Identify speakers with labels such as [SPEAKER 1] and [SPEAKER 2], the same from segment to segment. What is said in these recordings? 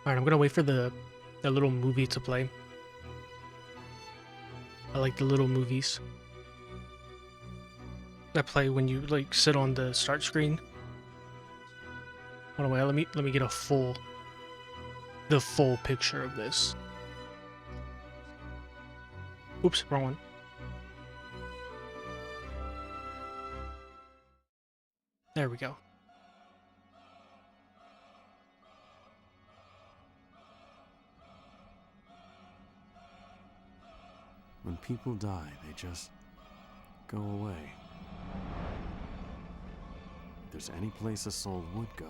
[SPEAKER 1] Alright, I'm gonna wait for the little movie to play. I like the little movies that play when you like sit on the start screen. Hold on, wait, let me get the full picture of this. Oops, wrong one. There we go.
[SPEAKER 2] When people die, they just go away. If there's any place a soul would go,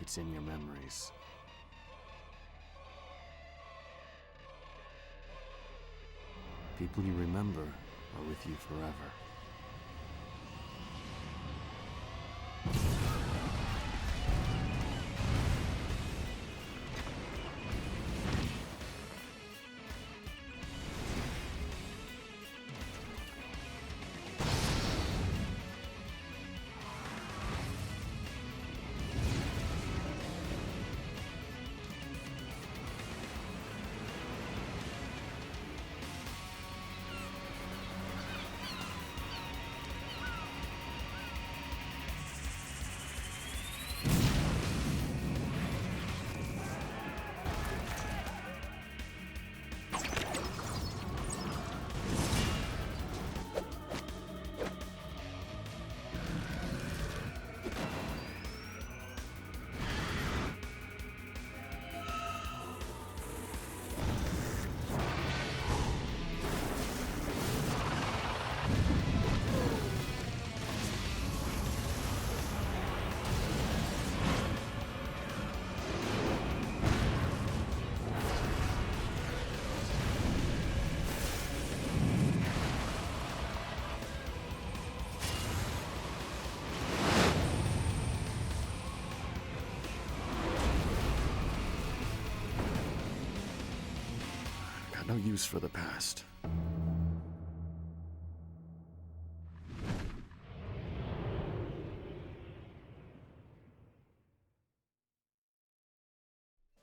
[SPEAKER 2] it's in your memories. People you remember are with you forever. No use for the past.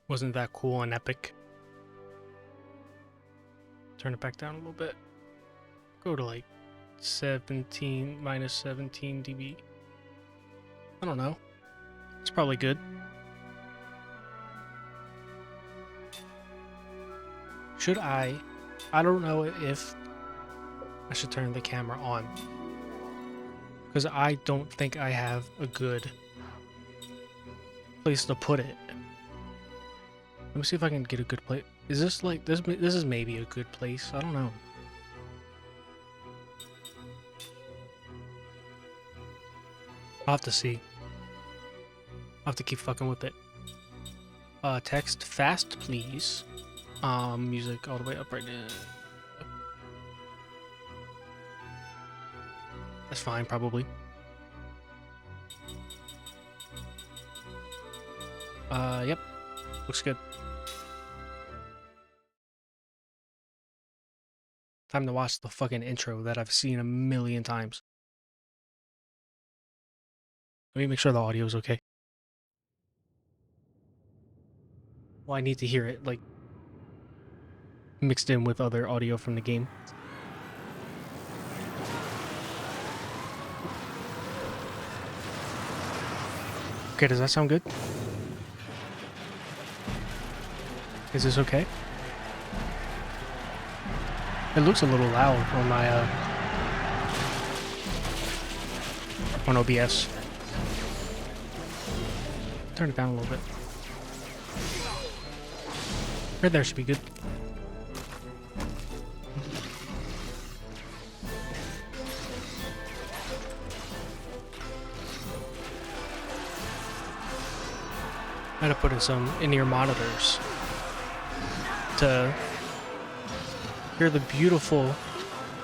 [SPEAKER 1] Wasn't that cool and epic? Turn it back down a little bit. Go to like 17 minus 17 dB. I don't know. It's probably good. Should I don't know if I should turn the camera on, because I don't think I have a good place to put it. Let me see if I can get a good place. Is this like this? This is maybe a good place. I don't know. I'll have to see. I'll have to keep fucking with it. Text fast, please. Music all the way up right now. That's fine, probably. Yep. Looks good. Time to watch the fucking intro that I've seen a million times. Let me make sure the audio is okay. Well, I need to hear it, like, mixed in with other audio from the game. Okay, does that sound good? Is this okay? It looks a little loud on my on OBS. Turn it down a little bit. Right there should be good. I'm gonna put in some in-ear monitors to hear the beautiful,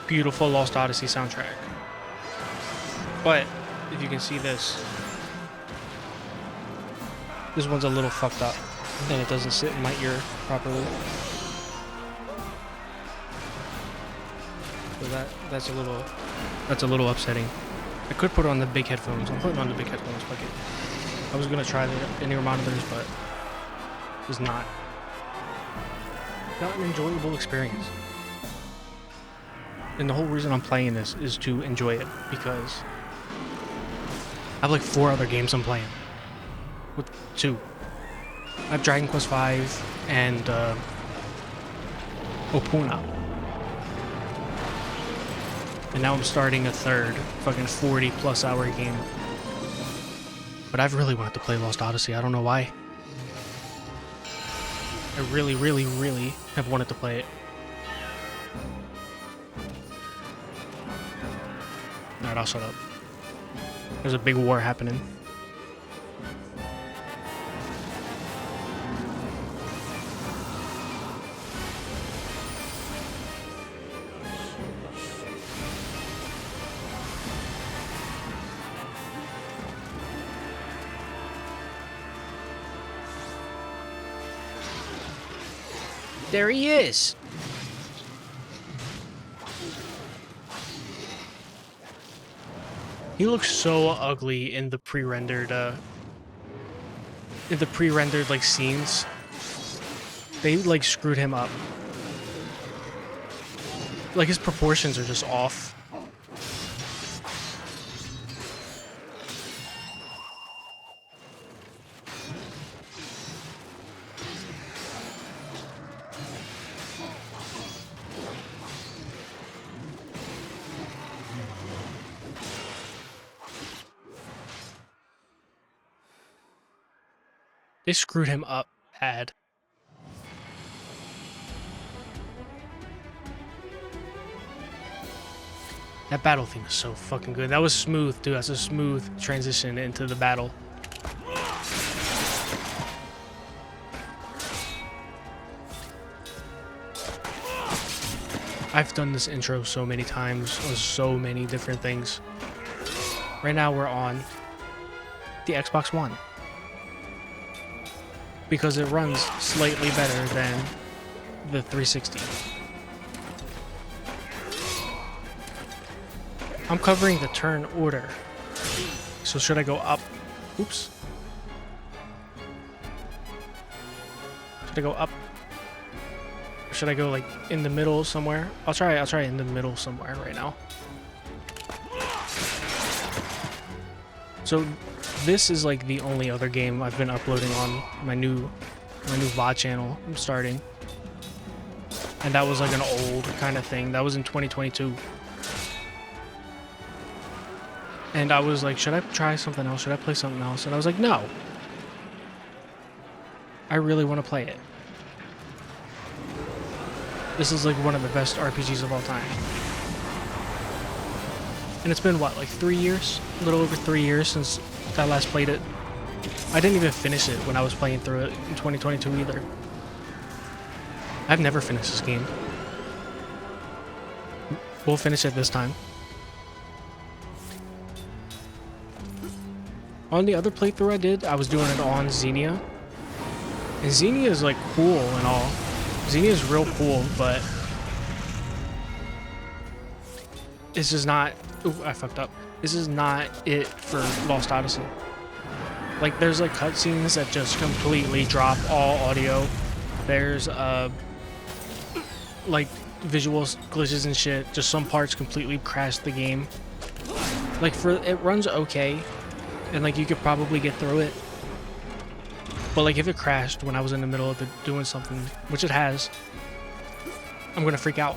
[SPEAKER 1] beautiful Lost Odyssey soundtrack. But if you can see this one's a little fucked up and it doesn't sit in my ear properly. So that's a little upsetting. I could put on the big headphones. I'm putting on the big headphones. Fuck it. I was gonna try the in-ear monitors, but is not an enjoyable experience. And the whole reason I'm playing this is to enjoy it, because I have like 4 other games I'm playing. With 2. I have Dragon Quest V and Opuna. And now I'm starting a 3rd fucking 40+ hour game. But I've really wanted to play Lost Odyssey. I don't know why. I really, really, really have wanted to play it. Alright, I'll shut up. There's a big war happening. There he is! He looks so ugly in the pre-rendered, like, scenes. They, like, screwed him up. Like, his proportions are just off. They screwed him up bad. That battle theme is so fucking good. That was smooth, dude. That's a smooth transition into the battle. I've done this intro so many times on so many different things. Right now we're on the Xbox One, because it runs slightly better than the 360. I'm covering the turn order. So should I go up? Oops. Should I go up? Or should I go like in the middle somewhere? I'll try in the middle somewhere right now. So this is like the only other game I've been uploading on my new VOD channel I'm starting. And that was like an old kind of thing. That was in 2022. And I was like, should I try something else? Should I play something else? And I was like, no. I really want to play it. This is like one of the best RPGs of all time. And it's been what, like 3 years? A little over 3 years since I last played it. I didn't even finish it when I was playing through it in 2022 either. I've never finished this game. We'll finish it this time. On the other playthrough I did, I was doing it on Xenia. And Xenia is like cool and all. Xenia is real cool, but it's just not... Ooh, I fucked up. This is not it for Lost Odyssey. Like, there's like cutscenes that just completely drop all audio. There's like visual glitches and shit. Just some parts completely crash the game. Like, it runs okay, and like you could probably get through it. But like if it crashed when I was in the middle of doing something, which it has, I'm gonna freak out.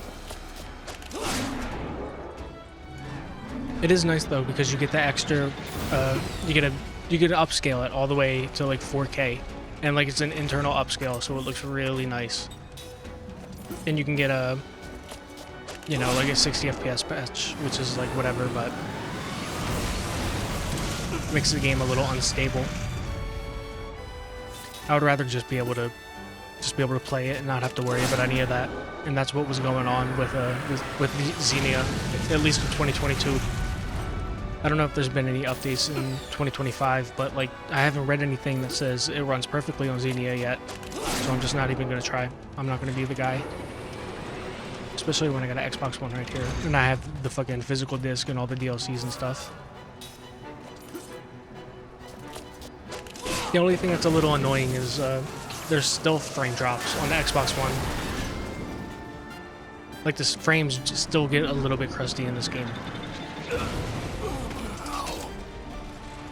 [SPEAKER 1] It is nice though, because you get the extra, you get to upscale it all the way to like 4K, and like it's an internal upscale, so it looks really nice. And you can get a, you know, like a 60 FPS patch, which is like whatever, but makes the game a little unstable. I would rather just be able to play it and not have to worry about any of that. And that's what was going on with Xenia, at least in 2022. I don't know if there's been any updates in 2025, but like I haven't read anything that says it runs perfectly on Xenia yet. So I'm just not even gonna try. I'm not gonna be the guy. Especially when I got an Xbox One right here. And I have the fucking physical disc and all the DLCs and stuff. The only thing that's a little annoying is there's still frame drops on the Xbox One. Like, the frames just still get a little bit crusty in this game.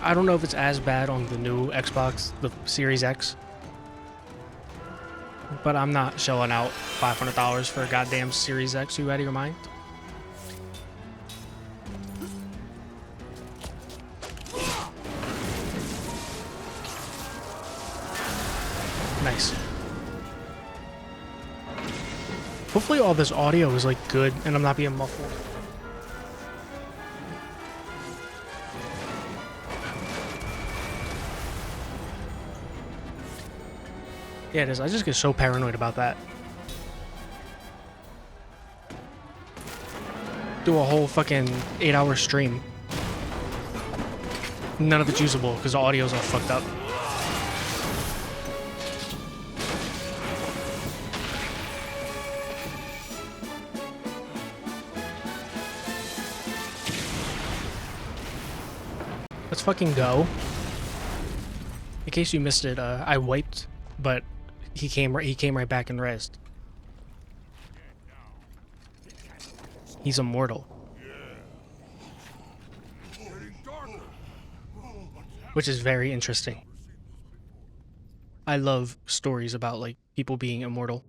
[SPEAKER 1] I don't know if it's as bad on the new Xbox, the Series X. But I'm not shelling out $500 for a goddamn Series X. You out of your mind? Nice. Hopefully all this audio is like good and I'm not being muffled. Yeah, it is. I just get so paranoid about that. Do a whole fucking 8-hour stream. None of it's usable because the audio's all fucked up. Let's fucking go. In case you missed it, I wiped, but he came right back and rezzed. He's immortal. Which is very interesting. I love stories about like people being immortal.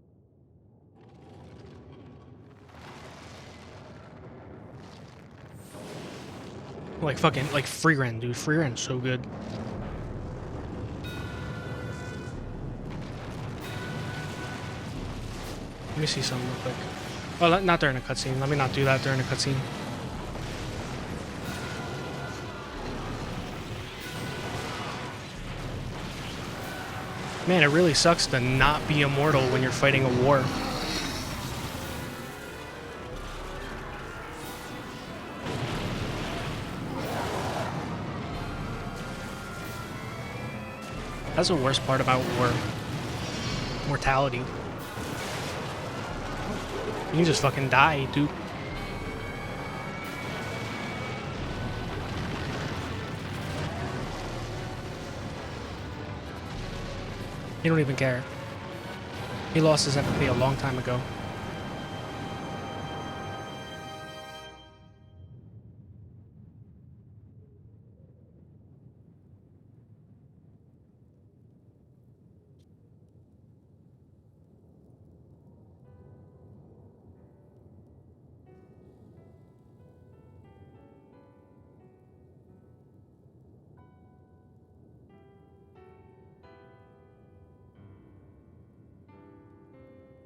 [SPEAKER 1] Like fucking like Free Ren, dude. Free Ren's so good. Let me see something real quick. Oh, not during a cutscene. Let me not do that during a cutscene. Man, it really sucks to not be immortal when you're fighting a war. That's the worst part about war. Mortality. You can just fucking die, dude. He don't even care. He lost his empathy a long time ago.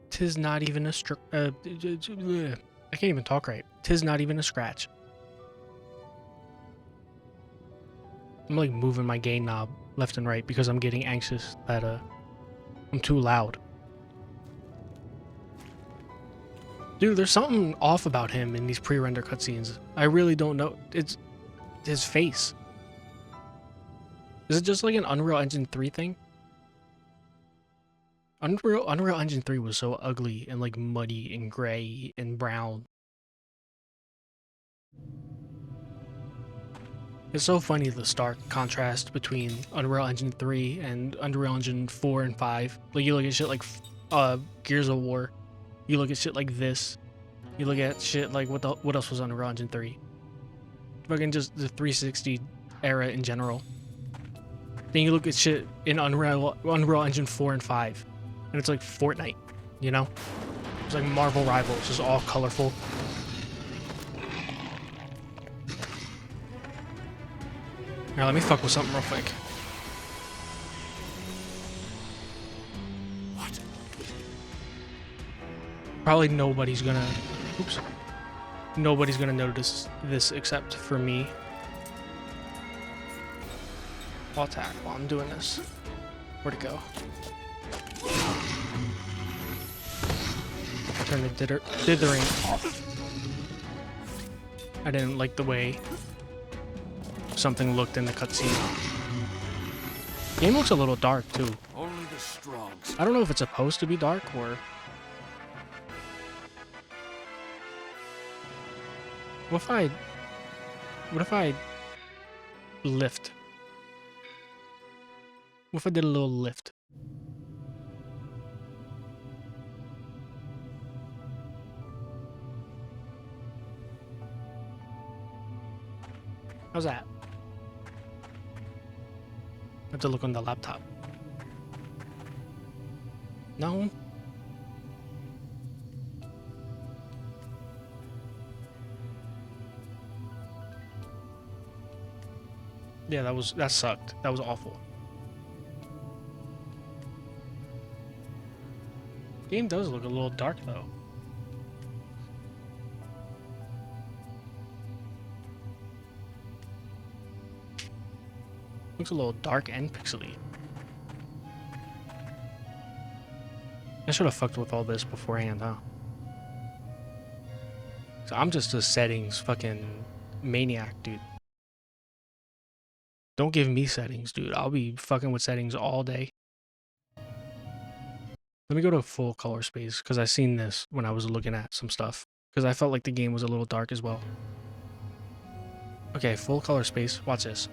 [SPEAKER 1] Tis not even a I can't even talk right. Tis not even a scratch. I'm like moving my gain knob left and right because I'm getting anxious that I'm too loud. Dude, there's something off about him in these pre-render cutscenes. I really don't know. It's his face. Is it just like an Unreal Engine 3 thing? Unreal Engine 3 was so ugly and like muddy and gray and brown. It's so funny the stark contrast between Unreal Engine 3 and Unreal Engine 4 and 5. Like you look at shit like Gears of War. You look at shit like this. You look at shit like what else was on Unreal Engine 3? Fucking just the 360 era in general. Then you look at shit in Unreal Engine 4 and 5. And it's like Fortnite, you know? It's like Marvel Rivals, just all colorful. Now let me fuck with something real quick.
[SPEAKER 2] What?
[SPEAKER 1] Probably nobody's gonna... Oops. Nobody's gonna notice this except for me. I'll attack while I'm doing this. Where'd it go? Turn the dithering off. I didn't like the way something looked in the cutscene. Game looks a little dark too.
[SPEAKER 2] Only the strong.
[SPEAKER 1] I don't know if it's supposed to be dark or... What if I lift? What if I did a little lift? How's that? I have to look on the laptop. No. Yeah, that sucked. That was awful. Game does look a little dark though. Looks a little dark and pixely. I should have fucked with all this beforehand, huh? So I'm just a settings fucking maniac, dude. Don't give me settings, dude. I'll be fucking with settings all day. Let me go to full color space, because I seen this when I was looking at some stuff. Because I felt like the game was a little dark as well. Okay, full color space. Watch this.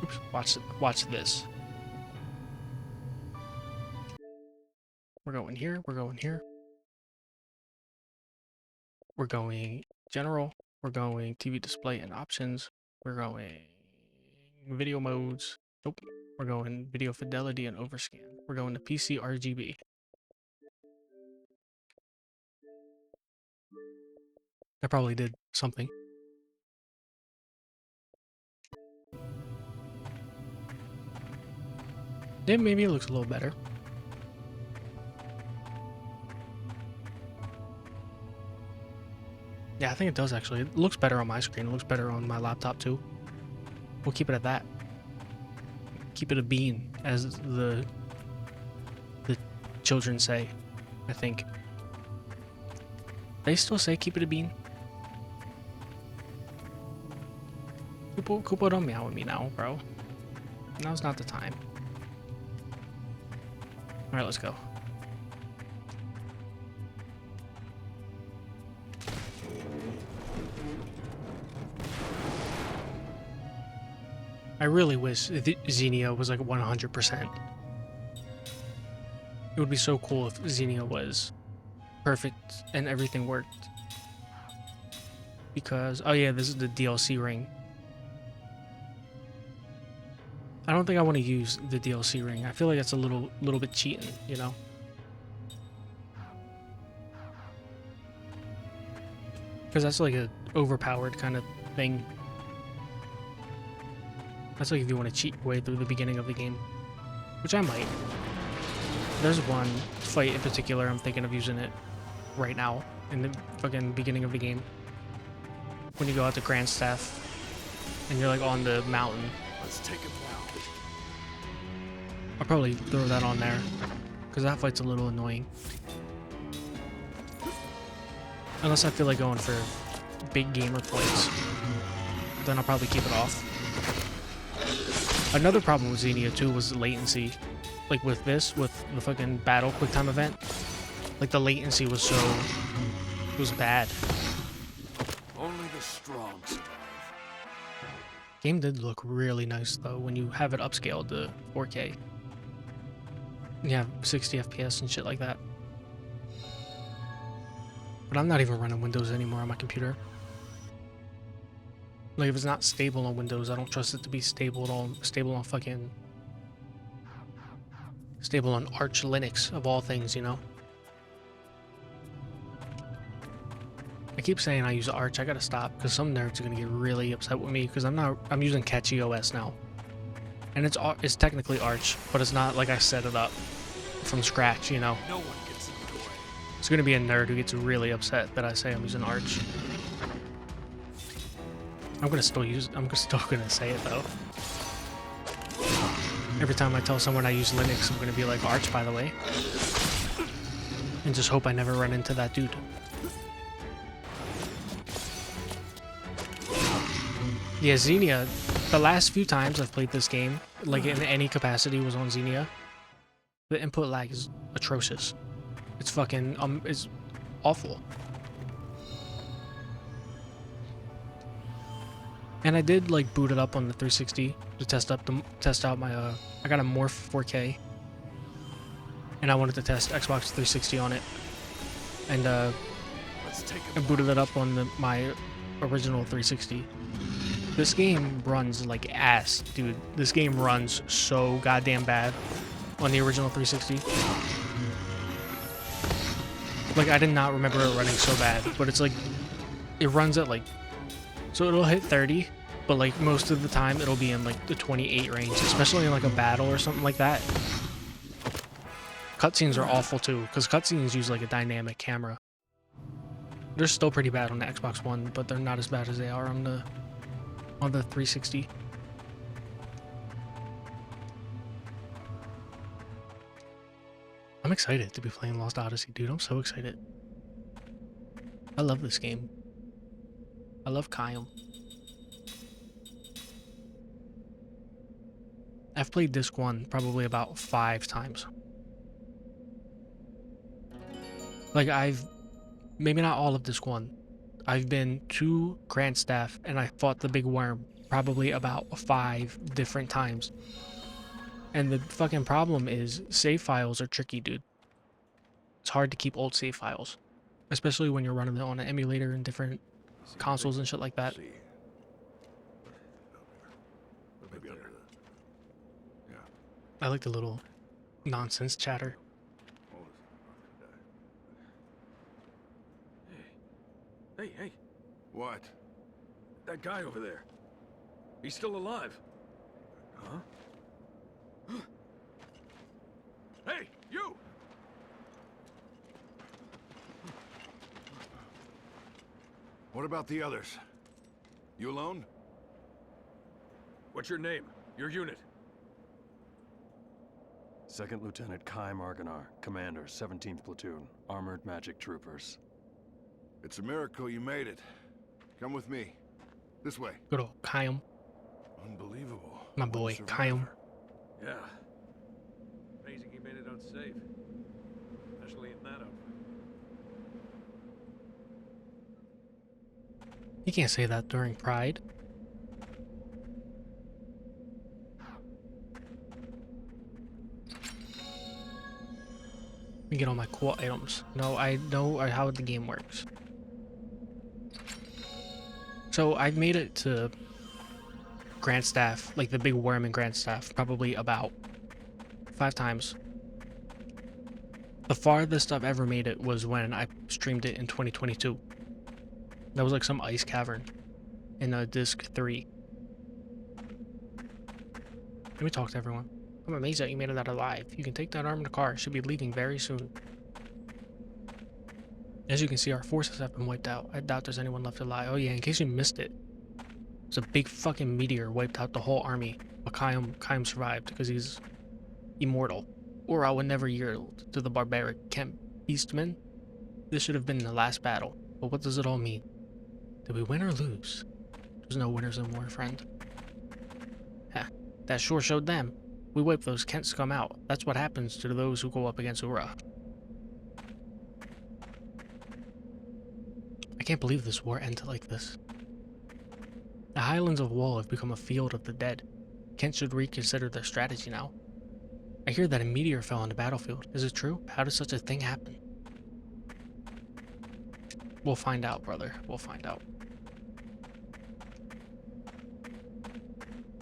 [SPEAKER 1] Oops, watch this. We're going here, we're going here. We're going general. We're going TV display and options. We're going video modes. Nope. We're going video fidelity and overscan. We're going to PC RGB. I probably did something. Then maybe it looks a little better. Yeah, I think it does actually. It looks better on my screen. It looks better on my laptop too. We'll keep it at that. Keep it a bean, as the children say, I think. They still say keep it a bean. Koopa, don't meow at me now, bro. Now's not the time. Alright, let's go. I really wish Xenia was like 100%. It would be so cool if Xenia was perfect and everything worked. Because, oh yeah, this is the DLC ring. I don't think I want to use the DLC ring. I feel like that's a little bit cheating, you know? Because that's like a overpowered kind of thing. That's like if you want to cheat your way through the beginning of the game. Which I might. There's one fight in particular I'm thinking of using it right now. In the fucking beginning of the game. When you go out to Grandstaff. And you're like on the mountain.
[SPEAKER 2] Let's take it now.
[SPEAKER 1] I'll probably throw that on there. Because that fight's a little annoying. Unless I feel like going for big gamer points. Then I'll probably keep it off. Another problem with Xenia too was the latency. Like with this, with the fucking battle quick time event, like the latency was so, it was bad.
[SPEAKER 2] Only the strong survive.
[SPEAKER 1] Game did look really nice though when you have it upscaled to 4K. You have 60 FPS and shit like that. But I'm not even running Windows anymore on my computer. Like if it's not stable on Windows, I don't trust it to be stable on fucking stable on Arch Linux of all things, you know. I keep saying I use Arch. I gotta stop because some nerds are gonna get really upset with me because I'm using Catchy OS now, and it's technically Arch, but it's not like I set it up from scratch, you know.
[SPEAKER 2] No one gets in the way.
[SPEAKER 1] It's gonna be a nerd who gets really upset that I say I'm using Arch. I'm still gonna say it though. Every time I tell someone I use Linux, I'm gonna be like, Arch, by the way. And just hope I never run into that dude. Yeah, Xenia, the last few times I've played this game, like in any capacity was on Xenia, the input lag is atrocious. It's fucking, it's awful. And I did like boot it up on the 360 to test out my I got a Morph 4K, and I wanted to test Xbox 360 on it, and I booted it up on my original 360. This game runs like ass, dude. This game runs so goddamn bad on the original 360. Like, I did not remember it running so bad, but it's like, it runs at like, so it'll hit 30, but like most of the time it'll be in like the 28 range, especially in like a battle or something like that. Cutscenes are awful too, because cutscenes use like a dynamic camera. They're still pretty bad on the Xbox One, but they're not as bad as they are on the 360. I'm excited to be playing Lost Odyssey, dude. I'm so excited. I love this game. I love Kyle. I've played Disc 1 probably about 5 times. Like, maybe not all of Disc 1. I've been to Grandstaff and I fought the big worm probably about 5 different times. And the fucking problem is save files are tricky, dude. It's hard to keep old save files, especially when you're running it on an emulator and different consoles and shit like that. I like the little nonsense chatter.
[SPEAKER 3] Hey.
[SPEAKER 4] What?
[SPEAKER 3] That guy over there. He's still alive. Huh? Hey, you!
[SPEAKER 4] What about the others? You alone?
[SPEAKER 3] What's your name? Your unit?
[SPEAKER 2] Second Lieutenant Kai Marganar, Commander, 17th Platoon, Armored Magic Troopers.
[SPEAKER 4] It's a miracle you made it. Come with me. This way.
[SPEAKER 1] Good old Kyle.
[SPEAKER 4] Unbelievable.
[SPEAKER 1] My boy,
[SPEAKER 4] What a
[SPEAKER 1] Kyle.
[SPEAKER 4] survivor.
[SPEAKER 3] Yeah. Amazing he made it unsafe. Especially in that outfit.
[SPEAKER 1] You can't say that during Pride. Let me get all my cool items. No, I know how the game works. So I've made it to Grandstaff, like the big worm in Grandstaff, probably about 5 times. The farthest I've ever made it was when I streamed it in 2022. That was like some ice cavern in a Disc 3. Let me talk to everyone. I'm amazed that you made it out alive. You can take that arm in the car. It should be leaving very soon. As you can see, our forces have been wiped out. I doubt there's anyone left alive. Oh yeah, in case you missed it. It's a big fucking meteor wiped out the whole army. But Kaim survived because he's immortal. Or I would never yield to the barbaric Kemp Beastmen. This should have been the last battle. But what does it all mean? Did we win or lose? There's no winners in war, friend. Ha, that sure showed them. We wiped those Kent scum out. That's what happens to those who go up against Ura. I can't believe this war ended like this. The Highlands of Wall have become a field of the dead. Kent should reconsider their strategy now. I hear that a meteor fell on the battlefield. Is it true? How does such a thing happen? We'll find out, brother. We'll find out.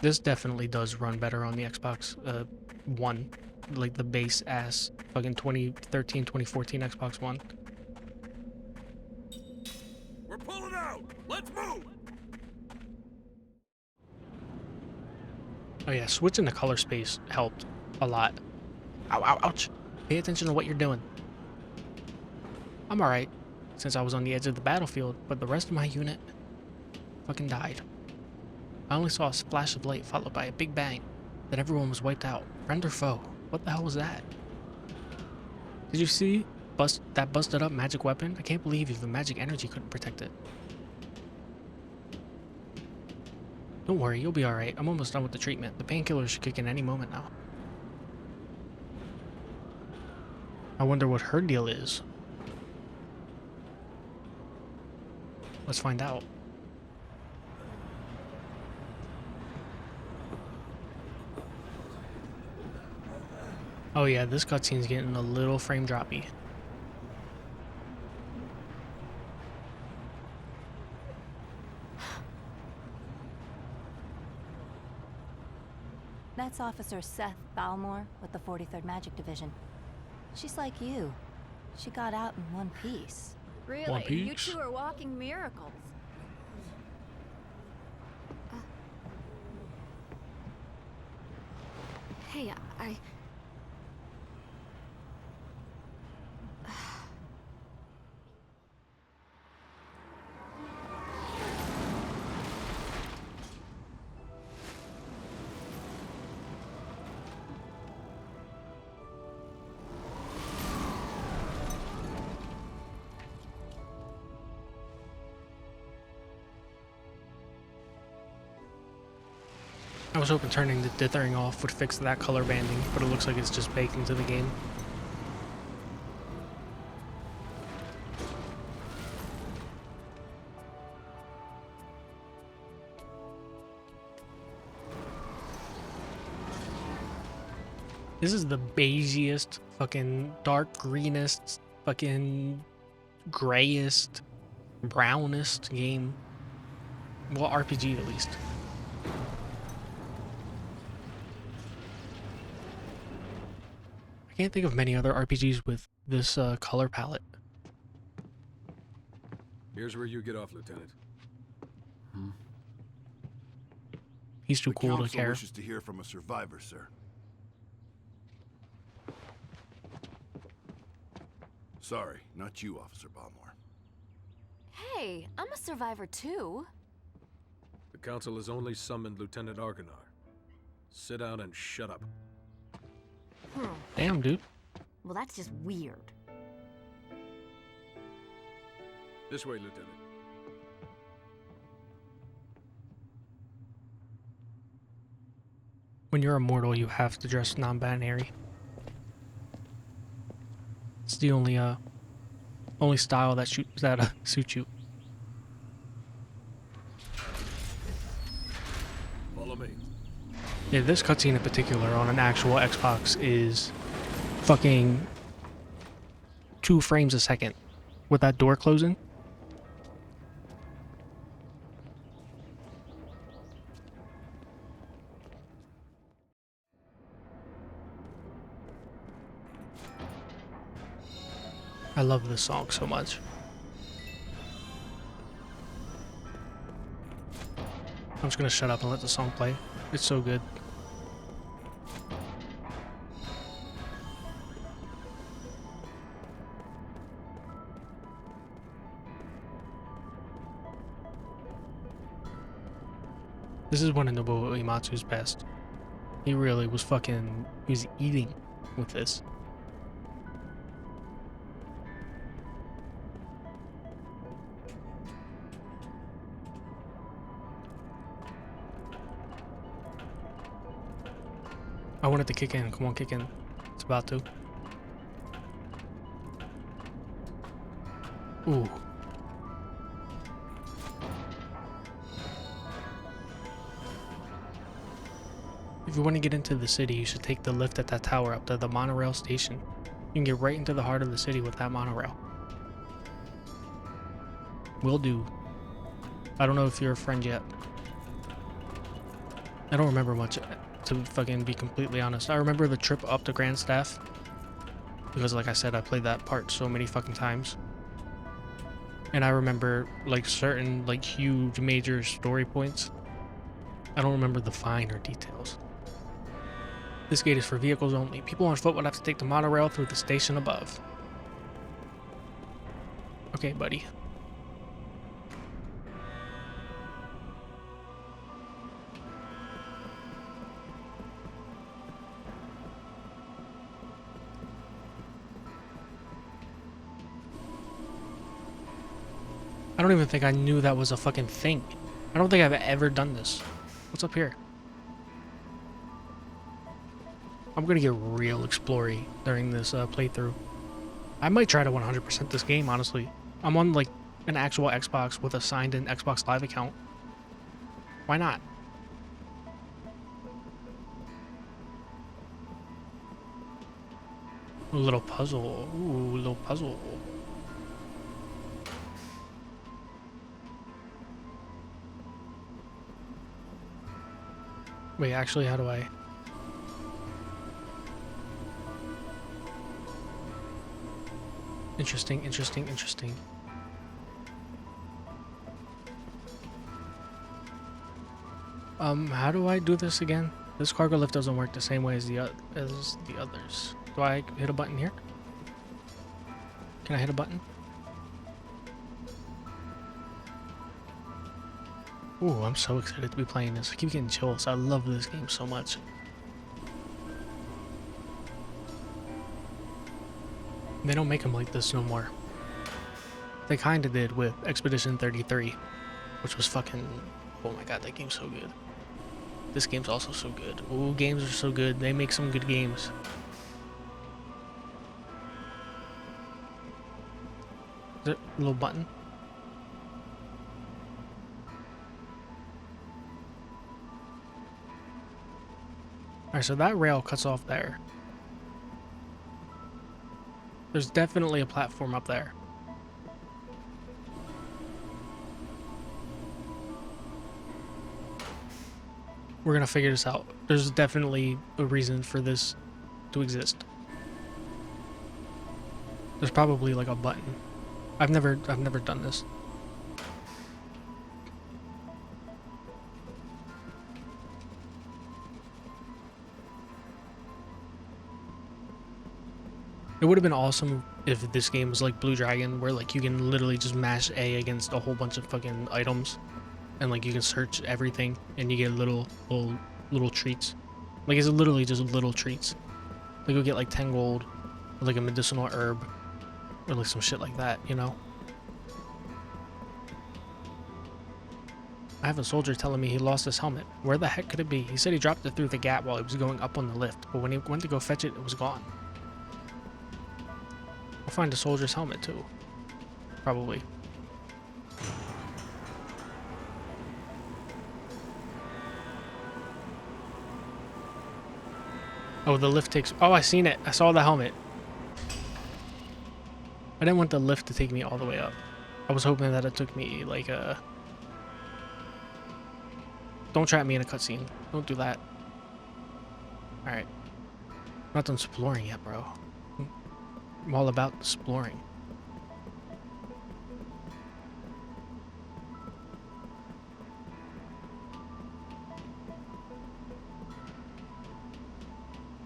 [SPEAKER 1] This definitely does run better on the Xbox One. Like the base ass fucking 2013, 2014 Xbox One.
[SPEAKER 3] We're pulling out! Let's move!
[SPEAKER 1] Oh yeah, switching the color space helped a lot. Ow, ow, ouch. Pay attention to what you're doing. I'm alright, since I was on the edge of the battlefield, but the rest of my unit fucking died. I only saw a splash of light followed by a big bang. Then everyone was wiped out. Friend or foe? What the hell was that? Did you see that busted up magic weapon? I can't believe even magic energy couldn't protect it. Don't worry, you'll be alright. I'm almost done with the treatment. The painkillers should kick in any moment now. I wonder what her deal is. Let's find out. Oh yeah, this cutscene's getting a little frame droppy.
[SPEAKER 5] That's Officer Seth Balmore with the 43rd Magic Division. She's like you. She got out in one piece.
[SPEAKER 6] Really? You
[SPEAKER 1] piece?
[SPEAKER 6] two are walking miracles. Hey,
[SPEAKER 1] I was hoping turning the dithering off would fix that color banding, but it looks like it's just baked into the game. This is the beigeiest, fucking dark greenest, fucking grayest, brownest game. Well, RPG at least. I can't think of many other RPGs with this color palette.
[SPEAKER 3] Here's where you get off, Lieutenant.
[SPEAKER 1] He's too
[SPEAKER 4] The
[SPEAKER 1] cool to
[SPEAKER 4] council
[SPEAKER 1] care.
[SPEAKER 4] wishes to hear from a survivor, sir. Sorry, not you, Officer Balmore.
[SPEAKER 6] hey, I'm a survivor too.
[SPEAKER 3] The Council has only summoned Lieutenant Argonar. Sit down and shut up.
[SPEAKER 1] Damn, dude.
[SPEAKER 6] Well, that's just weird.
[SPEAKER 3] This way, Lieutenant.
[SPEAKER 1] When you're immortal, you have to dress non-binary. It's the only style that suits you.
[SPEAKER 3] Follow me.
[SPEAKER 1] Yeah, this cutscene in particular on an actual Xbox is fucking 2 frames a second with that door closing. I love this song so much. I'm just gonna shut up and let the song play. It's so good. This is one of Nobuo Uematsu's best. He really was fucking... he was eating with this. I wanted to kick in. Come on, kick in. It's about to. Ooh. If you want to get into the city, you should take the lift at that tower up to the monorail station. You can get right into the heart of the city with that monorail. Will do. I don't know if you're a friend yet. I don't remember much, to fucking be completely honest. I remember the trip up to Grand Staff, because like I said, I played that part so many fucking times. And I remember like certain like huge major story points. I don't remember the finer details. This gate is for vehicles only. People on foot would have to take the monorail through the station above. Okay, buddy. I don't even think I knew that was a fucking thing. I don't think I've ever done this. What's up here? I'm gonna get real explory during this playthrough. I might try to 100% this game, honestly. I'm on like an actual Xbox with a signed-in Xbox Live account. Why not? A little puzzle. Ooh, a little puzzle. Wait, actually, how do I... Interesting, interesting, interesting. How do I do this again? This cargo lift doesn't work the same way as the others. Do I hit a button here? Can I hit a button? Ooh, I'm so excited to be playing this. I keep getting chills. I love this game so much. They don't make them like this no more. They kinda did with Expedition 33, which was fucking... Oh my god, that game's so good. This game's also so good. Ooh, games are so good. They make some good games. Is there a little button? Alright, so that rail cuts off there. There's definitely a platform up there. We're gonna figure this out. There's definitely a reason for this to exist. There's probably like a button. I've never done this. It would have been awesome if this game was like Blue Dragon, where like you can literally just mash A against a whole bunch of fucking items, and like you can search everything, and you get little treats. Like it's literally just little treats. Like you'll get like 10 gold, or like a medicinal herb, or like some shit like that, you know? I have a soldier telling me he lost his helmet. Where the heck could it be? He said he dropped it through the gap while he was going up on the lift, but when he went to go fetch it, it was gone. I'll find a soldier's helmet too. Probably. Oh, the lift takes... Oh, I seen it. I saw the helmet. I didn't want the lift to take me all the way up. I was hoping that it took me, like, Don't trap me in a cutscene. Don't do that. Alright. I'm not done exploring yet, bro. I'm all about exploring.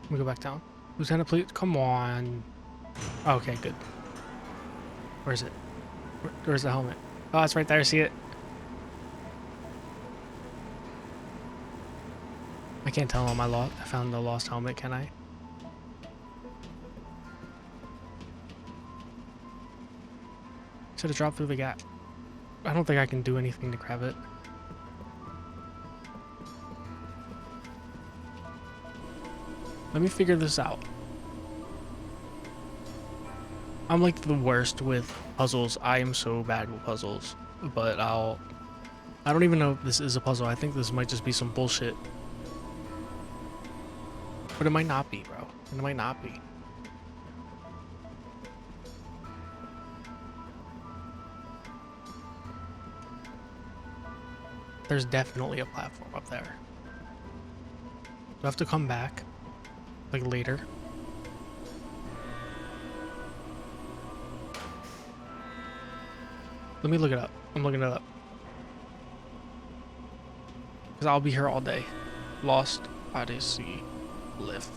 [SPEAKER 1] Let me go back down. Lieutenant, please. Come on. Oh, okay, good. Where is it? Where's the helmet? Oh, it's right there. See it? I can't tell him I found the lost helmet, can I? Should have dropped through the gap. I don't think I can do anything to grab it. Let me figure this out. I'm like the worst with puzzles. I am so bad with puzzles. But I don't even know if this is a puzzle. I think this might just be some bullshit. But it might not be, bro. It might not be. There's definitely a platform up there. Do I have to come back? Like later? Let me look it up. I'm looking it up. Because I'll be here all day. Lost Odyssey lift.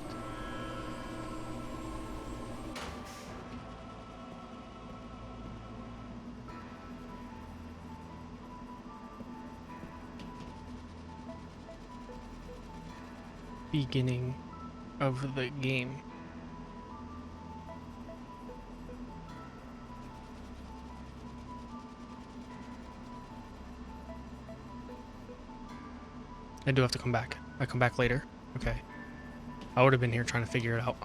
[SPEAKER 1] Beginning of the game. I do have to come back. I come back later. Okay. I would have been here trying to figure it out.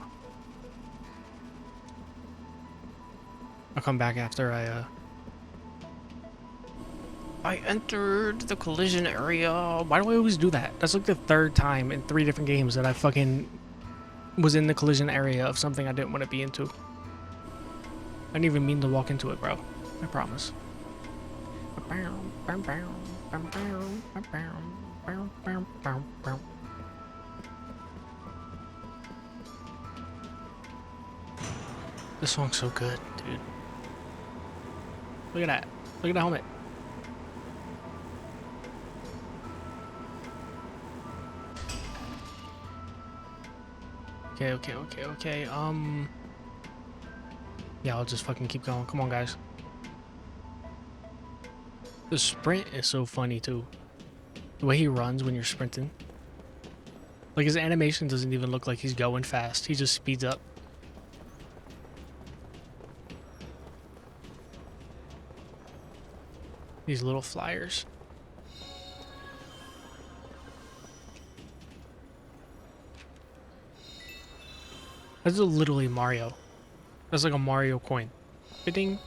[SPEAKER 1] I'll come back after I entered the collision area. Why do I always do that? That's like the third time in 3 different games that I fucking was in the collision area of something I didn't want to be into. I didn't even mean to walk into it, bro. I promise. This song's so good, dude. dude. Look at that. Look at the helmet. Okay. Yeah, I'll just fucking keep going. Come on, guys. The sprint is so funny, too. The way he runs when you're sprinting. Like, his animation doesn't even look like he's going fast. He just speeds up. These little flyers. That's literally Mario. That's like a Mario coin. Ding.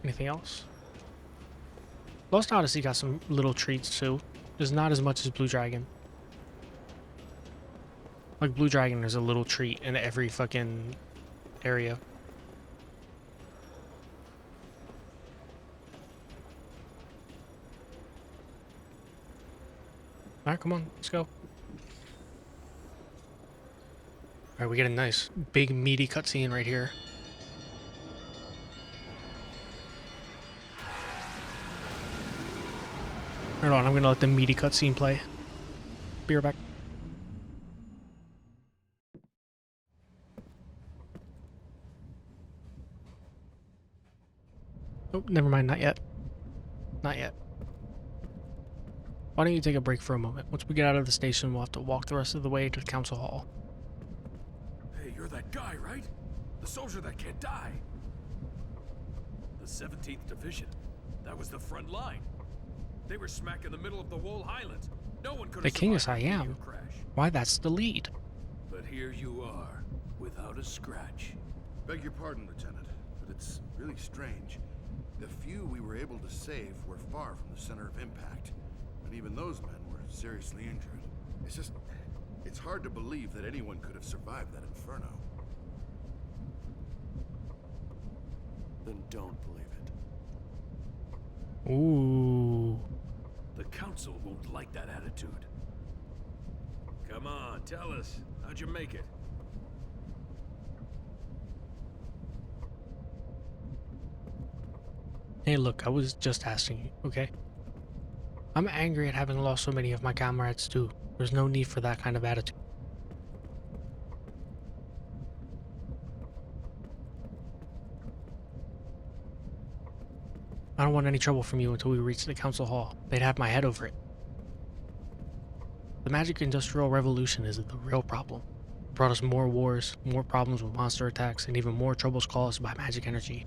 [SPEAKER 1] Anything else? Lost Odyssey got some little treats too. Just not as much as Blue Dragon. Like Blue Dragon, there's a little treat in every fucking area. Alright, come on, let's go. Alright, we get a nice big meaty cutscene right here. Hold on, I'm gonna let the meaty cutscene play. Be right back. Oh, never mind, not yet. Not yet. Why don't you take a break for a moment? Once we get out of the station, we'll have to walk the rest of the way to the council hall.
[SPEAKER 3] Hey, you're that guy, right? The soldier that can't die. The 17th Division. That was the front line. They were smack in the middle of the Wool Highlands. No one could have
[SPEAKER 1] The king is
[SPEAKER 3] survived
[SPEAKER 1] I
[SPEAKER 3] a
[SPEAKER 1] am.
[SPEAKER 3] meteor crash.
[SPEAKER 1] Why, that's the lead.
[SPEAKER 3] But here you are, without a scratch.
[SPEAKER 4] Beg your pardon, Lieutenant, but it's really strange. The few we were able to save were far from the center of impact, and even those men were seriously injured. It's hard to believe that anyone could have survived that inferno.
[SPEAKER 2] Then don't believe it.
[SPEAKER 1] Ooh.
[SPEAKER 3] The council won't like that attitude. Come on, tell us. How'd you make it?
[SPEAKER 1] Hey, look, I was just asking you, okay? I'm angry at having lost so many of my comrades too. There's no need for that kind of attitude. I don't want any trouble from you until we reach the council hall. They'd have my head over it. The magic industrial revolution is the real problem. It brought us more wars, more problems with monster attacks, and even more troubles caused by magic energy.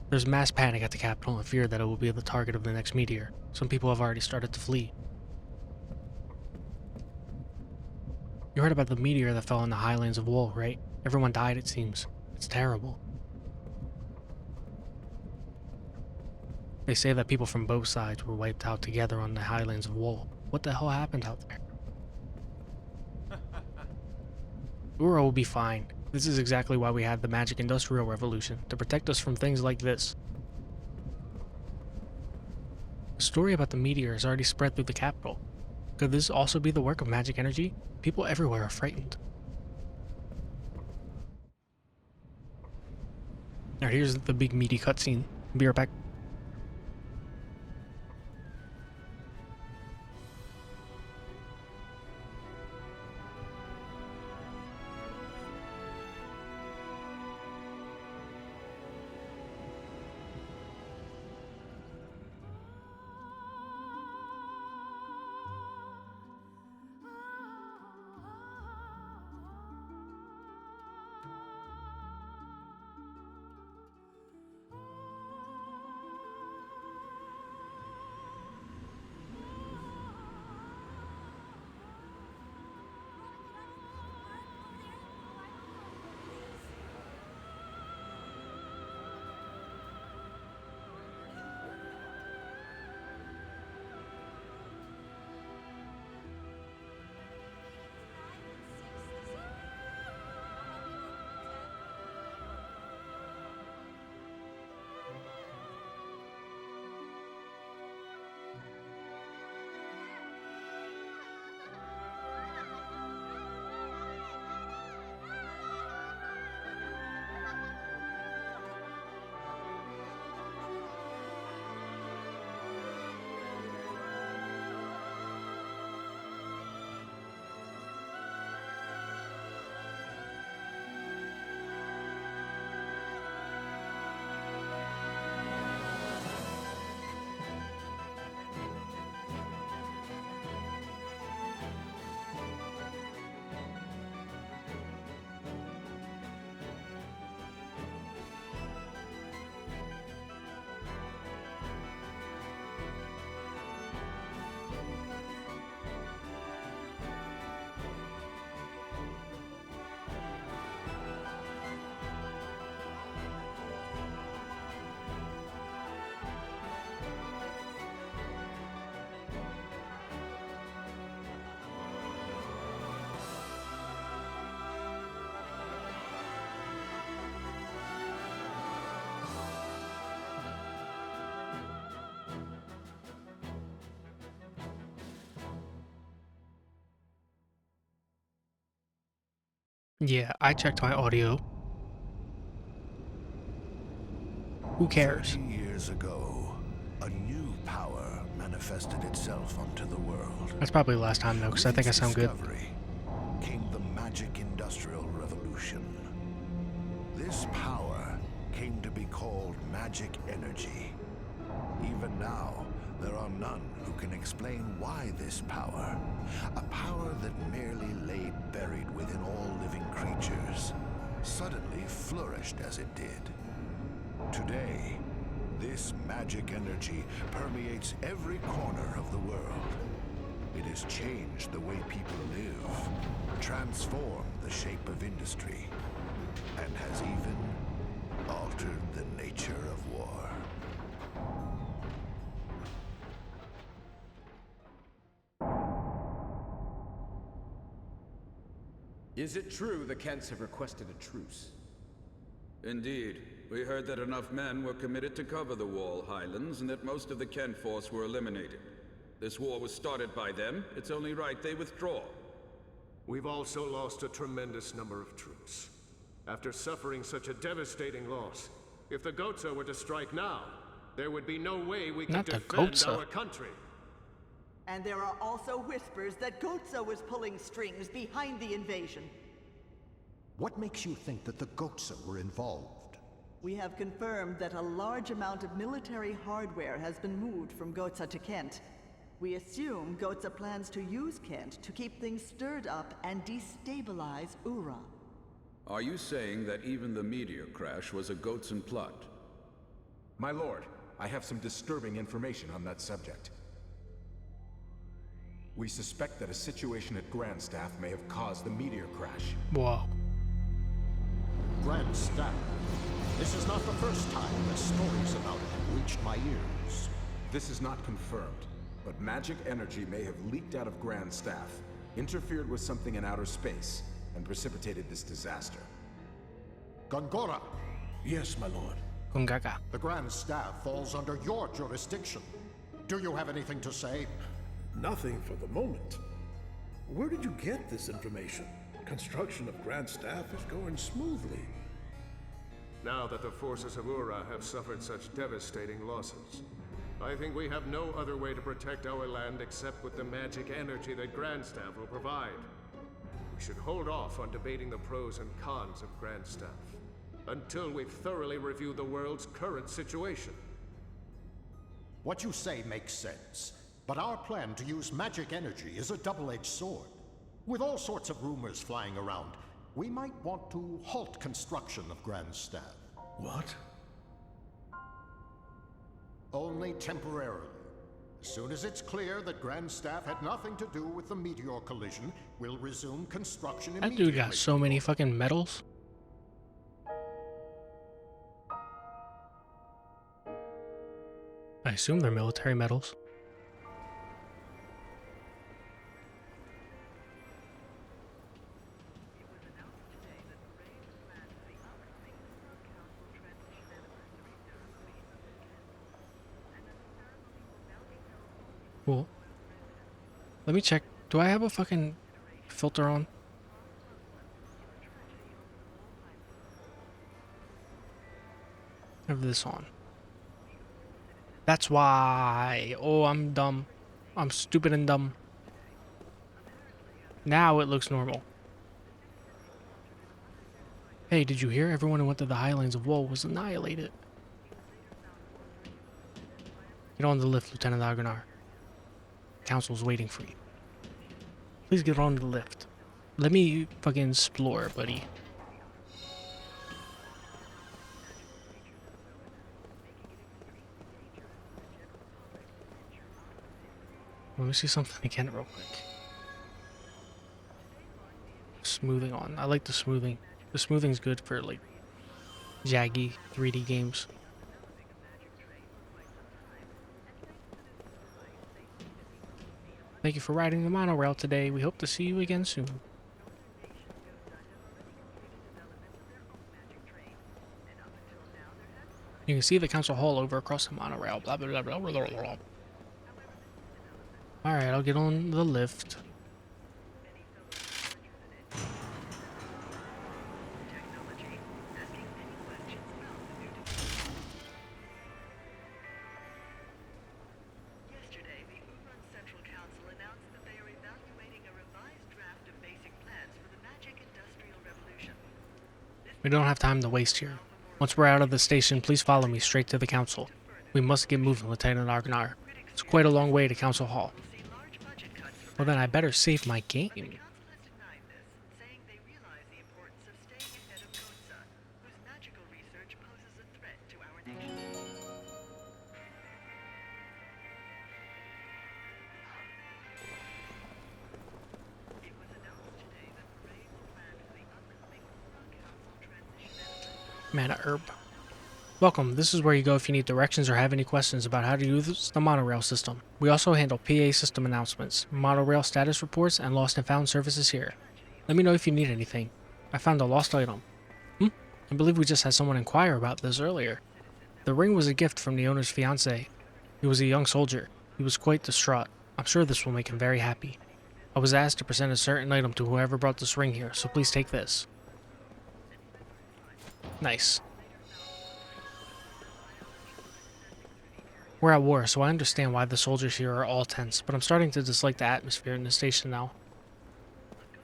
[SPEAKER 1] There's mass panic at the capital and fear that it will be the target of the next meteor. Some people have already started to flee. You heard about the meteor that fell in the highlands of Wool, right? Everyone died, it seems. It's terrible. They say that people from both sides were wiped out together on the highlands of Wool. What the hell happened out there? Uro will be fine. This is exactly why we had the magic industrial revolution, to protect us from things like this. The story about the meteor has already spread through the capital. Could this also be the work of magic energy? People everywhere are frightened. Alright, here's the big meaty cutscene. Be right back. Yeah, I checked my audio. Who cares?
[SPEAKER 7] 30 years ago, a new power manifested itself onto the world.
[SPEAKER 1] That's probably the last time though, because I
[SPEAKER 7] With
[SPEAKER 1] think I
[SPEAKER 7] its
[SPEAKER 1] sound good.
[SPEAKER 7] discovery came the magic industrial revolution. This power came to be called magic energy. Even now, there are none who can explain why this power, a power that merely lay buried within all living creatures, suddenly flourished as it did. Today, this magic energy permeates every corner of the world. It has changed the way people live, transformed the shape of industry, and has even altered the nature of war.
[SPEAKER 8] Is it true the Kents have requested a truce?
[SPEAKER 9] Indeed. We heard that enough men were committed to cover the Wall Highlands and that most of the Kent force were eliminated. This war was started by them. It's only right they withdraw.
[SPEAKER 10] We've also lost a tremendous number of troops. After suffering such a devastating loss, if the Goatsa were to strike now, there would be no way we could
[SPEAKER 1] Not the
[SPEAKER 10] defend
[SPEAKER 1] Goatsa.
[SPEAKER 10] our country.
[SPEAKER 11] And there are also whispers that Goatsa was pulling strings behind the invasion.
[SPEAKER 12] What makes you think that the Goatsa were involved?
[SPEAKER 11] We have confirmed that a large amount of military hardware has been moved from Goatsa to Kent. We assume Goatsa plans to use Kent to keep things stirred up and destabilize Ura.
[SPEAKER 9] Are you saying that even the meteor crash was a Goatsan plot?
[SPEAKER 8] My lord, I have some disturbing information on that subject. We suspect that a situation at Grandstaff may have caused the meteor crash.
[SPEAKER 1] Whoa.
[SPEAKER 12] Grandstaff. This is not the first time that stories about it have reached my ears.
[SPEAKER 8] This is not confirmed, but magic energy may have leaked out of Grandstaff, interfered with something in outer space, and precipitated this disaster.
[SPEAKER 12] Gongora.
[SPEAKER 4] Yes, my lord.
[SPEAKER 1] Gungaga.
[SPEAKER 12] The Grand Staff falls under your jurisdiction. Do you have anything to say?
[SPEAKER 3] Nothing for the moment. Where did you get this information? Construction of Grand Staff is going smoothly.
[SPEAKER 10] Now that the forces of Ura have suffered such devastating losses, I think we have no other way to protect our land except with the magic energy that Grandstaff will provide. We should hold off on debating the pros and cons of Grandstaff until we've thoroughly reviewed the world's current situation.
[SPEAKER 12] What you say makes sense, but our plan to use magic energy is a double-edged sword. With all sorts of rumors flying around, we might want to halt construction of Grandstaff.
[SPEAKER 3] What?
[SPEAKER 12] Only temporarily. As soon as it's clear that Grandstaff had nothing to do with the meteor collision, we'll resume construction
[SPEAKER 1] That
[SPEAKER 12] immediately.
[SPEAKER 1] dude got so many fucking medals. I assume they're military medals. Cool. Let me check. Do I have a fucking filter on? I have this on. That's why. Oh, I'm dumb. I'm stupid and dumb. Now it looks normal. Hey, did you hear? Everyone who went to the Highlands of Woe was annihilated. Get on the lift, Lieutenant Agrenar. Council's waiting for you. Please get on the lift. Let me fucking explore, buddy. Let me see something again real quick. Smoothing on. I like the smoothing. The smoothing's good for like jaggy 3D games. Thank you for riding the monorail today. We hope to see you again soon. You can see the council hall over across the monorail. Blah, blah, blah, blah, blah, blah, blah. Alright, I'll get on the lift. We don't have time to waste here. Once we're out of the station, please follow me straight to the council. We must get moving, Lieutenant Argonar. It's quite a long way to Council Hall. Well then I better save my game. Mana herb. Welcome, this is where you go if you need directions or have any questions about how to use the monorail system. We also handle PA system announcements, monorail status reports, and lost and found services here. Let me know if you need anything. I found a lost item. I believe we just had someone inquire about this earlier. The ring was a gift from the owner's fiancé. He was a young soldier. He was quite distraught. I'm sure this will make him very happy. I was asked to present a certain item to whoever brought this ring here, so please take this. Nice. We're at war, so I understand why the soldiers here are all tense, but I'm starting to dislike the atmosphere in the station now.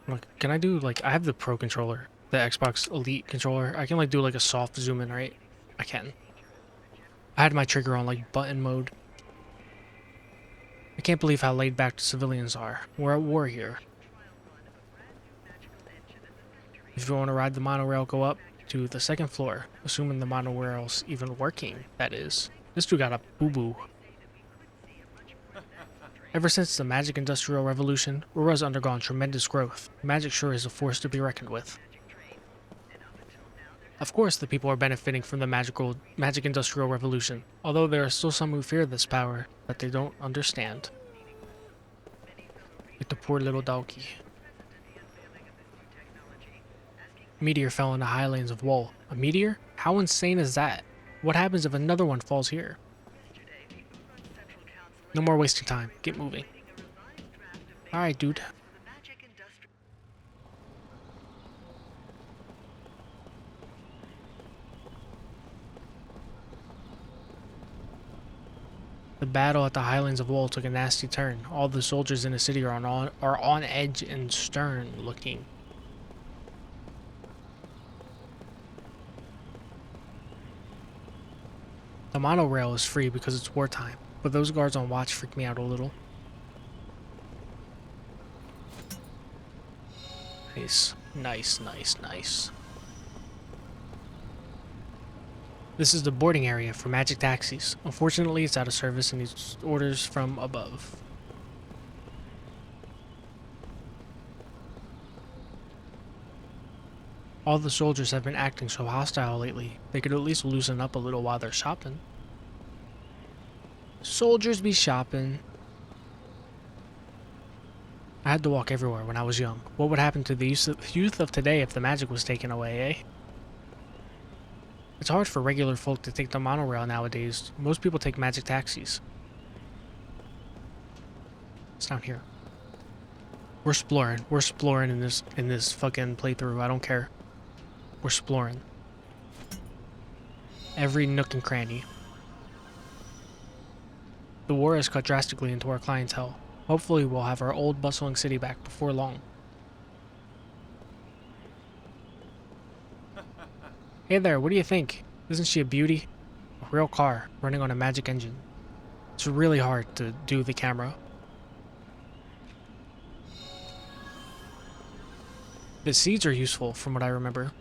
[SPEAKER 1] Like, can I do, like, I have the Pro controller, the Xbox Elite controller. I can, like, do, like, a soft zoom in, right? I can. I had my trigger on, like, button mode. I can't believe how laid back the civilians are. We're at war here. If you want to ride the monorail, go up to the second floor, assuming the monorail's even working, that is. This dude got a boo-boo. Ever since the Magic Industrial Revolution, Aurura's undergone tremendous growth. Magic sure is a force to be reckoned with. Of course, the people are benefiting from the Magic Industrial Revolution, although there are still some who fear this power that they don't understand. Like the poor little doggy. Meteor fell in the highlands of Wool. A meteor? How insane is that? What happens if another one falls here? No more wasting time. Get moving. Alright, dude. The battle at the Highlands of Wool took a nasty turn. All the soldiers in the city are on edge and stern looking. The monorail is free because it's wartime, but those guards on watch freak me out a little. Nice, nice, nice, nice. This is the boarding area for magic taxis. Unfortunately, it's out of service and needs orders from above. All the soldiers have been acting so hostile lately. They could at least loosen up a little while they're shopping. Soldiers be shopping. I had to walk everywhere when I was young. What would happen to the youth of today if the magic was taken away, eh? It's hard for regular folk to take the monorail nowadays. Most people take magic taxis. It's down here. We're exploring. We're exploring in this fucking playthrough. I don't care. We're exploring. Every nook and cranny. The war has cut drastically into our clientele. Hopefully we'll have our old bustling city back before long. Hey there, what do you think? Isn't she a beauty? A real car, running on a magic engine. It's really hard to do the camera. The seeds are useful, from what I remember.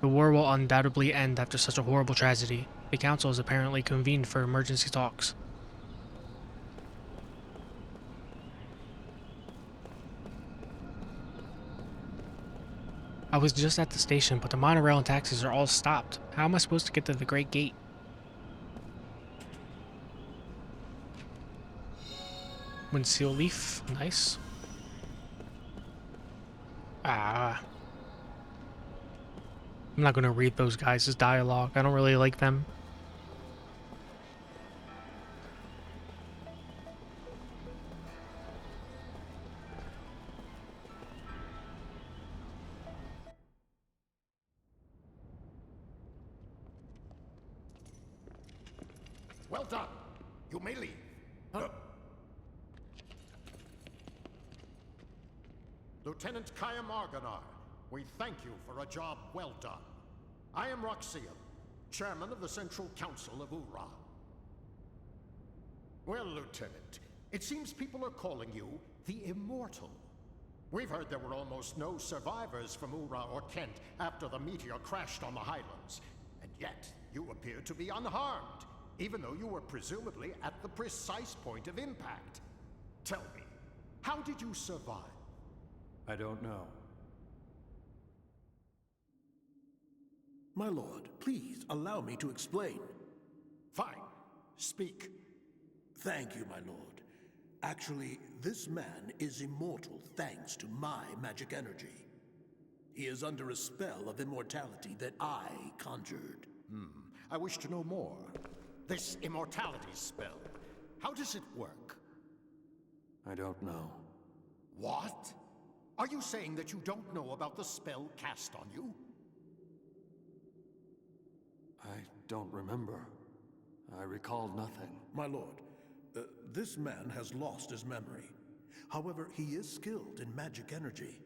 [SPEAKER 1] The war will undoubtedly end after such a horrible tragedy. The council is apparently convened for emergency talks. I was just at the station, but the monorail and taxis are all stopped. How am I supposed to get to the Great Gate? Windseal leaf, nice. Ah. I'm not gonna read those guys' dialogue. I don't really like them.
[SPEAKER 12] Well done. You may leave. Lieutenant Kaya Marganar, We thank you for a job well done. I am Roxian, chairman of the Central Council of Ura. Well, Lieutenant, it seems people are calling you the Immortal. We've heard there were almost no survivors from Ura or Kent after the meteor crashed on the Highlands. And yet, you appear to be unharmed, even though you were presumably at the precise point of impact. Tell me, how did you survive?
[SPEAKER 2] I don't know.
[SPEAKER 3] My lord, please allow me to explain.
[SPEAKER 12] Fine. Speak.
[SPEAKER 3] Thank you, my lord. Actually, this man is immortal thanks to my magic energy. He is under a spell of immortality that I conjured.
[SPEAKER 12] I wish to know more. This immortality spell, how does it work?
[SPEAKER 2] I don't know.
[SPEAKER 12] What? Are you saying that you don't know about the spell cast on you?
[SPEAKER 2] I don't remember. I recall nothing.
[SPEAKER 3] My lord, this man has lost his memory. However, he is skilled in magic energy.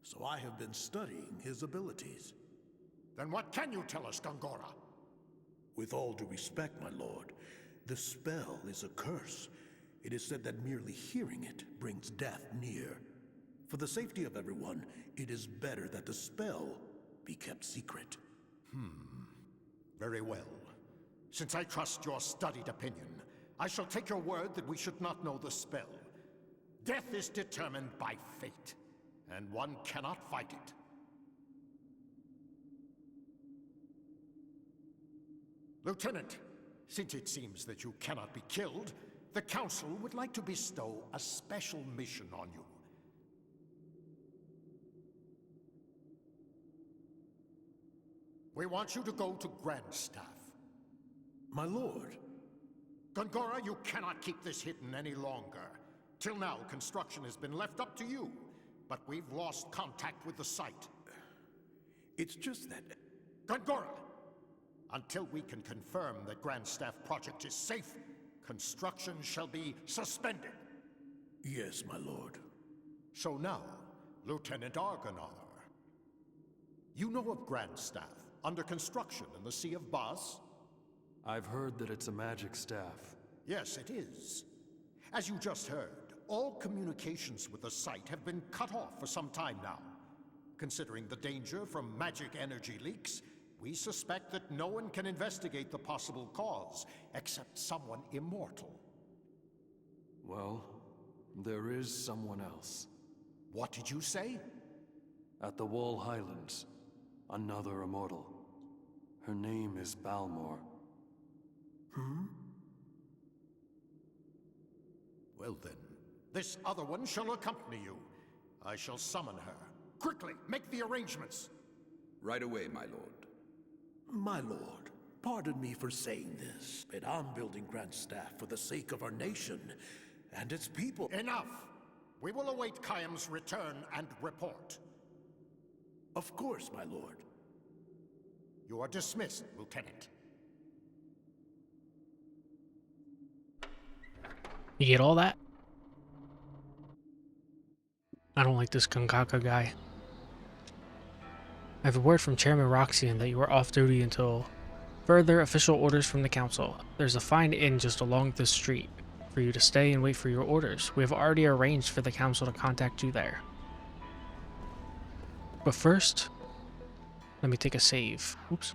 [SPEAKER 3] So I have been studying his abilities.
[SPEAKER 12] Then what can you tell us, Gongora?
[SPEAKER 3] With all due respect, my lord, the spell is a curse. It is said that merely hearing it brings death near. For the safety of everyone, it is better that the spell be kept secret.
[SPEAKER 12] Very well. Since I trust your studied opinion, I shall take your word that we should not know the spell. Death is determined by fate, and one cannot fight it. Lieutenant, since it seems that you cannot be killed, the Council would like to bestow a special mission on you. We want you to go to Grandstaff.
[SPEAKER 3] My lord.
[SPEAKER 12] Gongora, you cannot keep this hidden any longer. Till now, construction has been left up to you, but we've lost contact with the site.
[SPEAKER 3] It's just that...
[SPEAKER 12] Gongora! Until we can confirm that Grandstaff project is safe, construction shall be suspended.
[SPEAKER 3] Yes, my lord.
[SPEAKER 12] So now, Lieutenant Argonar. You know of Grandstaff, under construction in the Sea of Bas?
[SPEAKER 2] I've heard that it's a magic staff.
[SPEAKER 12] Yes, it is. As you just heard, all communications with the site have been cut off for some time now. Considering the danger from magic energy leaks, we suspect that no one can investigate the possible cause, except someone immortal.
[SPEAKER 2] Well, there is someone else.
[SPEAKER 12] What did you say?
[SPEAKER 2] At the Wall Highlands, another immortal. Her name is Balmor.
[SPEAKER 12] Well then, this other one shall accompany you. I shall summon her. Quickly, make the arrangements.
[SPEAKER 9] Right away, my lord.
[SPEAKER 3] My lord, pardon me for saying this, but I'm building Grandstaff for the sake of our nation and its people.
[SPEAKER 12] Enough! We will await Kayam's return and report.
[SPEAKER 3] Of course, my lord.
[SPEAKER 12] You are dismissed, Lieutenant.
[SPEAKER 1] You get all that? I don't like this Gongaka guy. I have a word from Chairman Roxian that you are off duty until further official orders from the council. There's a fine inn just along this street for you to stay and wait for your orders. We have already arranged for the council to contact you there. But first, let me take a save. Oops.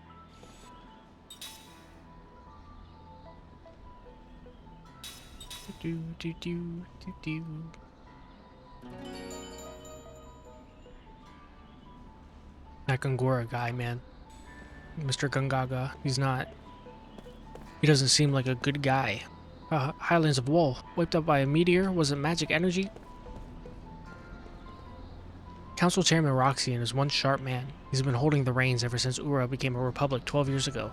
[SPEAKER 1] That Gongora guy, man. Mr. Gungaga. He doesn't seem like a good guy. Highlands of Wool. Wiped up by a meteor? Was it magic energy? Council Chairman Roxian is one sharp man. He's been holding the reins ever since Ura became a republic 12 years ago.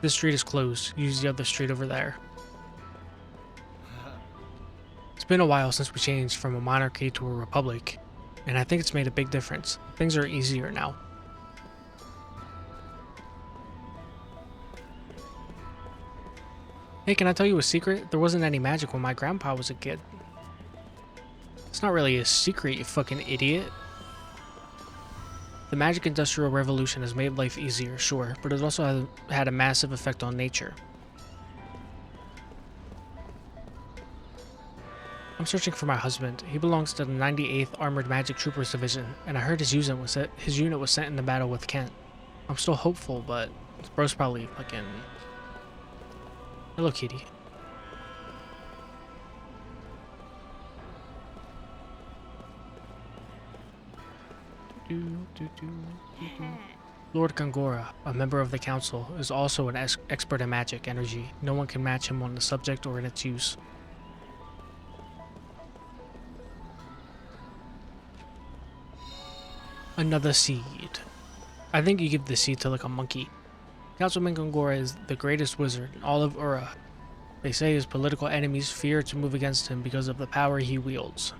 [SPEAKER 1] This street is closed. Use the other street over there. It's been a while since we changed from a monarchy to a republic, and I think it's made a big difference. Things are easier now. Hey, can I tell you a secret? There wasn't any magic when my grandpa was a kid. It's not really a secret, you fucking idiot. The magic industrial revolution has made life easier, sure, but it also had a massive effect on nature. I'm searching for my husband. He belongs to the 98th Armored Magic Troopers Division, and I heard his unit was sent into battle with Kent. I'm still hopeful, but this bro's probably fucking... Hello, kitty. Lord Gongora, a member of the council, is also an expert in magic energy. No one can match him on the subject or in its use. Another seed. I think you give the seed to like a monkey. Councilman Gongora is the greatest wizard in all of Ura. They say his political enemies fear to move against him because of the power he wields.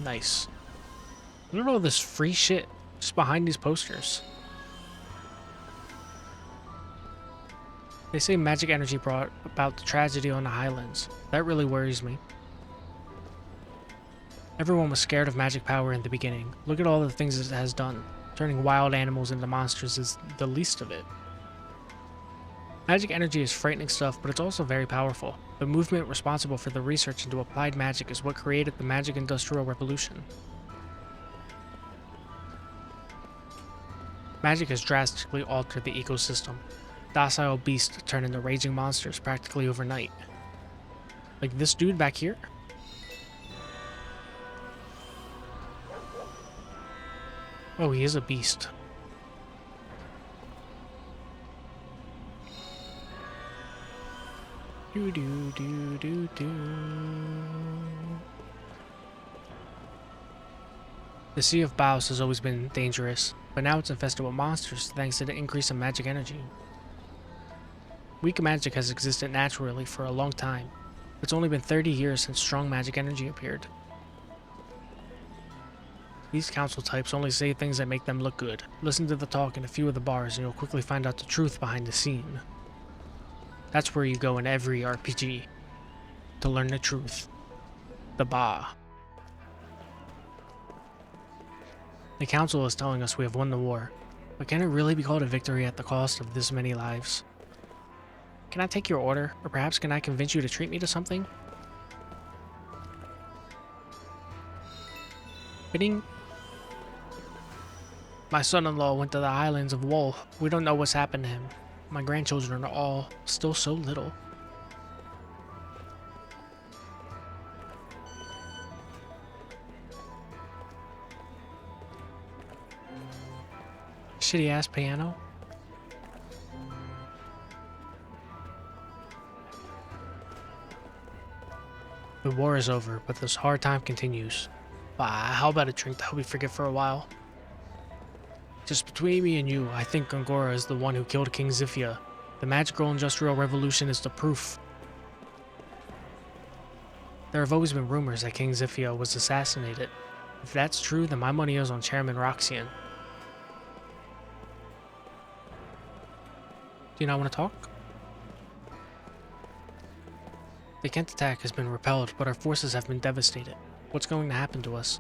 [SPEAKER 1] Nice. Look at all this free shit just behind these posters. They say magic energy brought about the tragedy on the Highlands. That really worries me. Everyone was scared of magic power in the beginning. Look at all the things it has done. Turning wild animals into monsters is the least of it. Magic energy is frightening stuff, but it's also very powerful. The movement responsible for the research into applied magic is what created the magic industrial revolution. Magic has drastically altered the ecosystem. Docile beasts turn into raging monsters practically overnight. Like this dude back here? Oh, he is a beast. Do do do do do. The Sea of Baos has always been dangerous, but now it's infested with monsters thanks to the increase in magic energy. Weak magic has existed naturally for a long time. It's only been 30 years since strong magic energy appeared. These council types only say things that make them look good. Listen to the talk in a few of the bars and you'll quickly find out the truth behind the scene. That's where you go in every RPG. To learn the truth. The Ba. The council is telling us we have won the war, but can it really be called a victory at the cost of this many lives? Can I take your order, or perhaps can I convince you to treat me to something? Bidding? My son-in-law went to the Highlands of Wool. We don't know what's happened to him. My grandchildren are all still so little. Shitty ass piano. The war is over, but this hard time continues. How about a drink to help me forget for a while? Just between me and you, I think Gongora is the one who killed King Zifia. The magical industrial revolution is the proof. There have always been rumors that King Zifia was assassinated. If that's true, then my money is on Chairman Roxian. Do you not want to talk? The Kent attack has been repelled, but our forces have been devastated. What's going to happen to us?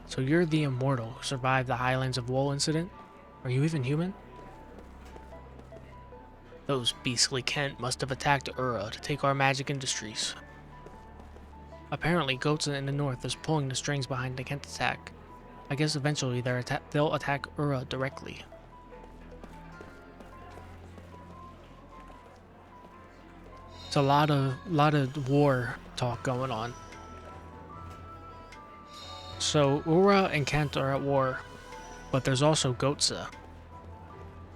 [SPEAKER 1] So you're the immortal who survived the Highlands of Wool incident? Are you even human? Those beastly Kent must have attacked Ura to take our magic industries. Apparently, Gotza in the north is pulling the strings behind the Kent attack. I guess eventually they'll attack Ura directly. It's a lot of war talk going on. So Ura and Kent are at war, but there's also Gotza,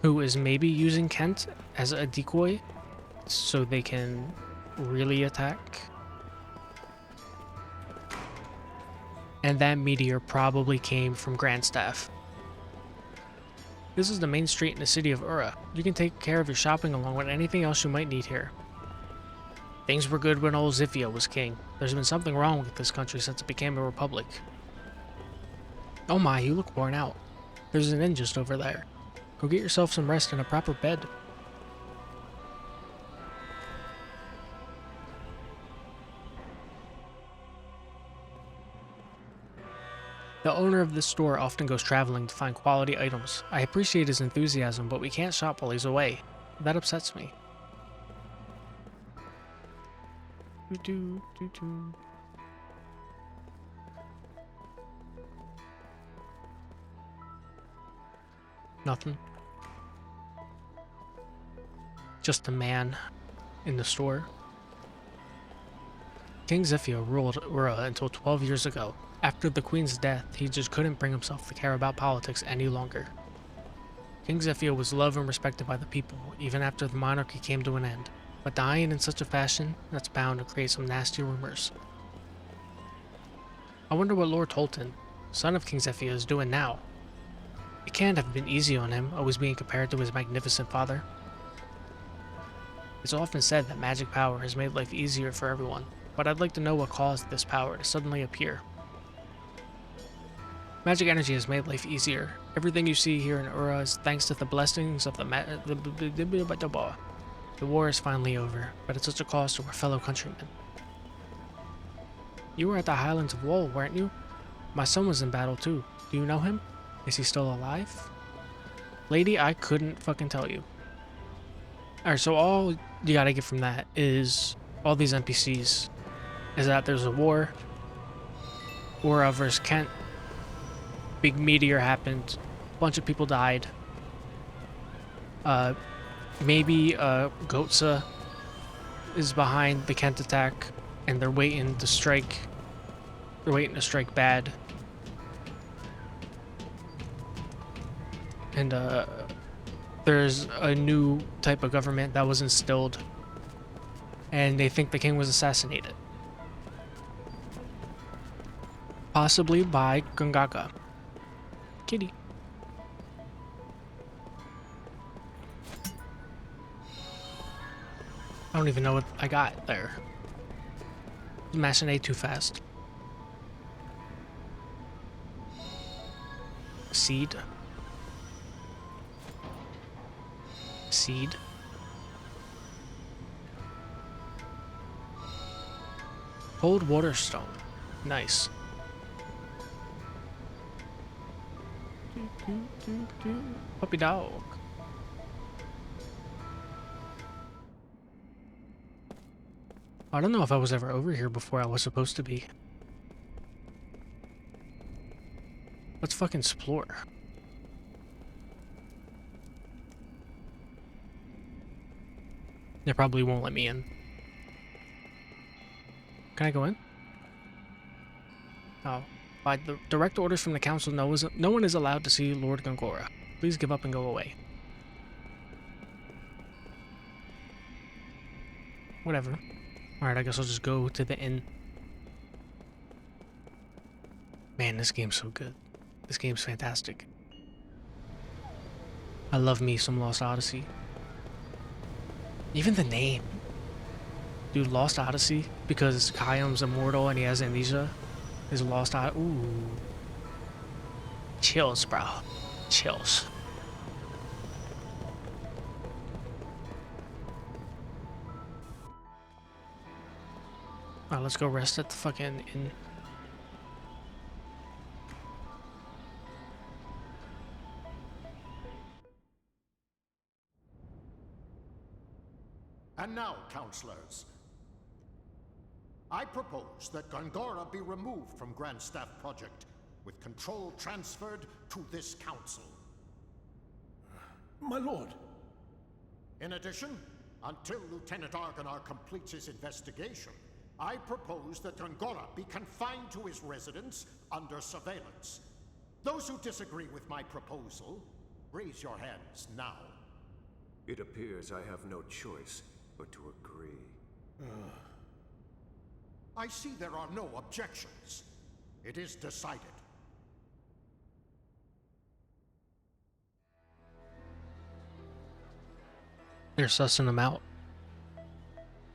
[SPEAKER 1] who is maybe using Kent as a decoy so they can really attack. And that meteor probably came from Grandstaff. This is the main street in the city of Ura. You can take care of your shopping along with anything else you might need here. Things were good when old Zifia was king. There's been something wrong with this country since it became a republic. Oh my, you look worn out. There's an inn just over there. Go get yourself some rest and a proper bed. The owner of this store often goes traveling to find quality items. I appreciate his enthusiasm, but we can't shop while he's away. That upsets me. Nothing. Just a man in the store. King Zephyr ruled Ura until 12 years ago. After the Queen's death, he just couldn't bring himself to care about politics any longer. King Zephyr was loved and respected by the people, even after the monarchy came to an end, but dying in such a fashion that's bound to create some nasty rumors. I wonder what Lord Tolton, son of King Zephyr, is doing now. It can't have been easy on him, always being compared to his magnificent father. It's often said that magic power has made life easier for everyone, but I'd like to know what caused this power to suddenly appear. Magic energy has made life easier. Everything you see here in Ura is thanks to the blessings of the war is finally over, but at such a cost to our fellow countrymen. You were at the Highlands of Wool, weren't you? My son was in battle too. Do you know him? Is he still alive? Lady, I couldn't fucking tell you. Alright, so all you gotta get from that is all these NPCs. Is that there's a war. Ura versus Kent. Big meteor happened. A bunch of people died. Maybe Gotza is behind the Kent attack, and they're waiting to strike. They're waiting to strike bad. And there's a new type of government that was instilled, and they think the king was assassinated, possibly by Gungaka. Kitty. I don't even know what I got there. Machine too fast. Seed. Seed. Cold water stone. Nice. Puppy dog. I don't know if I was ever over here before I was supposed to be. Let's fucking explore. They probably won't let me in. Can I go in? Oh. By the direct orders from the council, no one is allowed to see Lord Gongora. Please give up and go away. Whatever. Alright, I guess I'll just go to the inn. Man, this game's so good. This game's fantastic. I love me some Lost Odyssey. Even the name. Dude, Lost Odyssey, because Kayam's immortal and he has amnesia. Is Lost Odyssey. Ooh. Chills, bro. Chills. Alright, let's go rest at the fucking inn.
[SPEAKER 12] And now, counselors, I propose that Gongora be removed from Grand Staff Project, with control transferred to this council.
[SPEAKER 3] My lord.
[SPEAKER 12] In addition, until Lieutenant Argonar completes his investigation, I propose that Gongora be confined to his residence under surveillance. Those who disagree with my proposal, raise your hands now.
[SPEAKER 10] It appears I have no choice but to agree.
[SPEAKER 12] I see there are no objections. It is decided.
[SPEAKER 1] They're sussing them out.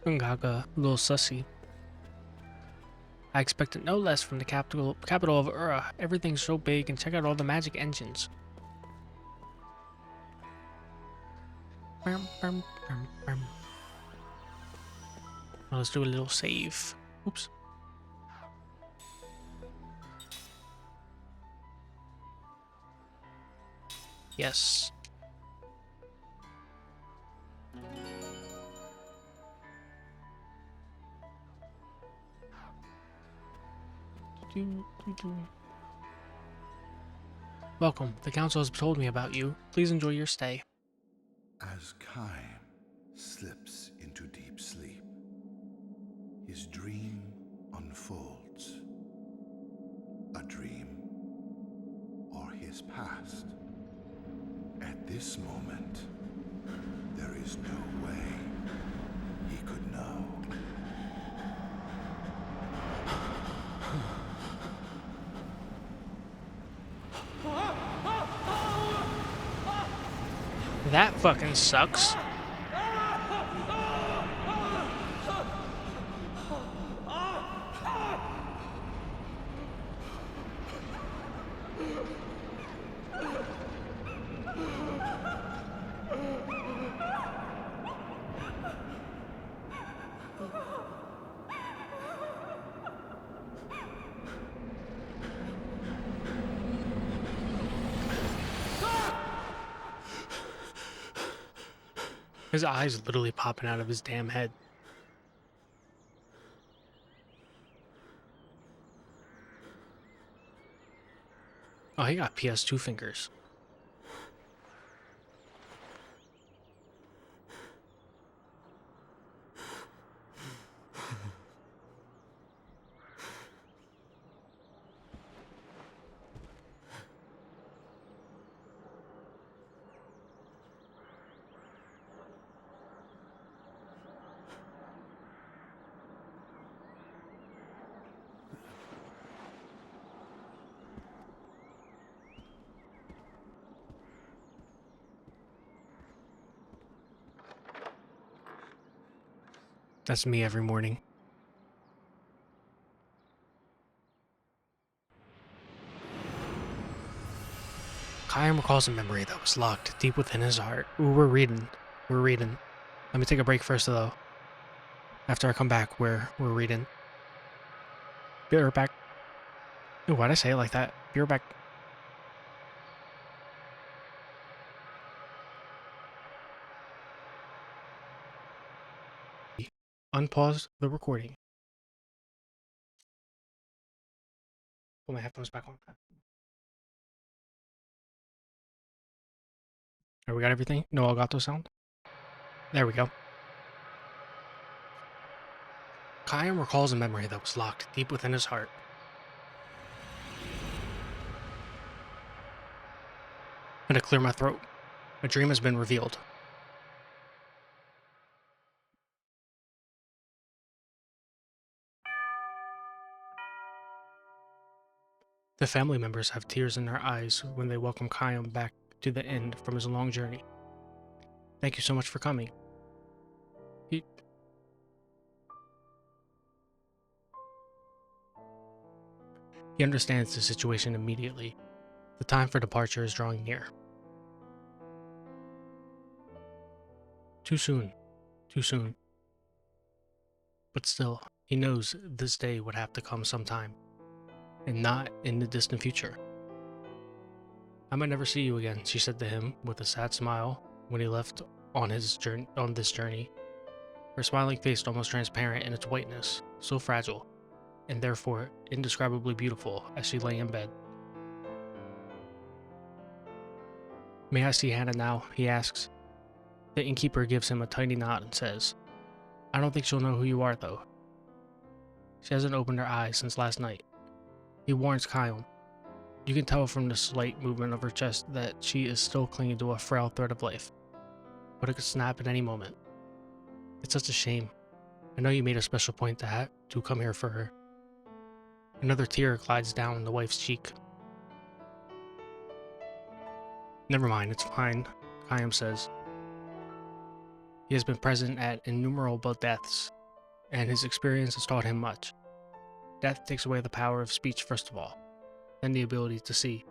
[SPEAKER 1] Gungaka, a little sussy. I expected no less from the capital of Ura. Everything's so big, and check out all the magic engines. Well, let's do a little save. Oops. Yes. Welcome. The council has told me about you. Please enjoy your stay.
[SPEAKER 7] As Kaim slips into deep sleep, his dream unfolds. A dream or his past. At this moment, there is no way he could know.
[SPEAKER 1] That fucking sucks. His eyes literally popping out of his damn head. Oh, he got PS2 fingers. That's me every morning. Kaim recalls a memory that was locked deep within his heart. Ooh, we're reading. We're reading. Let me take a break first, though. After I come back, we're reading. Be right back. Ooh, why'd I say it like that? Be right back. Unpause the recording. Put my headphones back on. Alright, we got everything? No Elgato sound? There we go. Kaim recalls a memory that was locked deep within his heart. I'm gonna clear my throat. A dream has been revealed. The family members have tears in their eyes when they welcome Kaim back to the inn from his long journey. Thank you so much for coming. He understands the situation immediately. The time for departure is drawing near. Too soon. Too soon. But still, he knows this day would have to come sometime, and not in the distant future. I might never see you again, she said to him with a sad smile when he left on this journey. Her smiling face almost transparent in its whiteness, so fragile, and therefore indescribably beautiful as she lay in bed. May I see Hannah now? He asks. The innkeeper gives him a tiny nod and says, I don't think she'll know who you are, though. She hasn't opened her eyes since last night. He warns Kaim. You can tell from the slight movement of her chest that she is still clinging to a frail thread of life, but it could snap at any moment. It's such a shame. I know you made a special point to come here for her. Another tear glides down the wife's cheek. Never mind, it's fine, Kaim says. He has been present at innumerable deaths, and his experience has taught him much. Death takes away the power of speech first of all, then the ability to see.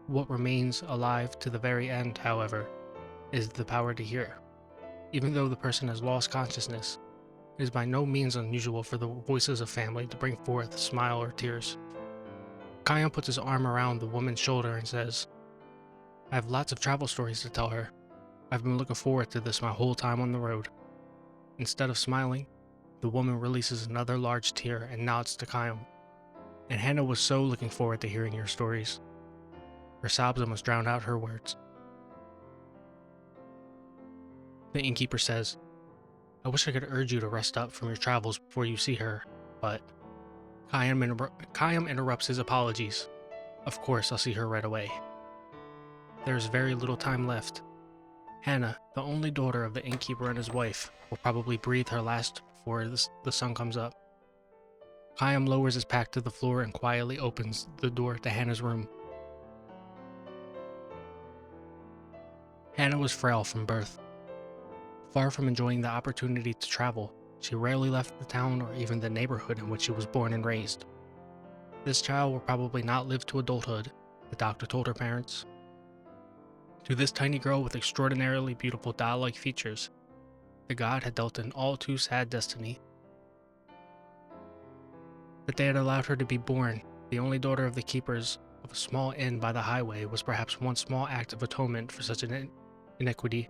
[SPEAKER 1] What remains alive to the very end, however, is the power to hear. Even though the person has lost consciousness, it is by no means unusual for the voices of family to bring forth a smile or tears. Kion puts his arm around the woman's shoulder and says, I have lots of travel stories to tell her. I've been looking forward to this my whole time on the road. Instead of smiling, the woman releases another large tear and nods to Kion. And Hannah was so looking forward to hearing your stories. Her sobs almost drowned out her words. The innkeeper says, I wish I could urge you to rest up from your travels before you see her, but Kion interrupts his apologies. Of course, I'll see her right away. There is very little time left. Hannah, the only daughter of the innkeeper and his wife, will probably breathe her last before the sun comes up. Kion lowers his pack to the floor and quietly opens the door to Hannah's room. Hannah was frail from birth. Far from enjoying the opportunity to travel, she rarely left the town or even the neighborhood in which she was born and raised. This child will probably not live to adulthood, the doctor told her parents. To this tiny girl with extraordinarily beautiful doll-like features, the god had dealt an all too sad destiny. That they had allowed her to be born, the only daughter of the keepers of a small inn by the highway, was perhaps one small act of atonement for such an iniquity.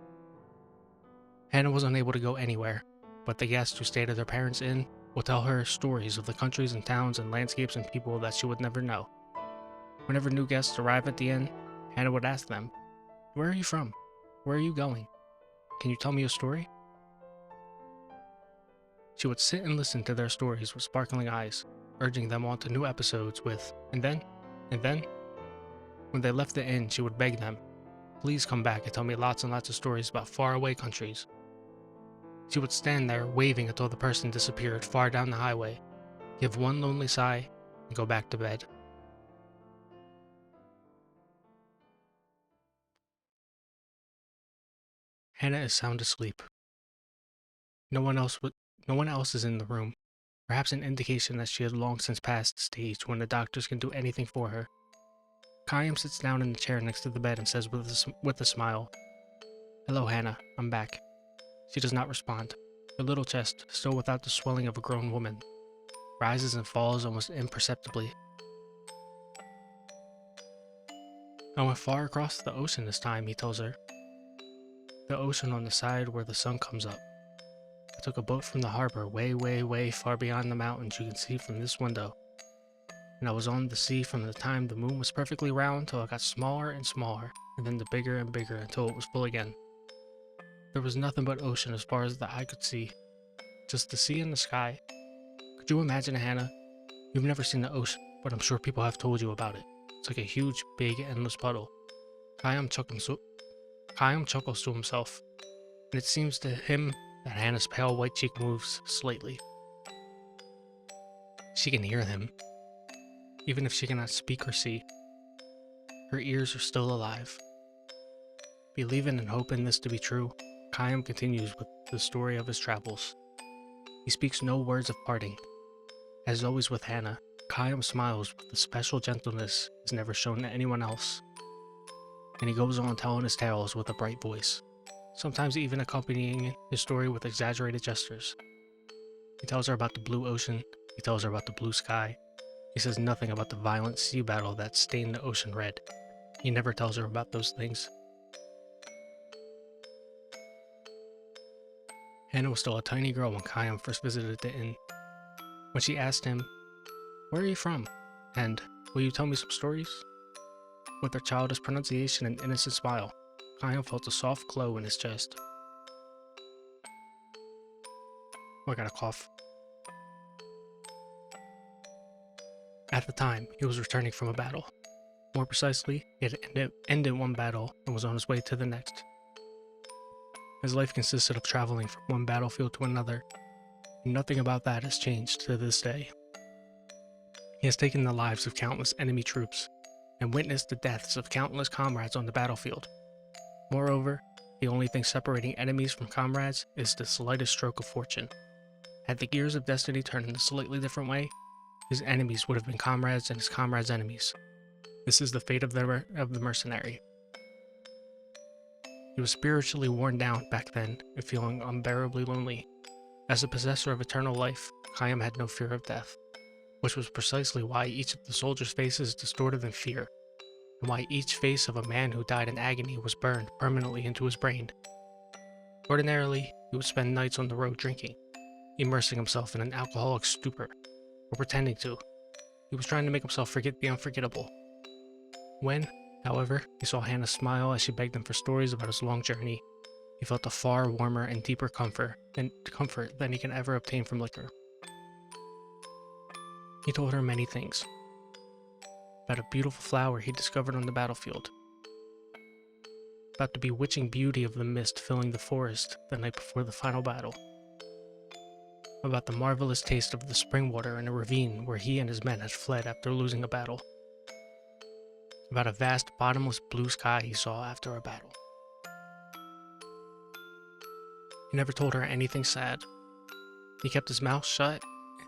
[SPEAKER 1] Hannah was unable to go anywhere, but the guests who stayed at their parents' inn would tell her stories of the countries and towns and landscapes and people that she would never know. Whenever new guests arrived at the inn, Hannah would ask them, Where are you from? Where are you going? Can you tell me a story? She would sit and listen to their stories with sparkling eyes, urging them on to new episodes with, and then. When they left the inn, she would beg them, Please come back and tell me lots and lots of stories about faraway countries. She would stand there waving until the person disappeared far down the highway, give one lonely sigh, and go back to bed. Hannah is sound asleep. No one else is in the room, perhaps an indication that she had long since passed the stage when the doctors can do anything for her. Kion sits down in the chair next to the bed and says with a smile, Hello, Hannah, I'm back. She does not respond. Her little chest, still without the swelling of a grown woman, rises and falls almost imperceptibly. I went far across the ocean this time, he tells her. The ocean on the side where the sun comes up. I took a boat from the harbor way, way, way far beyond the mountains you can see from this window. And I was on the sea from the time the moon was perfectly round till it got smaller and smaller, and then bigger and bigger until it was full again. There was nothing but ocean as far as the eye could see. Just the sea and the sky. Could you imagine, Hannah? You've never seen the ocean, but I'm sure people have told you about it. It's like a huge, big, endless puddle. Kion chuckles to himself, and it seems to him that Hannah's pale white cheek moves slightly. She can hear him, even if she cannot speak or see. Her ears are still alive. Believing and hoping this to be true, Kion continues with the story of his travels. He speaks no words of parting. As always with Hannah, Kion smiles with the special gentleness he's never shown to anyone else. And he goes on telling his tales with a bright voice, sometimes even accompanying his story with exaggerated gestures. He tells her about the blue ocean, he tells her about the blue sky. He says nothing about the violent sea battle that stained the ocean red. He never tells her about those things. Hannah was still a tiny girl when Kion first visited the inn. When she asked him, Where are you from? And, Will you tell me some stories? With her childish pronunciation and innocent smile, Kion felt a soft glow in his chest. Oh, I got a cough. At the time, he was returning from a battle. More precisely, he had ended one battle and was on his way to the next. His life consisted of traveling from one battlefield to another, and nothing about that has changed to this day. He has taken the lives of countless enemy troops, and witnessed the deaths of countless comrades on the battlefield. Moreover, the only thing separating enemies from comrades is the slightest stroke of fortune. Had the gears of destiny turned in a slightly different way, his enemies would have been comrades and his comrades' enemies. This is the fate of the mercenary. He was spiritually worn down back then and feeling unbearably lonely. As the possessor of eternal life, Chaim had no fear of death, which was precisely why each of the soldiers' faces distorted in fear, and why each face of a man who died in agony was burned permanently into his brain. Ordinarily, he would spend nights on the road drinking, immersing himself in an alcoholic stupor, or pretending to. He was trying to make himself forget the unforgettable. When, however, he saw Hannah smile as she begged him for stories about his long journey, he felt a far warmer and deeper comfort than he can ever obtain from liquor. He told her many things. About a beautiful flower he discovered on the battlefield. About the bewitching beauty of the mist filling the forest the night before the final battle. About the marvelous taste of the spring water in a ravine where he and his men had fled after losing a battle. About a vast bottomless blue sky he saw after a battle. He never told her anything sad. He kept his mouth shut,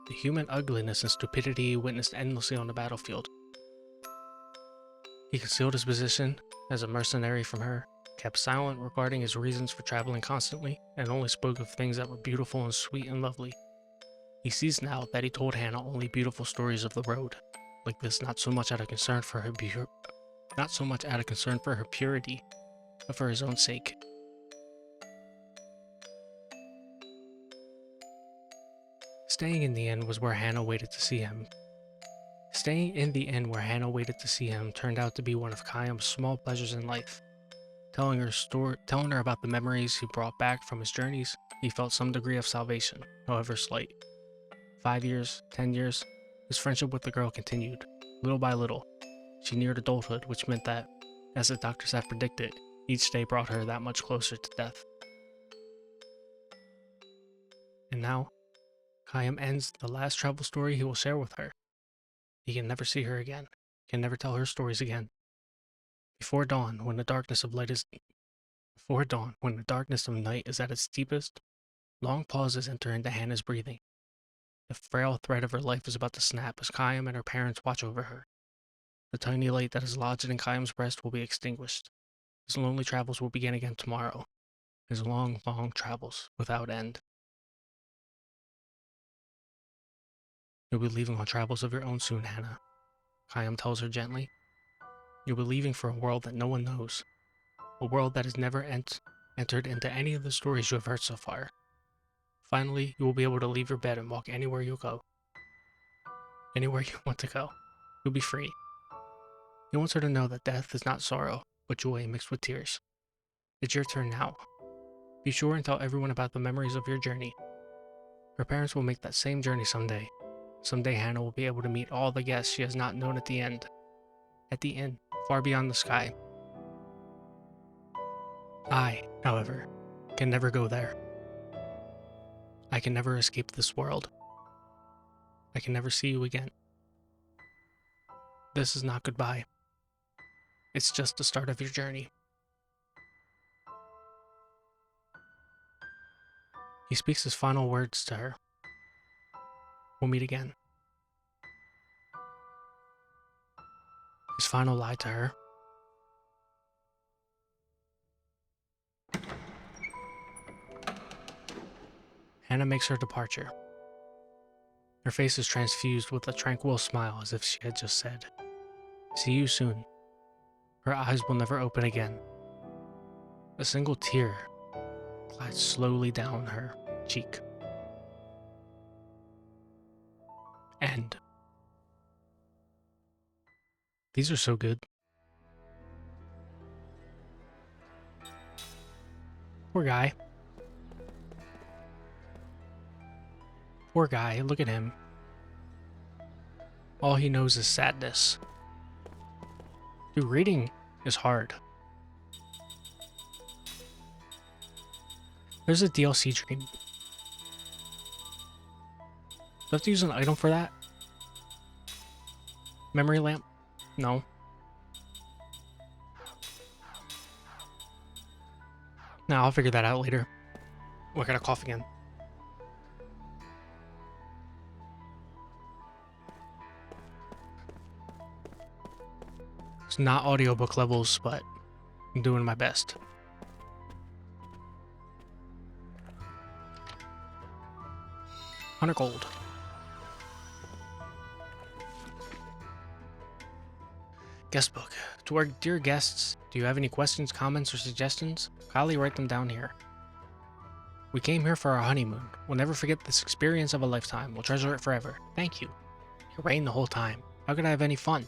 [SPEAKER 1] the human ugliness and stupidity he witnessed endlessly on the battlefield. He concealed his position as a mercenary from her, kept silent regarding his reasons for traveling constantly, and only spoke of things that were beautiful and sweet and lovely. He sees now that he told Hannah only beautiful stories of the road, like this not so much out of concern for her purity, but for his own sake. Staying in the inn where Hannah waited to see him turned out to be one of Chaim's small pleasures in life. Telling her about the memories he brought back from his journeys, he felt some degree of salvation, however slight. 5 years, 10 years, his friendship with the girl continued, little by little. She neared adulthood, which meant that, as the doctors had predicted, each day brought her that much closer to death. And now, Chaim ends the last travel story he will share with her. He can never see her again, can never tell her stories again. Before dawn, when the darkness of night is at its deepest, long pauses enter into Hannah's breathing. The frail thread of her life is about to snap as Chaim and her parents watch over her. The tiny light that is lodged in Chaim's breast will be extinguished. His lonely travels will begin again tomorrow. His long, long travels without end. You'll be leaving on travels of your own soon, Hannah, Chaim tells her gently. You'll be leaving for a world that no one knows. A world that has never entered into any of the stories you have heard so far. Finally, you will be able to leave your bed and walk anywhere you go. Anywhere you want to go. You'll be free. He wants her to know that death is not sorrow, but joy mixed with tears. It's your turn now. Be sure and tell everyone about the memories of your journey. Her parents will make that same journey someday. Someday Hannah will be able to meet all the guests she has not known at the inn, far beyond the sky. I, however, can never go there. I can never escape this world. I can never see you again. This is not goodbye. It's just the start of your journey. He speaks his final words to her. We'll meet again. His final lie to her. Hannah makes her departure. Her face is transfused with a tranquil smile as if she had just said, "See you soon." Her eyes will never open again. A single tear glides slowly down her cheek. End. These are so good. Poor guy. Poor guy, look at him. All he knows is sadness. Dude, reading is hard. There's a DLC dream. Do I have to use an item for that? Memory lamp? No. Nah, I'll figure that out later. Oh, I gotta cough again. It's not audiobook levels, but I'm doing my best. 100 gold. Guest book. To our dear guests, do you have any questions, comments, or suggestions? Kindly write them down here. We came here for our honeymoon. We'll never forget this experience of a lifetime. We'll treasure it forever. Thank you. It rained the whole time. How could I have any fun?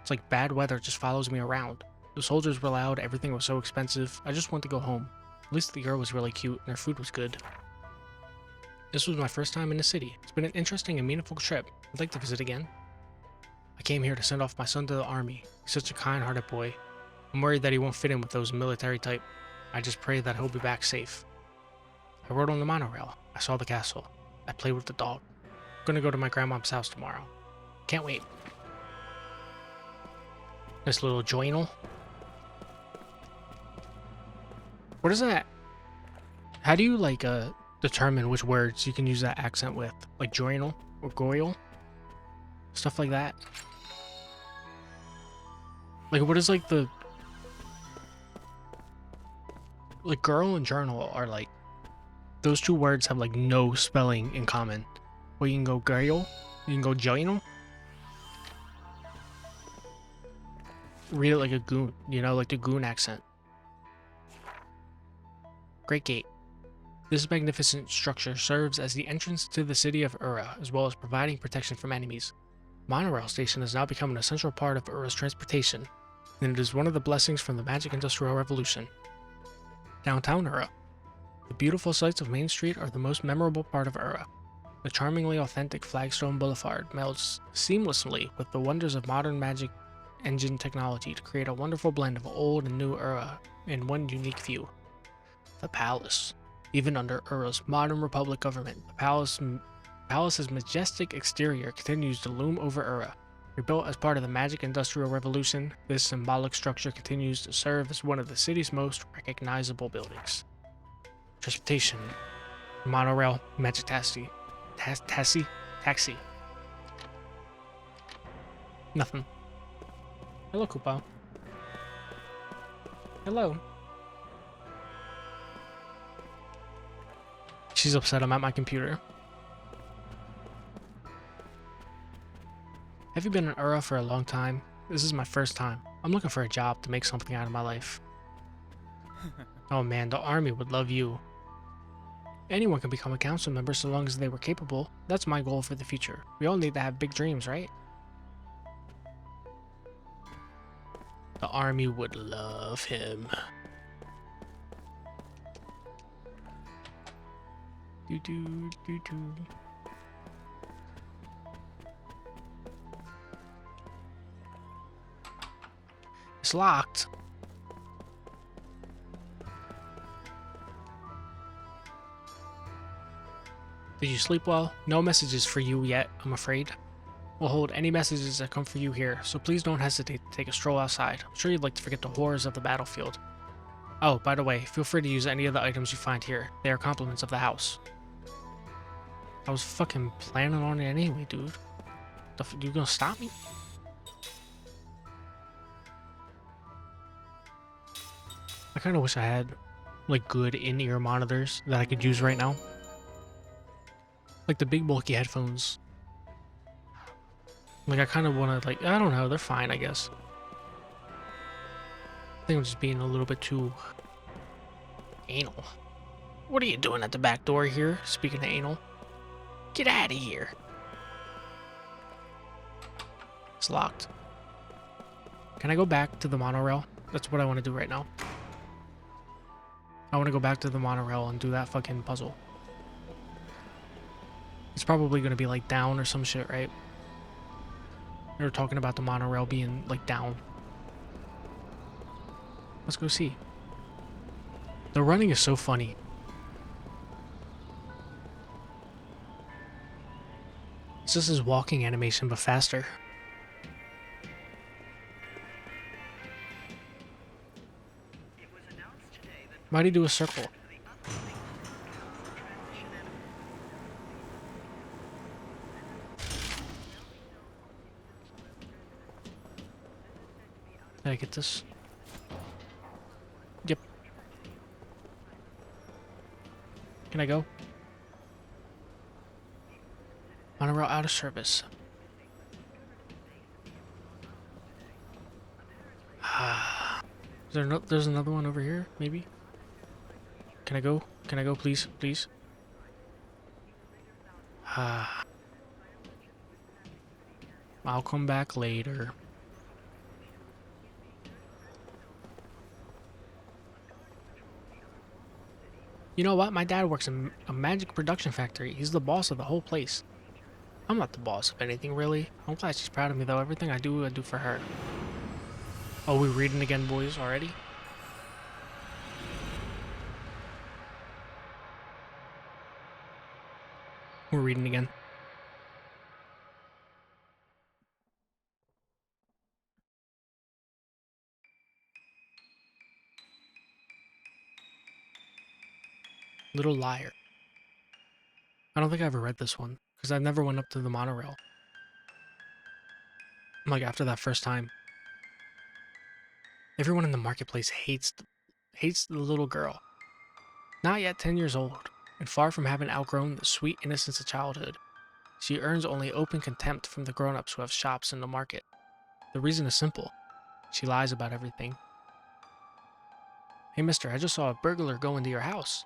[SPEAKER 1] It's like bad weather just follows me around. The soldiers were loud, everything was so expensive. I just want to go home. At least the girl was really cute and her food was good. This was my first time in the city. It's been an interesting and meaningful trip. I'd like to visit again. I came here to send off my son to the army. He's such a kind-hearted boy. I'm worried that he won't fit in with those military type. I just pray that he'll be back safe. I rode on the monorail. I saw the castle. I played with the dog. I'm gonna go to my grandma's house tomorrow. Can't wait. Nice little journal. What is that? How do you like determine which words you can use that accent with? Like journal or goyle? Stuff like that. Like what is like the like girl and journal are like those two words have like no spelling in common. Well, you can go girl, you can go journal. Read it like a goon, you know, like the goon accent. Great Gate. This magnificent structure serves as the entrance to the city of Ura, as well as providing protection from enemies. Monorail station has now become an essential part of Ura's transportation, and it is one of the blessings from the Magic Industrial Revolution. Downtown Ura. The beautiful sights of Main Street are the most memorable part of Ura. The charmingly authentic Flagstone Boulevard melds seamlessly with the wonders of modern magic engine technology to create a wonderful blend of old and new Ura in one unique view. The Palace. Even under Ura's modern republic government, the palace's majestic exterior continues to loom over Ura. Rebuilt as part of the Magic Industrial Revolution, this symbolic structure continues to serve as one of the city's most recognizable buildings. Transportation. Monorail. Magic taxi. Taxi. Nothing. Hello, Koopa. Hello. She's upset I'm at my computer. Have you been in Ura for a long time? This is my first time. I'm looking for a job to make something out of my life. Oh man, the army would love you. Anyone can become a council member so long as they were capable. That's my goal for the future. We all need to have big dreams, right? The army would love him. Do. It's locked. Did you sleep well? No messages for you yet, I'm afraid. We'll hold any messages that come for you here, so please don't hesitate to take a stroll outside. I'm sure you'd like to forget the horrors of the battlefield. Oh, by the way, feel free to use any of the items you find here. They are compliments of the house. I was fucking planning on it anyway, dude. You gonna stop me? I kind of wish I had, like, good in-ear monitors that I could use right now. Like the big bulky headphones. Like, I kind of want to, like, I don't know, they're fine, I guess. I think I'm just being a little bit too anal. What are you doing at the back door here? Speaking of anal. Get out of here. It's locked. Can I go back to the monorail? That's what I want to do right now. I want to go back to the monorail and do that fucking puzzle. It's probably going to be like down or some shit, right? They were talking about the monorail being like down. Let's go see. The running is so funny. It's just his walking animation, but faster. Why'd he do a circle? Did I get this? Yep. Can I go? Monorail out of service. There's another one over here, maybe? Can I go? Can I go, please? Please? I'll come back later. You know what? My dad works in a magic production factory. He's the boss of the whole place. I'm not the boss of anything, really. I'm glad she's proud of me, though. Everything I do for her. Oh, we're reading again, boys, already? We're reading again. Little Liar. I don't think I ever read this one, because I never went up to the monorail. Like, after that first time. Everyone in the marketplace hates the little girl. Not yet 10 years old, and far from having outgrown the sweet innocence of childhood, she earns only open contempt from the grown-ups who have shops in the market. The reason is simple. She lies about everything. Hey mister, I just saw a burglar go into your house.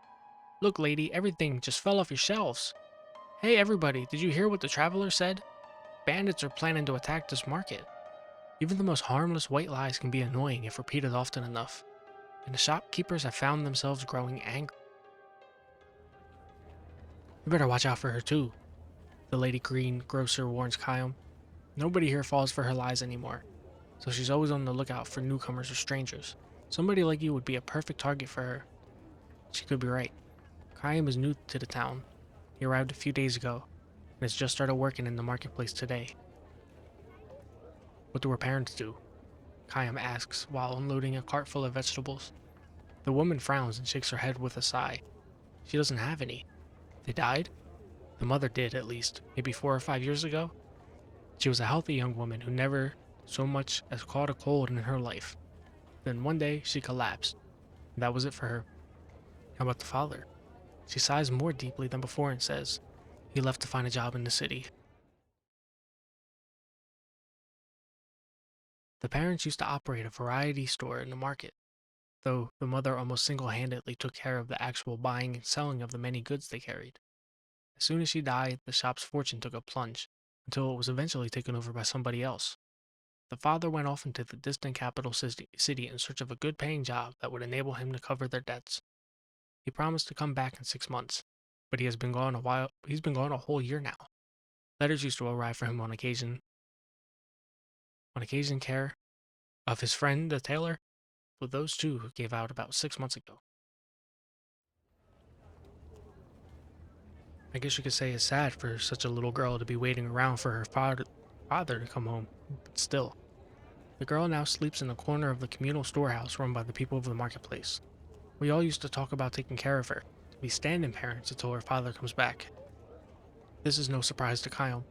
[SPEAKER 1] Look lady, everything just fell off your shelves. Hey everybody, did you hear what the traveler said? Bandits are planning to attack this market. Even the most harmless white lies can be annoying if repeated often enough, and the shopkeepers have found themselves growing angry. You better watch out for her too, the Lady Green grocer warns Kyom. Nobody here falls for her lies anymore, so she's always on the lookout for newcomers or strangers. Somebody like you would be a perfect target for her. She could be right. Kyom is new to the town. He arrived a few days ago, and has just started working in the marketplace today. What do her parents do? Kyom asks while unloading a cart full of vegetables. The woman frowns and shakes her head with a sigh. She doesn't have any. They died? The mother did, at least, maybe 4 or 5 years ago. She was a healthy young woman who never so much as caught a cold in her life. Then one day, she collapsed. And that was it for her. How about the father? She sighs more deeply than before and says, he left to find a job in the city. The parents used to operate a variety store in the market, though the mother almost single-handedly took care of the actual buying and selling of the many goods they carried. As soon as she died, the shop's fortune took a plunge, until it was eventually taken over by somebody else. The father went off into the distant capital city in search of a good-paying job that would enable him to cover their debts. He promised to come back in 6 months, but he has been gone a while. He's been gone a whole year now. Letters used to arrive for him on occasion. Care of his friend, the tailor, but those two gave out about 6 months ago. I guess you could say it's sad for such a little girl to be waiting around for her father to come home, but still. The girl now sleeps in the corner of the communal storehouse run by the people of the marketplace. We all used to talk about taking care of her, to be stand-in parents until her father comes back. This is no surprise to Kyle.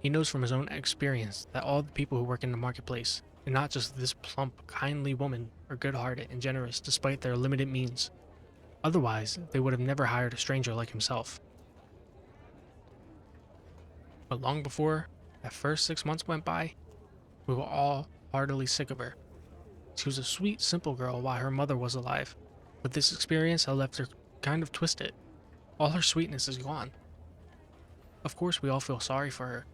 [SPEAKER 1] He knows from his own experience that all the people who work in the marketplace, and not just this plump, kindly woman, are good-hearted and generous despite their limited means. Otherwise, they would have never hired a stranger like himself. But long before that first 6 months went by, we were all heartily sick of her. She was a sweet, simple girl while her mother was alive, but this experience had left her kind of twisted. All her sweetness is gone. Of course, we all feel sorry for her,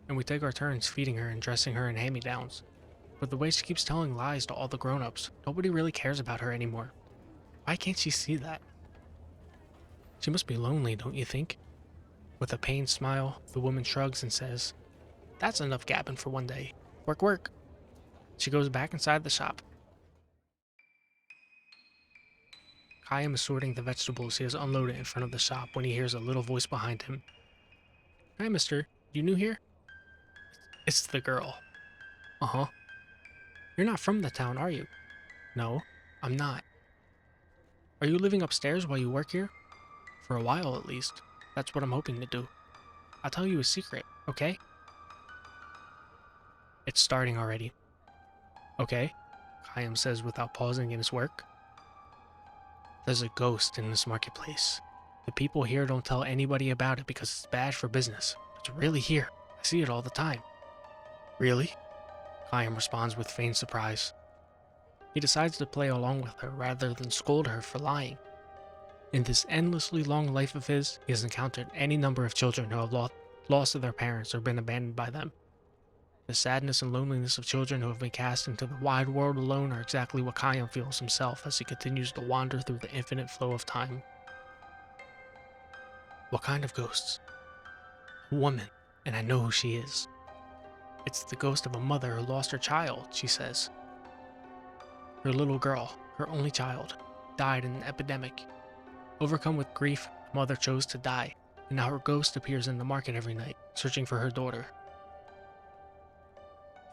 [SPEAKER 1] and we take our turns feeding her and dressing her in hand-me-downs. But the way she keeps telling lies to all the grown-ups, nobody really cares about her anymore. Why can't she see that? She must be lonely, don't you think? With a pained smile, the woman shrugs and says, "That's enough gabbing for one day. Work, work." She goes back inside the shop. Kyom is sorting the vegetables he has unloaded in front of the shop when he hears a little voice behind him. "Hi, mister. You new here?" It's the girl. "Uh-huh. You're not from the town, are you?" "No, I'm not." "Are you living upstairs while you work here?" "For a while, at least. That's what I'm hoping to do. I'll tell you a secret, okay?" It's starting already. "Okay," Kyom says without pausing in his work. "There's a ghost in this marketplace. The people here don't tell anybody about it because it's bad for business. It's really here. I see it all the time. Really? Kayam responds with feigned surprise. He decides to play along with her rather than scold her for lying. In this endlessly long life of his, he has encountered any number of children who have lost their parents or been abandoned by them. The sadness and loneliness of children who have been cast into the wide world alone are exactly what Kayam feels himself as he continues to wander through the infinite flow of time. What kind of ghosts? A woman, and I know who she is. It's the ghost of a mother who lost her child, she says. Her little girl, her only child, died in an epidemic. Overcome with grief, the mother chose to die, and now her ghost appears in the market every night, searching for her daughter.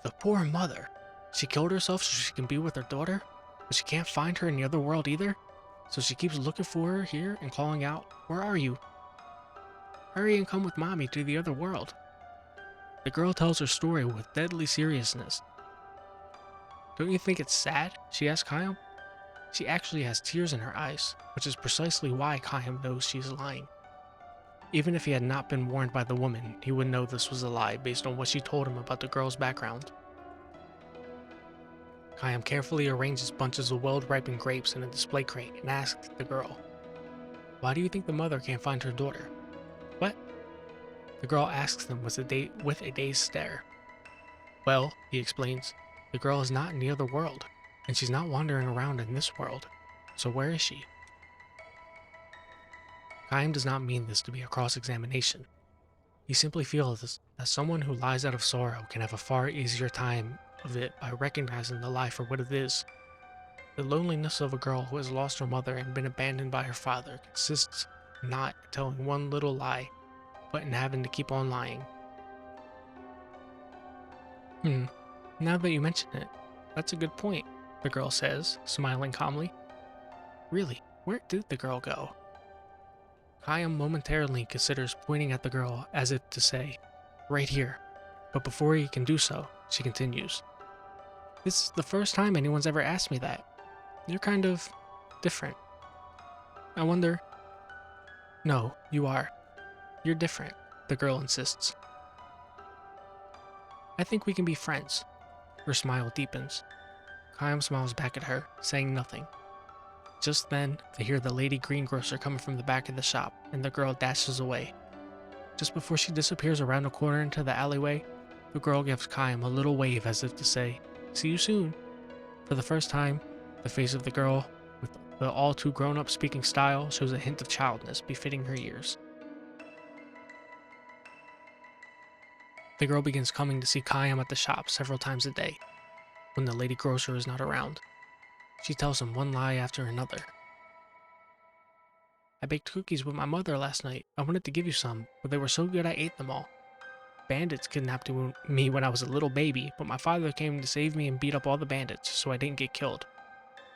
[SPEAKER 1] The poor mother. She killed herself so she can be with her daughter, but she can't find her in the other world either, so she keeps looking for her here and calling out, "Where are you? Hurry and come with mommy to the other world." The girl tells her story with deadly seriousness. Don't you think it's sad? She asks Kayam. She actually has tears in her eyes, which is precisely why Kayam knows she's lying. Even if he had not been warned by the woman, he would know this was a lie based on what she told him about the girl's background. Kayam carefully arranges bunches of well-ripened grapes in a display crate and asks the girl, "Why do you think the mother can't find her daughter?" "What?" The girl asks him with a dazed stare. "Well," he explains, "the girl is not in the other world, and she's not wandering around in this world. So where is she?" Kayam does not mean this to be a cross-examination. He simply feels that someone who lies out of sorrow can have a far easier time of it by recognizing the lie for what it is. The loneliness of a girl who has lost her mother and been abandoned by her father consists not in telling one little lie, but in having to keep on lying. Now that you mention it, that's a good point, the girl says, smiling calmly. Really, where did the girl go? Kayam momentarily considers pointing at the girl as if to say, "Right here," but before he can do so, she continues. "This is the first time anyone's ever asked me that. You're kind of different. I wonder..." "No, you are. You're different," the girl insists. "I think we can be friends." Her smile deepens. Kayam smiles back at her, saying nothing. Just then, they hear the lady greengrocer coming from the back of the shop, and the girl dashes away. Just before she disappears around a corner into the alleyway, the girl gives Kayam a little wave as if to say, "See you soon." For the first time, the face of the girl, with the all too grown-up speaking style, shows a hint of childness befitting her years. The girl begins coming to see Kayam at the shop several times a day, when the lady grocer is not around. She tells him one lie after another. "I baked cookies with my mother last night. I wanted to give you some, but they were so good I ate them all. Bandits kidnapped me when I was a little baby, but my father came to save me and beat up all the bandits, so I didn't get killed.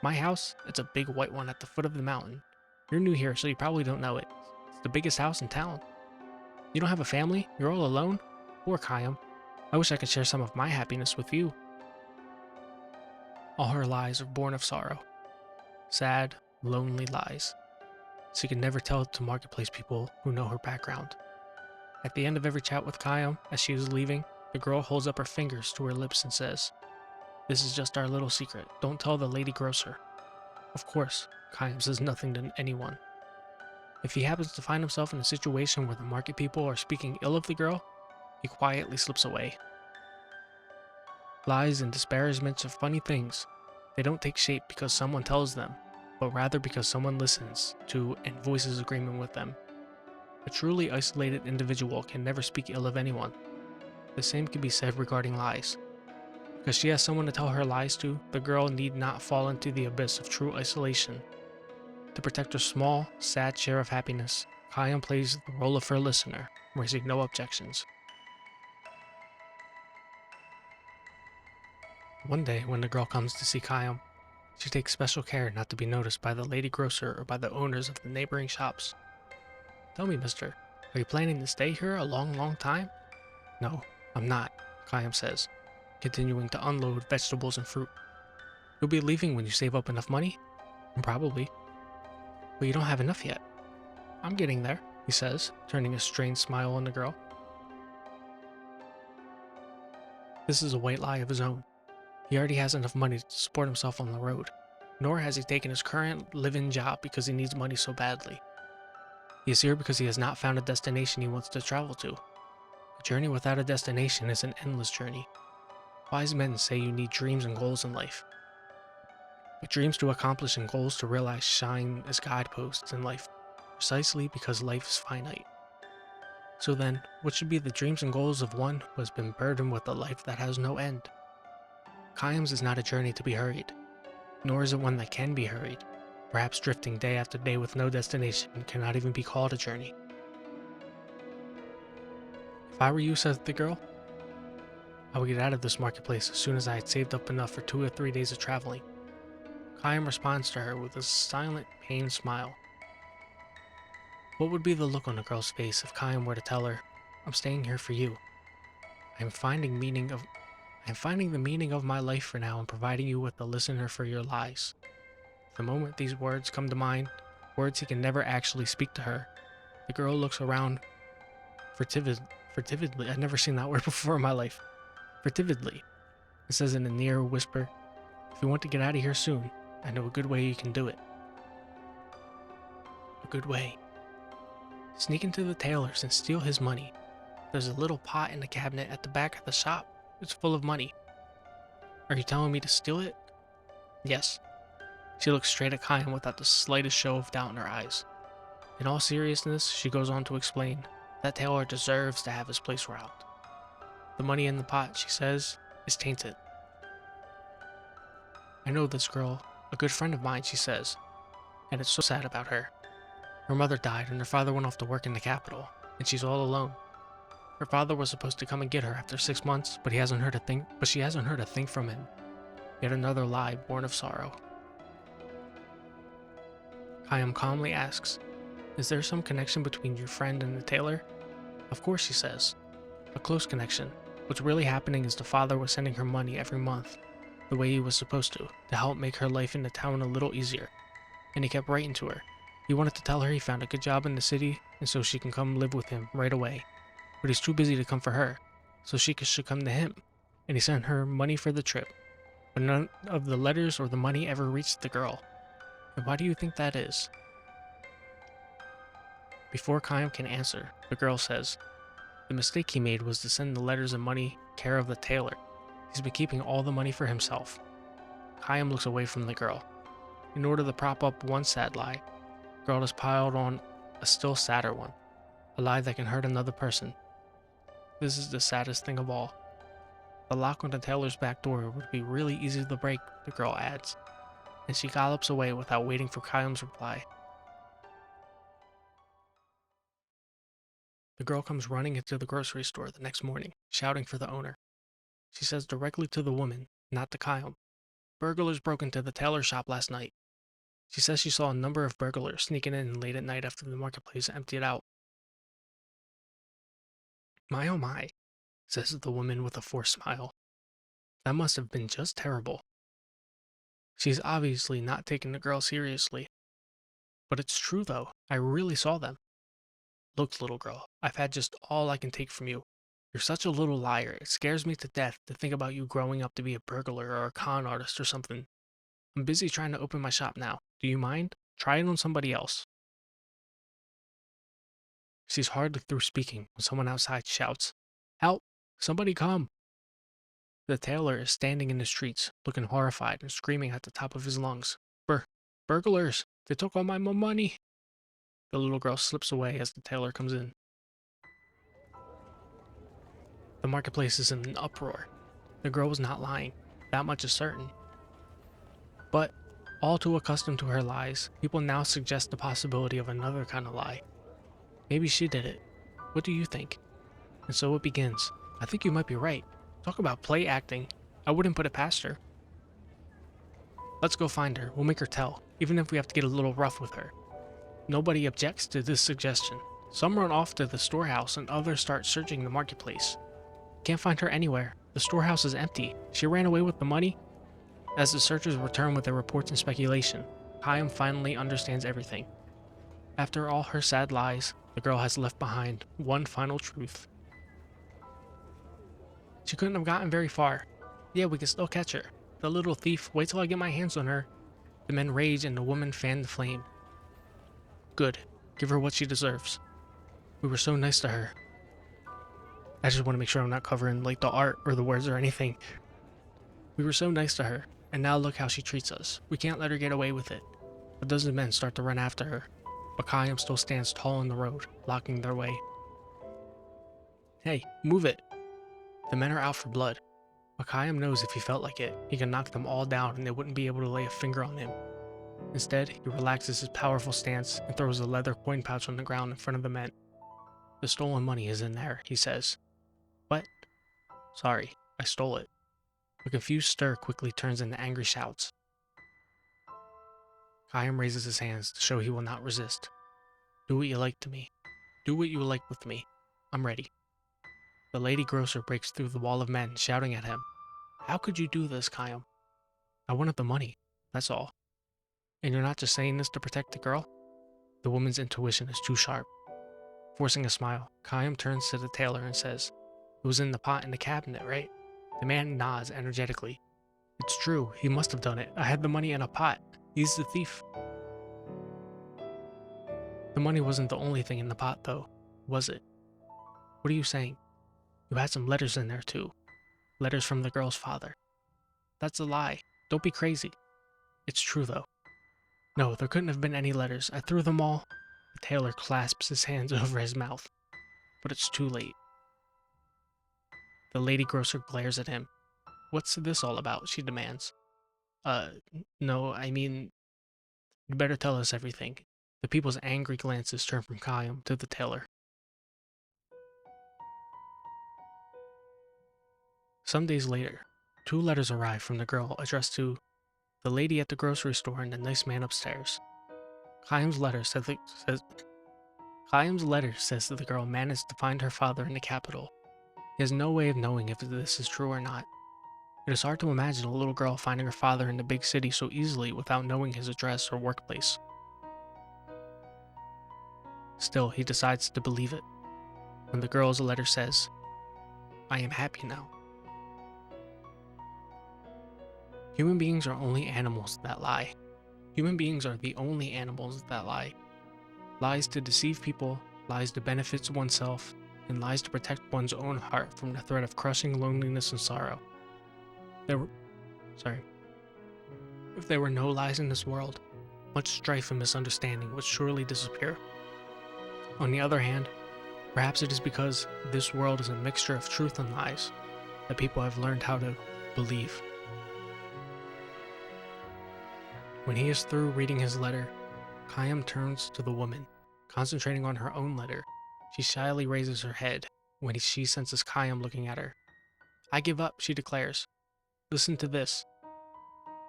[SPEAKER 1] My house, it's a big white one at the foot of the mountain. You're new here, so you probably don't know it. It's the biggest house in town. You don't have a family? You're all alone? Poor Kayam. I wish I could share some of my happiness with you." All her lies are born of sorrow. Sad, lonely lies. She could never tell it to marketplace people who know her background. At the end of every chat with Kayam, as she is leaving, the girl holds up her fingers to her lips and says, "This is just our little secret. Don't tell the lady grocer." Of course, Kayam says nothing to anyone. If he happens to find himself in a situation where the market people are speaking ill of the girl, he quietly slips away. Lies and disparagements are funny things. They don't take shape because someone tells them, but rather because someone listens to and voices agreement with them. A truly isolated individual can never speak ill of anyone. The same can be said regarding lies. Because she has someone to tell her lies to, the girl need not fall into the abyss of true isolation. To protect her small, sad share of happiness, Kayam plays the role of her listener, raising no objections. One day, when the girl comes to see Kayam, she takes special care not to be noticed by the lady grocer or by the owners of the neighboring shops. "Tell me, mister, are you planning to stay here a long, long time?" "No, I'm not," Kayam says, continuing to unload vegetables and fruit. "You'll be leaving when you save up enough money?" "Probably." "But you don't have enough yet." "I'm getting there," he says, turning a strained smile on the girl. This is a white lie of his own. He already has enough money to support himself on the road, nor has he taken his current live-in job because he needs money so badly. He is here because he has not found a destination he wants to travel to. A journey without a destination is an endless journey. Wise men say you need dreams and goals in life. But dreams to accomplish and goals to realize shine as guideposts in life, precisely because life is finite. So then, what should be the dreams and goals of one who has been burdened with a life that has no end? Khaim's is not a journey to be hurried, nor is it one that can be hurried. Perhaps drifting day after day with no destination cannot even be called a journey. If I were you, said the girl, I would get out of this marketplace as soon as I had saved up enough for 2 or 3 days of traveling. Khaim responds to her with a silent, pained smile. What would be the look on the girl's face if Khaim were to tell her, I'm staying here for you. I am finding the meaning of my life for now and providing you with a listener for your lies. The moment these words come to mind, words he can never actually speak to her, the girl looks around furtively. I've never seen that word before in my life. Furtively. It says in a near whisper, if you want to get out of here soon, I know a good way you can do it. A good way. Sneak into the tailor's and steal his money. There's a little pot in the cabinet at the back of the shop. It's full of money. Are you telling me to steal it? Yes. She looks straight at Khaim without the slightest show of doubt in her eyes. In all seriousness, she goes on to explain, that tailor deserves to have his place robbed. The money in the pot, she says, is tainted. I know this girl, a good friend of mine, she says, and it's so sad about her. Her mother died and her father went off to work in the capital, and she's all alone. Her father was supposed to come and get her after 6 months, but she hasn't heard a thing from him. Yet another lie born of sorrow. Khaim calmly asks, is there some connection between your friend and the tailor? Of course, she says. A close connection. What's really happening is the father was sending her money every month, the way he was supposed to help make her life in the town a little easier. And he kept writing to her. He wanted to tell her he found a good job in the city, and so she can come live with him right away. But he's too busy to come for her, so she should come to him. And he sent her money for the trip. But none of the letters or the money ever reached the girl. And why do you think that is? Before Khaim can answer, the girl says, the mistake he made was to send the letters and money care of the tailor. He's been keeping all the money for himself. Khaim looks away from the girl. In order to prop up one sad lie, the girl has piled on a still sadder one. A lie that can hurt another person. This is the saddest thing of all. The lock on the tailor's back door would be really easy to break, the girl adds, and she gallops away without waiting for Khaim's reply. The girl comes running into the grocery store the next morning, shouting for the owner. She says directly to the woman, not to Khaim, burglars broke into the tailor shop last night. She says she saw a number of burglars sneaking in late at night after the marketplace emptied out. My oh my, says the woman with a forced smile. That must have been just terrible. She's obviously not taking the girl seriously. But it's true though, I really saw them. Look, little girl, I've had just all I can take from you. You're such a little liar, it scares me to death to think about you growing up to be a burglar or a con artist or something. I'm busy trying to open my shop now. Do you mind? Try it on somebody else. She's hardly through speaking when someone outside shouts, Help! Somebody come! The tailor is standing in the streets, looking horrified and screaming at the top of his lungs. Burglars! They took all my money! The little girl slips away as the tailor comes in. The marketplace is in an uproar. The girl was not lying. That much is certain. But, all too accustomed to her lies, people now suggest the possibility of another kind of lie. Maybe she did it. What do you think? And so it begins. I think you might be right. Talk about play acting. I wouldn't put it past her. Let's go find her. We'll make her tell, even if we have to get a little rough with her. Nobody objects to this suggestion. Some run off to the storehouse and others start searching the marketplace. Can't find her anywhere. The storehouse is empty. She ran away with the money? As the searchers return with their reports and speculation, Khaim finally understands everything. After all her sad lies, the girl has left behind one final truth. She couldn't have gotten very far. Yeah, we can still catch her. The little thief, wait till I get my hands on her. The men raged and the woman fanned the flame. Good. Give her what she deserves. We were so nice to her. I just want to make sure I'm not covering like the art or the words or anything. We were so nice to her, and now look how she treats us. We can't let her get away with it. A dozen men start to run after her, but Kayam still stands tall in the road, blocking their way. Hey, move it! The men are out for blood. Kayam knows if he felt like it, he can knock them all down and they wouldn't be able to lay a finger on him. Instead, he relaxes his powerful stance and throws a leather coin pouch on the ground in front of the men. The stolen money is in there, he says. What? Sorry, I stole it. A confused stir quickly turns into angry shouts. Kayam raises his hands to show he will not resist. Do what you like to me. Do what you like with me. I'm ready. The lady grocer breaks through the wall of men, shouting at him. How could you do this, Kayam? I wanted the money, that's all. And you're not just saying this to protect the girl? The woman's intuition is too sharp. Forcing a smile, Kayam turns to the tailor and says, It was in the pot in the cabinet, right? The man nods energetically. It's true, he must have done it. I had the money in a pot. He's the thief. The money wasn't the only thing in the pot, though, was it? What are you saying? You had some letters in there, too. Letters from the girl's father. That's a lie. Don't be crazy. It's true, though. No, there couldn't have been any letters. I threw them all. The tailor clasps his hands over his mouth. But it's too late. The lady grocer glares at him. What's this all about? She demands. No, I mean, you better tell us everything. The people's angry glances turn from Kayam to the tailor. Some days later, 2 letters arrive from the girl addressed to the lady at the grocery store and the nice man upstairs. Kayam's letter says that the girl managed to find her father in the capital. He has no way of knowing if this is true or not. It is hard to imagine a little girl finding her father in the big city so easily without knowing his address or workplace. Still, he decides to believe it. When the girl's letter says, I am happy now. Human beings are only animals that lie. Human beings are the only animals that lie. Lies to deceive people, lies to benefit oneself, and lies to protect one's own heart from the threat of crushing loneliness and sorrow. If there were no lies in this world, much strife and misunderstanding would surely disappear. On the other hand, perhaps it is because this world is a mixture of truth and lies that people have learned how to believe. When he is through reading his letter, Kayam turns to the woman, concentrating on her own letter. She shyly raises her head when she senses Kayam looking at her. I give up, she declares. Listen to this.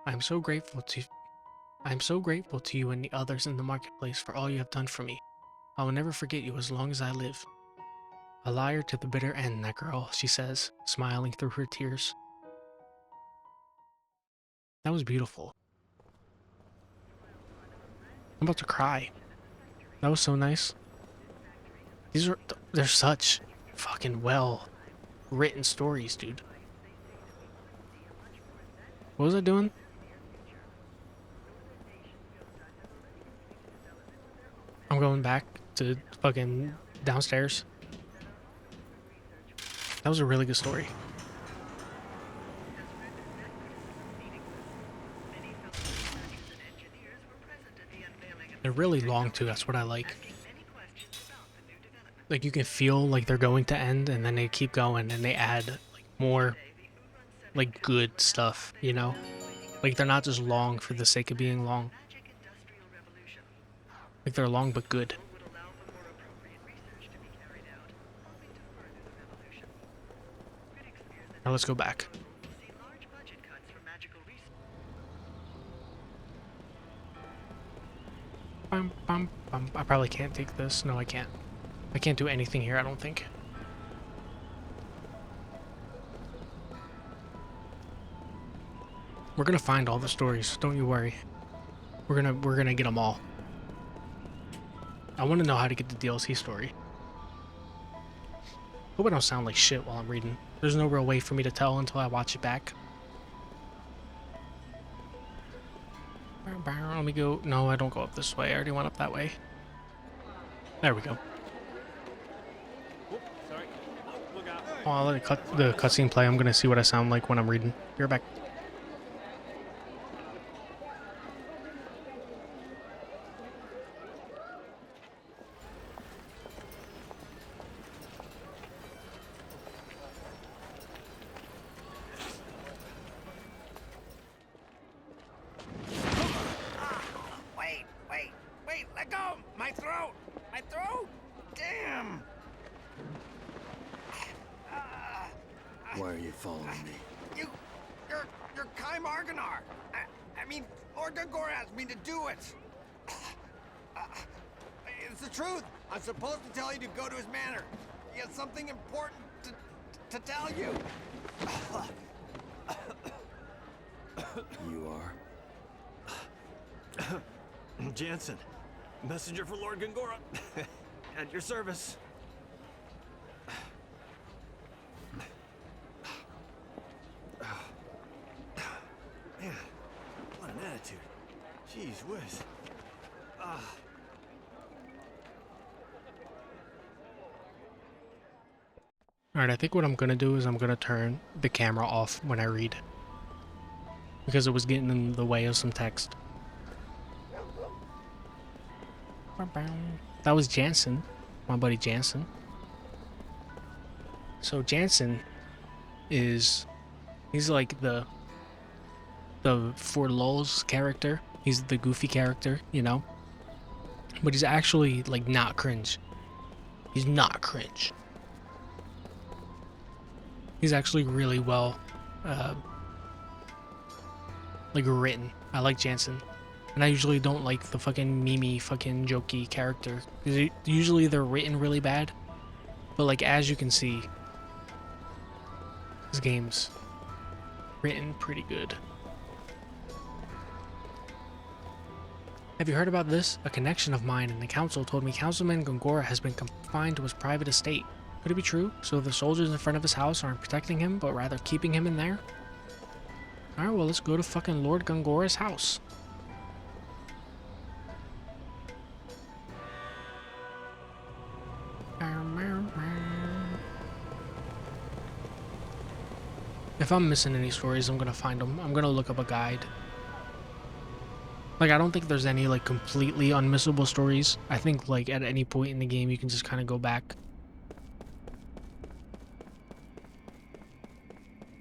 [SPEAKER 1] I am so grateful to you and the others in the marketplace for all you have done for me. I will never forget you as long as I live. A liar to the bitter end, that girl, she says, smiling through her tears. That was beautiful. I'm about to cry. That was so nice. They're such fucking well written stories, dude. What was I doing? I'm going back to fucking downstairs. That was a really good story. They're really long too, that's what I like. Like you can feel like they're going to end and then they keep going and they add like more like good stuff, you know? Like they're not just long for the sake of being long. Like they're long but good. Now let's go back. I probably can't take this. No, I can't. I can't do anything here, I don't think. We're gonna find all the stories, don't you worry. We're gonna get them all. I want to know how to get the DLC story. Hope I don't sound like shit while I'm reading. There's no real way for me to tell until I watch it back. Let me go. No, I don't go up this way. I already went up that way. There we go. Oh, I'll let it cut the cutscene play. I'm gonna see what I sound like when I'm reading. Be right back.
[SPEAKER 13] Wait, let go! My throat! Damn!
[SPEAKER 2] Why are you following me?
[SPEAKER 13] You're Kai Marganar! I mean, Lord Gungor asked me to do it! It's the truth! I'm supposed to tell you to go to his manor. He has something important to tell you.
[SPEAKER 2] You are?
[SPEAKER 3] Jansen, messenger for Lord Gungora. At your service. Man, what an attitude. Jeez whiz.
[SPEAKER 1] Alright, I think what I'm gonna do is I'm gonna turn the camera off when I read, because it was getting in the way of some text. That was Jansen, my buddy Jansen. So Jansen he's like the for lulz character. He's the goofy character, you know? But he's actually like not cringe. He's not cringe. He's actually really well like written. I like Jansen. And I usually don't like the fucking memey, fucking jokey character. Usually they're written really bad. But like, as you can see, this game's written pretty good. Have you heard about this? A connection of mine in the council told me Councilman Gongora has been confined to his private estate. Could it be true? So the soldiers in front of his house aren't protecting him, but rather keeping him in there? Alright, well, let's go to fucking Lord Gongora's house. If I'm missing any stories, I'm gonna find them. I'm gonna look up a guide. Like, I don't think there's any, like, completely unmissable stories. I think, like, at any point in the game, you can just kind of go back.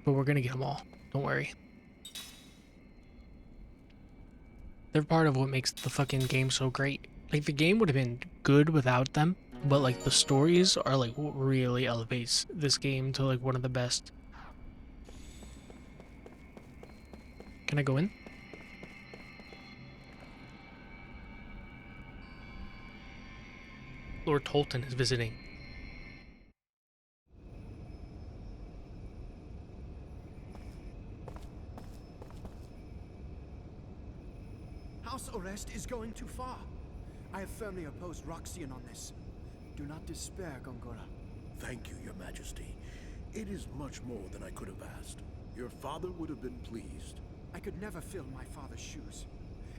[SPEAKER 1] But we're gonna get them all. Don't worry. They're part of what makes the fucking game so great. Like, the game would have been good without them, but, like, the stories are, like, what really elevates this game to, like, one of the best. Can I go in? Lord Tolton is visiting.
[SPEAKER 14] House arrest is going too far. I have firmly opposed Roxian on this. Do not despair, Gongora.
[SPEAKER 15] Thank you, Your Majesty. It is much more than I could have asked. Your father would have been pleased.
[SPEAKER 14] I could never fill my father's shoes.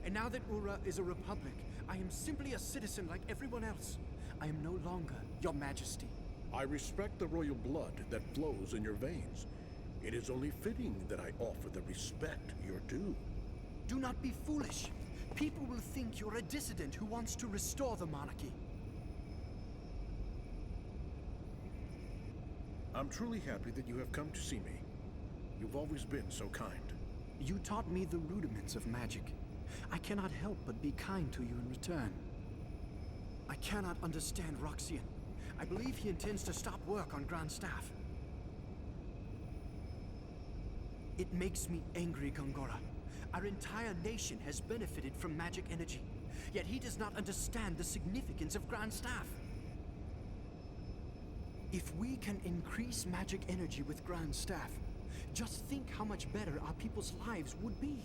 [SPEAKER 14] And now that Ura is a republic, I am simply a citizen like everyone else. I am no longer Your Majesty.
[SPEAKER 15] I respect the royal blood that flows in your veins. It is only fitting that I offer the respect you're due.
[SPEAKER 14] Do not be foolish. People will think you're a dissident who wants to restore the monarchy.
[SPEAKER 15] I'm truly happy that you have come to see me. You've always been so kind.
[SPEAKER 14] You taught me the rudiments of magic. I cannot help but be kind to you in return. I cannot understand Roxian. I believe he intends to stop work on Grand Staff. It makes me angry, Gongora. Our entire nation has benefited from magic energy, yet he does not understand the significance of Grand Staff. If we can increase magic energy with Grand Staff, just think how much better our people's lives would be.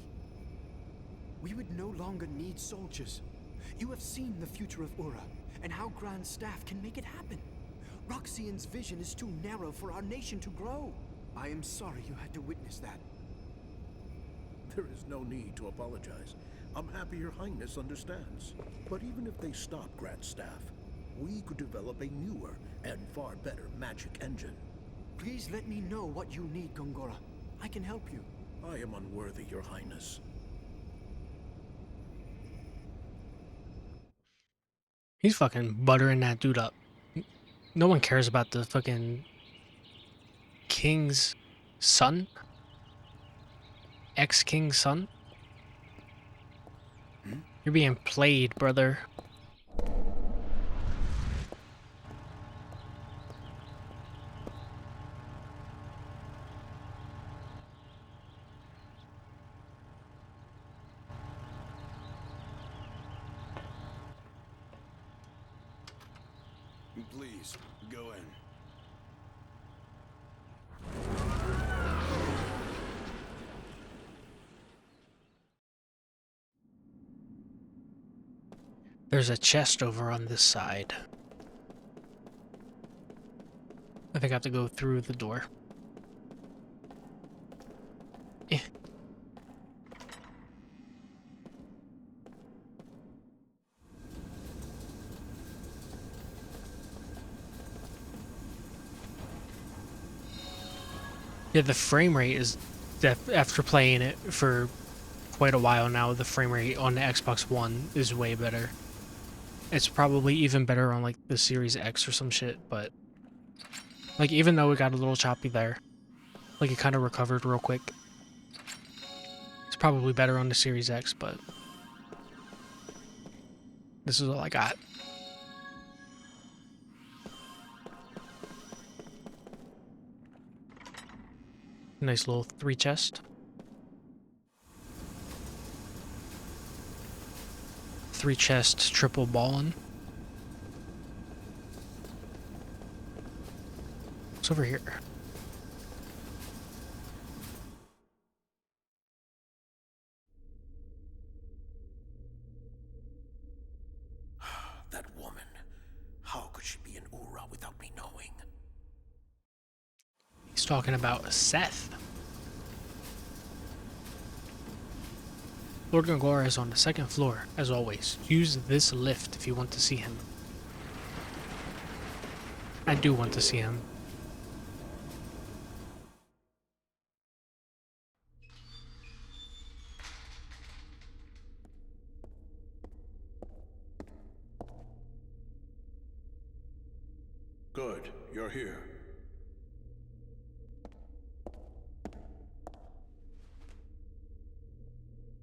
[SPEAKER 14] We would no longer need soldiers. You have seen the future of Ura, and how Grand Staff can make it happen. Roxian's vision is too narrow for our nation to grow. I am sorry you had to witness that.
[SPEAKER 15] There is no need to apologize. I'm happy Your Highness understands. But even if they stop Grand Staff, we could develop a newer and far better magic engine.
[SPEAKER 14] Please let me know what you need, Gongora. I can help you.
[SPEAKER 15] I am unworthy, Your Highness.
[SPEAKER 1] He's fucking buttering that dude up. No one cares about the fucking king's son? Ex-king's son? You're being played, brother.
[SPEAKER 4] Please, go in.
[SPEAKER 1] There's a chest over on this side. I think I have to go through the door. Eh. Yeah, the frame rate is, after playing it for quite a while now, the frame rate on the Xbox One is way better. It's probably even better on like the Series X or some shit, but like even though it got a little choppy there, like it kind of recovered real quick. It's probably better on the Series X, but this is all I got. Nice little 3 chest. 3 chests, triple ballin'. What's over here?
[SPEAKER 15] That woman. How could she be an Ura without me knowing?
[SPEAKER 1] He's talking about Seth. Lord Gongora is on the 2nd floor, as always. Use this lift if you want to see him. I do want to see him.
[SPEAKER 15] Good, you're here.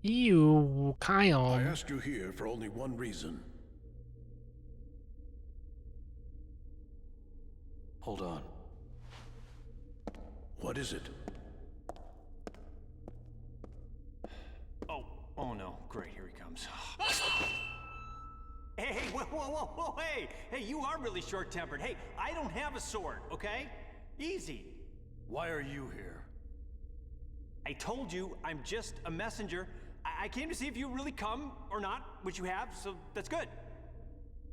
[SPEAKER 1] Ew, Kyle.
[SPEAKER 15] I asked you here for only one reason.
[SPEAKER 2] Hold on.
[SPEAKER 15] What is it?
[SPEAKER 16] Oh no, great, here he comes. Hey, whoa, hey, you are really short-tempered. Hey, I don't have a sword, okay? Easy.
[SPEAKER 2] Why are you here?
[SPEAKER 16] I told you I'm just a messenger. I came to see if you really come or not, which you have, so that's good.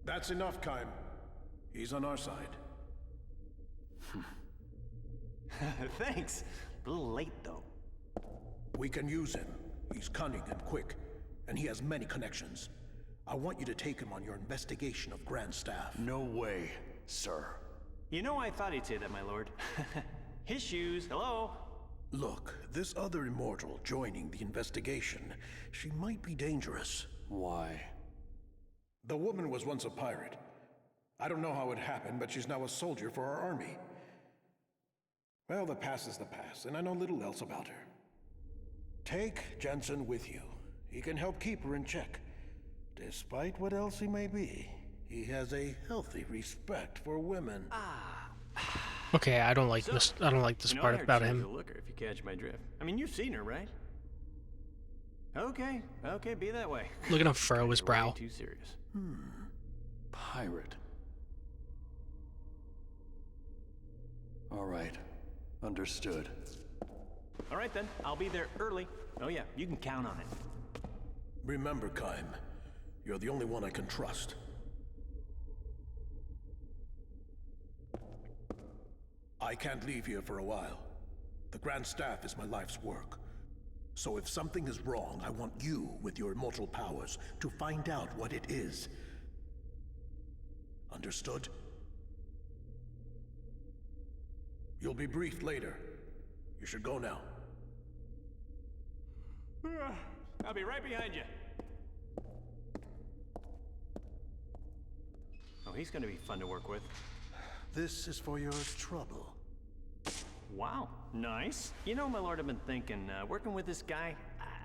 [SPEAKER 15] That's enough, Kaim. He's on our side.
[SPEAKER 16] Thanks. A little late, though.
[SPEAKER 15] We can use him. He's cunning and quick, and he has many connections. I want you to take him on your investigation of Grand Staff.
[SPEAKER 2] No way, sir.
[SPEAKER 16] You know, I thought he'd say that, my lord. His shoes, hello?
[SPEAKER 15] Look, this other immortal joining the investigation, she might be dangerous.
[SPEAKER 2] Why?
[SPEAKER 15] The woman was once a pirate. I don't know how it happened, but she's now a soldier for our army. Well, the past is the past, and I know little else about her. Take Jensen with you. He can help keep her in check. Despite what else he may be, he has a healthy respect for women.
[SPEAKER 1] Okay, I don't like this. I don't like this part about him.
[SPEAKER 16] Look her, if you catch my drift. I mean, you've seen her, right? Okay, be that way.
[SPEAKER 1] Look at him furrow his brow.
[SPEAKER 16] Too serious.
[SPEAKER 2] Pirate. All right, understood.
[SPEAKER 16] All right then, I'll be there early. Oh yeah, you can count on it.
[SPEAKER 15] Remember, Kaim, you're the only one I can trust. I can't leave here for a while. The Grand Staff is my life's work. So if something is wrong, I want you, with your immortal powers, to find out what it is. Understood? You'll be briefed later. You should go now.
[SPEAKER 16] I'll be right behind you. Oh, he's gonna be fun to work with.
[SPEAKER 15] This is for your trouble.
[SPEAKER 16] Wow, nice. You know, my lord, I've been thinking, working with this guy,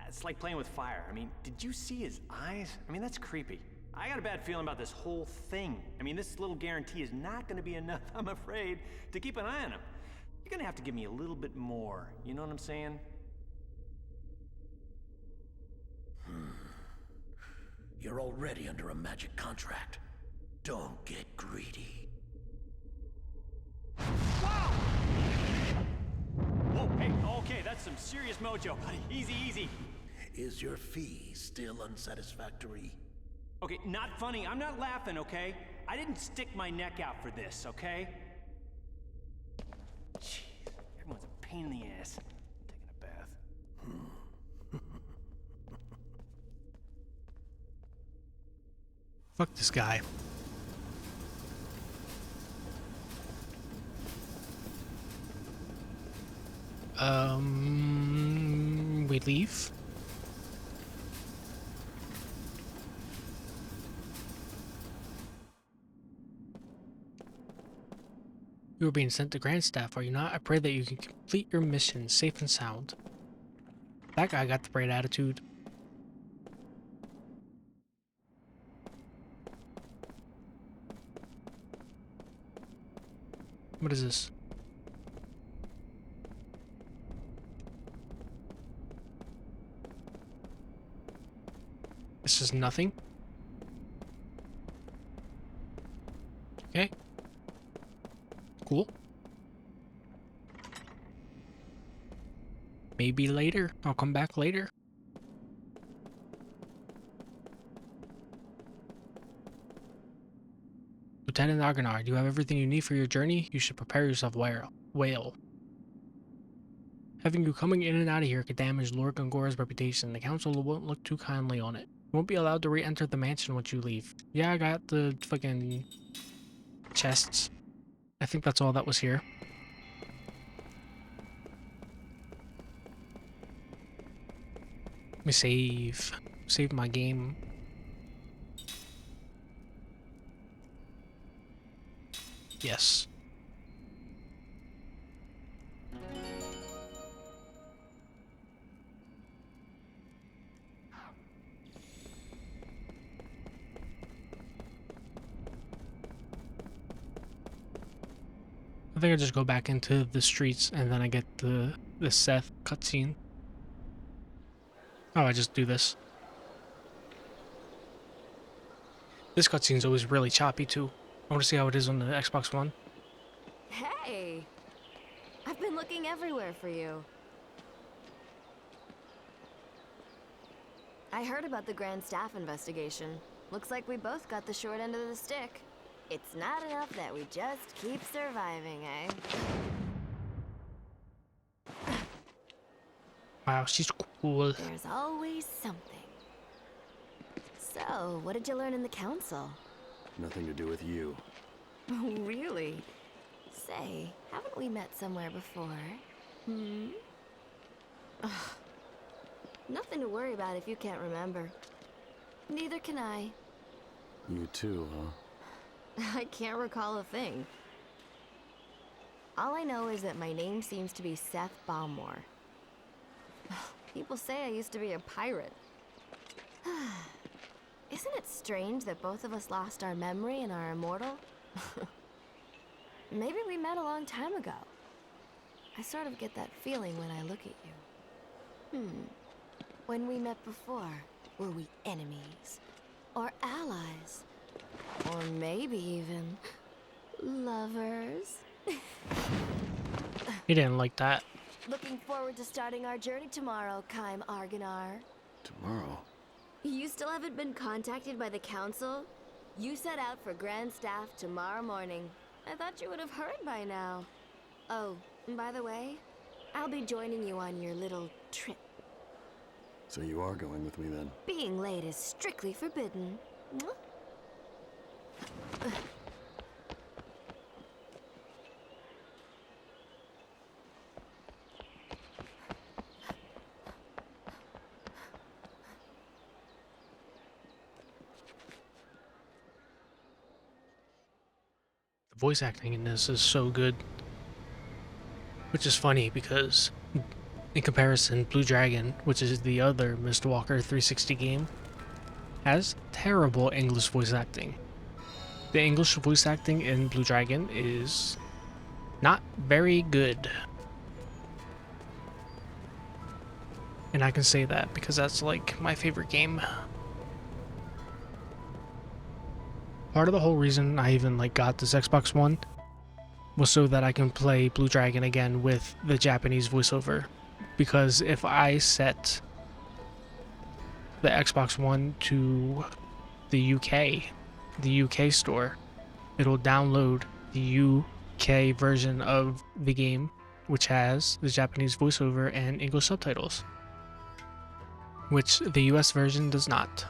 [SPEAKER 16] it's like playing with fire. I mean, did you see his eyes? I mean, that's creepy. I got a bad feeling about this whole thing. I mean, this little guarantee is not gonna be enough, I'm afraid, to keep an eye on him. You're gonna have to give me a little bit more, you know what I'm saying?
[SPEAKER 15] You're already under a magic contract. Don't get greedy.
[SPEAKER 16] Whoa, hey, okay, that's some serious mojo, buddy. Easy, easy.
[SPEAKER 15] Is your fee still unsatisfactory?
[SPEAKER 16] Okay, not funny. I'm not laughing, okay? I didn't stick my neck out for this, okay? Jeez, everyone's a pain in the ass. I'm taking a bath.
[SPEAKER 1] Fuck this guy. We leave? You are being sent to Grand Staff, are you not? I pray that you can complete your mission safe and sound. That guy got the right attitude. What is this? This is nothing. Okay. Cool. Maybe later. I'll come back later. Lieutenant Aganar, do you have everything you need for your journey? You should prepare yourself well. Having you coming in and out of here could damage Lord Gongora's reputation. The council won't look too kindly on it. You won't be allowed to re-enter the mansion once you leave. Yeah, I got the fucking chests. I think that's all that was here. Let me save. Save my game. Yes. I think I just go back into the streets and then I get the Seth cutscene. Oh, I just do this. This cutscene's always really choppy too. I want to see how it is on the Xbox One.
[SPEAKER 6] Hey! I've been looking everywhere for you. I heard about the Grand Staff investigation. Looks like we both got the short end of the stick. It's not enough that we just keep surviving, eh?
[SPEAKER 1] Wow, she's cool.
[SPEAKER 6] There's always something. So, what did you learn in the council?
[SPEAKER 2] Nothing to do with you.
[SPEAKER 6] Really? Say, haven't we met somewhere before? Hmm? Ugh. Nothing to worry about if you can't remember. Neither can I.
[SPEAKER 2] You too, huh?
[SPEAKER 6] I can't recall a thing. All I know is that my name seems to be Seth Balmore. People say I used to be a pirate. Isn't it strange that both of us lost our memory and are immortal? Maybe we met a long time ago. I sort of get that feeling when I look at you. When we met before, were we enemies? Or allies? Or maybe even lovers?
[SPEAKER 1] He didn't like that.
[SPEAKER 6] Looking forward to starting our journey tomorrow, Kaim Arganar.
[SPEAKER 2] Tomorrow?
[SPEAKER 6] You still haven't been contacted by the council? You set out for Grand Staff tomorrow morning. I thought you would have heard by now. Oh, by the way, I'll be joining you on your little trip.
[SPEAKER 2] So you are going with me then?
[SPEAKER 6] Being late is strictly forbidden. Mwah.
[SPEAKER 1] The voice acting in this is so good. Which is funny because, in comparison, Blue Dragon, which is the other Mistwalker 360 game, has terrible English voice acting. The English voice acting in Blue Dragon is not very good. And I can say that because that's like my favorite game. Part of the whole reason I even like got this Xbox One was so that I can play Blue Dragon again with the Japanese voiceover. Because if I set the Xbox One to the UK store, it'll download the UK version of the game, which has the Japanese voiceover and English subtitles, which the US version does not.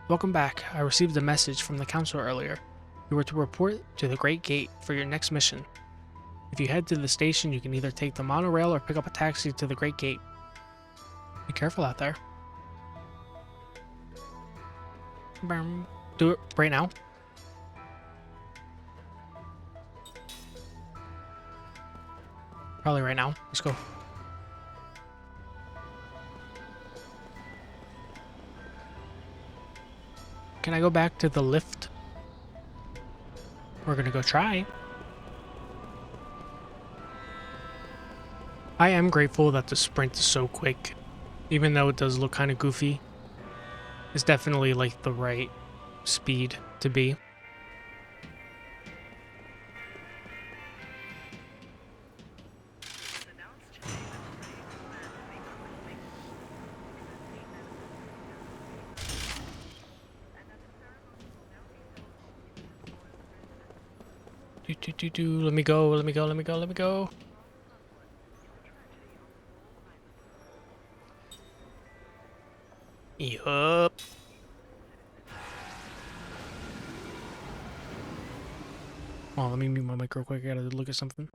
[SPEAKER 1] Welcome back. I received a message from the council earlier. You were to report to the Great Gate for your next mission. If you head to the station, you can either take the monorail or pick up a taxi to the Great Gate. Be careful out there. Do it right now. Probably right now. Let's go. Can I go back to the lift? We're gonna go try. I am grateful that the sprint is so quick. Even though it does look kind of goofy, it's definitely like the right speed to be. Let me go, let me go, let me go, let me go. Yup. Oh, let me mute my mic real quick. I gotta look at something.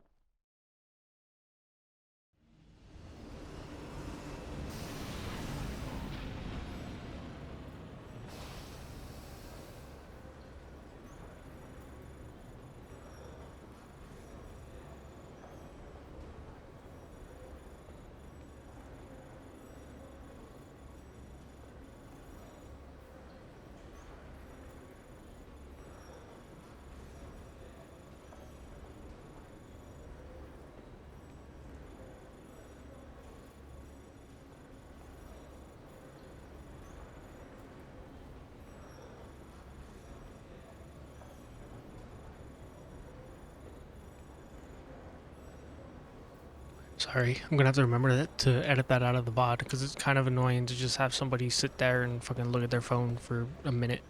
[SPEAKER 1] Sorry, I'm gonna have to remember that to edit that out of the VOD because it's kind of annoying to just have somebody sit there and fucking look at their phone for a minute.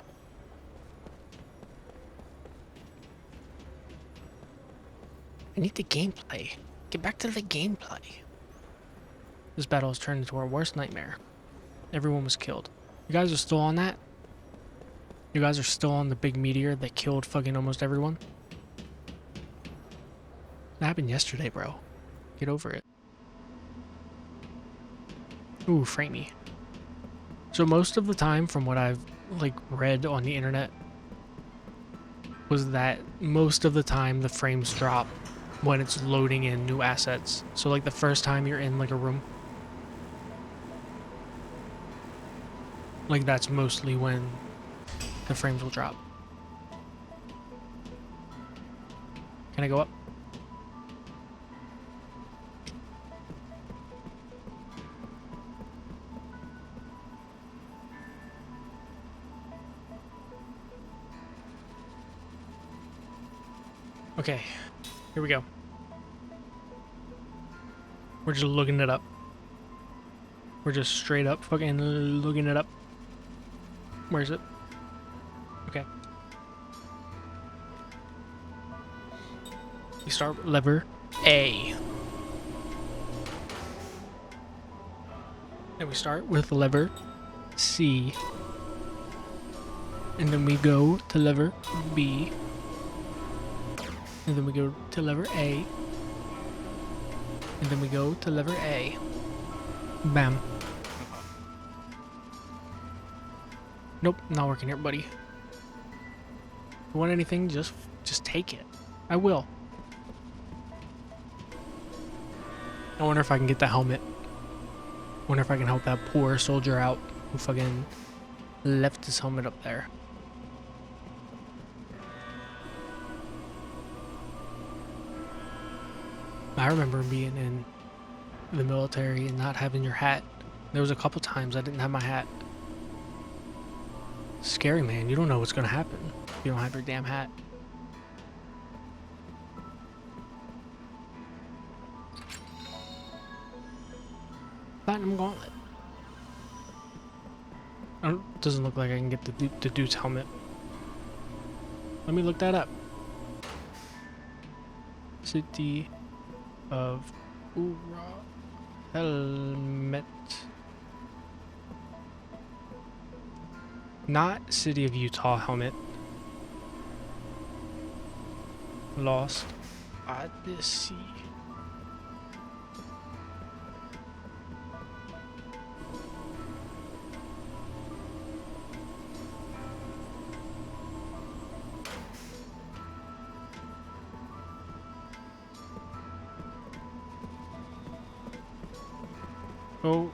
[SPEAKER 1] I need the gameplay. Get back to the gameplay. This battle has turned into our worst nightmare. Everyone was killed. You guys are still on that? You guys are still on the big meteor that killed fucking almost everyone? That happened yesterday, bro. Get over it. Ooh, framey. So most of the time, from what I've like read on the internet, was that most of the time the frames drop when it's loading in new assets. So like the first time you're in like a room, like that's mostly when the frames will drop. Can I go up? Okay, here we go. We're just looking it up. We're just straight up fucking looking it up. Where is it? Okay. You start with lever A. And we start with lever C. And then we go to lever B. And then we go to lever A. And then we go to lever A. Bam. Nope, not working here, buddy. If you want anything, just take it. I will. I wonder if I can get the helmet. Wonder if I can help that poor soldier out who fucking left his helmet up there. I remember being in the military and not having your hat. There was a couple times I didn't have my hat. Scary, man. You don't know what's gonna happen if you don't have your damn hat. Platinum gauntlet. Doesn't look like I can get the dude's helmet. Let me look that up. City of Ura helmet. Not City of Utah helmet. Lost Odyssey. Go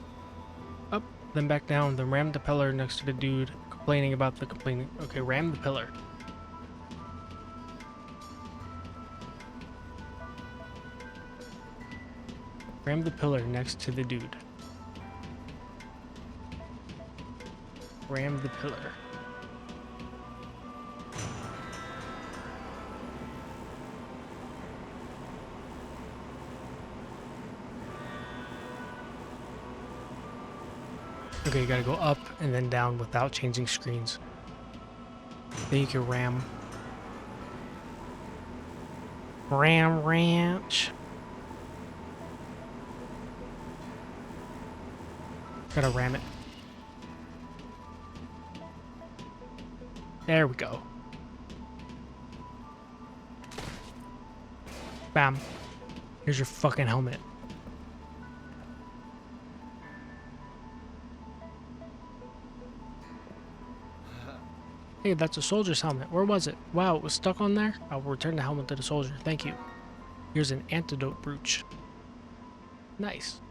[SPEAKER 1] up, then back down, then ram the pillar next to the dude complaining about the complaining. Okay, ram the pillar. Ram the pillar next to the dude. Ram the pillar. Okay, you gotta go up and then down without changing screens. Then you can ram. Ram Ranch. Gotta ram it. There we go. Bam. Here's your fucking helmet. Hey, that's a soldier's helmet. Where was it? Wow, it was stuck on there? I'll return the helmet to the soldier. Thank you. Here's an antidote brooch. Nice.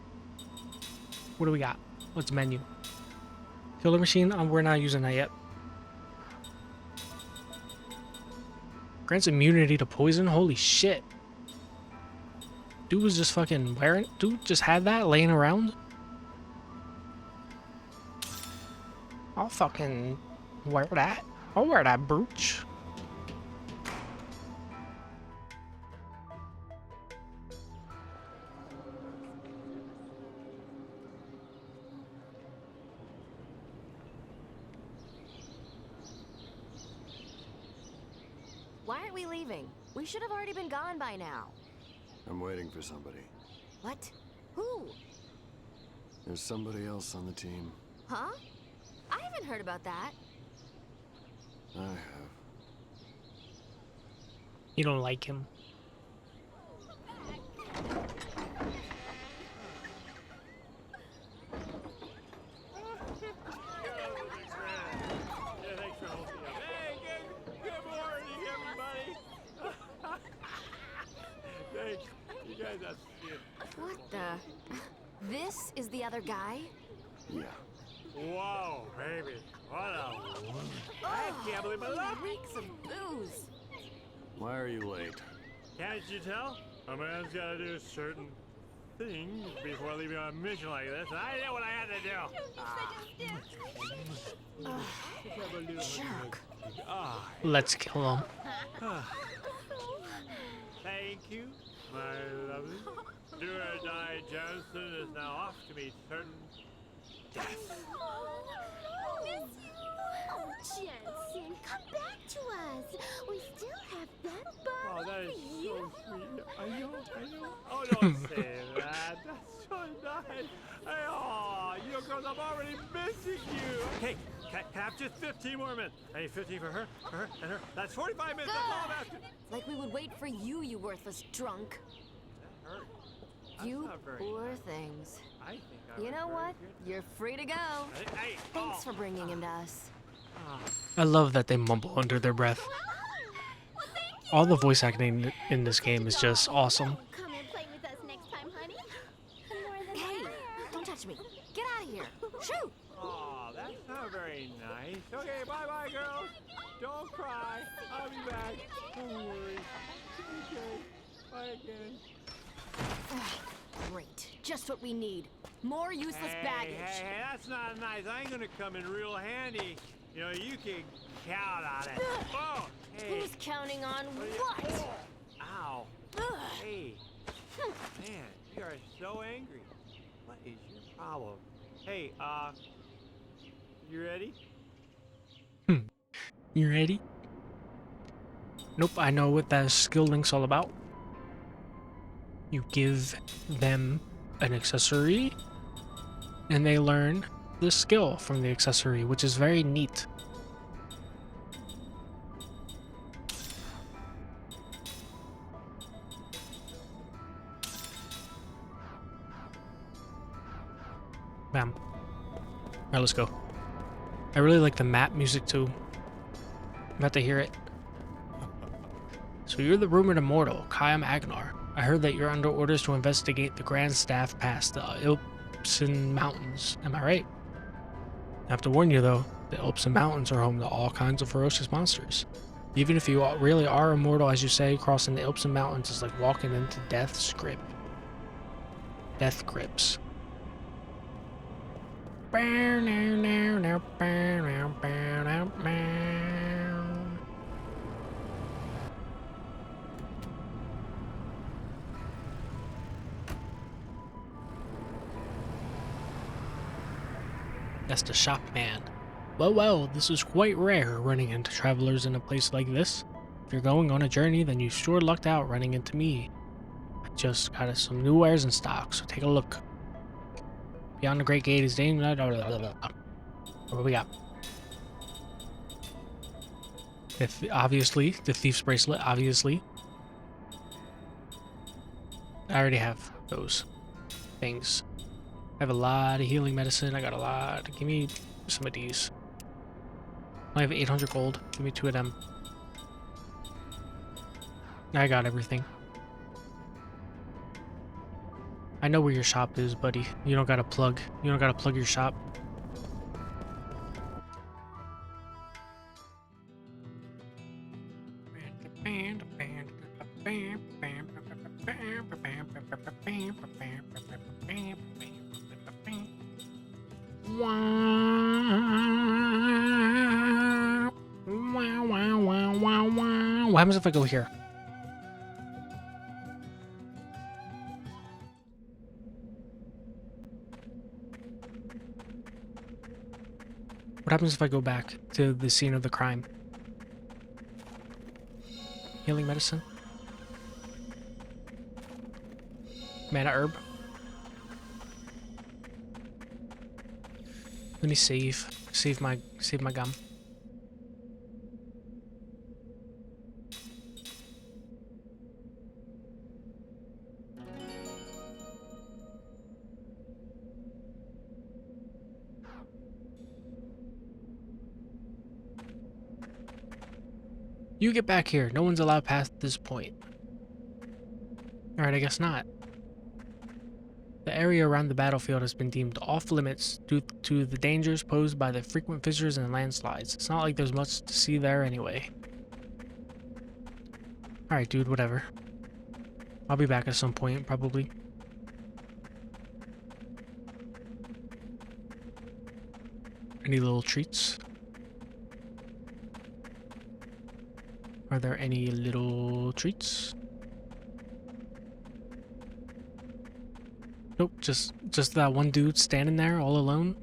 [SPEAKER 1] What do we got? What's menu? Killer machine? We're not using that yet. Grants immunity to poison? Holy shit. Dude was just fucking wearing... Dude just had that laying around? I'll fucking wear that. I'll wear that brooch.
[SPEAKER 6] Why aren't we leaving? We should have already been gone by now.
[SPEAKER 2] I'm waiting for somebody.
[SPEAKER 6] What? Who?
[SPEAKER 2] There's somebody else on the team.
[SPEAKER 6] Huh? I haven't heard about that.
[SPEAKER 2] I have.
[SPEAKER 1] You don't like him.
[SPEAKER 6] What the? This is the other guy?
[SPEAKER 2] Yeah.
[SPEAKER 17] Whoa, baby. What a... I can't believe my luck.
[SPEAKER 6] Reeks of booze.
[SPEAKER 2] Why are you late?
[SPEAKER 17] Can't you tell? A man's got to do certain things before leaving on a mission like this, and I knew what I had to do.
[SPEAKER 6] Jerk.
[SPEAKER 1] Let's kill him.
[SPEAKER 17] Thank you, my lovely. Do or die Johnson is now off to meet certain death.
[SPEAKER 6] Miss you.
[SPEAKER 18] Jensen, come back to us. We still have that bar
[SPEAKER 17] Oh, that is
[SPEAKER 18] for you.
[SPEAKER 17] so sweet. I know. Oh, don't say that. That's so nice. Hey, oh, you know, girls, I'm already missing you. Hey, can I have just 15 more minutes? I need 15 for her, and her. That's 45 minutes. That's all I'm asking.
[SPEAKER 6] Like we would wait for you, you worthless drunk.
[SPEAKER 17] That hurt. That's
[SPEAKER 6] You
[SPEAKER 17] not very
[SPEAKER 6] poor
[SPEAKER 17] nice.
[SPEAKER 6] things.
[SPEAKER 17] I think I
[SPEAKER 6] You
[SPEAKER 17] was
[SPEAKER 6] know
[SPEAKER 17] very
[SPEAKER 6] what?
[SPEAKER 17] good.
[SPEAKER 6] You're free to go.
[SPEAKER 17] Hey,
[SPEAKER 6] Thanks for bringing him to us.
[SPEAKER 1] I love that they mumble under their breath. All the voice acting in this game is just awesome.
[SPEAKER 18] Come and play with us next time, honey.
[SPEAKER 6] Hey, don't touch me. Get out of here. Shoot.
[SPEAKER 17] Oh, that's not very nice. Okay, bye-bye, girls. Don't cry. I'll be back. Don't worry. Okay. Bye again.
[SPEAKER 6] Great. Just what we need. More useless baggage.
[SPEAKER 17] Hey, that's not nice. I ain't gonna come in real handy. You know, you can count on it. Oh, hey.
[SPEAKER 6] Who's counting on what?
[SPEAKER 17] Ow. Hey. Man, you are so angry. What is your problem? Hey, you ready?
[SPEAKER 1] You ready? Nope, I know what that skill link's all about. You give them an accessory, and they learn the skill from the accessory, which is very neat. Bam. Alright, let's go. I really like the map music too. I'm about to hear it. So you're the rumored immortal, Kayam Agnar. I heard that you're under orders to investigate the Grand Staff past the Ilpson Mountains. Am I right? I have to warn you though, the Ilpson Mountains are home to all kinds of ferocious monsters. Even if you really are immortal, as you say, crossing the Ilpson Mountains is like walking into Death's grip. Death grips. That's the shopman. Well, this is quite rare, running into travelers in a place like this. If you're going on a journey, then you sure lucked out running into me. I just got us some new wares in stock, so take a look. Beyond the Great Gate is dangerous. What we got? Obviously, the Thief's Bracelet, obviously. I already have those things. I have a lot of healing medicine. I got a lot. Give me some of these. I have 800 gold. Give me 2 of them. I got everything. I know where your shop is, buddy. You don't gotta plug. You don't gotta plug your shop. What happens if I go here? What happens if I go back to the scene of the crime? Healing medicine? Mana herb? Let me save my gum. You get back here. No one's allowed past this point. Alright, I guess not. The area around the battlefield has been deemed off limits due to the dangers posed by the frequent fissures and landslides. It's not like there's much to see there anyway. Alright, dude, whatever. I'll be back at some point, probably. Any little treats? Are there any little treats? Nope, just that one dude standing there all alone.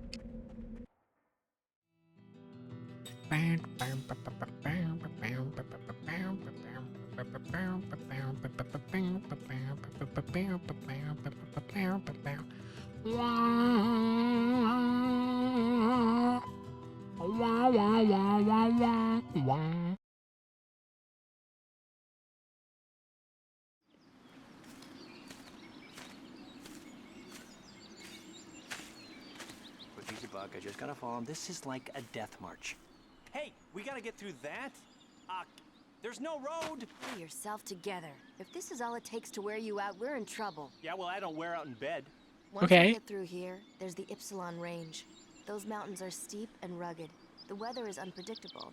[SPEAKER 16] Quick, easy bug. I just gotta follow him. This is like a death march. Hey, we gotta get through that. There's no road.
[SPEAKER 6] Pull yourself together. If this is all it takes to wear you out, we're in trouble.
[SPEAKER 16] Yeah, well, I don't wear out in bed.
[SPEAKER 6] Once we get through here, there's the Ypsilon Range. Those mountains are steep and rugged. The weather is unpredictable.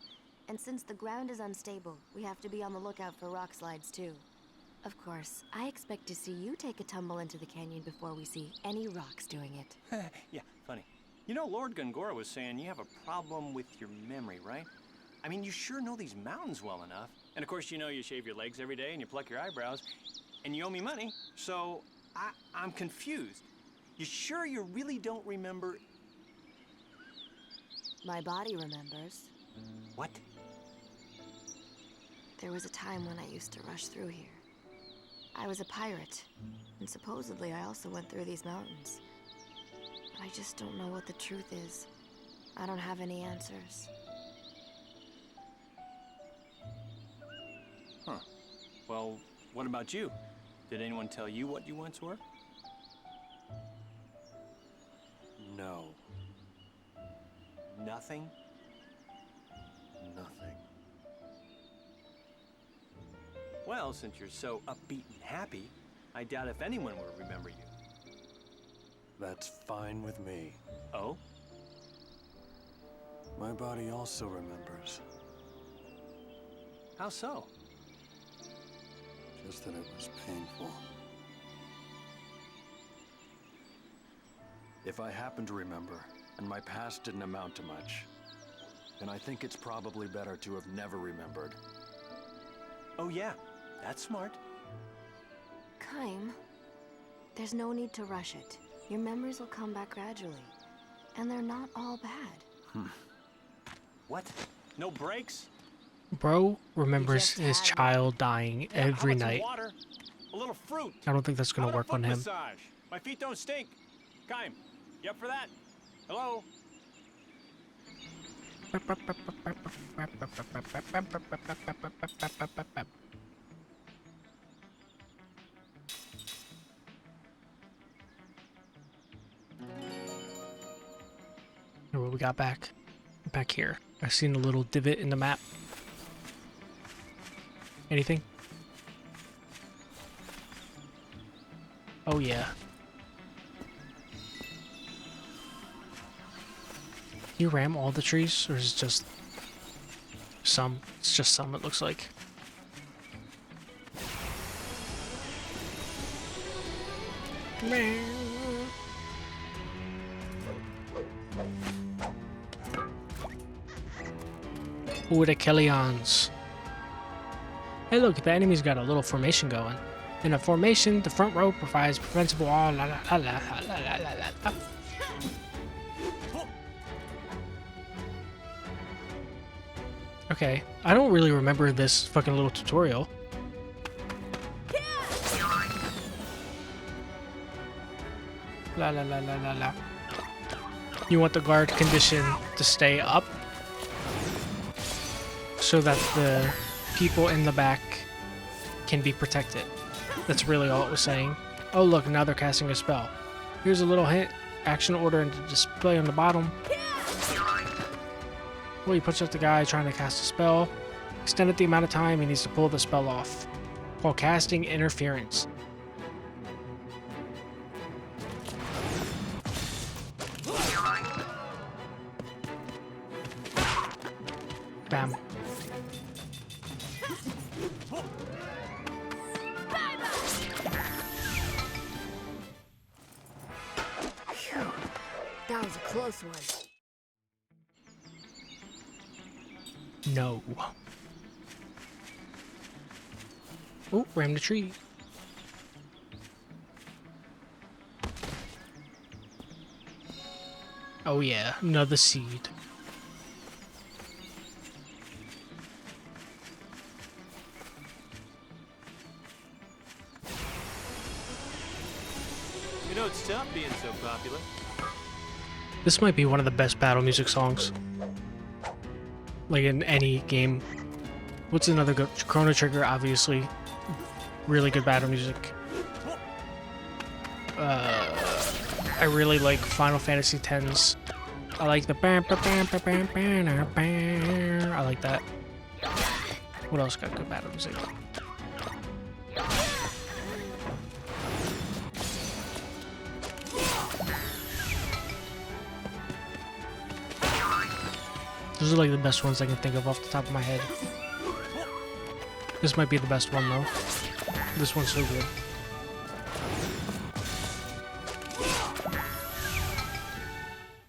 [SPEAKER 6] And since the ground is unstable, we have to be on the lookout for rock slides, too. Of course, I expect to see you take a tumble into the canyon before we see any rocks doing it.
[SPEAKER 16] Yeah, funny. You know, Lord Gungora was saying you have a problem with your memory, right? I mean, you sure know these mountains well enough. And of course, you know you shave your legs every day and you pluck your eyebrows. And you owe me money, so I'm confused. You sure you really don't remember?
[SPEAKER 6] My body remembers.
[SPEAKER 16] What?
[SPEAKER 6] There was a time when I used to rush through here. I was a pirate, and supposedly I also went through these mountains. But I just don't know what the truth is. I don't have any answers.
[SPEAKER 16] Huh. Well, what about you? Did anyone tell you what you once were?
[SPEAKER 2] No.
[SPEAKER 16] Nothing?
[SPEAKER 2] Nothing.
[SPEAKER 16] Well, since you're so upbeat and happy, I doubt if anyone will remember you.
[SPEAKER 2] That's fine with me.
[SPEAKER 16] Oh?
[SPEAKER 2] My body also remembers.
[SPEAKER 16] How so?
[SPEAKER 2] Just that it was painful. If I happen to remember, and my past didn't amount to much, then I think it's probably better to have never remembered.
[SPEAKER 16] Oh yeah, that's smart.
[SPEAKER 6] Kaim, there's no need to rush it. Your memories will come back gradually. And they're not all bad.
[SPEAKER 16] What? No breaks?
[SPEAKER 1] Bro remembers his child dying every night.
[SPEAKER 16] Water? A little fruit.
[SPEAKER 1] I don't think that's gonna work on him.
[SPEAKER 16] Massage. My feet don't stink. Kaim, you up for that? Hello?
[SPEAKER 1] What we got back here? I seen a little divot in the map. Anything? Oh yeah. You ram all the trees, or is it just some? It's just some, it looks like. Ooh, the Kellions. Hey look, the enemy's got a little formation going. In a formation, the front row provides preventable Okay, I don't really remember this fucking little tutorial. La la la la la la. You want the guard condition to stay up so that the people in the back can be protected. That's really all it was saying. Oh look, now they're casting a spell. Here's a little hint. Action order and display on the bottom. Well, he puts up the guy trying to cast a spell. Extended the amount of time he needs to pull the spell off. While casting interference. Bam.
[SPEAKER 6] Phew. That was a close one.
[SPEAKER 1] No. Oh, ram the tree. Oh yeah, another seed.
[SPEAKER 17] You know, it's tough being so popular.
[SPEAKER 1] This might be one of the best battle music songs, like in any game. What's another good? Chrono Trigger, obviously. Really good battle music. I really like Final Fantasy X's. I like the I like that. What else got good battle music? Those are like the best ones I can think of off the top of my head. This might be the best one though. This one's so good.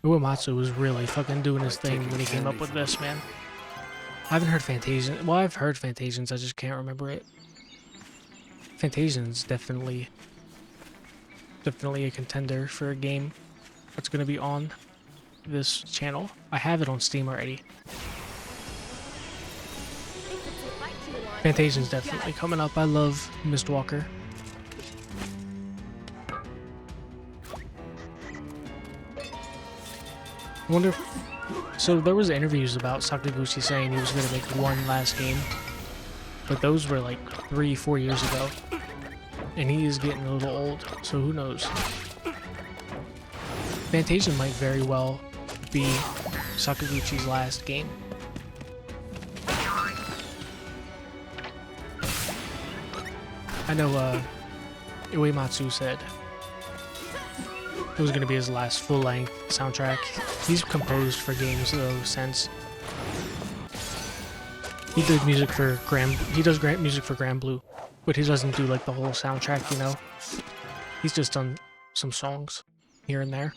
[SPEAKER 1] Uematsu was really fucking doing his thing when he came up with this, man. I haven't heard Fantasian. Well, I've heard Fantasians, I just can't remember it. Fantasian's definitely a contender for a game that's gonna be on this channel. I have it on Steam already. Fantasian's definitely coming up. I love Mistwalker. I wonder if, so there was interviews about Sakaguchi saying he was going to make one last game, but those were like 3-4 years ago, and he is getting a little old, so who knows. Fantasian might very well be Sakaguchi's last game. I know Uematsu said it was going to be his last full-length soundtrack. He's composed for games though since. He did music for music for Grand Blue, but he doesn't do like the whole soundtrack, you know. He's just done some songs here and there.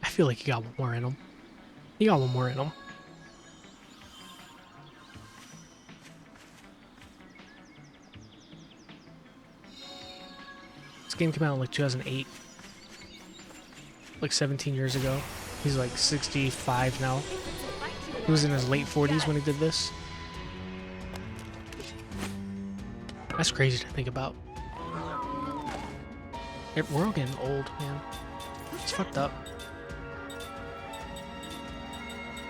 [SPEAKER 1] I feel like he got one more in him. He got one more in him. This game came out in like 2008. Like 17 years ago. He's like 65 now. He was in his late 40s when he did this. That's crazy to think about. We're all getting old, man. It's fucked up.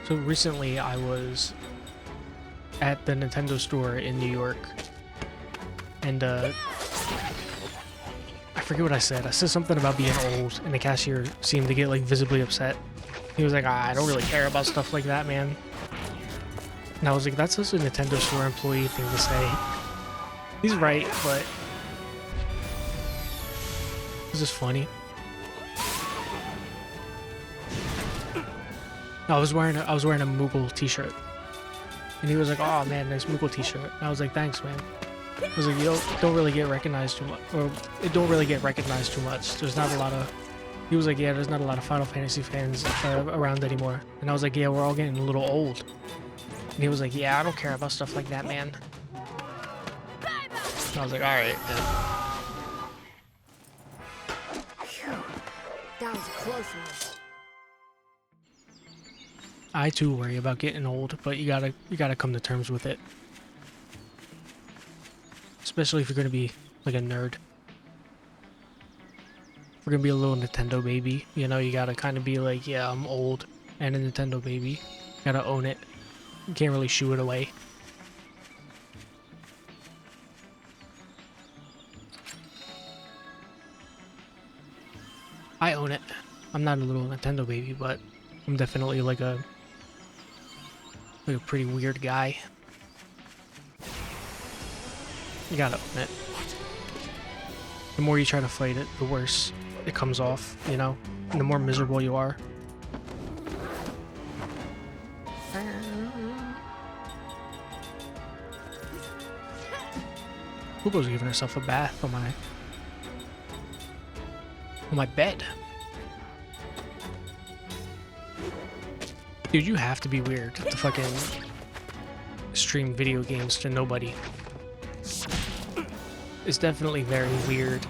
[SPEAKER 1] So recently I was at the Nintendo store in New York, and I forget what I said. I said something about being old, and the cashier seemed to get like visibly upset. He was like, I don't really care about stuff like that, man. And I was like, that's just a Nintendo store employee thing to say. He's right, but it's just funny. I was wearing a Moogle t-shirt, and he was like, "Oh man, nice Moogle t-shirt." And I was like, "Thanks, man." I was like, "You don't really get recognized too much, or it don't really get recognized too much. There's not a lot of." He was like, "Yeah, there's not a lot of Final Fantasy fans around anymore." And I was like, "Yeah, we're all getting a little old." And he was like, "Yeah, I don't care about stuff like that, man." And I was like, "All right."
[SPEAKER 6] That was a close one.
[SPEAKER 1] I too worry about getting old, but you gotta come to terms with it. Especially if you're gonna be like a nerd. If you're gonna be a little Nintendo baby, you know, you gotta kind of be like, yeah, I'm old and a Nintendo baby. You gotta own it. You can't really shoo it away. I own it. I'm not a little Nintendo baby, but I'm definitely like a pretty weird guy. You gotta own it. The more you try to fight it, the worse it comes off, you know? And the more miserable you are. Hugo's giving herself a bath on my bed. Dude, you have to be weird to fucking stream video games to nobody. It's definitely very weird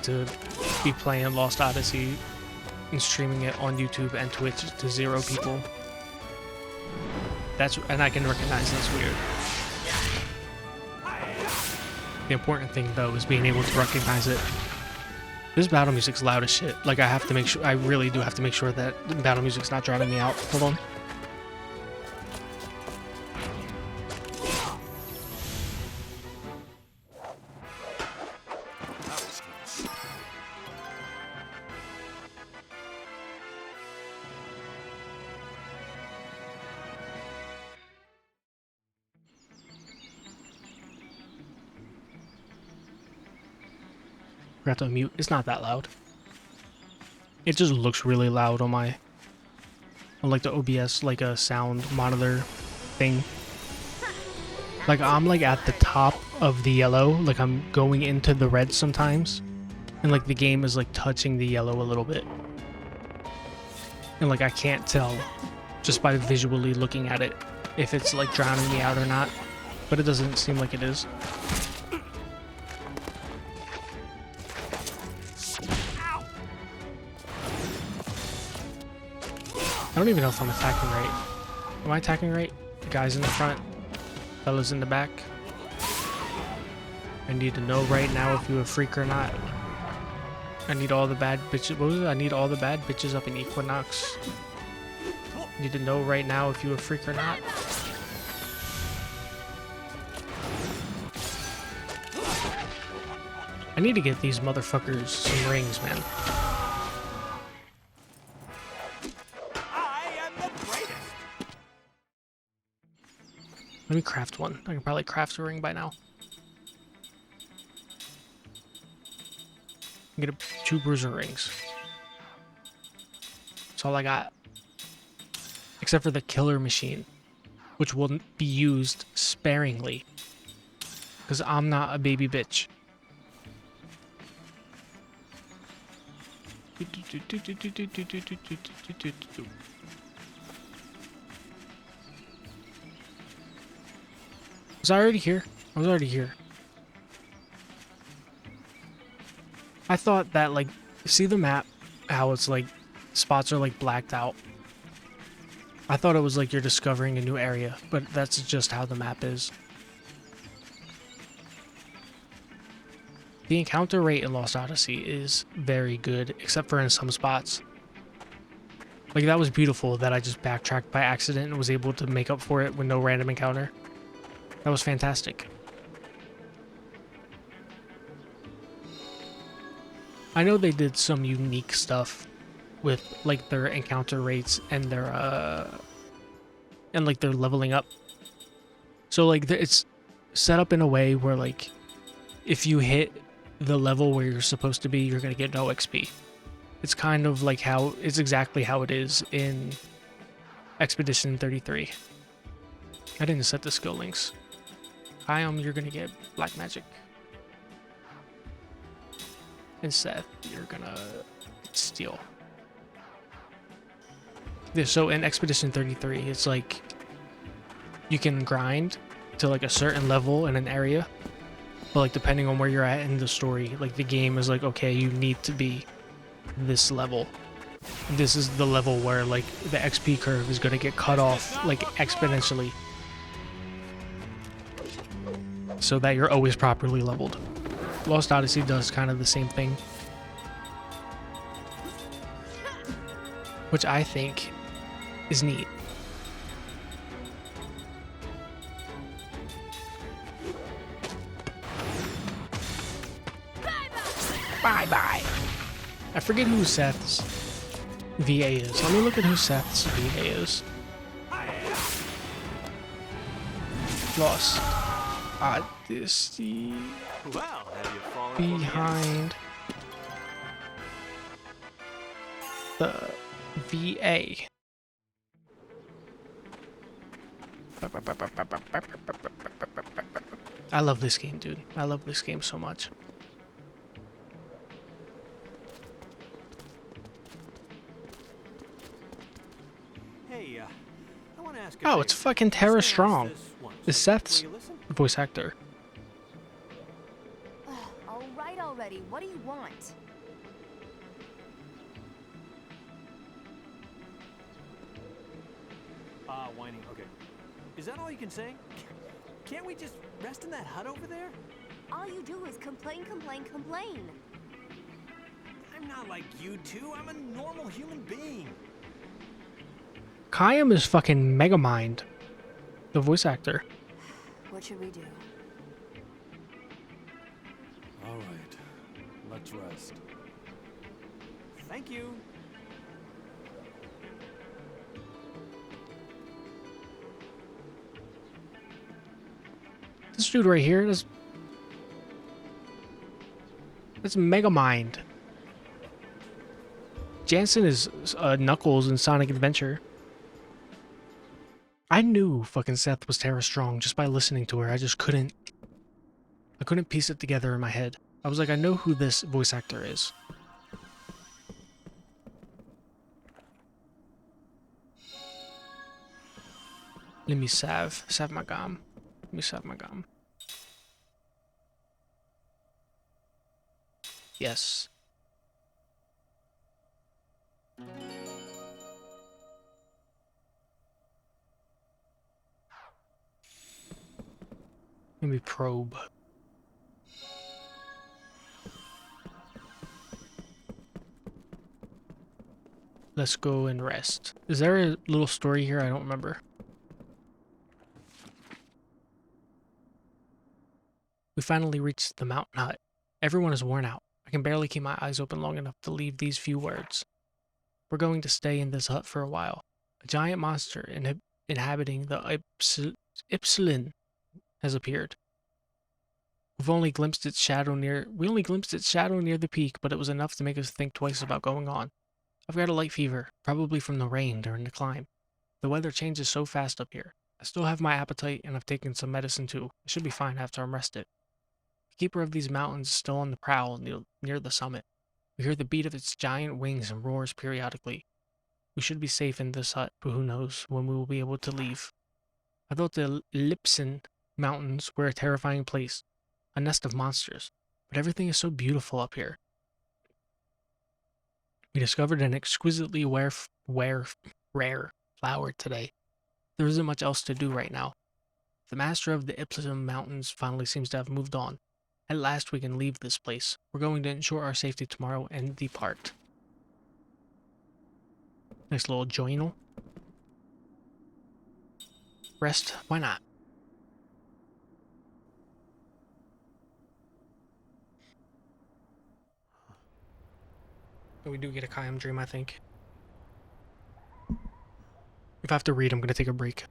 [SPEAKER 1] to be playing Lost Odyssey and streaming it on YouTube and Twitch to 0 people. And I can recognize that's weird. The important thing though is being able to recognize it This battle music's loud as shit. Like, I have to make sure, I really do have to make sure that the battle music's not drowning me out. Hold on. Forgot to mute. It's not that loud. It just looks really loud on my, on like the OBS, like a sound monitor thing. Like I'm like at the top of the yellow, like I'm going into the red sometimes, and like the game is like touching the yellow a little bit, and like I can't tell just by visually looking at it if it's like drowning me out or not, but it doesn't seem like it is. I don't even know if I'm attacking right. Am I attacking right? The guys in the front, fellas in the back. I need to know right now if you a freak or not. I need all the bad bitches. What was it? I need all the bad bitches up in Equinox. I need to know right now if you a freak or not. I need to get these motherfuckers some rings, man. Let me craft one. I can probably craft a ring by now. Get 2 bruiser rings. That's all I got. Except for the killer machine, which will be used sparingly. Because I'm not a baby bitch. Was I already here? I was already here. I thought that, like, see the map, how it's like, spots are like blacked out. I thought it was like you're discovering a new area, but that's just how the map is. The encounter rate in Lost Odyssey is very good, except for in some spots. Like, that was beautiful that I just backtracked by accident and was able to make up for it with no random encounter. That was fantastic. I know they did some unique stuff with like their encounter rates and their like their leveling up. So like it's set up in a way where like if you hit the level where you're supposed to be, you're gonna get no XP. It's kind of like how it's exactly how it is in Expedition 33. I didn't set the skill links. You're gonna get black magic. And Seth, you're gonna steal. Yeah, so in Expedition 33, it's like you can grind to like a certain level in an area, but like depending on where you're at in the story, like the game is like, okay, you need to be this level. This is the level where like the XP curve is gonna get cut off like exponentially, so that you're always properly leveled. Lost Odyssey does kind of the same thing, which I think is neat. Bye-bye. I forget who Seth's VA is. Let me look at who Seth's VA is. Lost Odyssey.
[SPEAKER 16] Well, have you fallen
[SPEAKER 1] behind the VA. I love this game, dude. I love this game so much.
[SPEAKER 16] Hey, I want to ask.
[SPEAKER 1] Oh, it's fucking Tara Strong. Is Seth's voice actor.
[SPEAKER 6] All right already. What do you want?
[SPEAKER 16] Whining. Okay. Is that all you can say? Can't we just rest in that hut over there?
[SPEAKER 6] All you do is complain, complain, complain.
[SPEAKER 17] like you two. I'm a normal human being.
[SPEAKER 1] Kayam is fucking Megamind, the voice actor.
[SPEAKER 6] What should we do?
[SPEAKER 2] All right, let's rest.
[SPEAKER 17] Thank you.
[SPEAKER 1] This dude right here, that's Megamind. Jansen is Knuckles in Sonic Adventure. I knew fucking Seth was Tara Strong just by listening to her. I couldn't piece it together in my head. I was like, I know who this voice actor is. Let me salve my gum. Let me salve my gum. Yes. Let me probe. Let's go and rest. Is there a little story here? I don't remember. We finally reached the mountain hut. Everyone is worn out. I can barely keep my eyes open long enough to leave these few words. We're going to stay in this hut for a while. A giant monster inhabiting the Ypsilon has appeared. We only glimpsed its shadow near the peak, but it was enough to make us think twice about going on. I've got a light fever, probably from the rain during the climb. The weather changes so fast up here. I still have my appetite, and I've taken some medicine too. I should be fine after I'm rested. The keeper of these mountains is still on the prowl near the summit. We hear the beat of its giant wings and roars periodically. We should be safe in this hut, but who knows when we will be able to leave. I thought the Lipson Mountains were a terrifying place, a nest of monsters, but everything is so beautiful up here. We discovered an exquisitely rare flower today. There isn't much else to do right now. The master of the Ypsilon Mountains finally seems to have moved on. At last we can leave this place. We're going to ensure our safety tomorrow and depart. Nice little journal. Rest, why not? We do get a Kayam dream, I think. If I have to read, I'm going to take a break.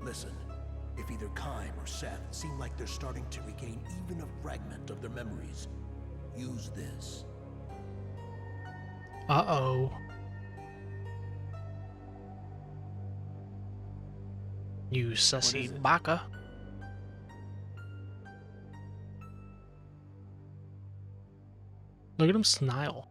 [SPEAKER 19] Listen, if either Kime or Seth seem like they're starting to regain even a fragment of their memories, use this.
[SPEAKER 1] Uh-oh. You sussy baka. Look at him snile.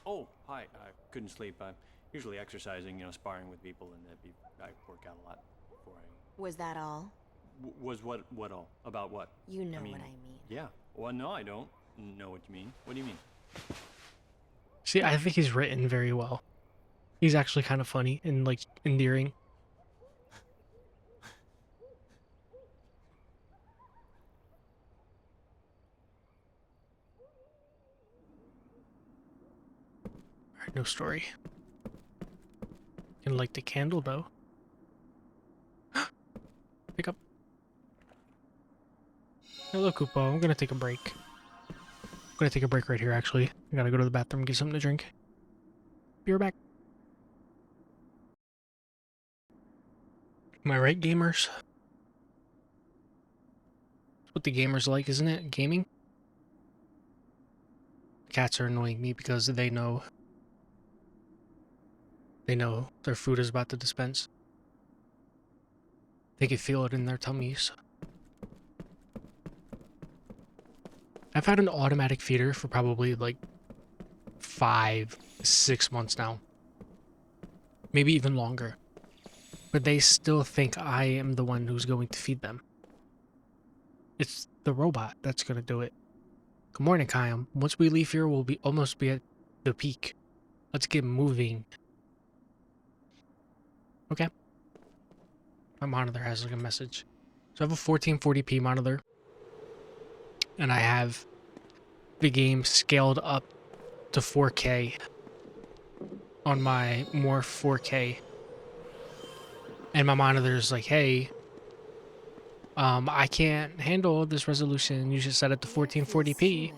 [SPEAKER 16] Oh, hi. I couldn't sleep. I'm usually exercising, sparring with people, and I work out a lot before I...
[SPEAKER 6] Was that all?
[SPEAKER 16] Was what all? About what?
[SPEAKER 6] You know what I mean.
[SPEAKER 16] Yeah. Well, no, I don't know what you mean. What do you mean?
[SPEAKER 1] See, I think he's written very well. He's actually kind of funny and, like, endearing. Alright, no story. Can light the candle, though. Pick up. Hello, Koopo. I'm gonna take a break. I'm gonna take a break right here, actually. I gotta go to the bathroom and get something to drink. Be right back. Am I right, gamers? That's what the gamers like, isn't it? Gaming? Cats are annoying me because they know their food is about to dispense. They can feel it in their tummies. I've had an automatic feeder for probably like 5-6 months now. Maybe even longer. But they still think I am the one who's going to feed them. It's the robot that's going to do it. Good morning, Kyle. Once we leave here, we'll almost be at the peak. Let's get moving. Okay. My monitor has like a message. So I have a 1440p monitor. And I have the game scaled up to 4K on my more 4K. And my monitor's like, hey, I can't handle this resolution. You should set it to 1440p.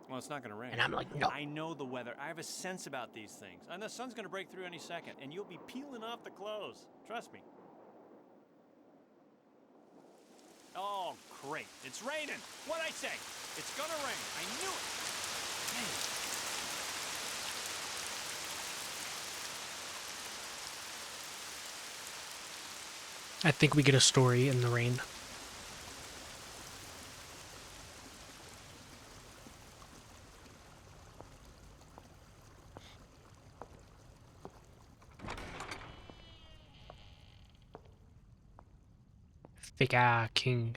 [SPEAKER 16] Well, it's not gonna rain.
[SPEAKER 1] And I'm like, no.
[SPEAKER 16] I know the weather. I have a sense about these things. And the sun's gonna break through any second, and you'll be peeling off the clothes. Trust me. Oh, great. It's raining. What'd I say? It's gonna rain. I knew it. Hey.
[SPEAKER 1] I think we get a story in the rain. Fika King.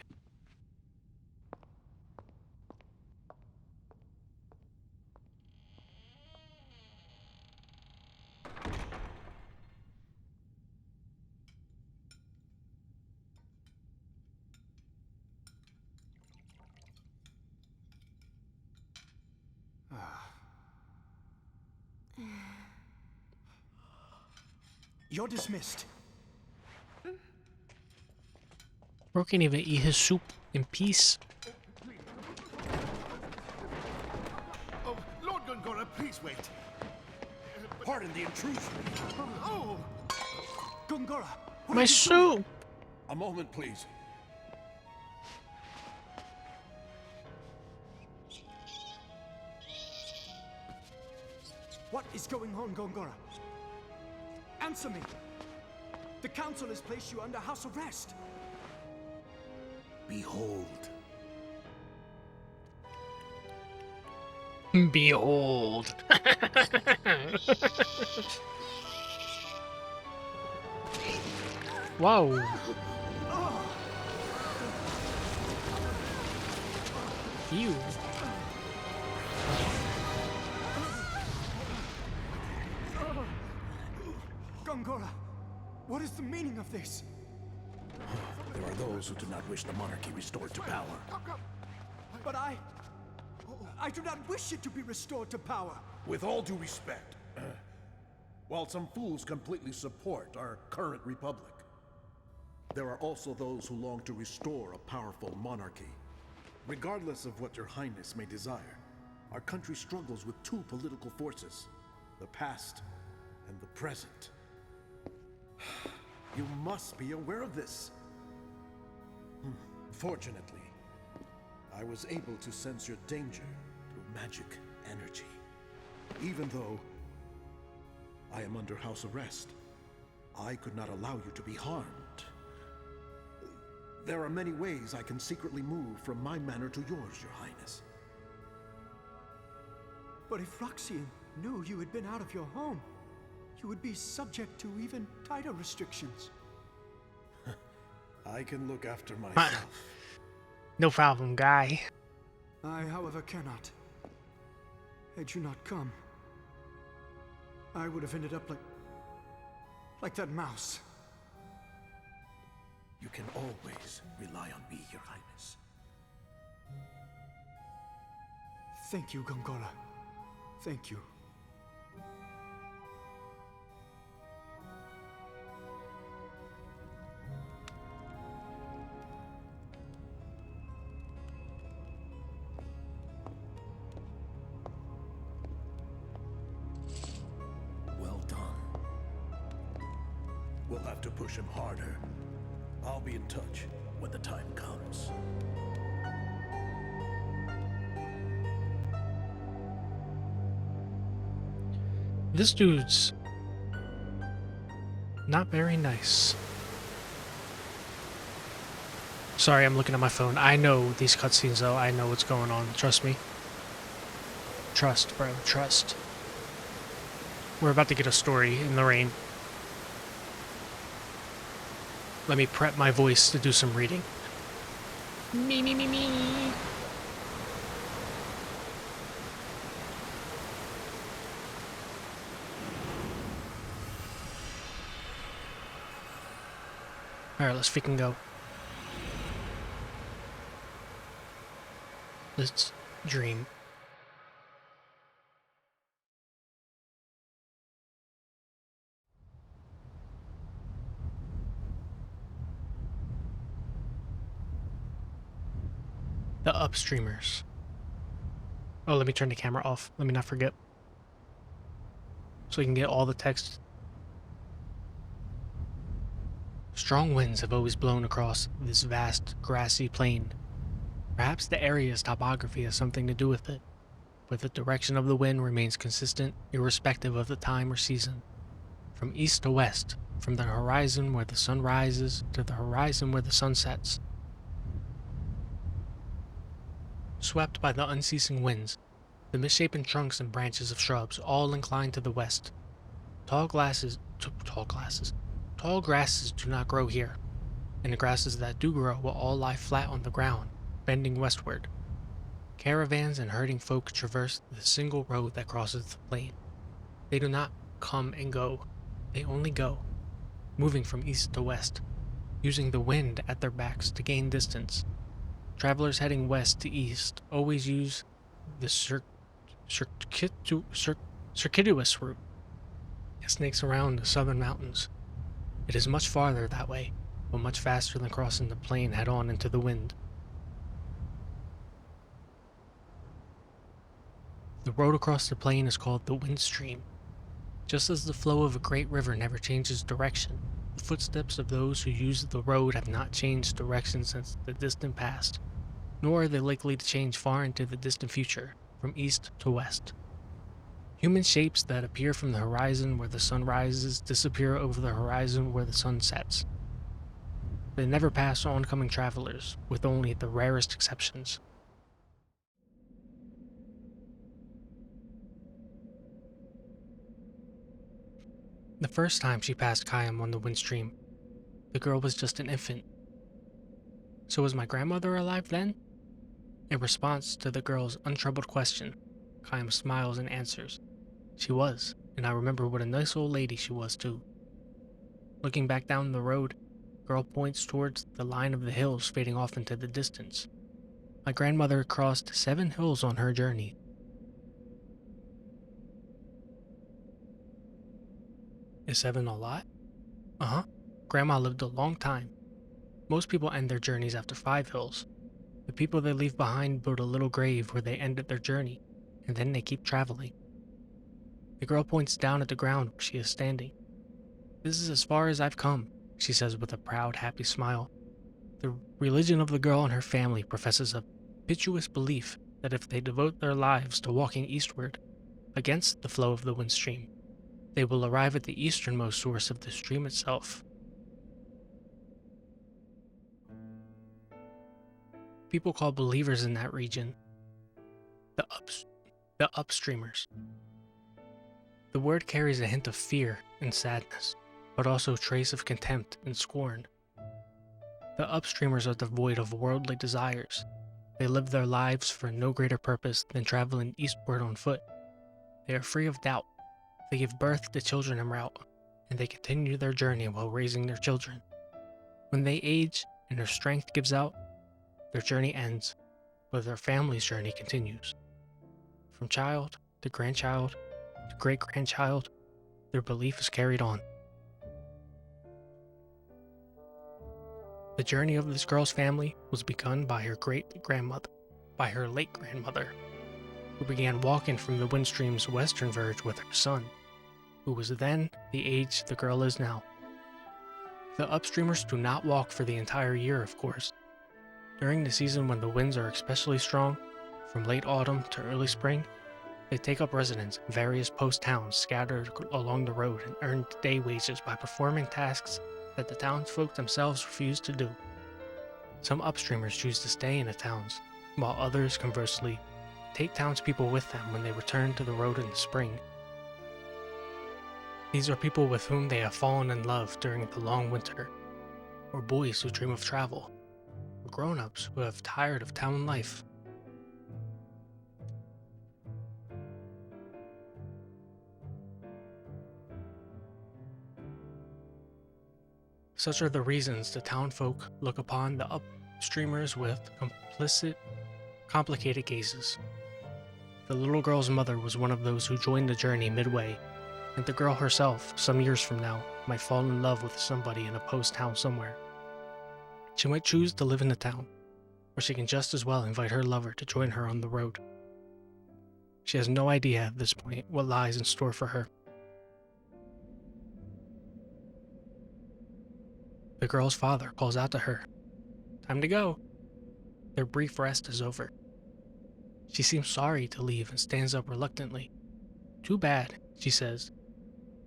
[SPEAKER 14] You're dismissed.
[SPEAKER 1] Bro can't even eat his soup in peace.
[SPEAKER 4] Oh, Lord Gongora, please wait. Pardon the intrusion. Oh!
[SPEAKER 14] Gongora!
[SPEAKER 1] My soup!
[SPEAKER 15] A moment, please.
[SPEAKER 14] What is going on, Gongora? Answer me! The council has placed you under house arrest.
[SPEAKER 19] Behold.
[SPEAKER 1] Behold. Whoa. Ew.
[SPEAKER 14] Gongora, what is the meaning of this?
[SPEAKER 19] There are those who do not wish the monarchy restored to power.
[SPEAKER 14] But I do not wish it to be restored to power.
[SPEAKER 15] With all due respect, while some fools completely support our current republic, there are also those who long to restore a powerful monarchy. Regardless of what your highness may desire, our country struggles with two political forces, the past and the present. You must be aware of this. Fortunately, I was able to sense your danger through magic energy. Even though I am under house arrest, I could not allow you to be harmed. There are many ways I can secretly move from my manor to yours, your highness.
[SPEAKER 14] But if Roxian knew you had been out of your home, you would be subject to even tighter restrictions.
[SPEAKER 15] I can look after myself.
[SPEAKER 1] No problem, guy.
[SPEAKER 14] I, however, cannot. Had you not come, I would have ended up like that mouse.
[SPEAKER 19] You can always rely on me, your highness.
[SPEAKER 14] Thank you, Gongora. Thank you.
[SPEAKER 19] Well done.
[SPEAKER 15] We'll have to push him harder. I'll be in touch when the time comes.
[SPEAKER 1] This dude's not very nice. So Sorry, I'm looking at my phone. I know these cutscenes, though. I know what's going on. Trust me. Trust, bro. Trust. We're about to get a story in the rain. Let me prep my voice to do some reading. Me, me, me, me. Alright, let's freaking go. Let's dream. The upstreamers. Oh, let me turn the camera off. Let me not forget. So we can get all the text. Strong winds have always blown across this vast, grassy plain. Perhaps the area's topography has something to do with it, but the direction of the wind remains consistent irrespective of the time or season. From east to west, from the horizon where the sun rises to the horizon where the sun sets. Swept by the unceasing winds, the misshapen trunks and branches of shrubs all incline to the west. Tall grasses do not grow here, and the grasses that do grow will all lie flat on the ground, bending westward. Caravans and herding folk traverse the single road that crosses the plain. They do not come and go, they only go, moving from east to west, using the wind at their backs to gain distance. Travelers heading west to east always use the circuitous route. It snakes around the southern mountains. It is much farther that way, but much faster than crossing the plain head-on into the wind. The road across the plain is called the wind stream. Just as the flow of a great river never changes direction, the footsteps of those who use the road have not changed direction since the distant past, nor are they likely to change far into the distant future, from east to west. Human shapes that appear from the horizon where the sun rises disappear over the horizon where the sun sets. They never pass oncoming travelers, with only the rarest exceptions. The first time she passed Kayam on the windstream, the girl was just an infant. So was my grandmother alive then? In response to the girl's untroubled question, Kayam smiles and answers. She was, and I remember what a nice old lady she was too. Looking back down the road, the girl points towards the line of the hills fading off into the distance. My grandmother crossed 7 hills on her journey. Is 7 a lot? Uh-huh. Grandma lived a long time. Most people end their journeys after 5 hills. The people they leave behind build a little grave where they ended their journey, and then they keep traveling. The girl points down at the ground where she is standing. This is as far as I've come, she says with a proud, happy smile. The religion of the girl and her family professes a piteous belief that if they devote their lives to walking eastward, against the flow of the wind stream, they will arrive at the easternmost source of the stream itself. People call believers in that region the upstreamers. The word carries a hint of fear and sadness, but also a trace of contempt and scorn. The upstreamers are devoid of worldly desires. They live their lives for no greater purpose than traveling eastward on foot. They are free of doubt. They give birth to children en route, and they continue their journey while raising their children. When they age and their strength gives out, their journey ends, but their family's journey continues. From child to grandchild to great-grandchild, their belief is carried on. The journey of this girl's family was begun by her late grandmother, who began walking from the windstream's western verge with her son, who was then the age the girl is now. The upstreamers do not walk for the entire year, of course. During the season when the winds are especially strong, from late autumn to early spring, they take up residence in various post towns scattered along the road and earn day wages by performing tasks that the townsfolk themselves refuse to do. Some upstreamers choose to stay in the towns, while others, conversely, take townspeople with them when they return to the road in the spring. These are people with whom they have fallen in love during the long winter, or boys who dream of travel, or grown-ups who have tired of town life. Such are the reasons the townfolk look upon the upstreamers with complicated gazes. The little girl's mother was one of those who joined the journey midway, and the girl herself, some years from now, might fall in love with somebody in a post town somewhere. She might choose to live in the town, or she can just as well invite her lover to join her on the road. She has no idea at this point what lies in store for her. The girl's father calls out to her, "Time to go." Their brief rest is over. She seems sorry to leave and stands up reluctantly. "Too bad," she says.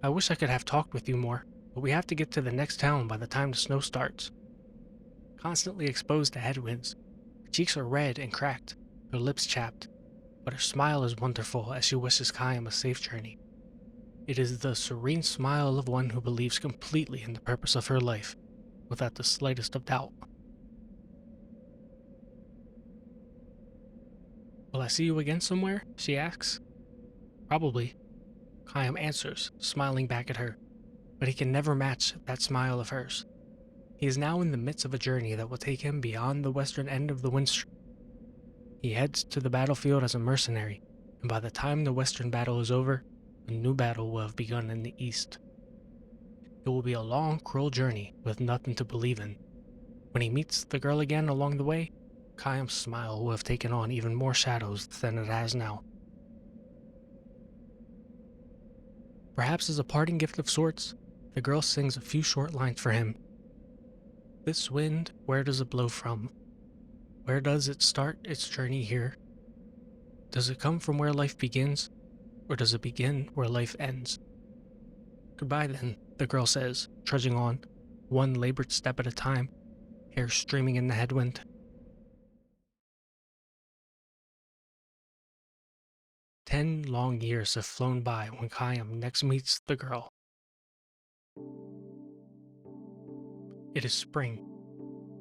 [SPEAKER 1] "I wish I could have talked with you more, but we have to get to the next town by the time the snow starts." Constantly exposed to headwinds, her cheeks are red and cracked, her lips chapped, but her smile is wonderful as she wishes Kayam a safe journey. It is the serene smile of one who believes completely in the purpose of her life, without the slightest of doubt. "Will I see you again somewhere?" she asks. "Probably," Kayam answers, smiling back at her, but he can never match that smile of hers. He is now in the midst of a journey that will take him beyond the western end of the Windstream. He heads to the battlefield as a mercenary, and by the time the western battle is over, a new battle will have begun in the east. It will be a long, cruel journey with nothing to believe in. When he meets the girl again along the way, Kayam's smile will have taken on even more shadows than it has now. Perhaps as a parting gift of sorts, the girl sings a few short lines for him. "This wind, where does it blow from? Where does it start its journey here? Does it come from where life begins, or does it begin where life ends?" "Goodbye then," the girl says, trudging on, one labored step at a time, hair streaming in the headwind. Ten long years have flown by when Kayam next meets the girl. It is spring,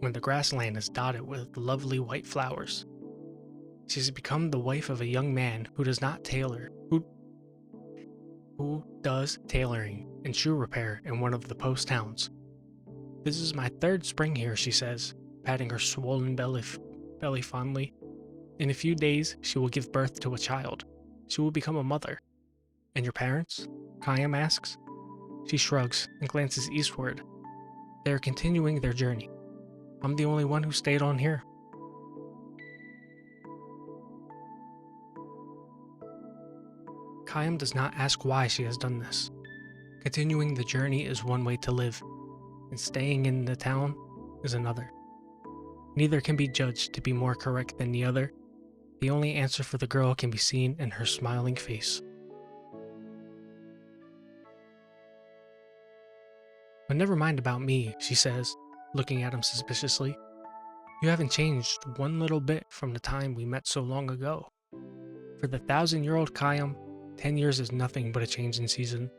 [SPEAKER 1] when the grassland is dotted with lovely white flowers. She has become the wife of a young man who does not tailor, who does tailoring and shoe repair in one of the post towns. "This is my third spring here," she says, patting her swollen belly fondly. "In a few days, she will give birth to a child. She will become a mother." "And your parents?" Kayam asks. She shrugs and glances eastward. They are continuing their journey. "I'm the only one who stayed on here." Kayam does not ask why she has done this. Continuing the journey is one way to live, and staying in the town is another. Neither can be judged to be more correct than the other. The only answer for the girl can be seen in her smiling face. "But never mind about me," she says, looking at him suspiciously. "You haven't changed one little bit from the time we met so long ago. For the 1,000-year-old Kayam, 10 years is nothing but a change in season.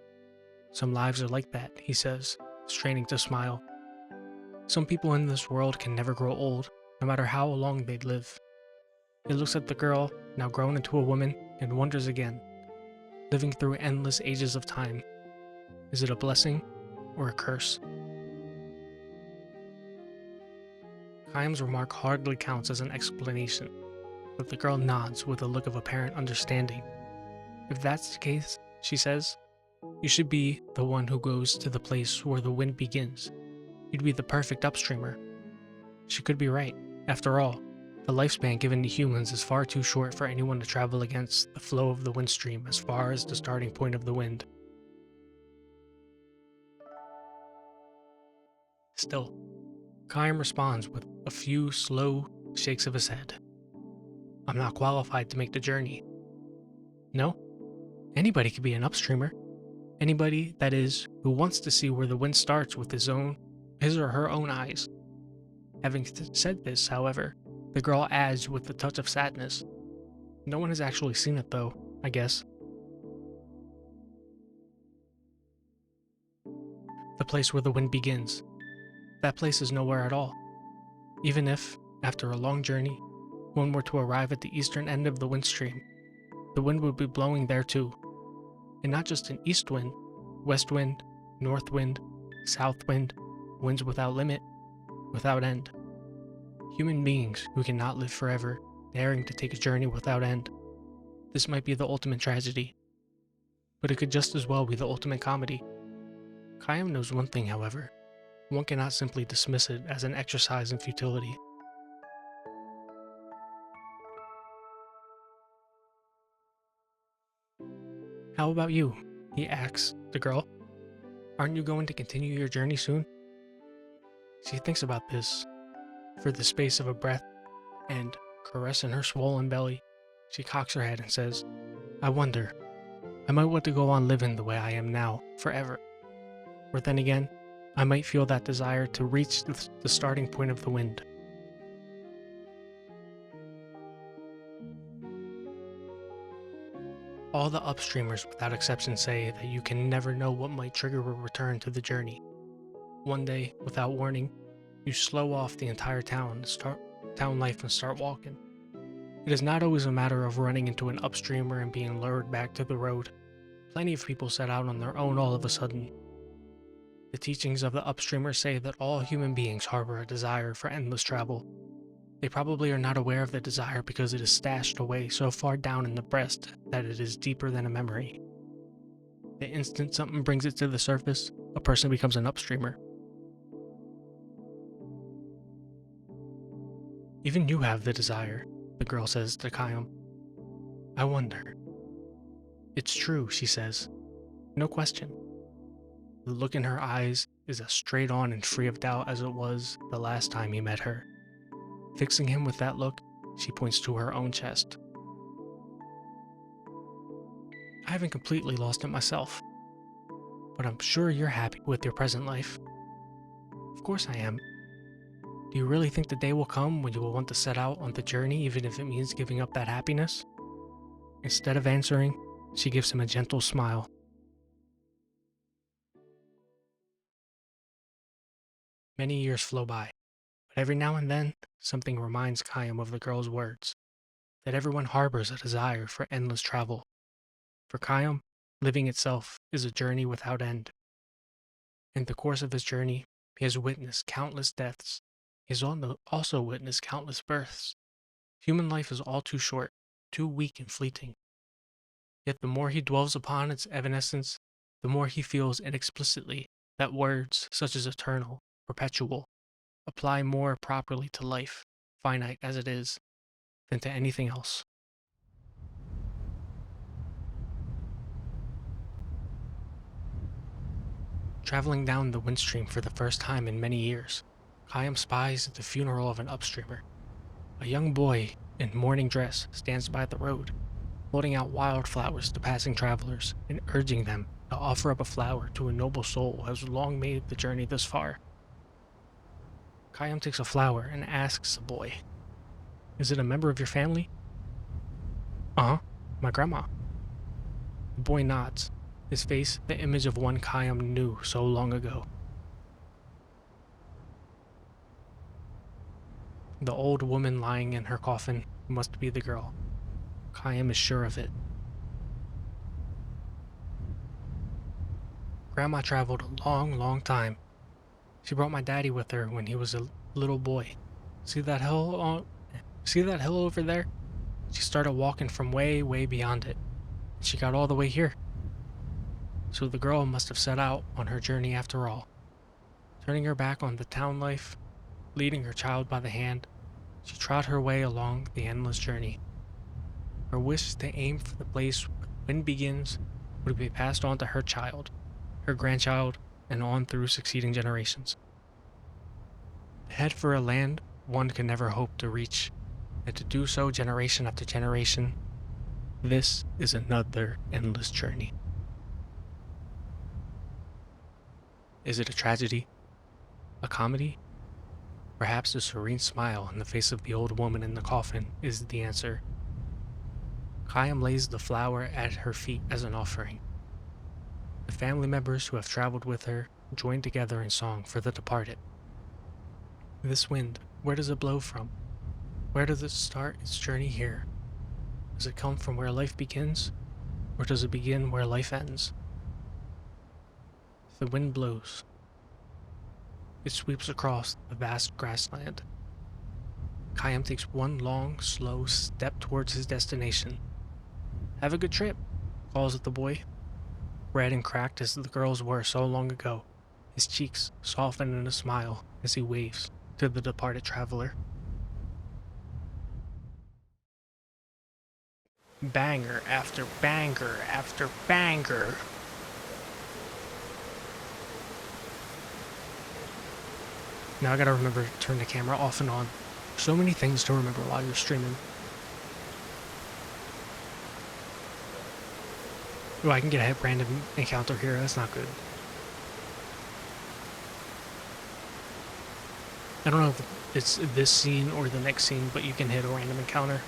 [SPEAKER 1] Some lives are like that," he says, straining to smile. "Some people in this world can never grow old, no matter how long they live." He looks at the girl, now grown into a woman, and wonders again. Living through endless ages of time. Is it a blessing or a curse? Kayam's remark hardly counts as an explanation, but the girl nods with a look of apparent understanding. "If that's the case," she says, "you should be the one who goes to the place where the wind begins. You'd be the perfect upstreamer." She could be right. After all, the lifespan given to humans is far too short for anyone to travel against the flow of the wind stream as far as the starting point of the wind. Still, Kayam responds with a few slow shakes of his head. "I'm not qualified to make the journey." "No? Anybody could be an upstreamer. Anybody, that is, who wants to see where the wind starts with his or her own eyes. Having said this, however, the girl adds with a touch of sadness, "No one has actually seen it though, I guess." The place where the wind begins. That place is nowhere at all. Even if, after a long journey, one were to arrive at the eastern end of the wind stream, the wind would be blowing there too. And not just an east wind, west wind, north wind, south wind, winds without limit, without end. Human beings who cannot live forever, daring to take a journey without end. This might be the ultimate tragedy, but it could just as well be the ultimate comedy. Kayam knows one thing, however. One cannot simply dismiss it as an exercise in futility. "How about you?" he asks the girl. "Aren't you going to continue your journey soon?" She thinks about this for the space of a breath, and, caressing her swollen belly, she cocks her head and says, "I wonder. I might want to go on living the way I am now, forever. Or then again, I might feel that desire to reach the starting point of the wind." All the upstreamers without exception say that you can never know what might trigger a return to the journey. One day, without warning, you slow off the entire town life and start walking. It is not always a matter of running into an upstreamer and being lured back to the road. Plenty of people set out on their own all of a sudden. The teachings of the upstreamers say that all human beings harbor a desire for endless travel. They probably are not aware of the desire because it is stashed away so far down in the breast that it is deeper than a memory. The instant something brings it to the surface, a person becomes an upstreamer. "Even you have the desire," the girl says to Kayam. "I wonder." "It's true," she says. "No question." The look in her eyes is as straight on and free of doubt as it was the last time he met her. Fixing him with that look, she points to her own chest. "I haven't completely lost it myself, but I'm sure you're happy with your present life." "Of course I am. Do you really think the day will come when you will want to set out on the journey even if it means giving up that happiness?" Instead of answering, she gives him a gentle smile. Many years flow by, but every now and then, something reminds Kayam of the girl's words, that everyone harbors a desire for endless travel. For Kayam, living itself is a journey without end. In the course of his journey, he has witnessed countless deaths. He has also witnessed countless births. Human life is all too short, too weak and fleeting. Yet the more he dwells upon its evanescence, the more he feels inexplicitly that words such as eternal, perpetual, apply more properly to life, finite as it is, than to anything else. Traveling down the windstream for the first time in many years, Kayam spies the funeral of an upstreamer. A young boy in mourning dress stands by the road, holding out wildflowers to passing travelers and urging them to offer up a flower to a noble soul who has long made the journey this far. Kayam takes a flower and asks the boy, "Is it a member of your family?" "Uh-huh, my grandma." The boy nods, his face the image of one Kayam knew so long ago. The old woman lying in her coffin must be the girl. Kayam is sure of it. Grandma traveled a long, long time. She brought my daddy with her when he was a little boy. See that hill over there? She started walking from way, way beyond it. And she got all the way here. So the girl must have set out on her journey after all. Turning her back on the town life, leading her child by the hand, she trod her way along the endless journey. Her wish to aim for the place where the wind begins would be passed on to her child, her grandchild, and on through succeeding generations. To head for a land one can never hope to reach, and to do so generation after generation, this is another endless journey. Is it a tragedy? A comedy? Perhaps the serene smile on the face of the old woman in the coffin is the answer. Khayyam lays the flower at her feet as an offering. The family members who have traveled with her join together in song for the departed. This wind, where does it blow from? Where does it start its journey here? Does it come from where life begins, or does it begin where life ends? The wind blows. It sweeps across the vast grassland. Khayyam takes one long, slow step towards his destination. "Have a good trip," calls at the boy. Red and cracked as the girls were so long ago, his cheeks soften in a smile as he waves to the departed traveler. Banger after banger after banger. Now I gotta remember to turn the camera off and on. So many things to remember while you're streaming. Oh, I can get a random encounter here. That's not good. I don't know if it's this scene or the next scene, but you can hit a random encounter.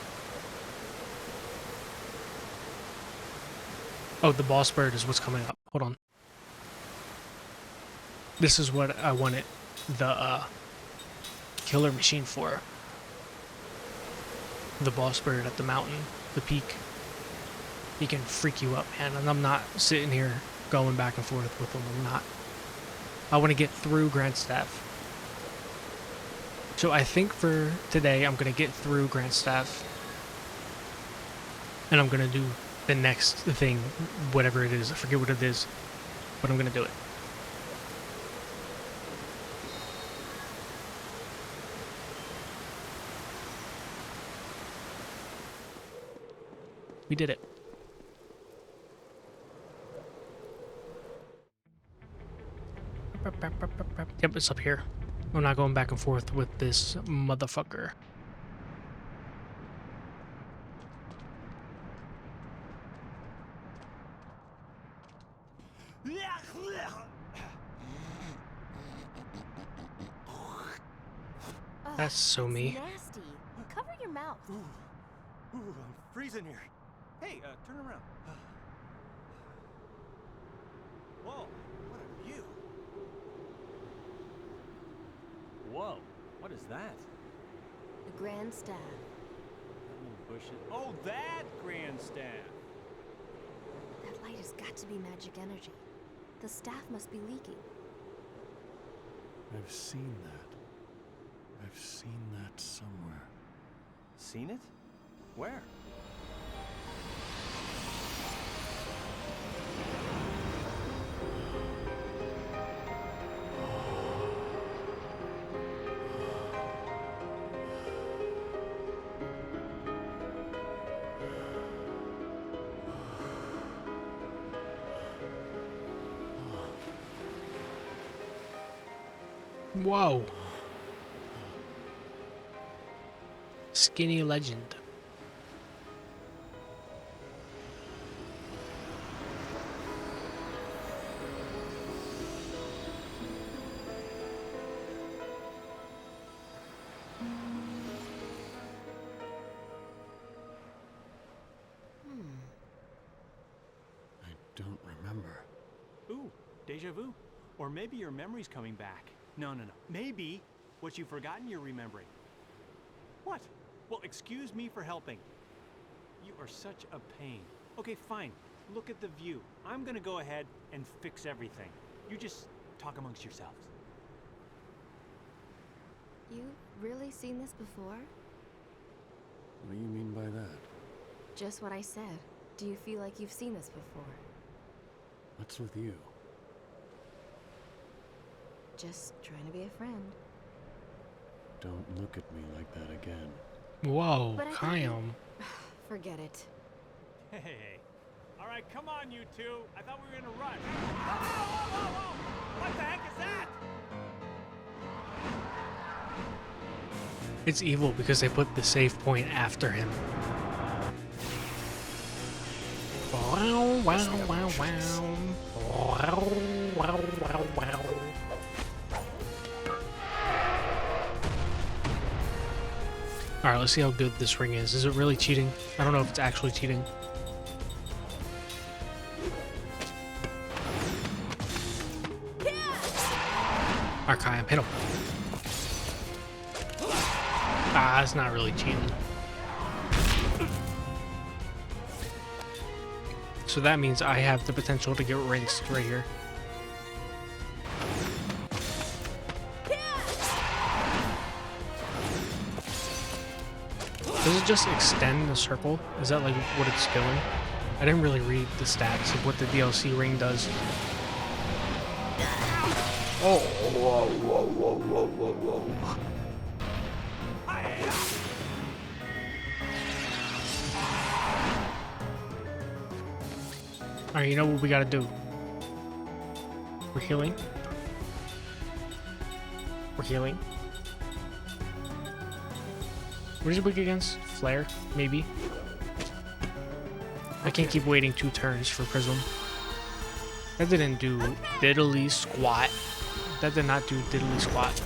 [SPEAKER 1] Oh, the boss bird is what's coming up. Hold on. This is what I wanted the killer machine for. The boss bird at the mountain, the peak. He can freak you up, man. And I'm not sitting here going back and forth with him. I'm not. I want to get through Grandstaff. So I think for today, I'm going to get through Grandstaff. And I'm going to do the next thing, whatever it is. I forget what it is, but I'm going to do it. We did it. Yep, it's up here. I'm not going back and forth with this motherfucker. That's so me.
[SPEAKER 6] Nasty. Cover your mouth.
[SPEAKER 16] Ooh, I'm freezing here. Hey, turn around. Whoa, what a view. Whoa, what is that?
[SPEAKER 6] The Grand Staff.
[SPEAKER 16] That little bush is... Oh, that Grand Staff!
[SPEAKER 6] That light has got to be magic energy. The staff must be leaking.
[SPEAKER 2] I've seen that. I've seen that somewhere.
[SPEAKER 16] Seen it? Where?
[SPEAKER 1] Whoa. Skinny legend.
[SPEAKER 2] I don't remember.
[SPEAKER 16] Ooh, deja vu. Or maybe your memory's coming back. No. Maybe what you've forgotten you're remembering. What? Well, excuse me for helping. You are such a pain. Okay, fine. Look at the view. I'm gonna go ahead and fix everything. You just talk amongst yourselves.
[SPEAKER 6] You've really seen this before?
[SPEAKER 2] What do you mean by that?
[SPEAKER 6] Just what I said. Do you feel like you've seen this before?
[SPEAKER 2] What's with you?
[SPEAKER 6] Just trying to be a friend.
[SPEAKER 2] Don't look at me like that again.
[SPEAKER 1] Whoa, Khayyam.
[SPEAKER 6] Forget it.
[SPEAKER 16] Hey. All right, come on, you two. I thought we were gonna run. Whoa. What the heck is that?
[SPEAKER 1] It's evil because they put the save point after him. Wow, wow, wow, wow. Wow, wow, wow, wow. Alright, let's see how good this ring is. Is it really cheating? I don't know if it's actually cheating. Archive, hit him. Ah, it's not really cheating. So that means I have the potential to get rinsed right here. Does it just extend the circle? Is that like what it's doing? I didn't really read the stats of what the DLC ring does. Oh, whoa, whoa, whoa, whoa, whoa, whoa. Alright, you know what we gotta do? We're healing. We're healing. What is it weak against? Flare? Maybe? I can't keep waiting 2 turns for Prism. That didn't do diddly squat. That did not do diddly squat.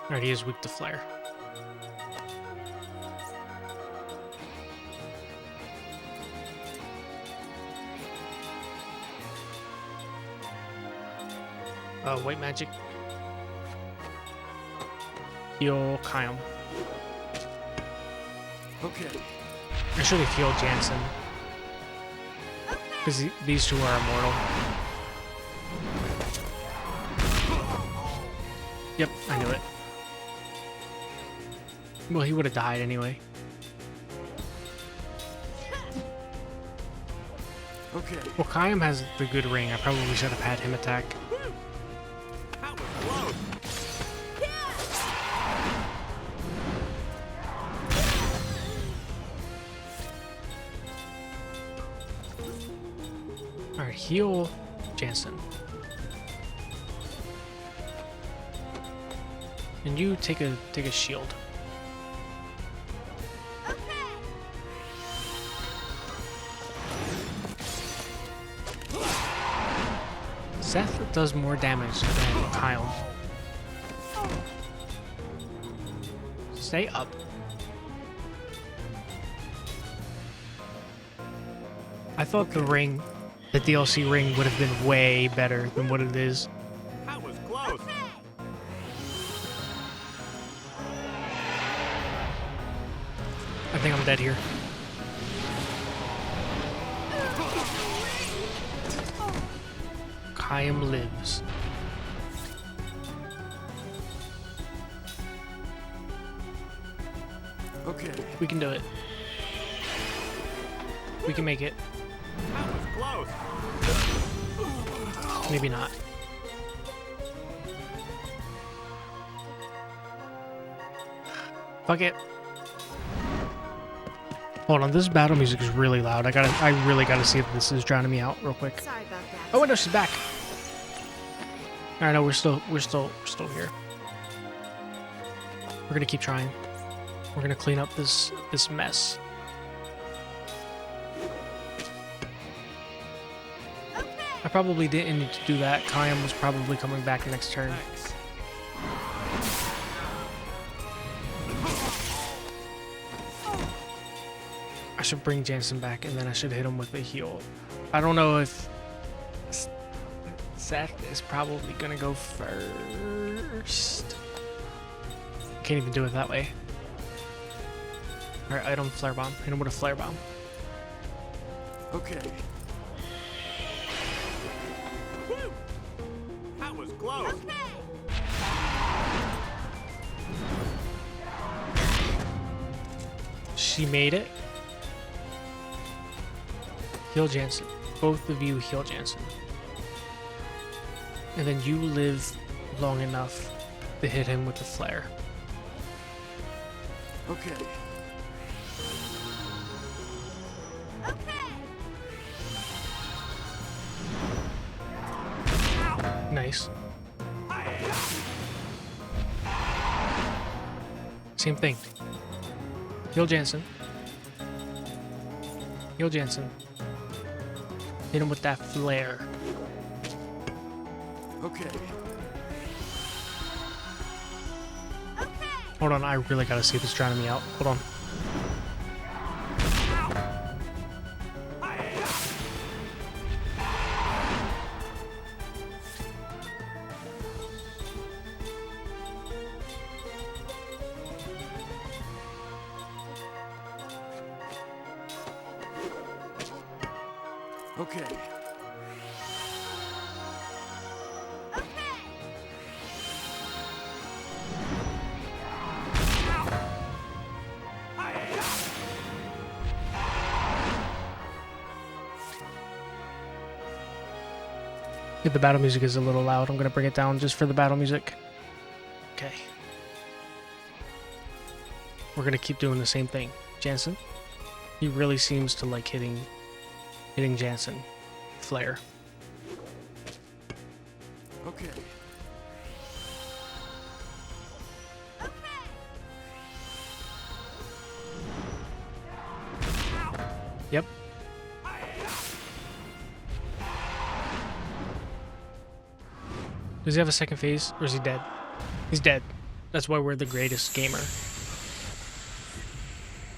[SPEAKER 1] Alright, he is weak to flare. White magic. Heal Kyle.
[SPEAKER 19] Okay.
[SPEAKER 1] I should have healed Jansen. Because these two are immortal. Yep, I knew it. Well, he would have died anyway.
[SPEAKER 19] Okay.
[SPEAKER 1] Well, Kayam has the good ring. I probably should have had him attack.
[SPEAKER 17] That was close.
[SPEAKER 1] Alright, heal Jansen. And you take a shield. Seth does more damage than Kyle. Stay up. I thought the ring, the DLC ring, would have been way better than what it is.
[SPEAKER 17] That was close.
[SPEAKER 1] I think I'm dead here. Kayam lives.
[SPEAKER 19] Okay.
[SPEAKER 1] We can do it. We can make it.
[SPEAKER 17] That was close.
[SPEAKER 1] Maybe not. Fuck it. Hold on, this battle music is really loud. I really gotta see if this is drowning me out real quick.
[SPEAKER 6] Sorry about that.
[SPEAKER 1] Oh wait, no, she's back. Alright, no, we're still here. We're gonna keep trying. We're gonna clean up this mess. I probably didn't need to do that. Kayam was probably coming back next turn.
[SPEAKER 17] Thanks.
[SPEAKER 1] I should bring Jansen back, and then I should hit him with a heal. I don't know if Seth is probably gonna go first. Can't even do it that way. Alright, item flare bomb. Hit him with a flare bomb.
[SPEAKER 19] Okay.
[SPEAKER 17] That was close.
[SPEAKER 1] She made it. Heal Jansen. Both of you heal Jansen. And then you live long enough to hit him with the flare.
[SPEAKER 19] Okay.
[SPEAKER 1] Nice. Same thing. Heal Jansen. Heal Jansen. Hit him with that flare.
[SPEAKER 2] Okay.
[SPEAKER 1] Hold on, I really gotta see this drowning me out. Hold on.
[SPEAKER 2] Okay.
[SPEAKER 1] Yeah, the battle music is a little loud. I'm gonna bring it down just for the battle music. Okay. We're gonna keep doing the same thing. Jansen, he really seems to like hitting Jansen. Flare.
[SPEAKER 2] Okay.
[SPEAKER 1] Yep. Does he have a second phase, or is he dead? He's dead. That's why we're the greatest gamer.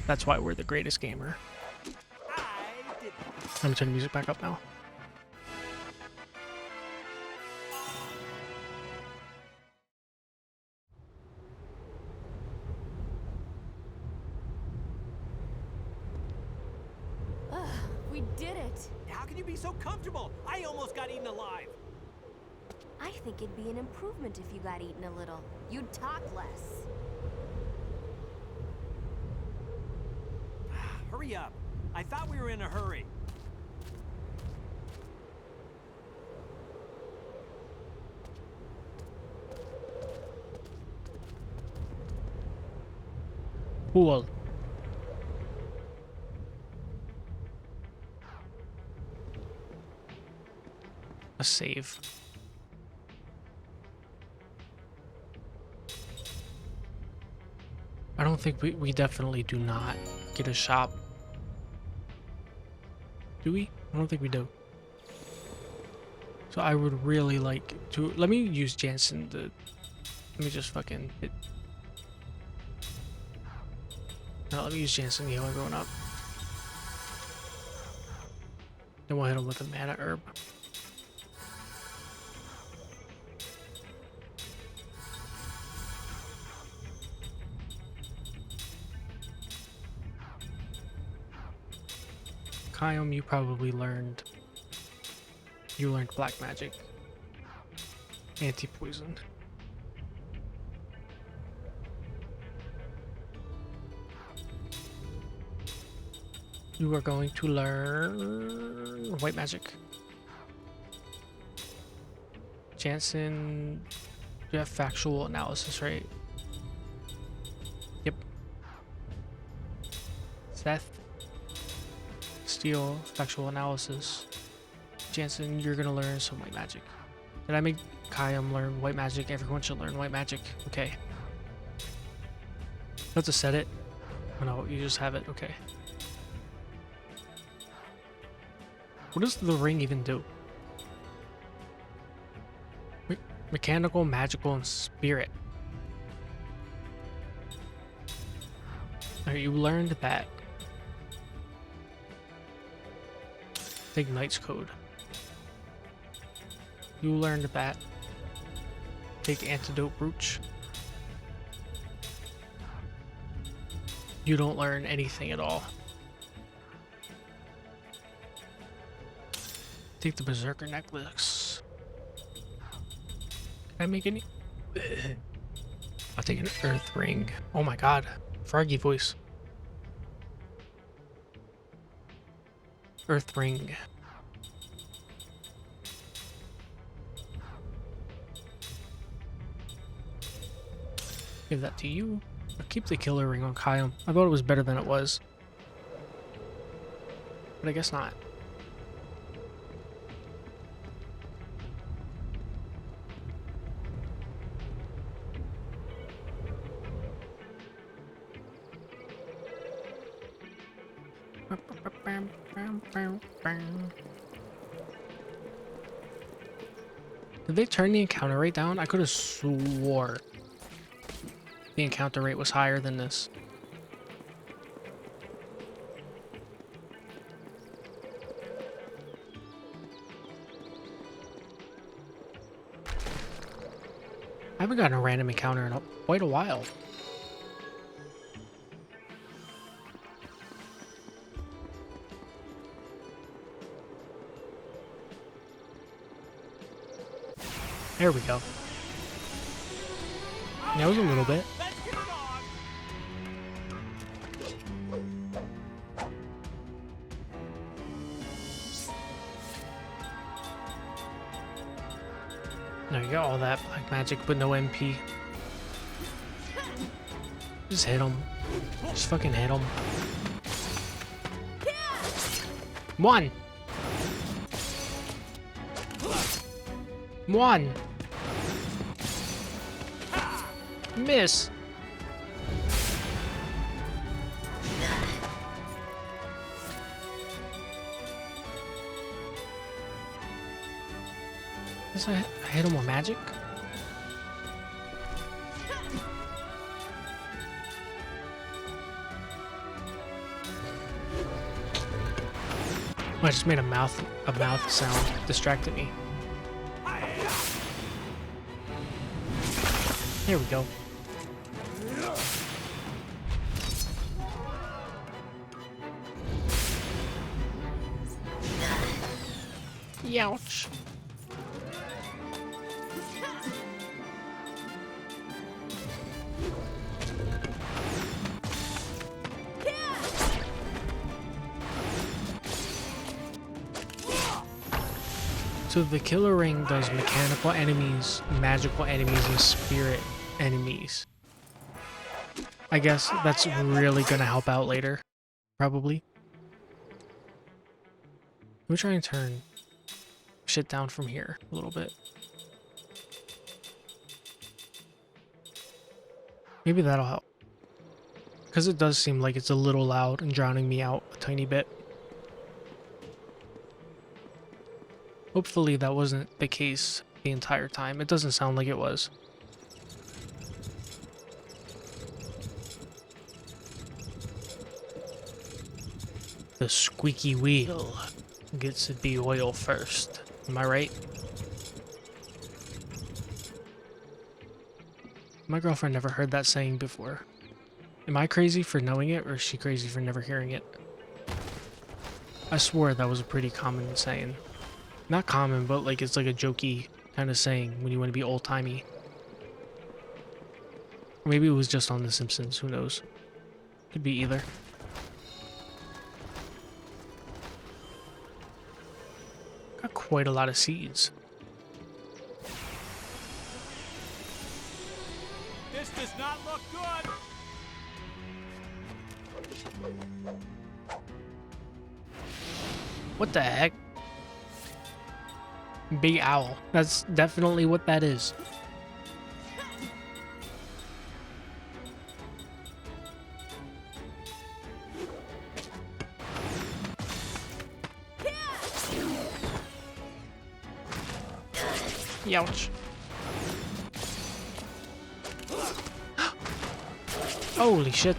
[SPEAKER 1] That's why we're the greatest gamer. Let me turn the music back up now.
[SPEAKER 6] We did it!
[SPEAKER 17] How can you be so comfortable? I almost got eaten alive.
[SPEAKER 6] I think it'd be an improvement if you got eaten a little. You'd talk less.
[SPEAKER 17] Hurry up. I thought we were in a hurry.
[SPEAKER 1] Cool. A save. I don't think we definitely do not get a shop. Do we? I don't think we do. So I would really like to, let me use Jansen to, let me just fucking hit. No, let me use Jansen to heal everyone up. Then we'll hit him with a mana herb. Kayum, you probably learned. You learned black magic. Anti-poison. You are going to learn white magic. Jansen, you have factual analysis, right? Yep. Seth, steel, factual analysis. Jansen, you're gonna learn some white magic. Did I make Kayum learn white magic? Everyone should learn white magic. Okay. You have to set it. Oh no, you just have it. Okay. What does the ring even do? Mechanical, magical, and spirit. Alright, you learned that. Take Knight's Code. You learned that. Take Antidote Brooch. You don't learn anything at all. Take the Berserker Necklace. Can I make any? I'll take an Earth Ring. Oh my god. Froggy voice. Earth Ring. Give that to you. I'll keep the Killer Ring on Kayum. I thought it was better than it was. But I guess not. Did they turn the encounter rate down? I could have swore the encounter rate was higher than this. I haven't gotten a random encounter in quite a while. There we go. That was a little bit. Now you got all that black magic but no MP. Just hit him. Just fucking hit him. One! One! Miss! Guess I hit him with magic? I just made a mouth sound. Distracted me. There we go. Youch. So the killer ring does mechanical enemies, magical enemies, and spirit enemies. I guess that's really gonna help out later, probably. Let me try and turn shit down from here a little bit. Maybe that'll help. Because it does seem like it's a little loud and drowning me out a tiny bit. Hopefully that wasn't the case the entire time. It doesn't sound like it was. The squeaky wheel gets the oil first. Am I right? My girlfriend never heard that saying before. Am I crazy for knowing it, or is she crazy for never hearing it? I swore that was a pretty common saying. Not common, but like it's like a jokey kind of saying when you want to be old-timey. Or maybe it was just on The Simpsons, who knows? Could be either. Got quite a lot of seeds.
[SPEAKER 17] This does not look good.
[SPEAKER 1] What the heck? Big owl. That's definitely what that is. Youch. Holy shit.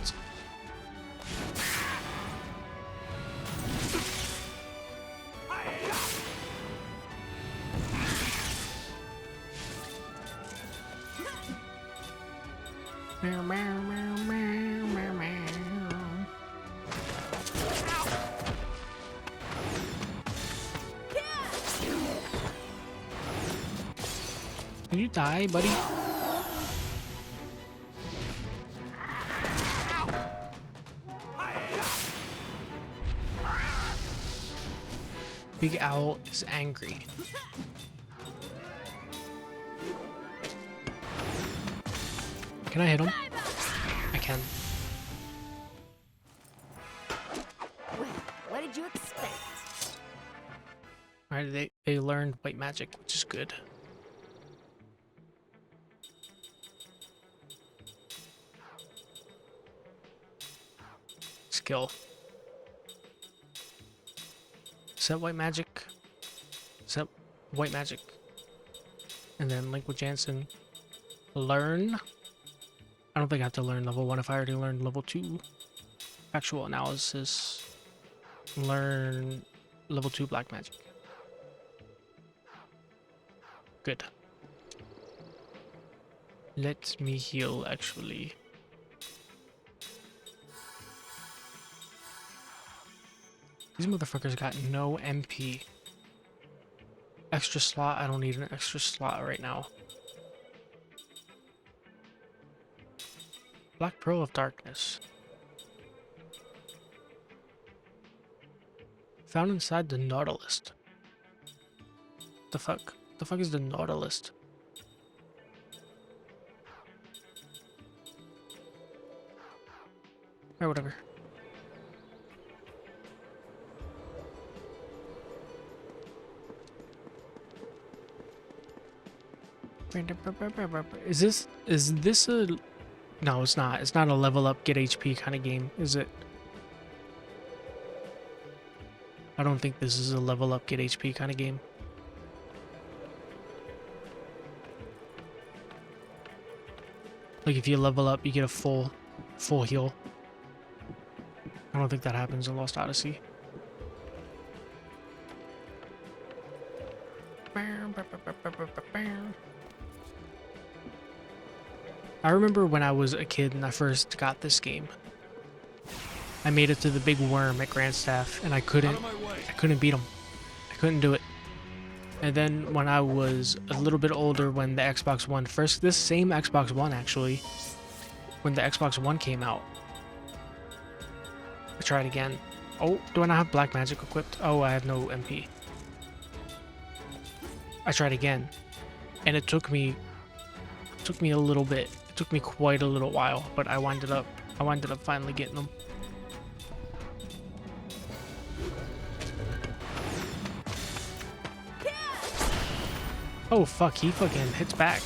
[SPEAKER 1] Did you die, buddy? Big Owl is angry. Can I hit him? I can.
[SPEAKER 6] Well, what did you expect?
[SPEAKER 1] Alright, they learned white magic, which is good. Skill. Set white magic. Set white magic. And then link with Jansen. Learn. I don't think I have to learn level 1 if I already learned level 2. Actual analysis. Learn level 2 black magic. Good. Let me heal, actually. These motherfuckers got no MP. Extra slot, I don't need an extra slot right now. Black Pearl of Darkness. Found inside the Nautilus. The fuck? The fuck is the Nautilus? Or whatever. Is this a... No, it's not. It's not a level up, get HP kind of game, is it? I don't think this is a level up, get HP kind of game. Like if you level up, you get a full heal. I don't think that happens in Lost Odyssey. I remember when I was a kid and I first got this game. I made it to the big worm at Grandstaff and I couldn't beat him. I couldn't do it. And then when I was a little bit older, when the Xbox One first, this same Xbox One actually, when the Xbox One came out, I tried again. Oh, do I not have black magic equipped? Oh, I have no MP. I tried again, and it took me a little bit. It took me quite a little while, but I winded up finally getting them. Oh fuck, he fucking hits back.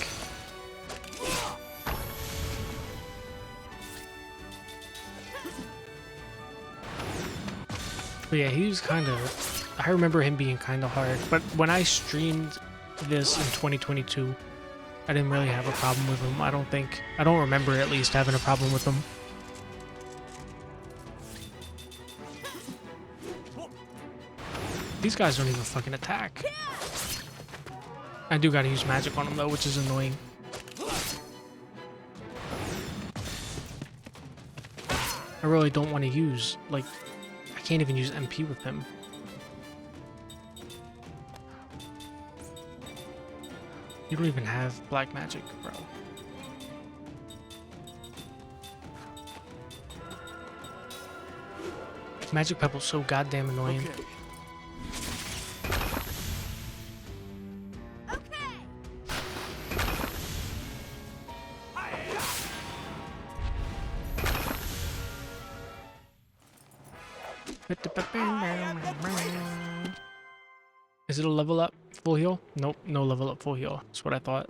[SPEAKER 1] But yeah, he was kind of... I remember him being kind of hard, but when I streamed this in 2022, I didn't really have a problem with him, I don't think. I don't remember at least having a problem with him. These guys don't even fucking attack. I do gotta use magic on them though, which is annoying. I really don't want to use, like, I can't even use MP with him. You don't even have black magic, bro. Magic Pebble's so goddamn annoying. Is it a level up full heal? Nope, no level up full heal. That's what I thought.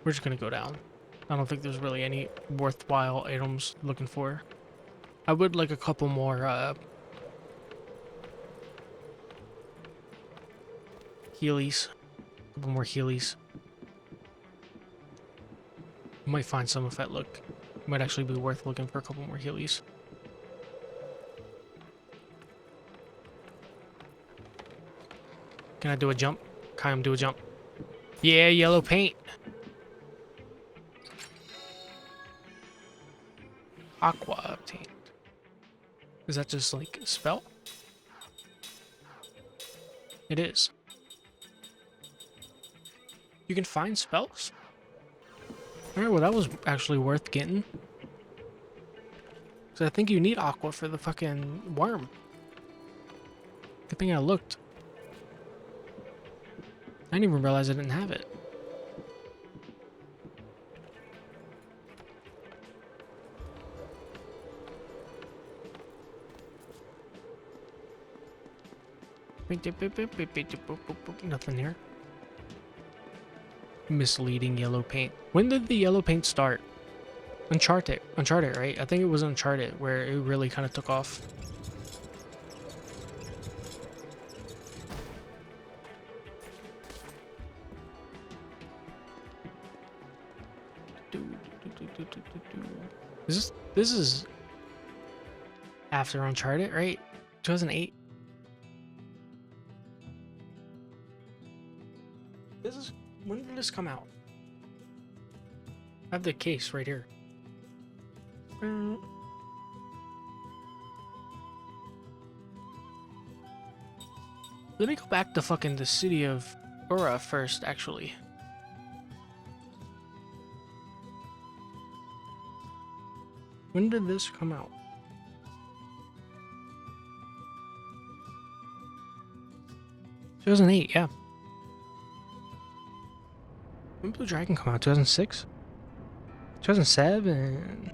[SPEAKER 1] We're just gonna go down. I don't think there's really any worthwhile items looking for. I would like a couple more Healies. A couple more Healies. Might find some if I look. Might actually be worth looking for a couple more Healies. Can I do a jump? Can I do a jump? Yeah, yellow paint. Aqua obtained. Is that just like a spell? It is. You can find spells? Alright, well that was actually worth getting. Because I think you need aqua for the fucking worm. Good thing I looked. I didn't even realize I didn't have it. Nothing here. Misleading yellow paint. When did the yellow paint start? Uncharted, right? I think it was Uncharted where it really kind of took off. This is after Uncharted, right? 2008. When did this come out? I have the case right here. Let me go back to fucking the city of Ura first, actually. When did this come out? It was 2008, yeah. When did Blue Dragon come out? 2006? 2007?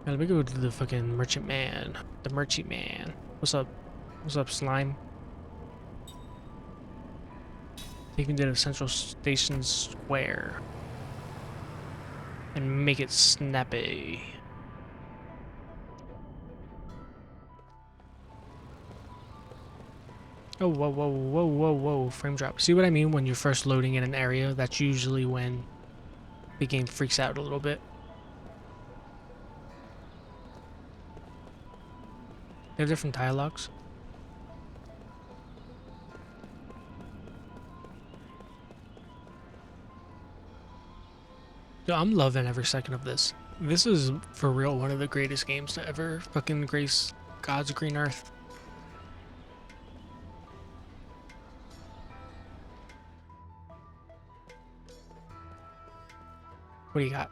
[SPEAKER 1] Let me go to the fucking Merchant Man. The Merchant Man. What's up? What's up, slime? Take me to the Central Station Square. And make it snappy. Oh, whoa, whoa, whoa, whoa, whoa. Frame drop. See what I mean when you're first loading in an area? That's usually when the game freaks out a little bit. They have different dialogues. Yo, I'm loving every second of this. This is, for real, one of the greatest games to ever fucking grace God's green earth. What do you got?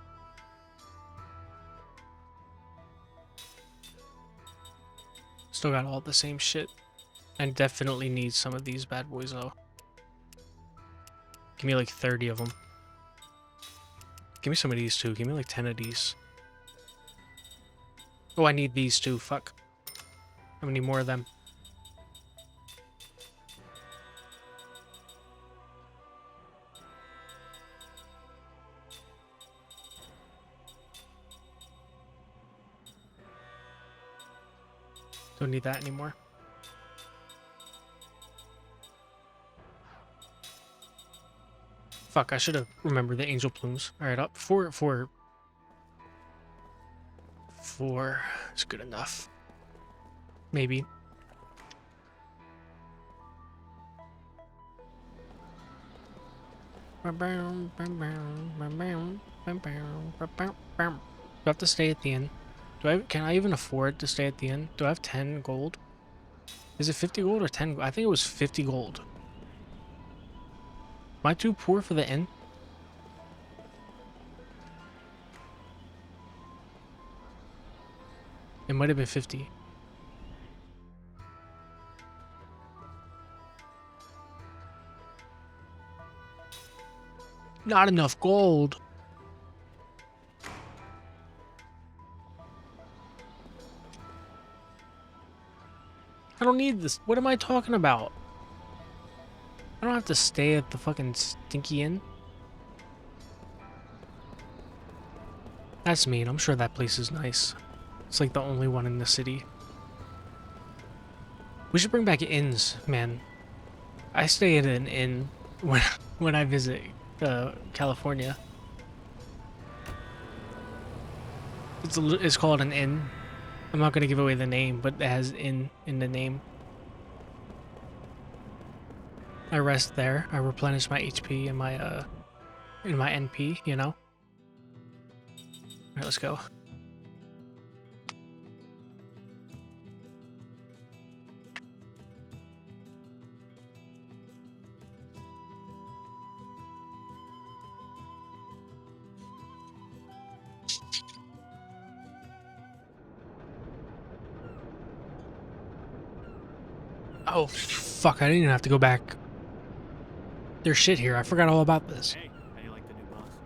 [SPEAKER 1] Still got all the same shit. I definitely need some of these bad boys though. Give me like 30 of them. Give me some of these too. Give me like 10 of these. Oh, I need these too. Fuck. How many more of them? Don't need that anymore. Fuck, I should have remembered the angel plumes. Alright, up. Four is good enough. Maybe. Do I have to stay at the inn? Can I even afford to stay at the inn? Do I have 10 gold? Is it 50 gold or 10? I think it was 50 gold. Am I too poor for the inn? It might have been 50. Not enough gold. I don't need this. What am I talking about? I don't have to stay at the fucking stinky inn. That's mean. I'm sure that place is nice. It's like the only one in the city. We should bring back inns, man. I stay at an inn when I visit California. It's called an inn. I'm not gonna give away the name, but it has inn in the name. I rest there. I replenish my HP and my NP, you know? Alright, let's go. Oh, fuck, I didn't even have to go back. There's shit here. I forgot all about this.
[SPEAKER 16] Hey, how do you like the new boss?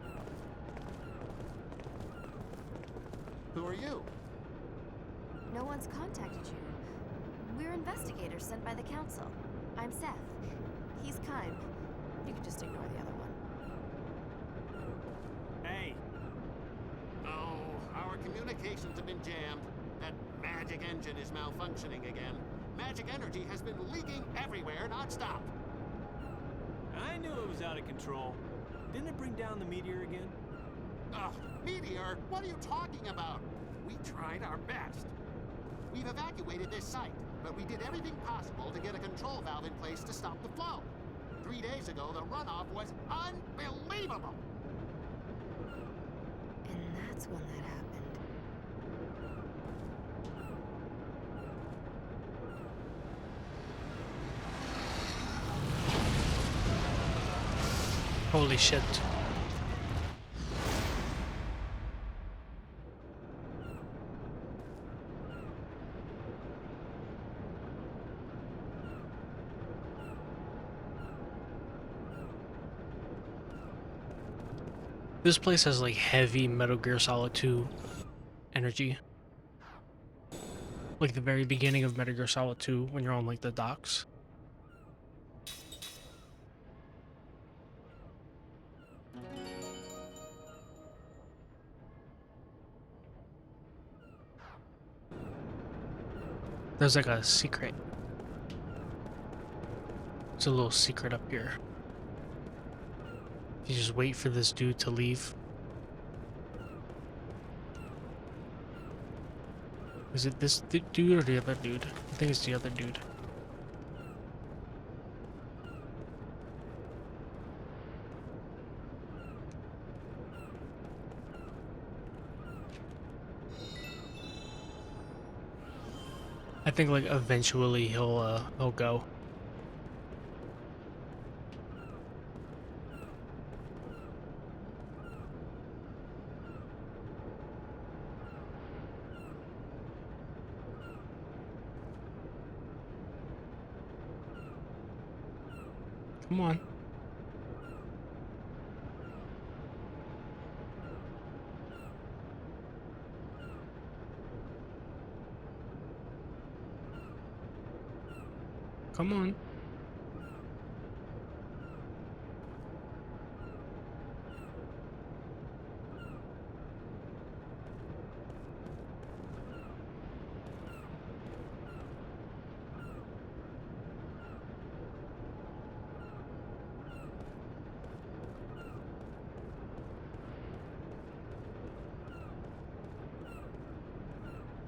[SPEAKER 13] Who are you?
[SPEAKER 6] No one's contacted you. We're investigators sent by the council. I'm Seth. He's Kime. You can just ignore the other one.
[SPEAKER 16] Hey.
[SPEAKER 20] Oh, our communications have been jammed. That magic engine is malfunctioning again. Magic energy has been leaking everywhere, non-stop.
[SPEAKER 16] I knew it was out of control. Didn't it bring down the meteor again?
[SPEAKER 20] Ugh, meteor? What are you talking about? We tried our best. We've evacuated this site, but we did everything possible to get a control valve in place to stop the flow. 3 days ago, the runoff was unbelievable.
[SPEAKER 6] And that's when that happened.
[SPEAKER 1] Holy shit. This place has like heavy Metal Gear Solid 2 energy. Like the very beginning of Metal Gear Solid 2 when you're on like the docks. There's like a secret. It's a little secret up here. You just wait for this dude to leave. Is it this dude or the other dude? I think it's the other dude. I think like eventually he'll go. Come on. Come on.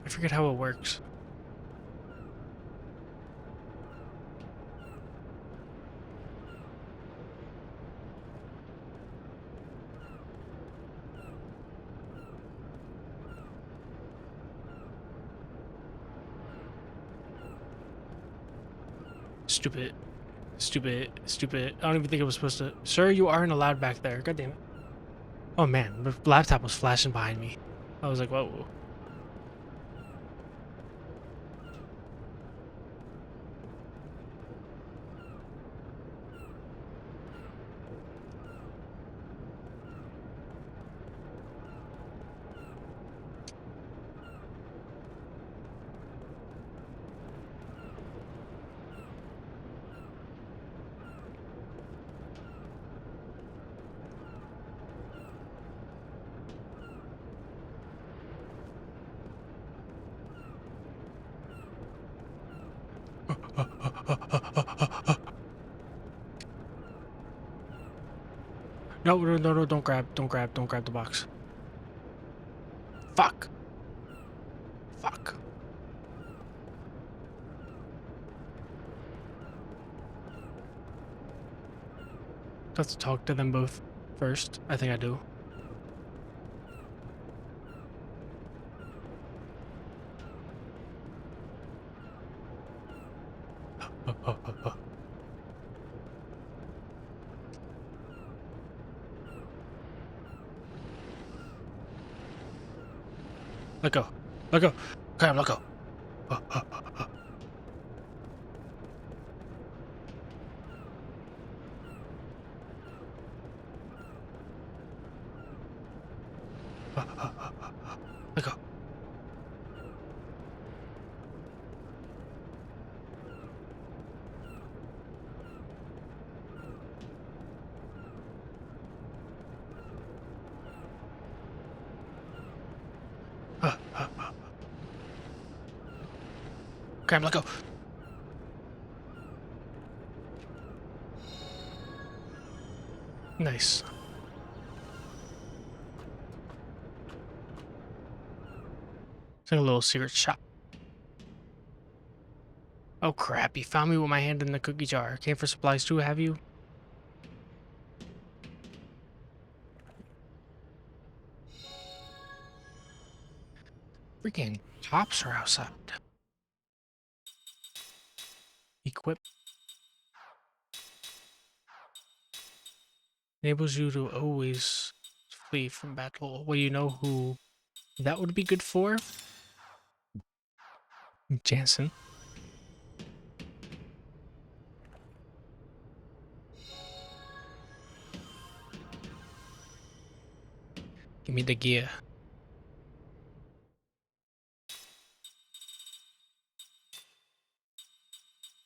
[SPEAKER 1] I forget how it works. Stupid. Stupid. Stupid. I don't even think it was supposed to. Sir, you aren't allowed back there. God damn it. Oh man, the laptop was flashing behind me. I was like, whoa. No, don't grab the box. Fuck. Fuck. Do I have to talk to them both first? I think I do. Let go. Let go. Grab, let go. Let go. Grab, let go. Nice. Like a little secret shop. Oh crap, you found me with my hand in the cookie jar. Came for supplies too, have you? Freaking cops are outside. Equip. Enables you to always flee from battle. Well, you know who that would be good for? Jansen. Give me the gear.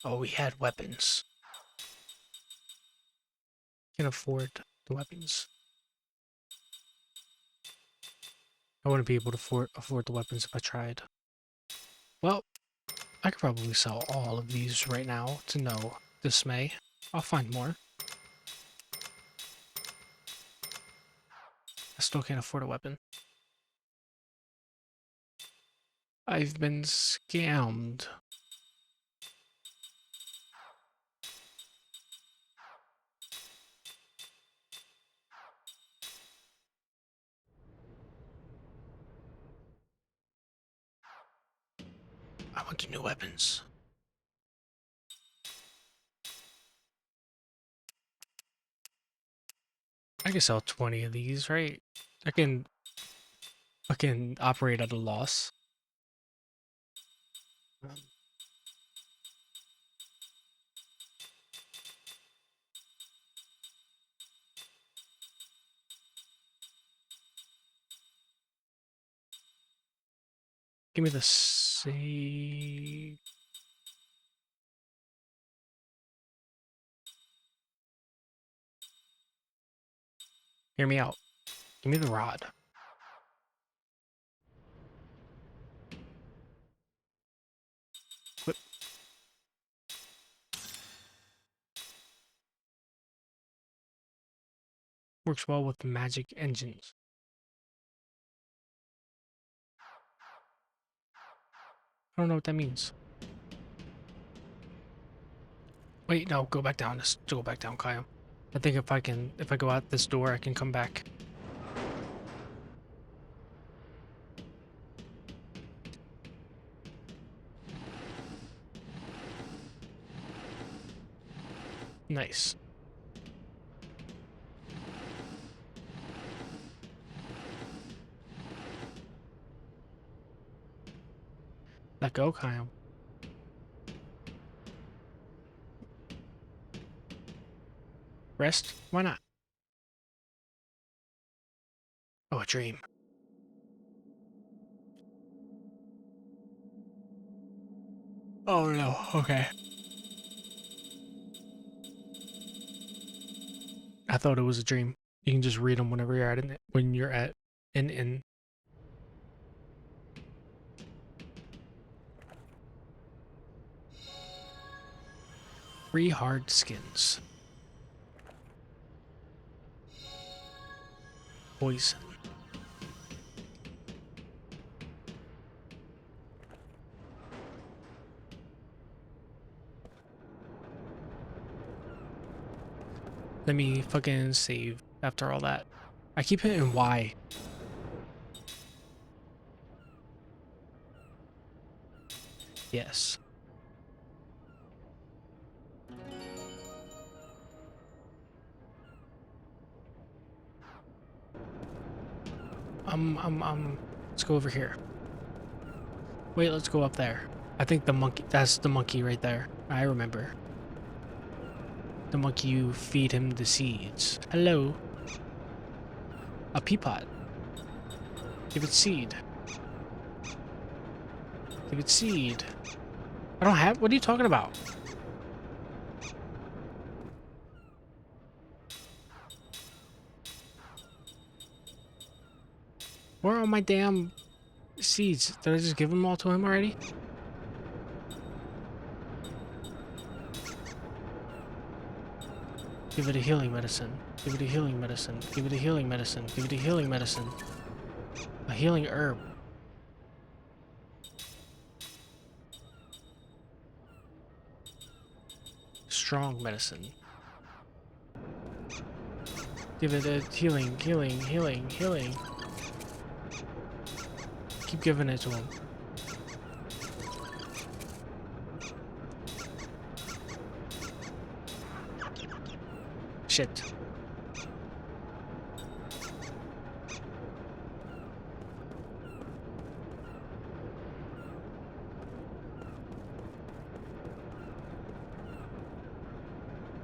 [SPEAKER 1] Oh, we had weapons. Can afford the weapons. I wouldn't be able to afford the weapons if I tried. Well, I could probably sell all of these right now to no dismay. I'll find more. I still can't afford a weapon. I've been scammed. I want the new weapons. I can sell 20 of these, right? I can operate at a loss. Give me the save. Hear me out. Give me the rod. Whip. Works well with the magic engines. I don't know what that means. Wait, no, go back down. Just go back down, Kyle. I think if I go out this door, I can come back. Nice. Let go, Kyle. Rest? Why not? Oh, a dream. Oh no, okay. I thought it was a dream. You can just read them whenever you're at it, when you're at an inn. Three hard skins. Poison. Let me fucking save after all that. I keep hitting Y. Yes. Let's go over here. Wait, let's go up there. I think the monkey, that's the monkey right there. I remember. The monkey, you feed him the seeds. Hello. A pea pod. Give it seed. Give it seed. I don't have, what are you talking about? Where are all my damn seeds? Did I just give them all to him already? Give it a healing medicine. Give it a healing medicine. Give it a healing medicine. Give it a healing medicine. A healing herb. strong medicine. Give it a healing, healing, healing, healing. Keep giving it to him. Shit.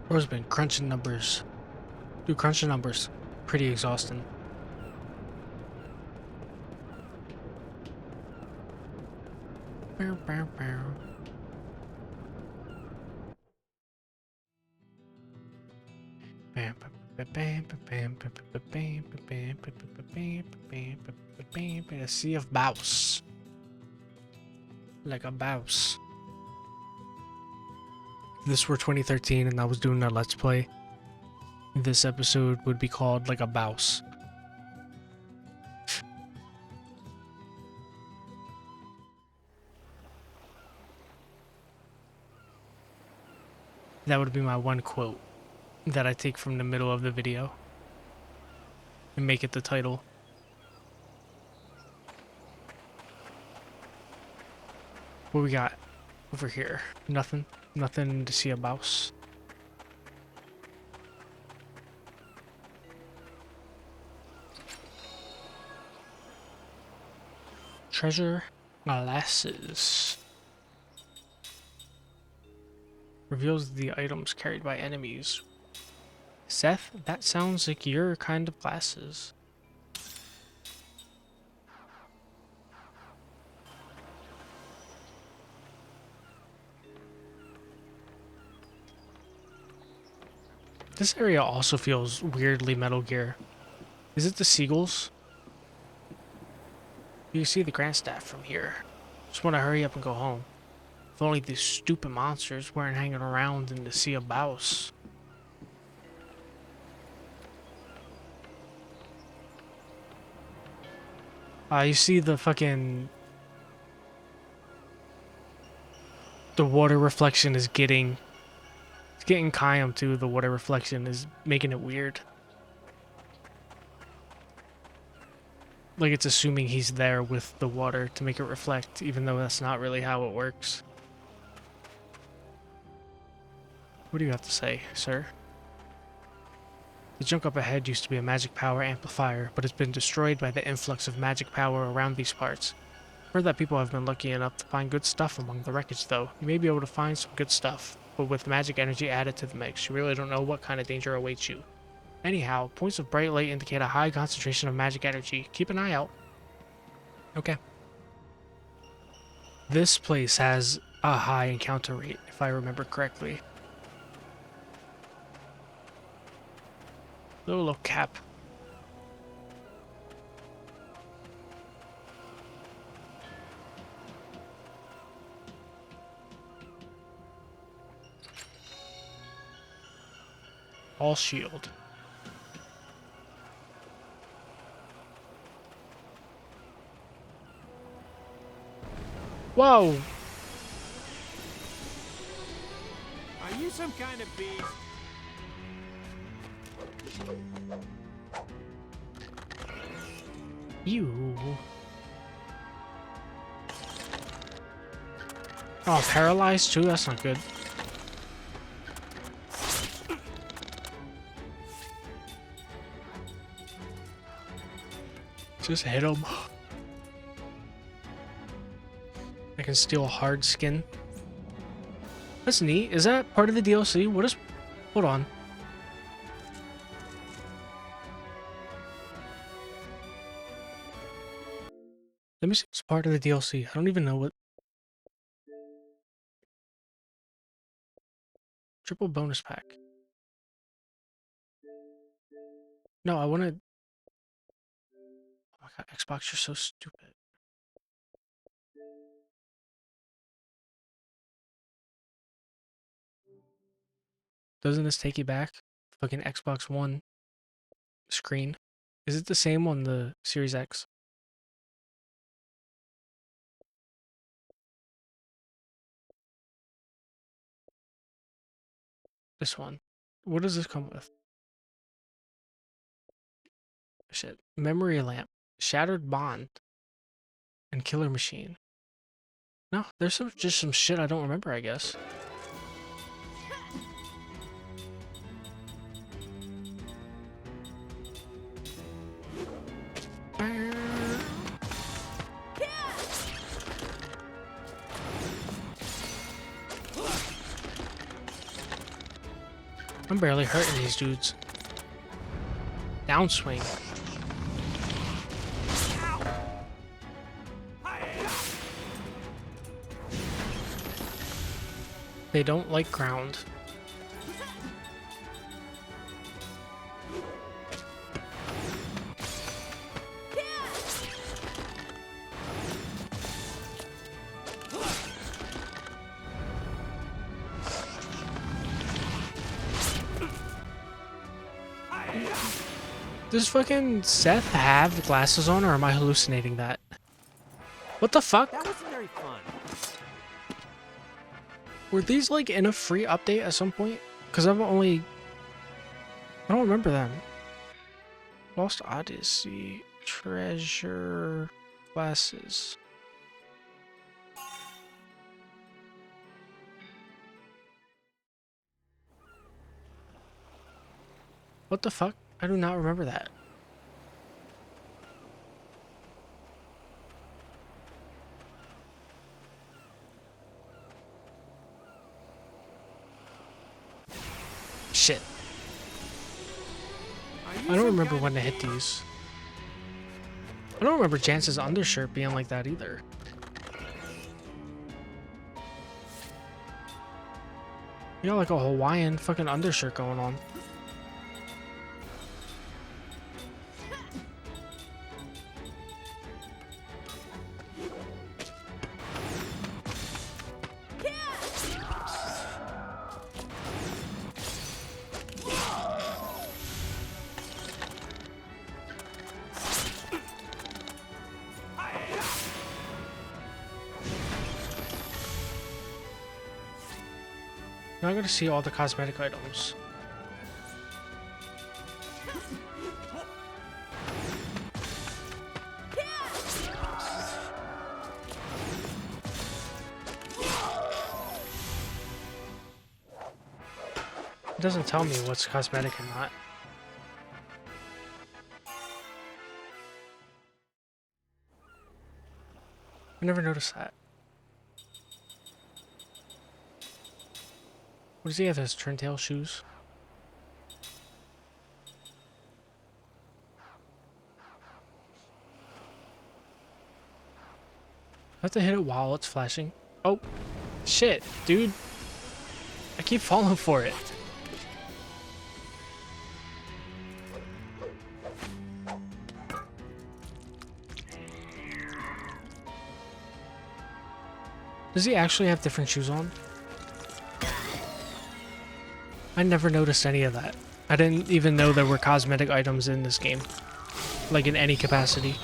[SPEAKER 1] Bro's been crunching numbers. Dude, crunching numbers. Pretty exhausting. Bow, bow, bow. A sea of bows. Like a bouse. If this were 2013 and I was doing a Let's Play, this episode would be called like a bouse. That would be my one quote that I take from the middle of the video and make it the title. What we got over here? Nothing. Nothing to see a bouse. Treasure glasses. Reveals the items carried by enemies. Seth, that sounds like your kind of glasses. This area also feels weirdly Metal Gear. Is it the seagulls? You can see the Grandstaff from here. Just want to hurry up and go home. If only these stupid monsters weren't hanging around in the Sea of Bows. You see the fucking... The water reflection is getting... It's getting Kayam too. The water reflection is making it weird. Like it's assuming he's there with the water to make it reflect, even though that's not really how it works. What do you have to say, sir? The junk up ahead used to be a magic power amplifier, but it's been destroyed by the influx of magic power around these parts. Heard that people have been lucky enough to find good stuff among the wreckage, though. You may be able to find some good stuff, but with magic energy added to the mix, you really don't know what kind of danger awaits you. Anyhow, points of bright light indicate a high concentration of magic energy. Keep an eye out. Okay. This place has a high encounter rate, if I remember correctly. Little cap. All shield. Whoa!
[SPEAKER 17] Are you some kind of beast?
[SPEAKER 1] You. Oh, paralyzed too? That's not good. Just hit him. I can steal hard skin. That's neat. Is that part of the DLC? What is... Hold on. Let me see if it's part of the DLC. I don't even know what... Triple bonus pack. No, I want to... Oh my god, Xbox, you're so stupid. Doesn't this take you back? Fucking Xbox One screen. Is it the same on the Series X? This one. What does this come with? Shit. Memory lamp, shattered bond, and killer machine. No, there's just some shit I don't remember, I guess. I'm barely hurting these dudes. Downswing. They don't like ground. Does fucking Seth have glasses on, or am I hallucinating that? What the fuck?
[SPEAKER 16] That wasn't very fun.
[SPEAKER 1] Were these like in a free update at some point? Because I don't remember them. Lost Odyssey, treasure, glasses. What the fuck? I do not remember that. Shit. I don't remember when to hit these. I don't remember Jance's undershirt being like that either. You got like a Hawaiian fucking undershirt going on. Now I gotta see all the cosmetic items. It doesn't tell me what's cosmetic and not. I never noticed that. What does he have? His turntail shoes? I have to hit it while it's flashing. Oh, shit, dude. I keep falling for it. Does he actually have different shoes on? I never noticed any of that. I didn't even know there were cosmetic items in this game. Like in any capacity.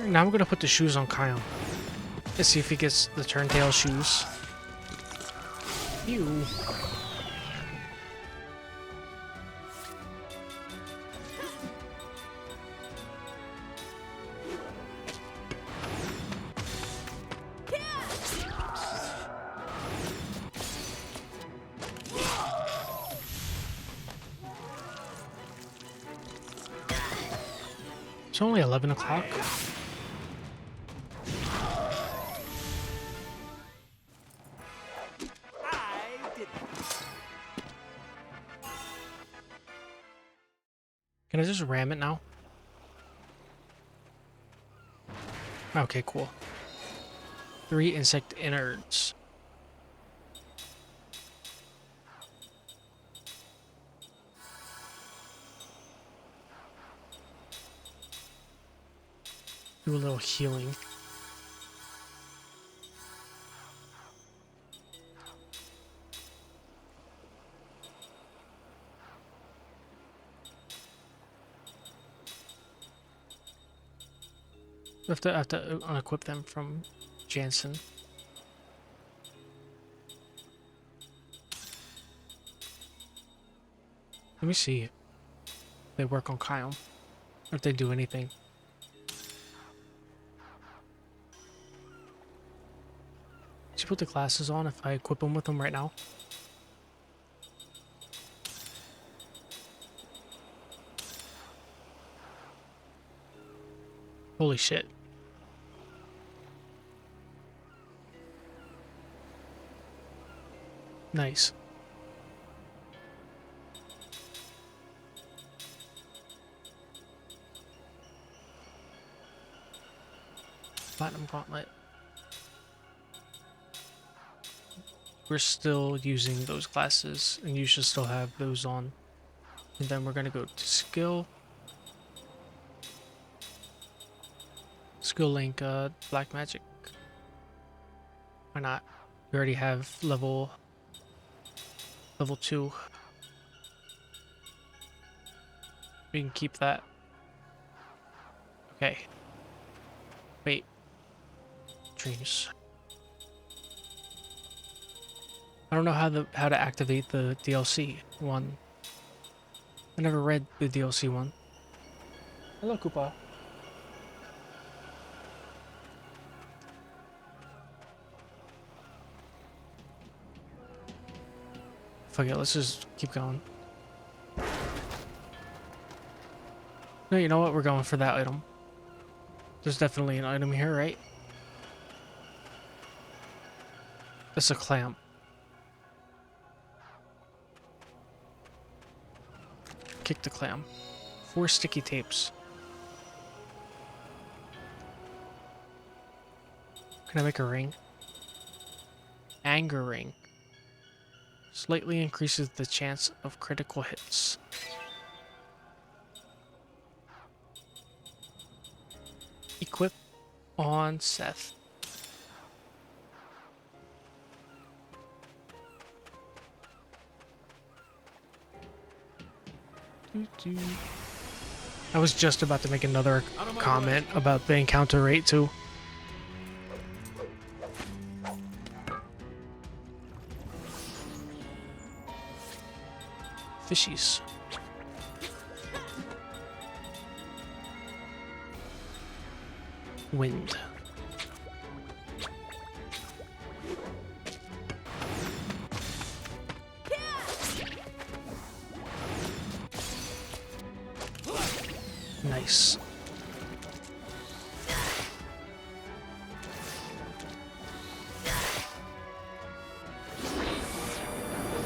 [SPEAKER 1] Now I'm gonna put the shoes on Kyle. Let's see if he gets the turntail shoes. Ew. It's only 11 o'clock. Can I just ram it now? Okay, cool. 3 insect innards. Do a little healing. I have to unequip them from Jansen. Let me see if they work on Kyle, or if they do anything. Should put the glasses on if I equip them with them right now. Holy shit. Nice. Platinum Gauntlet. We're still using those glasses, and you should still have those on. And then we're gonna go to skill. Skill link, Black Magic. Why not? We already have level 2. We can keep that. Okay. Wait. Dreams. I don't know how to activate the DLC one. I never read the DLC one. Hello, Koopa. Fuck it, let's just keep going. No, you know what? We're going for that item. There's definitely an item here, right? It's a clamp. Kick the clam. 4 sticky tapes. Can I make a ring? Anger ring. Slightly increases the chance of critical hits. Equip on Seth. I was just about to make another comment about the encounter rate too. Fishies. Wind. Nice.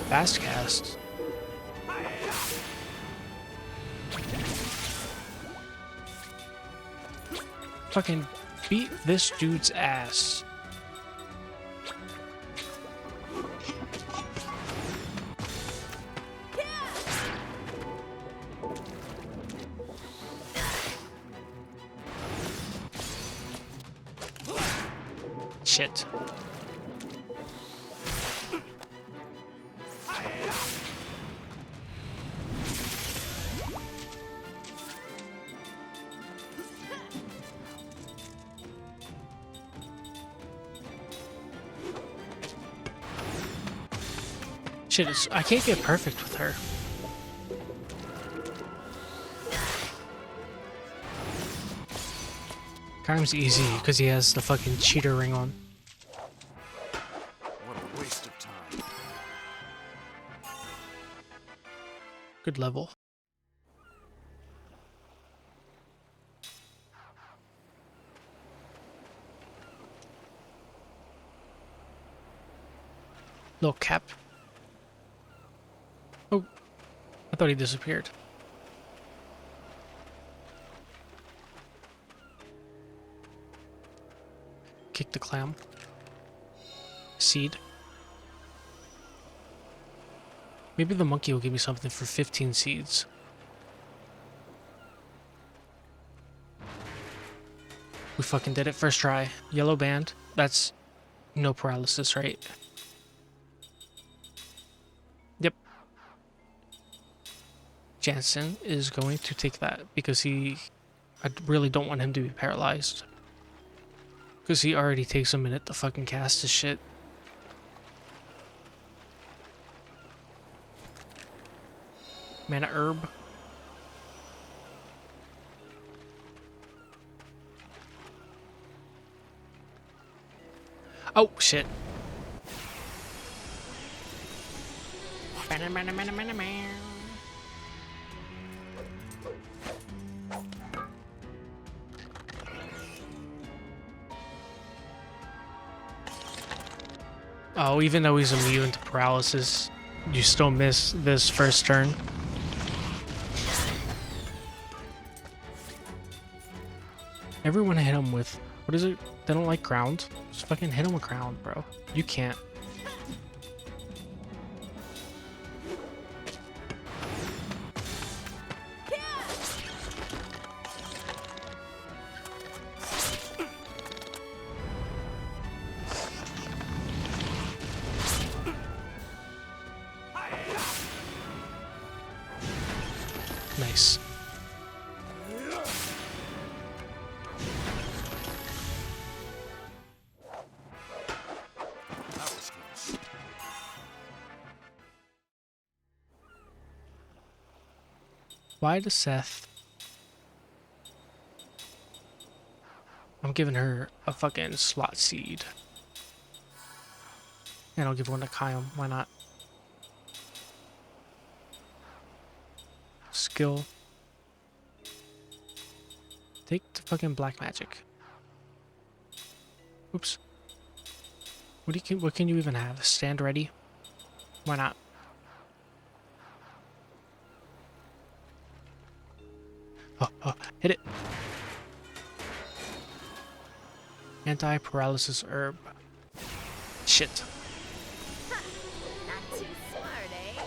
[SPEAKER 1] Fast cast. Fucking beat this dude's ass. Shit. Shit, I can't get perfect with her. Kyram's easy because he has the fucking cheater ring on.
[SPEAKER 3] What a waste of time.
[SPEAKER 1] Good level. Little cap. Oh, I thought he disappeared. Kick the clam. Seed. Maybe the monkey will give me something for 15 seeds. We fucking did it first try. Yellow band. That's no paralysis, right? Yep. Jansen is going to take that because I really don't want him to be paralyzed. Because he already takes a minute to fucking cast his shit. Mana herb. Oh, shit. Oh, even though he's immune to paralysis, you still miss this first turn. Everyone hit him with, what is it? They don't like ground? Just fucking hit him with ground, bro. You can't. Nice. Why does Seth? I'm giving her a fucking slot seed. And I'll give one to Kyle. Why not? Skill. Take the fucking black magic. Oops. What can you even have? Stand ready? Why not? Oh, hit it. Anti-paralysis herb. Shit.
[SPEAKER 18] Not too smart, eh?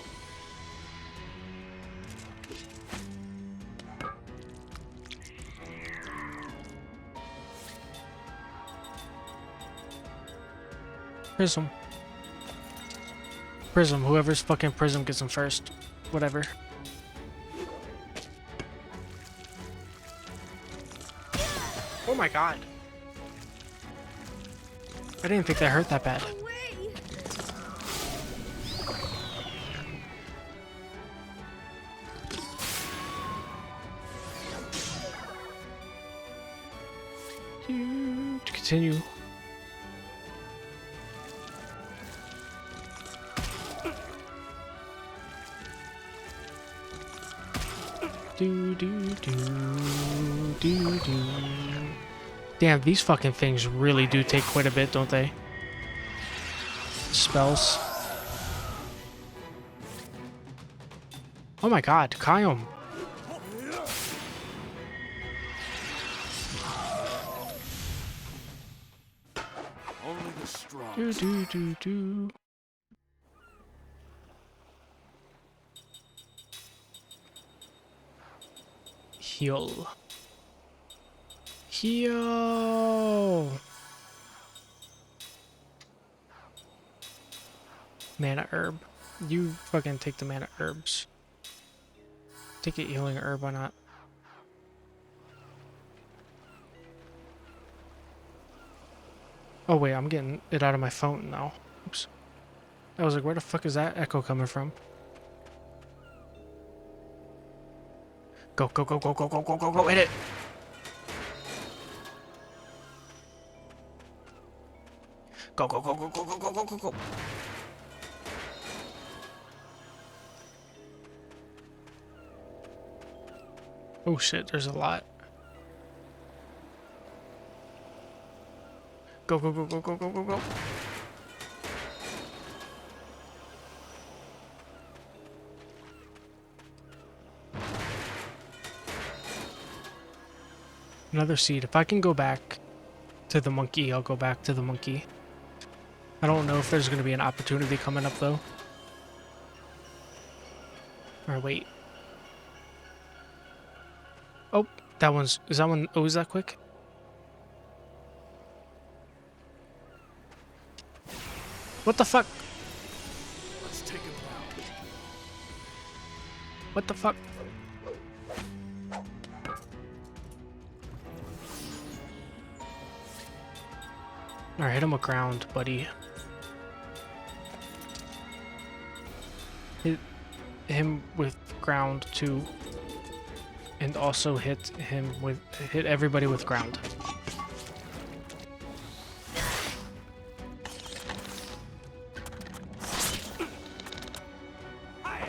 [SPEAKER 1] Prism. Prism. Whoever's fucking Prism gets him first. Whatever. Oh my god. I didn't think that hurt that bad. To continue. Do. Damn, these fucking things really do take quite a bit, don't they? Spells. Oh my god, Kyom.
[SPEAKER 2] Only the strong.
[SPEAKER 1] Do. Heal. Heal. Mana herb. You fucking take the mana herbs. Take it healing herb, why not? Oh wait, I'm getting it out of my phone now. Oops. I was like, where the fuck is that echo coming from? Go, hit it! Go. Oh shit, there's a lot. Go. Another seed. If I can go back to the monkey, I'll go back to the monkey. I don't know if there's going to be an opportunity coming up, though. Or wait. Oh, that one's... Is that one always that quick? What the fuck?
[SPEAKER 3] Let's take him down.
[SPEAKER 1] What the fuck? Alright, hit him with ground, buddy. Hit him with ground too. And also hit everybody with ground.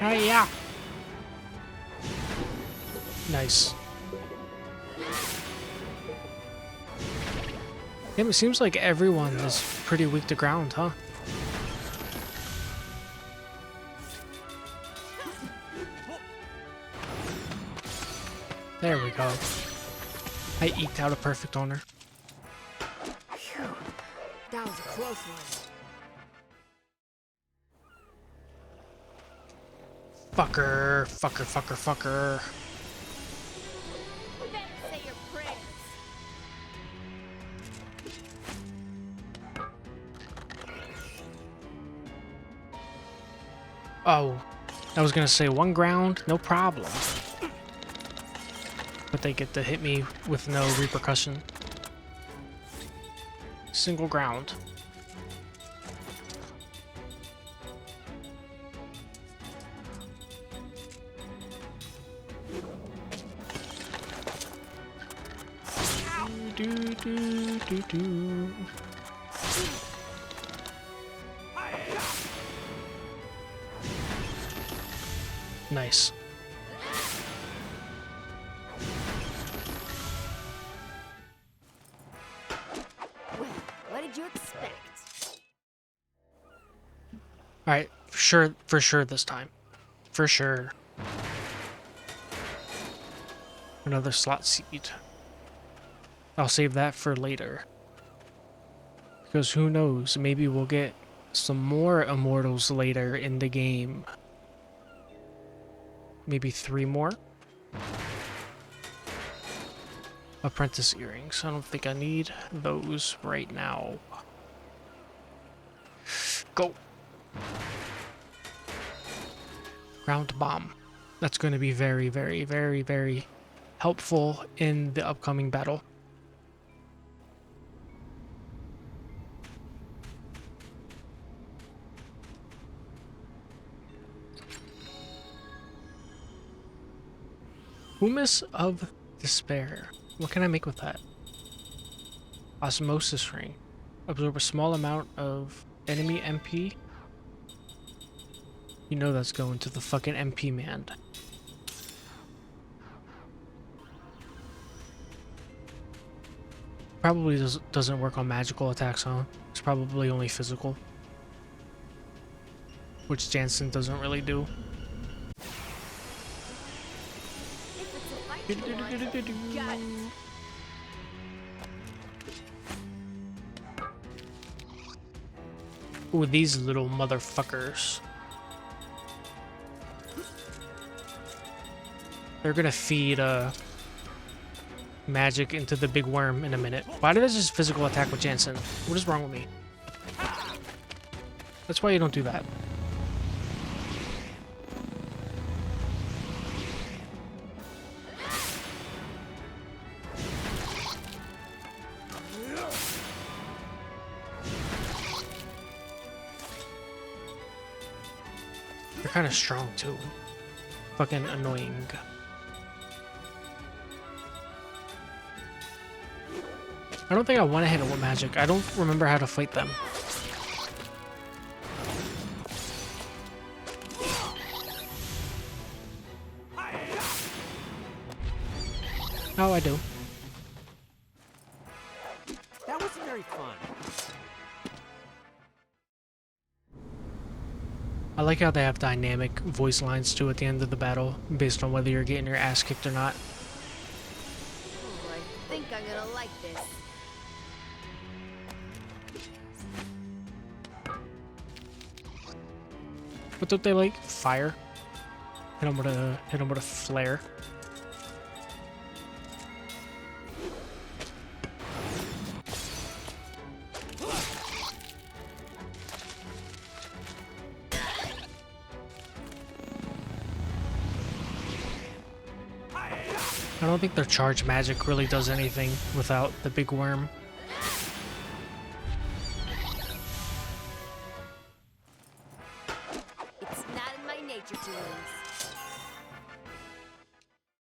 [SPEAKER 1] Yeah. Nice. It seems like everyone is pretty weak to ground, huh? There we go. I eked out a perfect on her.
[SPEAKER 6] Phew. That was a close one.
[SPEAKER 1] Fucker, fucker, fucker, fucker.
[SPEAKER 18] You better say your prayers.
[SPEAKER 1] Oh, I was gonna say one ground, no problem. But they get to hit me with no repercussion. Single ground. Do. Nice.
[SPEAKER 6] Well, what did you expect?
[SPEAKER 1] Alright, for sure this time. For sure. Another slot seed. I'll save that for later. Because who knows, maybe we'll get some more immortals later in the game. Maybe 3 more? Apprentice earrings. I don't think I need those right now. Go! Ground bomb. That's going to be very, very, very, very helpful in the upcoming battle. Humus of Despair. What can I make with that? Osmosis ring. Absorb a small amount of enemy MP. You know that's going to the fucking MP man. Probably doesn't work on magical attacks, huh? It's probably only physical. Which Jansen doesn't really do. Ooh, these little motherfuckers. They're gonna feed magic into the big worm in a minute. Why did I just physical attack with Jansen? What is wrong with me? That's why you don't do that. They're kind of strong too. Fucking annoying. I don't think I want to hit it with magic. I don't remember how to fight them. Oh, I do.
[SPEAKER 16] That wasn't very fun.
[SPEAKER 1] I like how they have dynamic voice lines too at the end of the battle, based on whether you're getting your ass kicked or not.
[SPEAKER 6] Ooh, I think I'm gonna like this.
[SPEAKER 1] What don't they like? Fire. Hit them with a flare. I don't think their charge magic really does anything without the big worm.
[SPEAKER 6] nature to lose.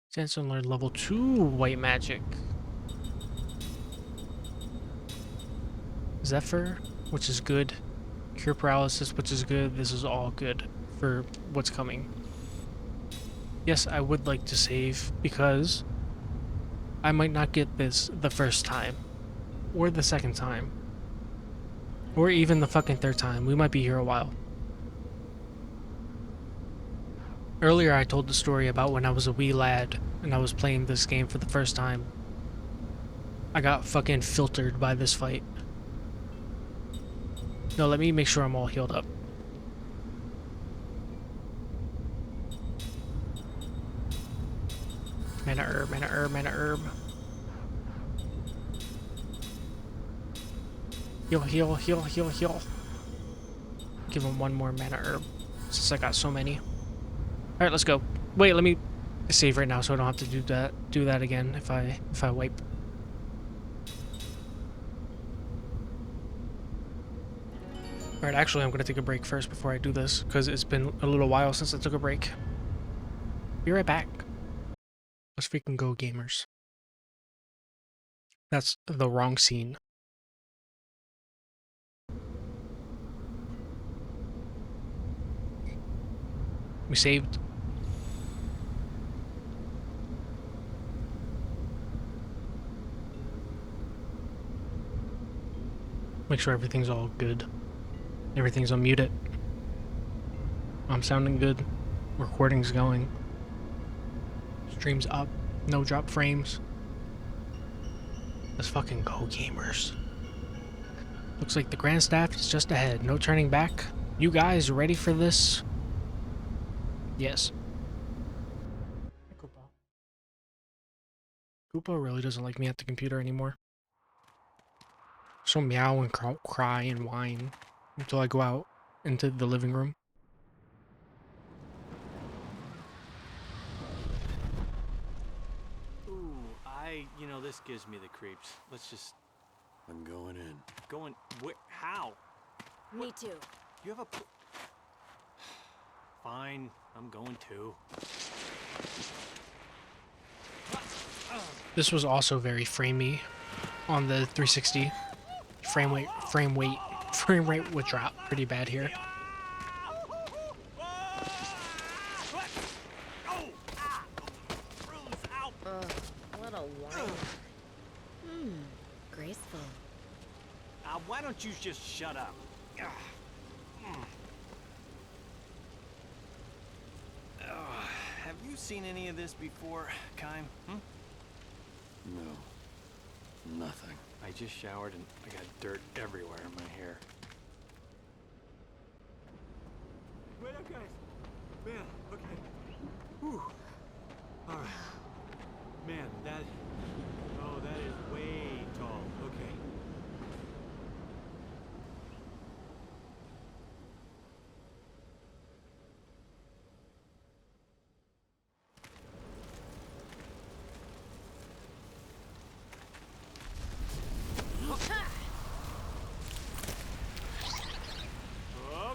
[SPEAKER 1] Sandstone learned level 2 white magic. Zephyr, which is good. Cure paralysis, which is good. This is all good for what's coming. Yes, I would like to save because I might not get this the first time or the second time or even the fucking third time. We might be here a while. Earlier I told the story about when I was a wee lad and I was playing this game for the first time. I got fucking filtered by this fight. No, let me make sure I'm all healed up. Mana herb, mana herb, mana herb. Heal, heal, heal, heal, heal. Give him one more mana herb, since I got so many. Alright, let's go. Wait, let me save right now so I don't have to do that again if I wipe. Alright, actually I'm gonna take a break first before I do this, because it's been a little while since I took a break. Be right back. Let's freaking go, gamers. That's the wrong scene. We saved. Make sure everything's all good. Everything's unmuted. I'm sounding good. Recording's going. Stream's up. No drop frames. Let's fucking go, gamers. Looks like the Grand Staff is just ahead. No turning back. You guys ready for this? Yes. Koopa really doesn't like me at the computer anymore. She'll meow and cry and whine until I go out into the living room.
[SPEAKER 16] Ooh, you know, this gives me the creeps. Let's just...
[SPEAKER 2] I'm going in.
[SPEAKER 16] Going... How?
[SPEAKER 6] Me too.
[SPEAKER 16] You have a... Fine, I'm going too.
[SPEAKER 1] This was also very framey on the 360. Frame rate would drop pretty bad here.
[SPEAKER 6] What a whine. Graceful.
[SPEAKER 16] Why don't you just shut up? Have you seen any of this before, Kime?
[SPEAKER 2] No. Nothing.
[SPEAKER 16] I just showered and I got dirt everywhere in my hair. Wait up, guys. Man, okay. Whew. All right. Man, that is way tall. Okay.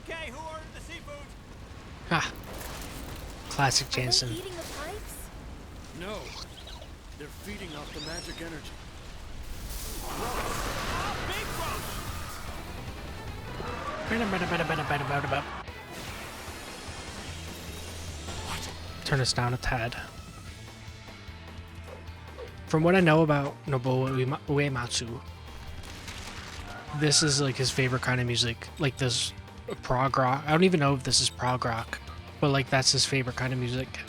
[SPEAKER 16] Okay, who ordered the seafood?
[SPEAKER 1] Ha. Classic Jansen.
[SPEAKER 6] Eating the pipes?
[SPEAKER 2] No. They're feeding off the magic energy.
[SPEAKER 1] Turn us down a tad. From what I know about Nobuo Uematsu, this is like his favorite kind of music. Like this prog rock. I don't even know if this is prog rock, but like that's his favorite kind of music.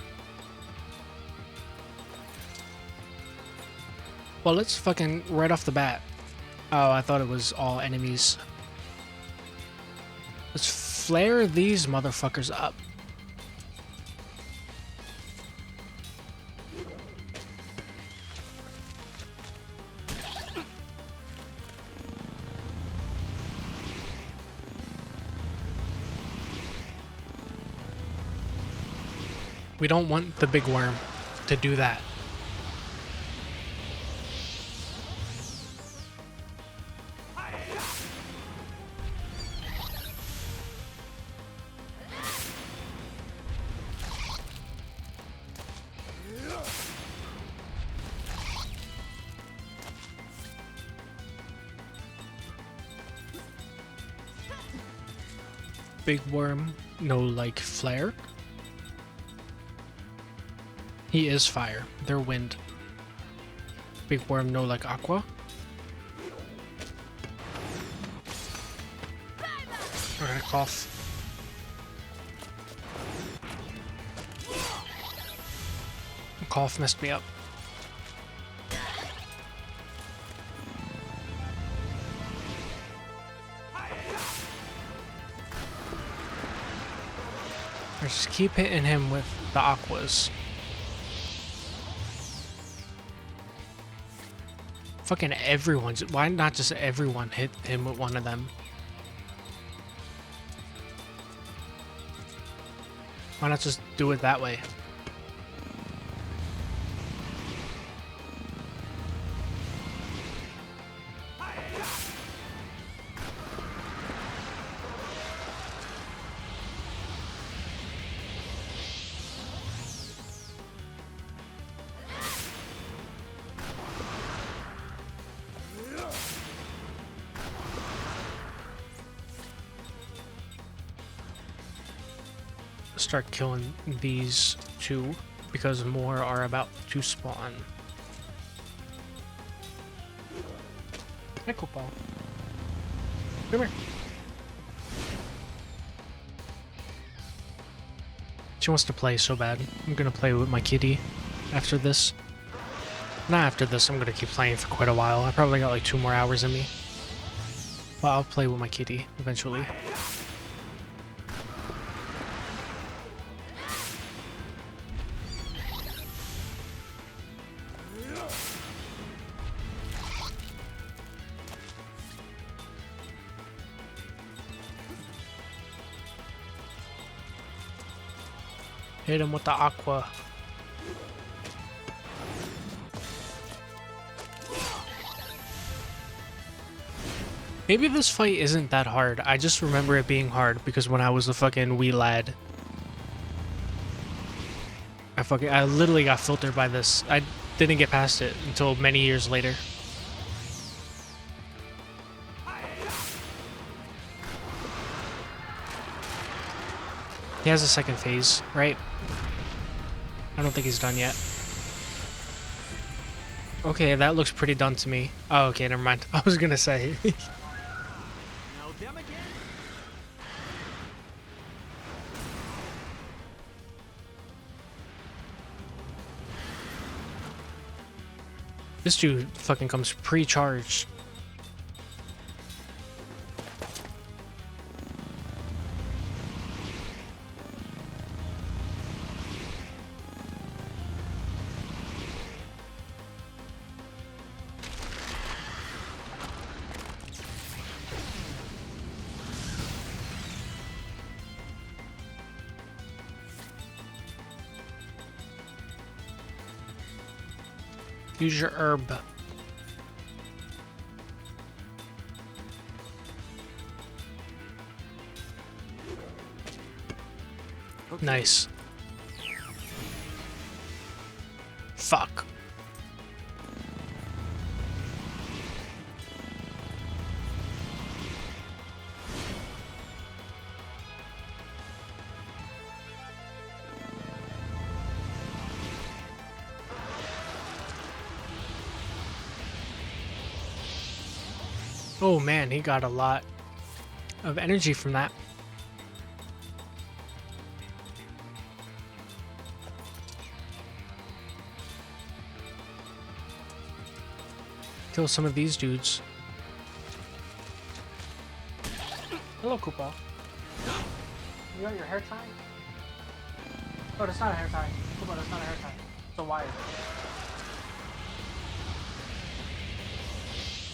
[SPEAKER 1] Well, let's fucking right off the bat. Oh, I thought it was all enemies. Let's flare these motherfuckers up. We don't want the big worm to do that. Big Worm know like flare? He is fire. They're wind. Big Worm know like aqua? Alright, cough. Cough messed me up. I just keep hitting him with the aquas. Fucking everyone's. Why not just everyone hit him with one of them? Why not just do it that way? Start killing these two because more are about to spawn. Hey, Koopa. Come here. She wants to play so bad. I'm gonna play with my kitty after this. Not after this, I'm gonna keep playing for quite a while. I probably got like 2 more hours in me. But I'll play with my kitty eventually. Hit him with the aqua. Maybe this fight isn't that hard. I just remember it being hard because when I was a fucking wee lad, I literally got filtered by this. I didn't get past it until many years later. He has a second phase, right? I don't think he's done yet. Okay, that looks pretty done to me. Oh, okay, never mind. I was gonna say. This dude fucking comes pre-charged. Use your herb. Okay. Nice. Fuck. Oh man, he got a lot of energy from that. Kill some of these dudes. Hello, Koopa. You got your hair tied? Oh, that's not a hair tie. Koopa, that's not a hair tie. It's a wire.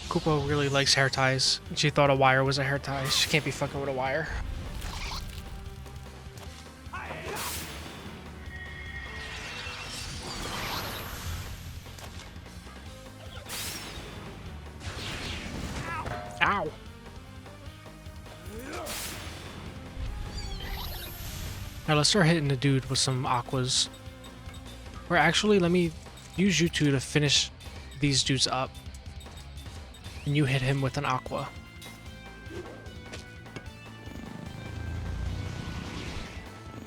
[SPEAKER 1] Koopa really likes hair ties. She thought a wire was a hair tie. She can't be fucking with a wire. Ow. Now let's start hitting the dude with some aquas. Or actually, let me use you two to finish these dudes up. And you hit him with an aqua.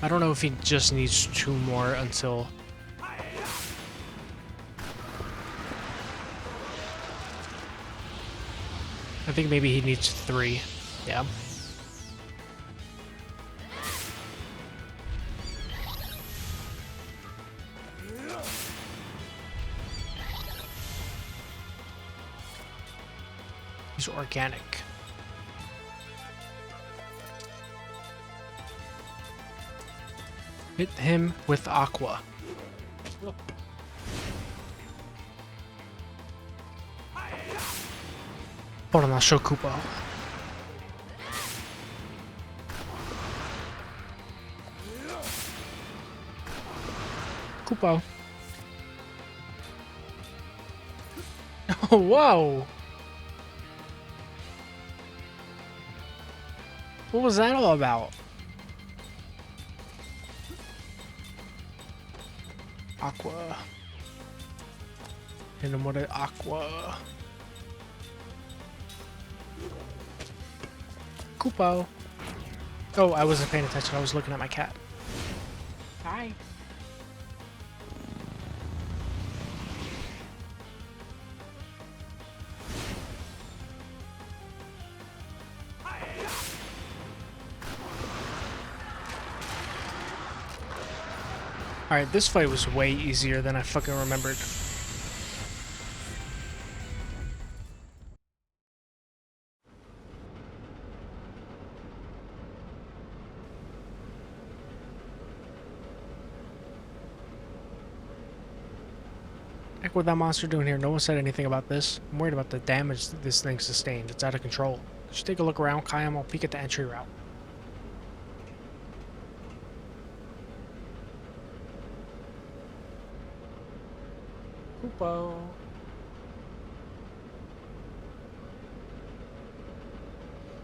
[SPEAKER 1] I don't know if he just needs 2 more until... I think maybe he needs 3. Yeah. He's organic. Hit him with aqua. Hold on, I'll show Koopa. Koopa. Oh, whoa! What was that all about? Aqua. Hit him with an aqua. Koopa. Oh, I wasn't paying attention. I was looking at my cat. Hi. Alright, this fight was way easier than I fucking remembered. Heck, what that monster doing here? No one said anything about this. I'm worried about the damage that this thing sustained. It's out of control. Just take a look around, Kayam. I'll peek at the entry route. Koopa.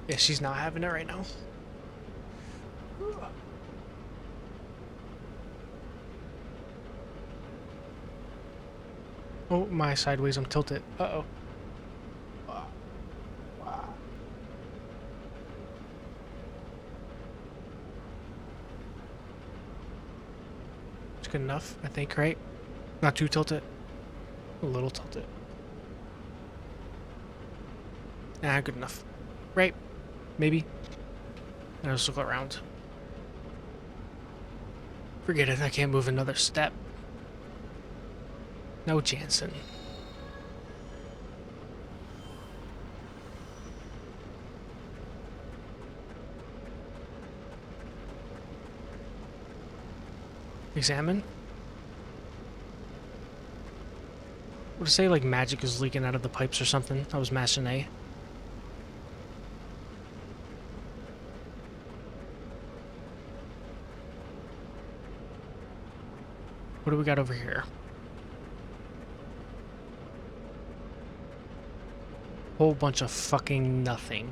[SPEAKER 1] Yeah, she's not having it right now. Oh, my sideways, I'm tilted. Uh-oh. It's good enough, I think, right? Not too tilted. A little tilted. Nah, good enough. Right? Maybe. And I'll just look around. Forget it, I can't move another step. No Jansen. Examine? Would it say like magic is leaking out of the pipes or something? That was mashing A. What do we got over here? Whole bunch of fucking nothing.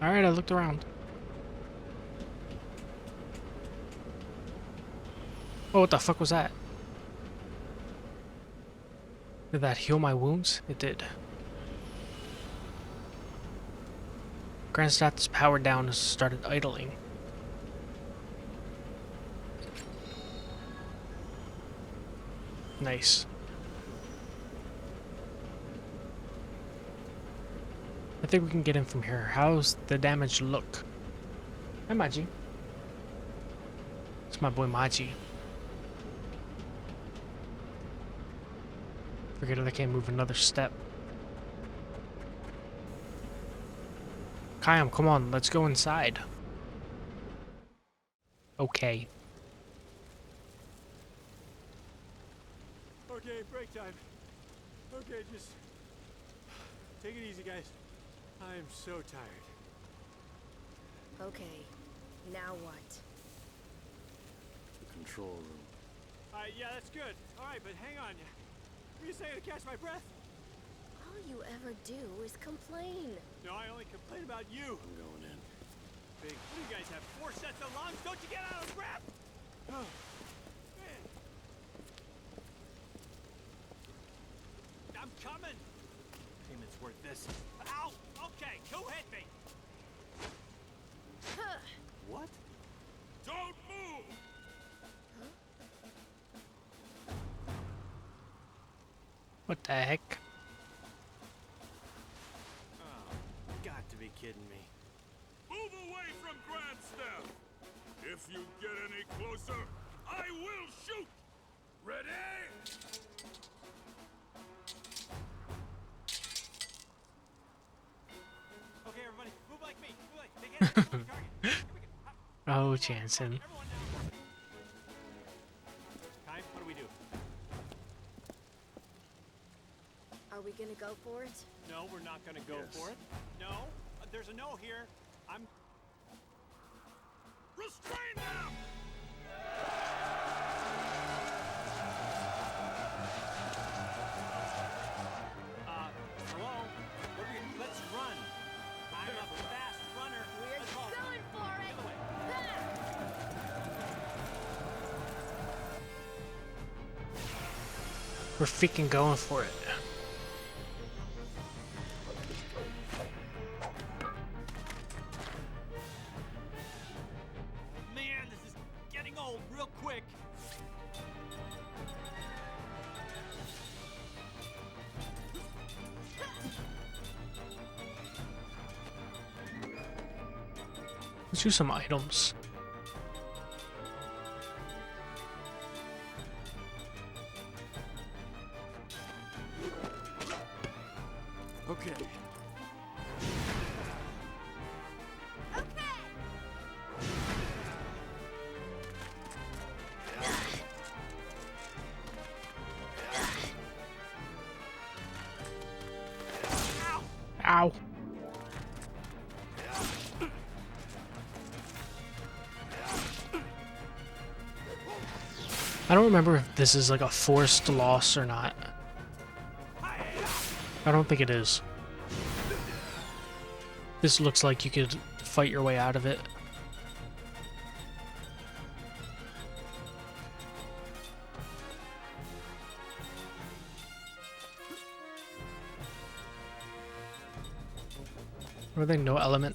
[SPEAKER 1] Alright, I looked around. Oh, what the fuck was that? Did that heal my wounds? It did. Grandstaff is powered down and started idling. Nice. I think we can get in from here. How's the damage look? Hi, Maji. It's my boy Maji. Forget it, I can't move another step. Kayam, come on, let's go inside. Okay.
[SPEAKER 17] Okay, break time. Okay, just take it easy, guys. I am so tired.
[SPEAKER 6] Okay, now what?
[SPEAKER 2] The control room.
[SPEAKER 17] Yeah, that's good. All right, but hang on. What are you saying to catch my breath?
[SPEAKER 6] All you ever do is complain.
[SPEAKER 17] No, I only complain about you.
[SPEAKER 2] I'm going in.
[SPEAKER 17] Big, what do you guys have? 4 sets of lungs? Don't you get out of breath? Oh, man. I'm coming. Payment's worth this. Ow! Okay, who hit me? What?
[SPEAKER 1] What the heck?
[SPEAKER 16] Oh, got to be kidding me.
[SPEAKER 3] Move away from Grandstaff! If you get any closer, I will shoot! Ready?
[SPEAKER 16] Okay, everybody, move like me. Move like, take hands on the target. Here we go.
[SPEAKER 1] Oh, Jansen.
[SPEAKER 16] Everyone now. Kai, what do we do?
[SPEAKER 6] Are we gonna go for it?
[SPEAKER 16] No, we're not gonna go for it. No, there's a no here. I'm...
[SPEAKER 3] Restrain them!
[SPEAKER 16] Hello? What are we... Let's run. I'm a fast runner.
[SPEAKER 6] We're
[SPEAKER 16] Let's all-
[SPEAKER 6] going for it.
[SPEAKER 16] The other way.
[SPEAKER 1] We're freaking going for it.
[SPEAKER 16] Man, this is getting old real quick.
[SPEAKER 1] Let's use some items.
[SPEAKER 3] Okay.
[SPEAKER 1] Ow. I don't remember if this is like a forced loss or not. I don't think it is. This looks like you could fight your way out of it. Were they no element?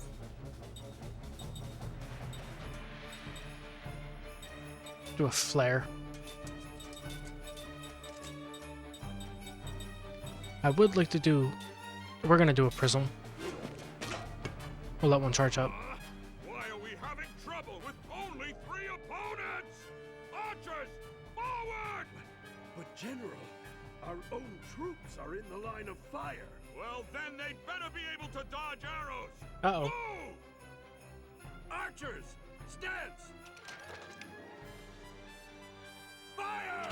[SPEAKER 1] Do a flare. I would like to do... We're gonna do a prism. We'll let one charge up.
[SPEAKER 3] Why are we having trouble with only 3 opponents? Archers, forward! But General, our own troops are in the line of fire. Well, then they'd better be able to dodge arrows.
[SPEAKER 1] Uh-oh.
[SPEAKER 3] Move! Archers, stance! Fire!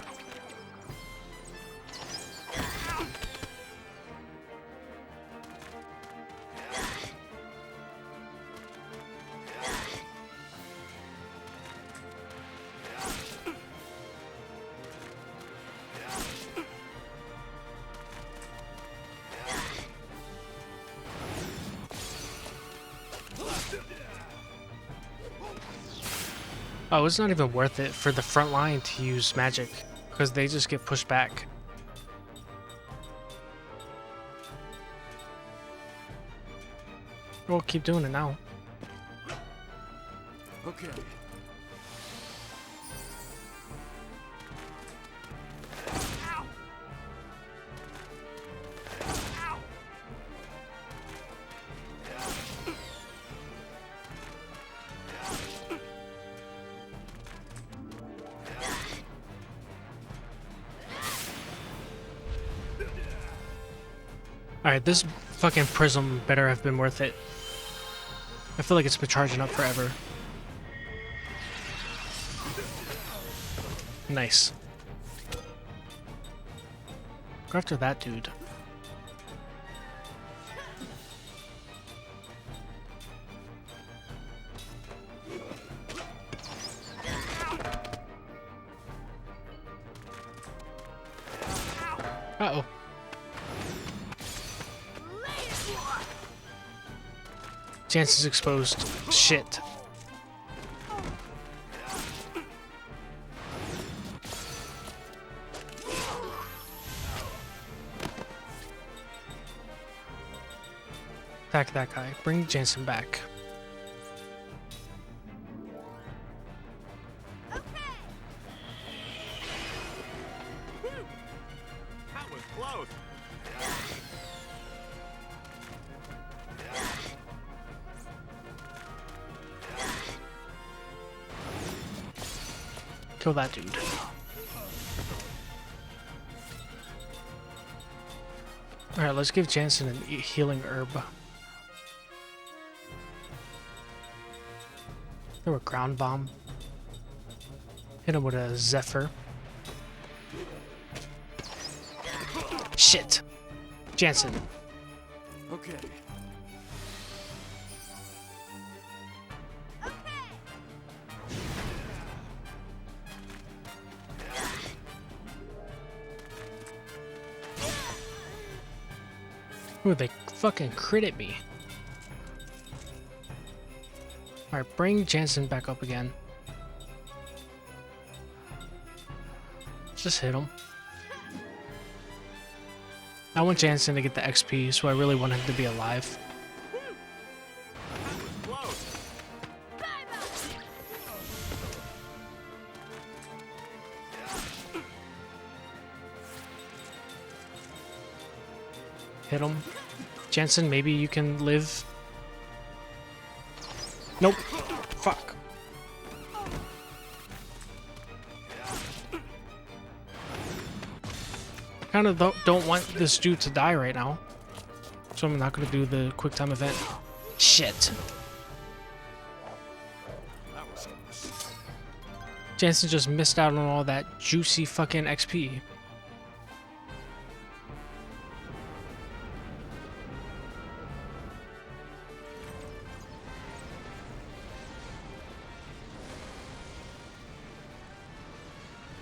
[SPEAKER 1] Oh, it's not even worth it for the front line to use magic, because they just get pushed back. We'll keep doing it now.
[SPEAKER 3] Okay.
[SPEAKER 1] Alright, this fucking prism better have been worth it. I feel like it's been charging up forever. Nice. Go after that dude. Uh-oh. Chance is exposed. Shit. Attack that guy. Bring Jansen back.
[SPEAKER 16] That was close.
[SPEAKER 1] Kill that dude. Alright, let's give Jansen a healing herb. Throw a ground bomb. Hit him with a Zephyr. Shit! Jansen.
[SPEAKER 3] Okay.
[SPEAKER 1] Ooh, they fucking critted me. Alright, bring Jansen back up again. Just hit him. I want Jansen to get the XP, so I really want him to be alive. Hit him. Jansen, maybe you can live. Nope. Fuck. Kind of don't want this dude to die right now, so I'm not gonna do the quick time event. Shit. Jansen just missed out on all that juicy fucking XP.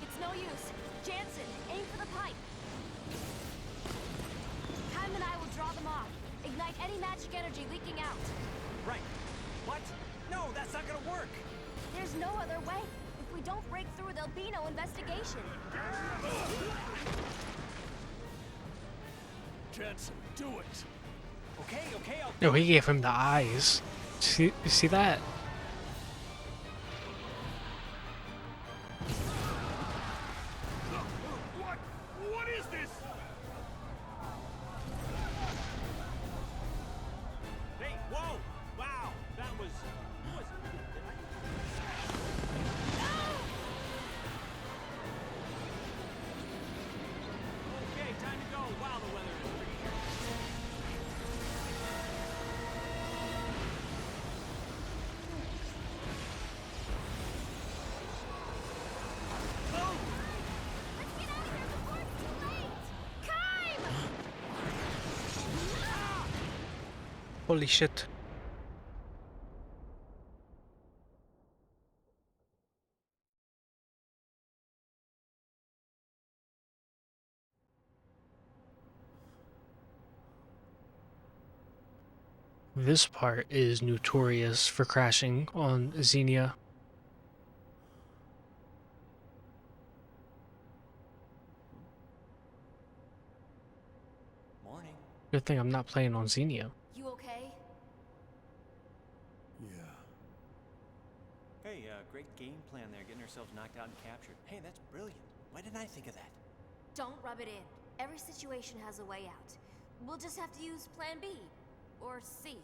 [SPEAKER 6] It's no use. Jansen, aim for the pipe. Time and I will draw them off. Ignite any magic energy leaking out.
[SPEAKER 16] Right. What? No, that's not gonna work.
[SPEAKER 6] There's no other way. If we don't break through, there'll be no investigation.
[SPEAKER 3] Jansen, do it.
[SPEAKER 16] Okay, I'll...
[SPEAKER 1] No, he gave him the eyes. You see that?
[SPEAKER 3] What is this?
[SPEAKER 16] Hey, whoa! Wow, that was... Okay, time to go. Wow, the weather is pretty good.
[SPEAKER 1] Holy shit. This part is notorious for crashing on Xenia.
[SPEAKER 16] Morning.
[SPEAKER 1] Good thing I'm not playing on Xenia.
[SPEAKER 6] You okay?
[SPEAKER 2] Yeah.
[SPEAKER 16] Hey, great game plan there, getting ourselves knocked out and captured. Hey, that's brilliant. Why didn't I think of that?
[SPEAKER 6] Don't rub it in. Every situation has a way out. We'll just have to use Plan B. Or C.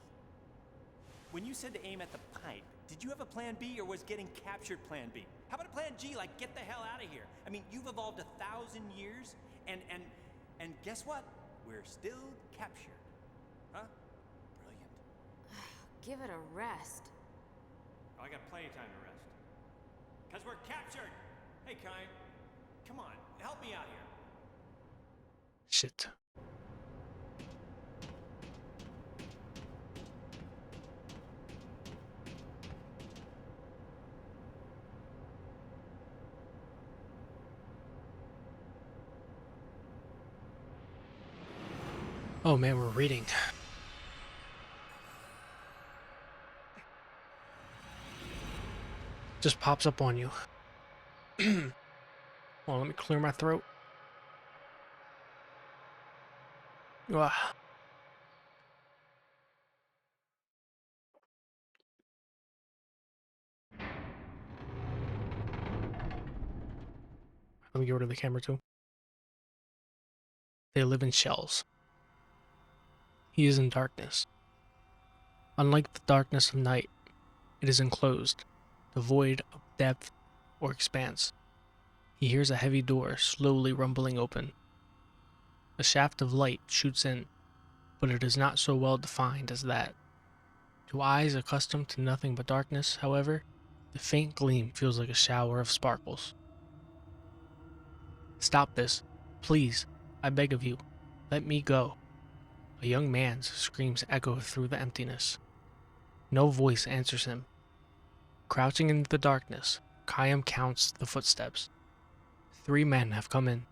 [SPEAKER 16] When you said to aim at the pipe, did you have a plan B or was getting captured plan B? How about a plan G, like get the hell out of here? I mean, you've evolved 1,000 years, and guess what? We're still captured. Huh? Brilliant.
[SPEAKER 6] Give it a rest.
[SPEAKER 16] Oh, I got plenty of time to rest. Because we're captured! Hey, Kai, come on, help me out here.
[SPEAKER 1] Shit. Oh man, we're reading. Just pops up on you. Well, let me clear my throat. Ah. Let me get rid of the camera too. They live in shells. He is in darkness. Unlike the darkness of night, it is enclosed, devoid of depth or expanse. He hears a heavy door slowly rumbling open. A shaft of light shoots in, but it is not so well defined as that. To eyes accustomed to nothing but darkness, however, the faint gleam feels like a shower of sparkles. "Stop this. Please, I beg of you. Let me go." A young man's screams echo through the emptiness. No voice answers him. Crouching in the darkness, Kayam counts the footsteps. 3 men have come in.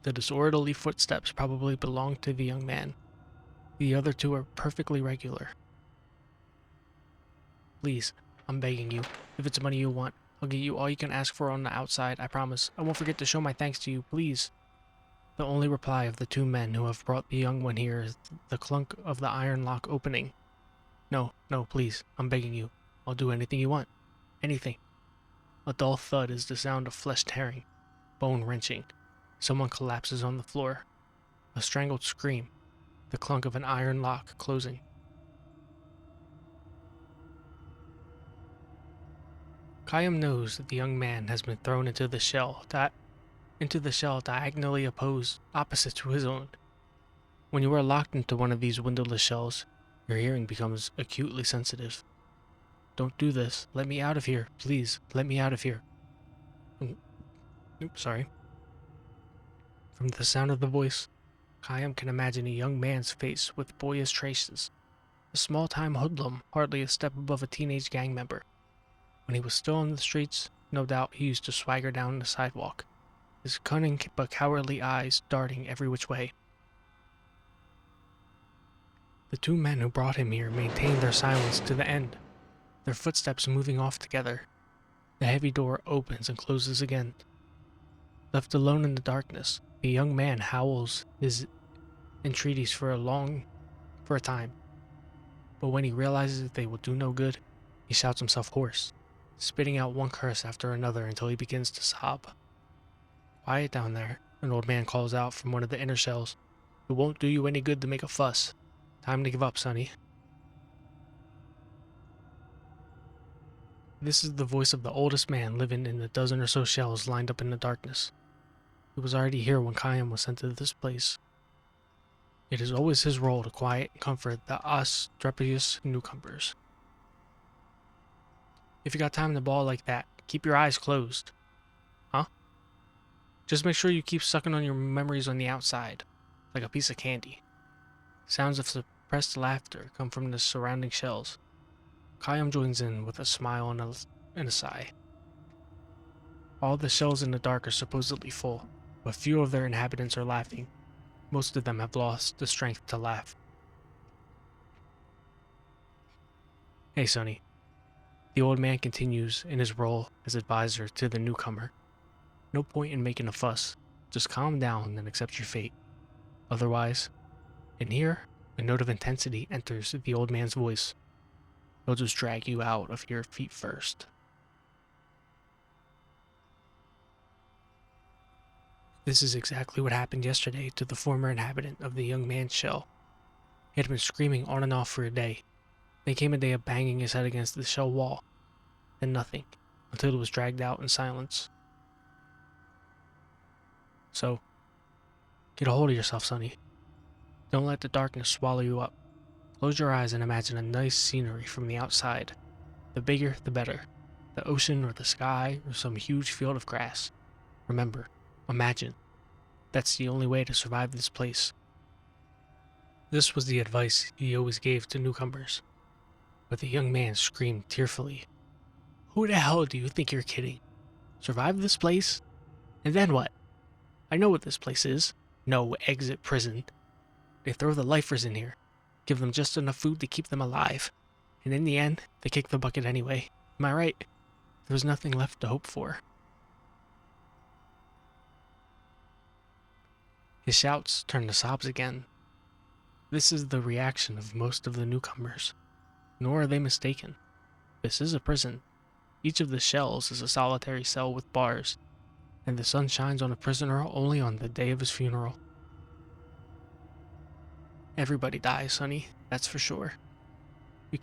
[SPEAKER 1] The disorderly footsteps probably belong to the young man. The other 2 are perfectly regular. "Please, I'm begging you. If it's money you want, I'll get you all you can ask for on the outside, I promise. I won't forget to show my thanks to you, please." The only reply of the 2 men who have brought the young one here is the clunk of the iron lock opening. No, please, I'm begging you. I'll do anything you want. Anything." A dull thud is the sound of flesh tearing, bone wrenching. Someone collapses on the floor. A strangled scream, the clunk of an iron lock closing. Kayam knows that the young man has been thrown into the shell diagonally opposite to his own. When you are locked into one of these windowless shells, your hearing becomes acutely sensitive. "Don't do this. Let me out of here. Please, let me out of here." Sorry. From the sound of the voice, Kayam can imagine a young man's face with boyish traces. A small-time hoodlum, hardly a step above a teenage gang member. When he was still on the streets, no doubt he used to swagger down the sidewalk, his cunning but cowardly eyes darting every which way. The 2 men who brought him here maintained their silence to the end, their footsteps moving off together. The heavy door opens and closes again. Left alone in the darkness, the young man howls his entreaties for a time. But when he realizes that they will do no good, he shouts himself hoarse, spitting out one curse after another until he begins to sob. "Quiet down there," an old man calls out from one of the inner cells. "It won't do you any good to make a fuss. Time to give up, sonny." This is the voice of the oldest man living in the dozen or so shells lined up in the darkness. He was already here when Kayam was sent to this place. It is always his role to quiet and comfort the obstreperous newcomers. "If you got time to bawl like that, keep your eyes closed." "Huh?" "Just make sure you keep sucking on your memories on the outside, like a piece of candy." Sounds of suppressed laughter come from the surrounding shells. Kayam joins in with a smile and a sigh. All the shells in the dark are supposedly full, but few of their inhabitants are laughing. Most of them have lost the strength to laugh. "Hey, sonny." The old man continues in his role as advisor to the newcomer. "No point in making a fuss. Just calm down and accept your fate. Otherwise," and here a note of intensity enters the old man's voice, "they'll just drag you out of your feet first." This is exactly what happened yesterday to the former inhabitant of the young man's shell. He had been screaming on and off for a day. Then came a day of banging his head against the shell wall. Then nothing, until it was dragged out in silence. So, get a hold of yourself, sonny. Don't let the darkness swallow you up. Close your eyes and imagine a nice scenery from the outside. The bigger, the better. The ocean or the sky or some huge field of grass. Remember, imagine. That's the only way to survive this place. This was the advice he always gave to newcomers. But the young man screamed tearfully, "Who the hell do you think you're kidding? Survive this place? And then what? I know what this place is. No exit prison. They throw the lifers in here, give them just enough food to keep them alive, and in the end, they kick the bucket anyway. Am I right? There was nothing left to hope for." His shouts turned to sobs again. This is the reaction of most of the newcomers. Nor are they mistaken. This is a prison. Each of the shells is a solitary cell with bars, and the sun shines on a prisoner only on the day of his funeral. Everybody dies, sonny, that's for sure. You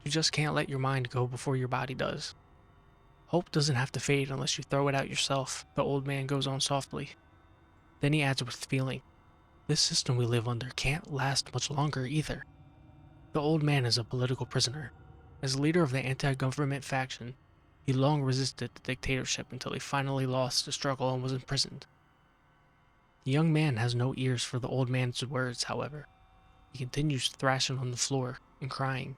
[SPEAKER 1] just can't let your mind go before your body does. Hope doesn't have to fade unless you throw it out yourself, the old man goes on softly. Then he adds with feeling, this system we live under can't last much longer either. The old man is a political prisoner. As leader of the anti-government faction, he long resisted the dictatorship until he finally lost the struggle and was imprisoned. The young man has no ears for the old man's words, however. He continues thrashing on the floor and crying.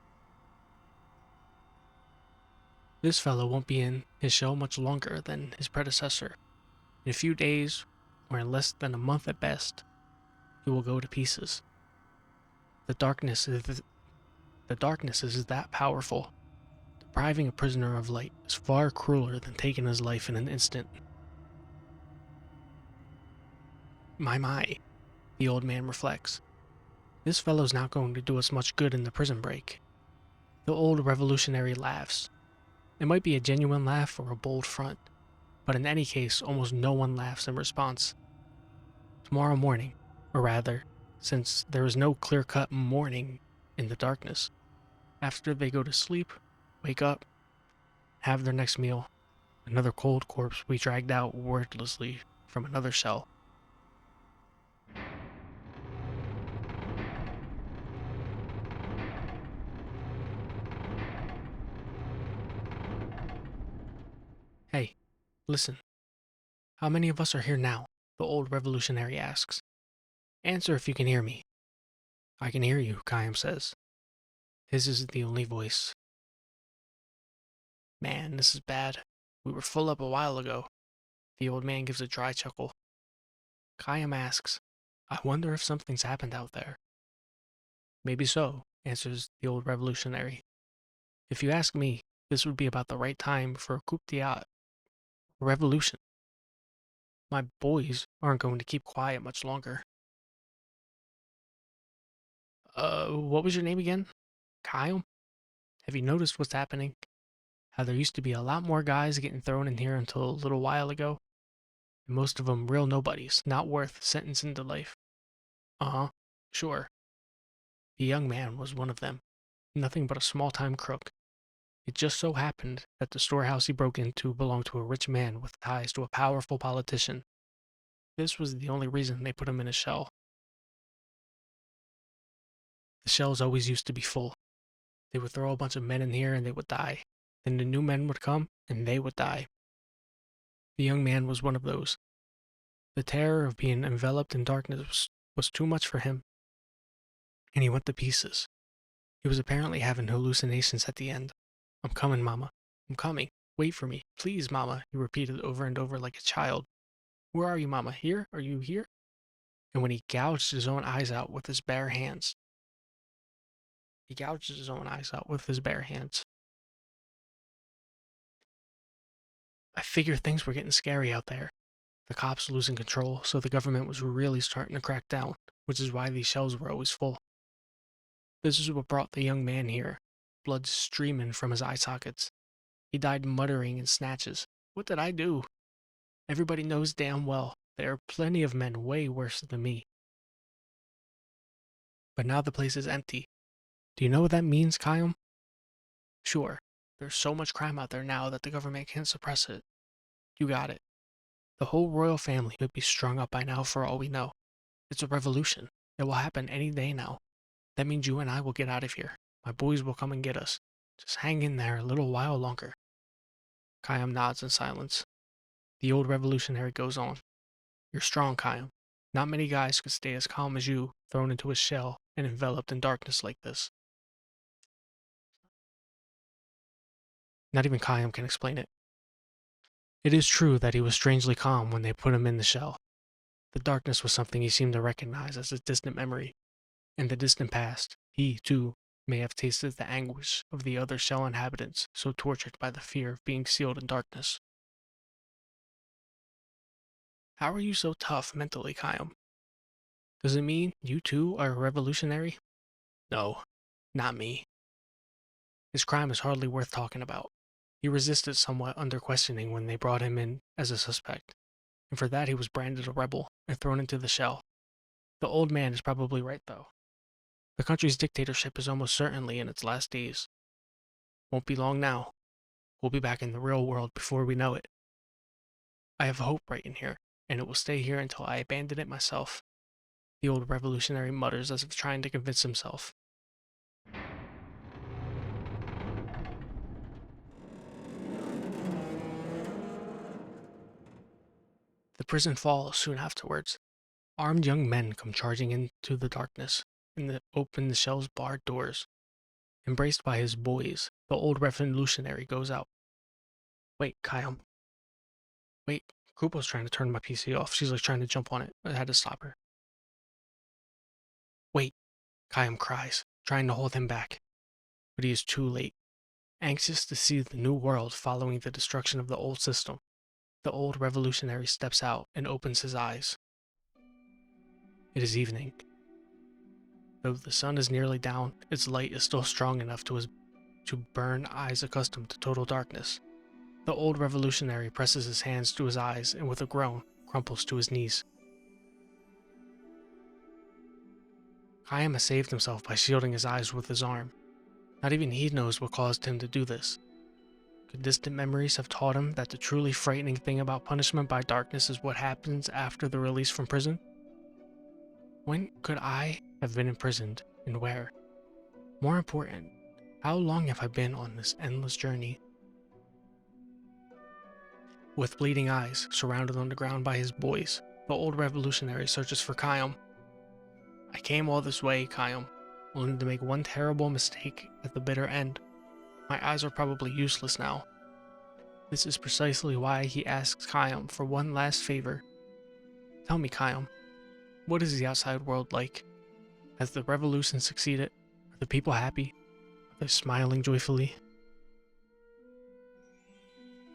[SPEAKER 1] This fellow won't be in his shell much longer than his predecessor. In a few days, or in less than a month at best, he will go to pieces. The darkness is that powerful. Depriving a prisoner of light is far crueler than taking his life in an instant. My, the old man reflects. This fellow's not going to do us much good in the prison break. The old revolutionary laughs. It might be a genuine laugh or a bold front, but in any case, almost no one laughs in response. Tomorrow morning, or rather, since there is no clear-cut morning in the darkness, after they go to sleep, wake up, have their next meal, another cold corpse will be dragged out wordlessly from another cell. Hey, listen. How many of us are here now? The old revolutionary asks. Answer if you can hear me. I can hear you, Kayam says. His is the only voice. Man, this is bad. We were full up a while ago. The old man gives a dry chuckle. Kayam asks, I wonder if something's happened out there. Maybe so, answers the old revolutionary. If you ask me, this would be about the right time for a coup d'etat. A revolution. My boys aren't going to keep quiet much longer. What was your name again? Kyle? Have you noticed what's happening? How there used to be a lot more guys getting thrown in here until a little while ago? And most of them real nobodies, not worth sentencing to life. Uh-huh, sure. The young man was one of them. Nothing but a small-time crook. It just so happened that the storehouse he broke into belonged to a rich man with ties to a powerful politician. This was the only reason they put him in a shell. The shells always used to be full. They would throw a bunch of men in here and they would die. Then the new men would come and they would die. The young man was one of those. The terror of being enveloped in darkness was too much for him, and he went to pieces. He was apparently having hallucinations at the end. I'm coming, Mama. I'm coming. Wait for me. Please, Mama, he repeated over and over like a child. Where are you, Mama? Here? Are you here? And when he gouged his own eyes out with his bare hands. I figure things were getting scary out there. The cops losing control, so the government was really starting to crack down, which is why these shells were always full. This is what brought the young man here, blood streaming from his eye sockets. He died muttering in snatches. What did I do? Everybody knows damn well there are plenty of men way worse than me. But now the place is empty. Do you know what that means, Kyle? Sure, there's so much crime out there now that the government can't suppress it. You got it. The whole royal family would be strung up by now for all we know. It's a revolution. It will happen any day now. That means you and I will get out of here. My boys will come and get us. Just hang in there a little while longer. Kayam nods in silence. The old revolutionary goes on. You're strong, Kayam. Not many guys could stay as calm as you, thrown into a shell and enveloped in darkness like this. Not even Kayam can explain it. It is true that he was strangely calm when they put him in the shell. The darkness was something he seemed to recognize as a distant memory. In the distant past, he, too, may have tasted the anguish of the other shell inhabitants so tortured by the fear of being sealed in darkness. How are you so tough mentally, Kyle? Does it mean you too are a revolutionary? No, not me. His crime is hardly worth talking about. He resisted somewhat under questioning when they brought him in as a suspect, and for that he was branded a rebel and thrown into the shell. The old man is probably right, though. The country's dictatorship is almost certainly in its last days. Won't be long now. we'll be back in the real world before we know it. I have hope right in here, and it will stay here until I abandon it myself. The old revolutionary mutters as if trying to convince himself. The prison falls soon afterwards. Armed young men come charging into the darkness and open the shell's barred doors. Embraced by his boys, the old revolutionary goes out. Wait, Kyle. Wait, Krupa's trying to turn my PC off. She's like trying to jump on it. I had to stop her. Wait, Kyle cries, trying to hold him back. But he is too late. Anxious to see the new world following the destruction of the old system, the old revolutionary steps out and opens his eyes. It is evening. Though the sun is nearly down, its light is still strong enough to burn eyes accustomed to total darkness. The old revolutionary presses his hands to his eyes and with a groan, crumples to his knees. Kayam has saved himself by shielding his eyes with his arm. Not even he knows what caused him to do this. Could distant memories have taught him that the truly frightening thing about punishment by darkness is what happens after the release from prison? When could I have been imprisoned, and where? More important, how long have I been on this endless journey? With bleeding eyes, surrounded on the ground by his boys, the old revolutionary searches for Kayam. I came all this way, Kayam, only to make one terrible mistake at the bitter end. My eyes are probably useless now. This is precisely why he asks Kayam for one last favor. Tell me, Kayam, what is the outside world like? Has the revolution succeeded? Are the people happy? Are they smiling joyfully?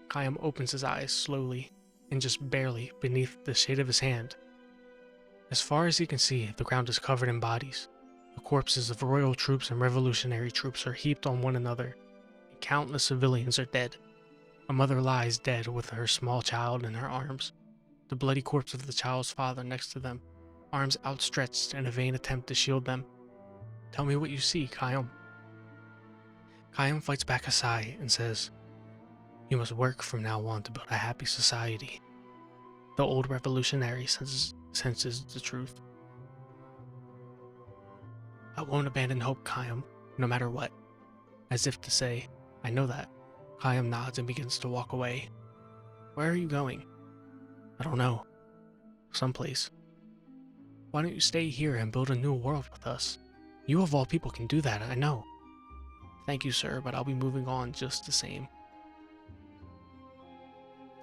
[SPEAKER 1] Kayam opens his eyes slowly, and just barely beneath the shade of his hand. As far as he can see, the ground is covered in bodies. The corpses of royal troops and revolutionary troops are heaped on one another, and countless civilians are dead. A mother lies dead with her small child in her arms, the bloody corpse of the child's father next to them, arms outstretched in a vain attempt to shield them. Tell me what you see, Kayam. Kayam fights back a sigh and says, You must work from now on to build a happy society. The old revolutionary senses the truth. I won't abandon hope, Kayam, no matter what. As if to say, I know that. Kayam nods and begins to walk away. Where are you going? I don't know. Someplace. Why don't you stay here and build a new world with us? You of all people can do that, I know. Thank you, sir, but I'll be moving on just the same.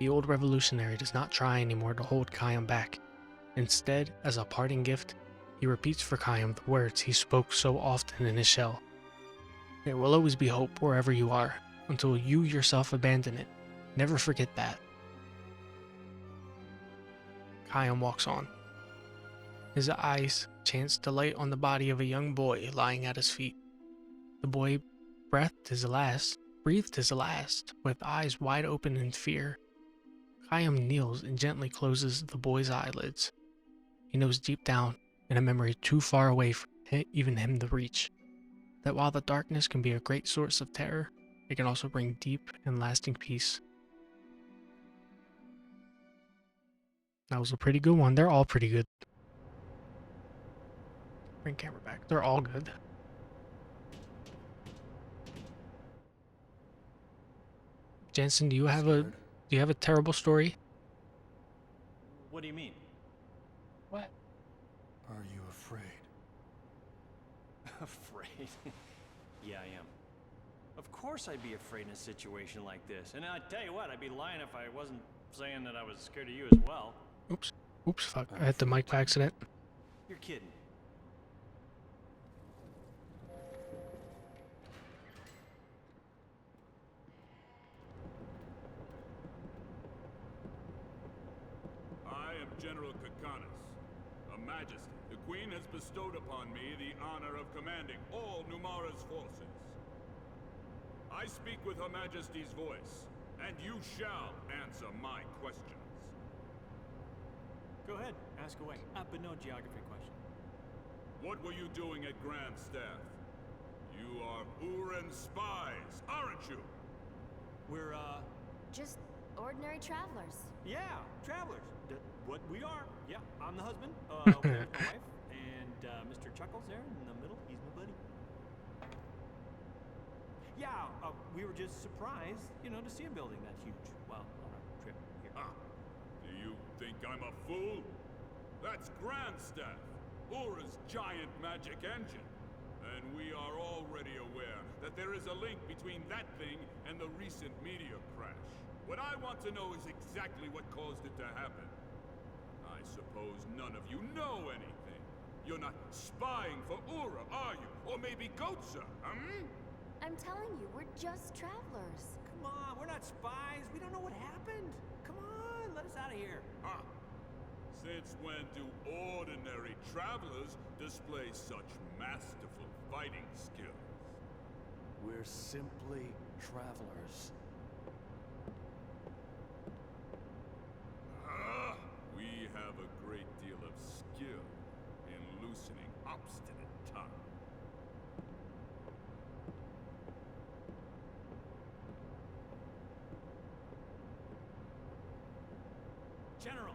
[SPEAKER 1] The old revolutionary does not try anymore to hold Kayam back. Instead, as a parting gift, he repeats for Kayam the words he spoke so often in his shell. There will always be hope wherever you are, until you yourself abandon it. Never forget that. Kayam walks on. His eyes chance to light on the body of a young boy lying at his feet. The boy breathed his last, with eyes wide open in fear. Kayam kneels and gently closes the boy's eyelids. He knows deep down, in a memory too far away for even him to reach, that while the darkness can be a great source of terror, it can also bring deep and lasting peace. That was a pretty good one. They're all pretty good. Bring camera back. They're all good. Jensen, do you have a terrible story?
[SPEAKER 16] What do you mean?
[SPEAKER 1] What?
[SPEAKER 2] Are you afraid?
[SPEAKER 16] Afraid? Yeah, I am. Of course I'd be afraid in a situation like this. And I tell you what, I'd be lying if I wasn't saying that I was scared of you as well.
[SPEAKER 1] Oops, fuck. I hit the mic by accident.
[SPEAKER 16] You're kidding.
[SPEAKER 21] I am General Kakanis, a majesty. The Queen has bestowed upon me the honor of commanding all Numara's forces. I speak with Her Majesty's voice, and you shall answer my questions.
[SPEAKER 16] Go ahead, ask away. But no geography question.
[SPEAKER 21] What were you doing at Grand Staff? You are Uran spies, aren't you?
[SPEAKER 16] We're,
[SPEAKER 6] Just ordinary travelers.
[SPEAKER 16] yeah, travelers. What we are. Yeah, I'm the husband, with my wife, and Mr. Chuckles there in the middle. He's my buddy. Yeah, we were just surprised, to see a building that huge while on our trip here.
[SPEAKER 21] Do you think I'm a fool? That's Grandstaff, Ura's giant magic engine. And we are already aware that there is a link between that thing and the recent meteor crash. What I want to know is exactly what caused it to happen. I suppose none of you know anything. You're not spying for Ura, are you? Or maybe Goatsa,
[SPEAKER 6] I'm telling you, we're just travelers.
[SPEAKER 16] Come on, we're not spies. We don't know what happened. Come on, let us out of here.
[SPEAKER 21] Since when do ordinary travelers display such masterful fighting skills?
[SPEAKER 2] We're simply travelers.
[SPEAKER 21] We have a great deal of skill in loosening obstinate tongue.
[SPEAKER 5] General!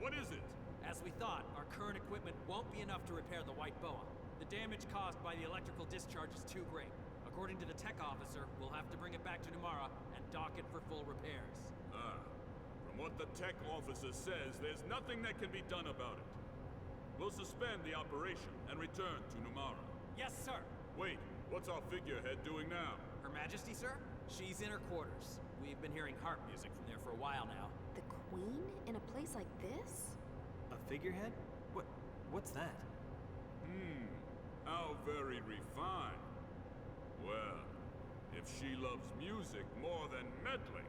[SPEAKER 21] What is it?
[SPEAKER 5] As we thought, our current equipment won't be enough to repair the White Boa. The damage caused by the electrical discharge is too great. According to the tech officer, we'll have to bring it back to Numara and dock it for full repairs.
[SPEAKER 21] From what the tech officer says, there's nothing that can be done about it. We'll suspend the operation and return to Numara.
[SPEAKER 5] Yes, sir!
[SPEAKER 21] Wait, what's our figurehead doing now?
[SPEAKER 5] Her Majesty, sir? She's in her quarters. We've been hearing harp music from there for a while now.
[SPEAKER 6] The Queen in a place like this?
[SPEAKER 16] A figurehead? What's that?
[SPEAKER 21] How very refined. Well, if she loves music more than meddling,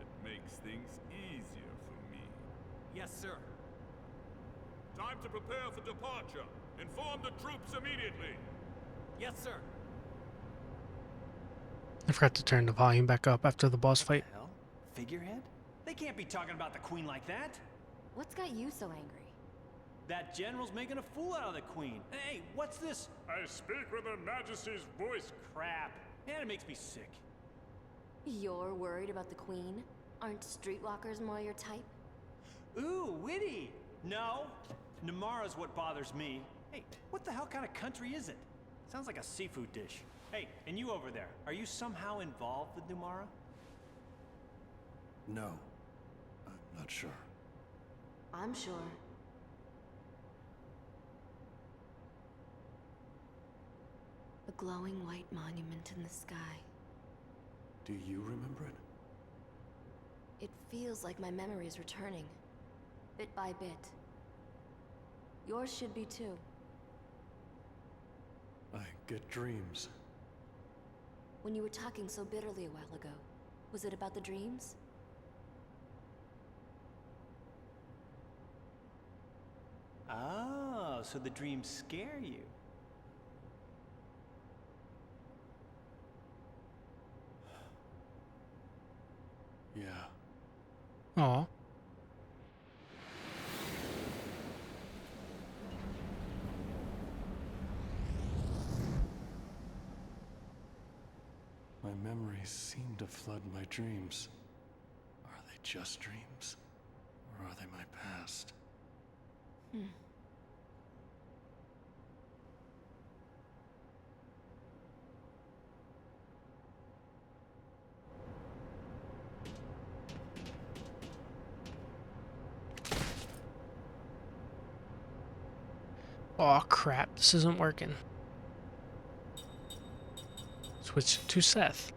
[SPEAKER 21] it makes things easier for me.
[SPEAKER 5] Yes, sir.
[SPEAKER 21] Time to prepare for departure. Inform the troops immediately.
[SPEAKER 5] Yes, sir.
[SPEAKER 1] I forgot to turn the volume back up after the boss fight.
[SPEAKER 16] Hell? Figurehead? They can't be talking about the Queen like that.
[SPEAKER 6] What's got you so angry?
[SPEAKER 16] That general's making a fool out of the Queen. Hey, what's this?
[SPEAKER 21] I speak with Her Majesty's voice.
[SPEAKER 16] Crap. Man, it makes me sick.
[SPEAKER 6] You're worried about the Queen? Aren't streetwalkers more your type?
[SPEAKER 16] Ooh, witty. No, Numara's what bothers me. Hey, what the hell kind of country is it? Sounds like a seafood dish. Hey, and you over there, are you somehow involved with Numara?
[SPEAKER 2] No. I'm not sure.
[SPEAKER 6] I'm sure. A glowing white monument in the sky.
[SPEAKER 2] Do you remember it?
[SPEAKER 6] It feels like my memory is returning, bit by bit. Yours should be too.
[SPEAKER 2] I get dreams.
[SPEAKER 6] When you were talking so bitterly a while ago, was it about the dreams?
[SPEAKER 16] Oh, so the dreams scare you.
[SPEAKER 2] Yeah.
[SPEAKER 1] Aw.
[SPEAKER 2] My memories seem to flood my dreams. Are they just dreams? Or are they my past?
[SPEAKER 1] Aw, crap. This isn't working. Switch to Seth.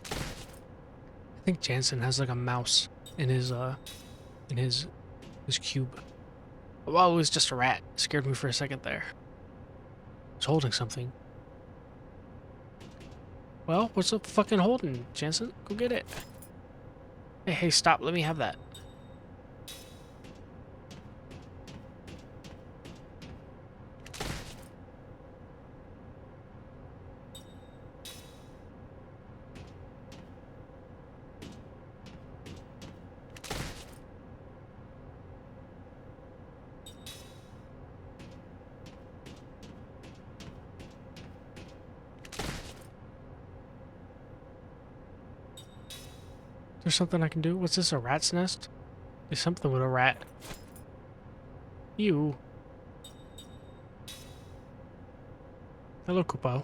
[SPEAKER 1] I think Jansen has like a mouse in his cube. Well, it was just a rat. It scared me for a second there. It's holding something. Well, what's up fucking holding, Jansen? Go get it. Hey, stop. Let me have that. There's something I can do? What's this, a rat's nest? There's something with a rat. You. Hello, Kupo.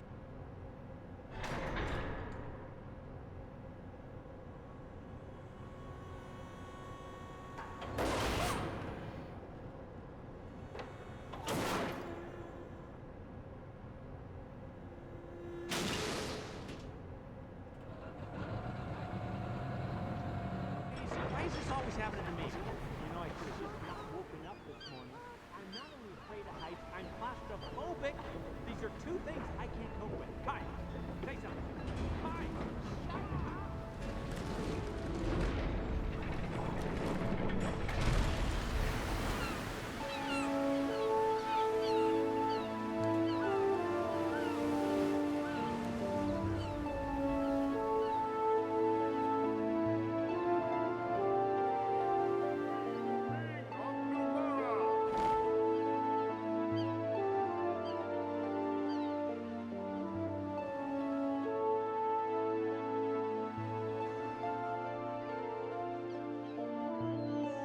[SPEAKER 5] Why is this always happening to me? You know, I could have just not woken up this morning. I'm not only afraid of heights, I'm claustrophobic. These are two things I can't cope with. Kai, say something. Kai, shut up!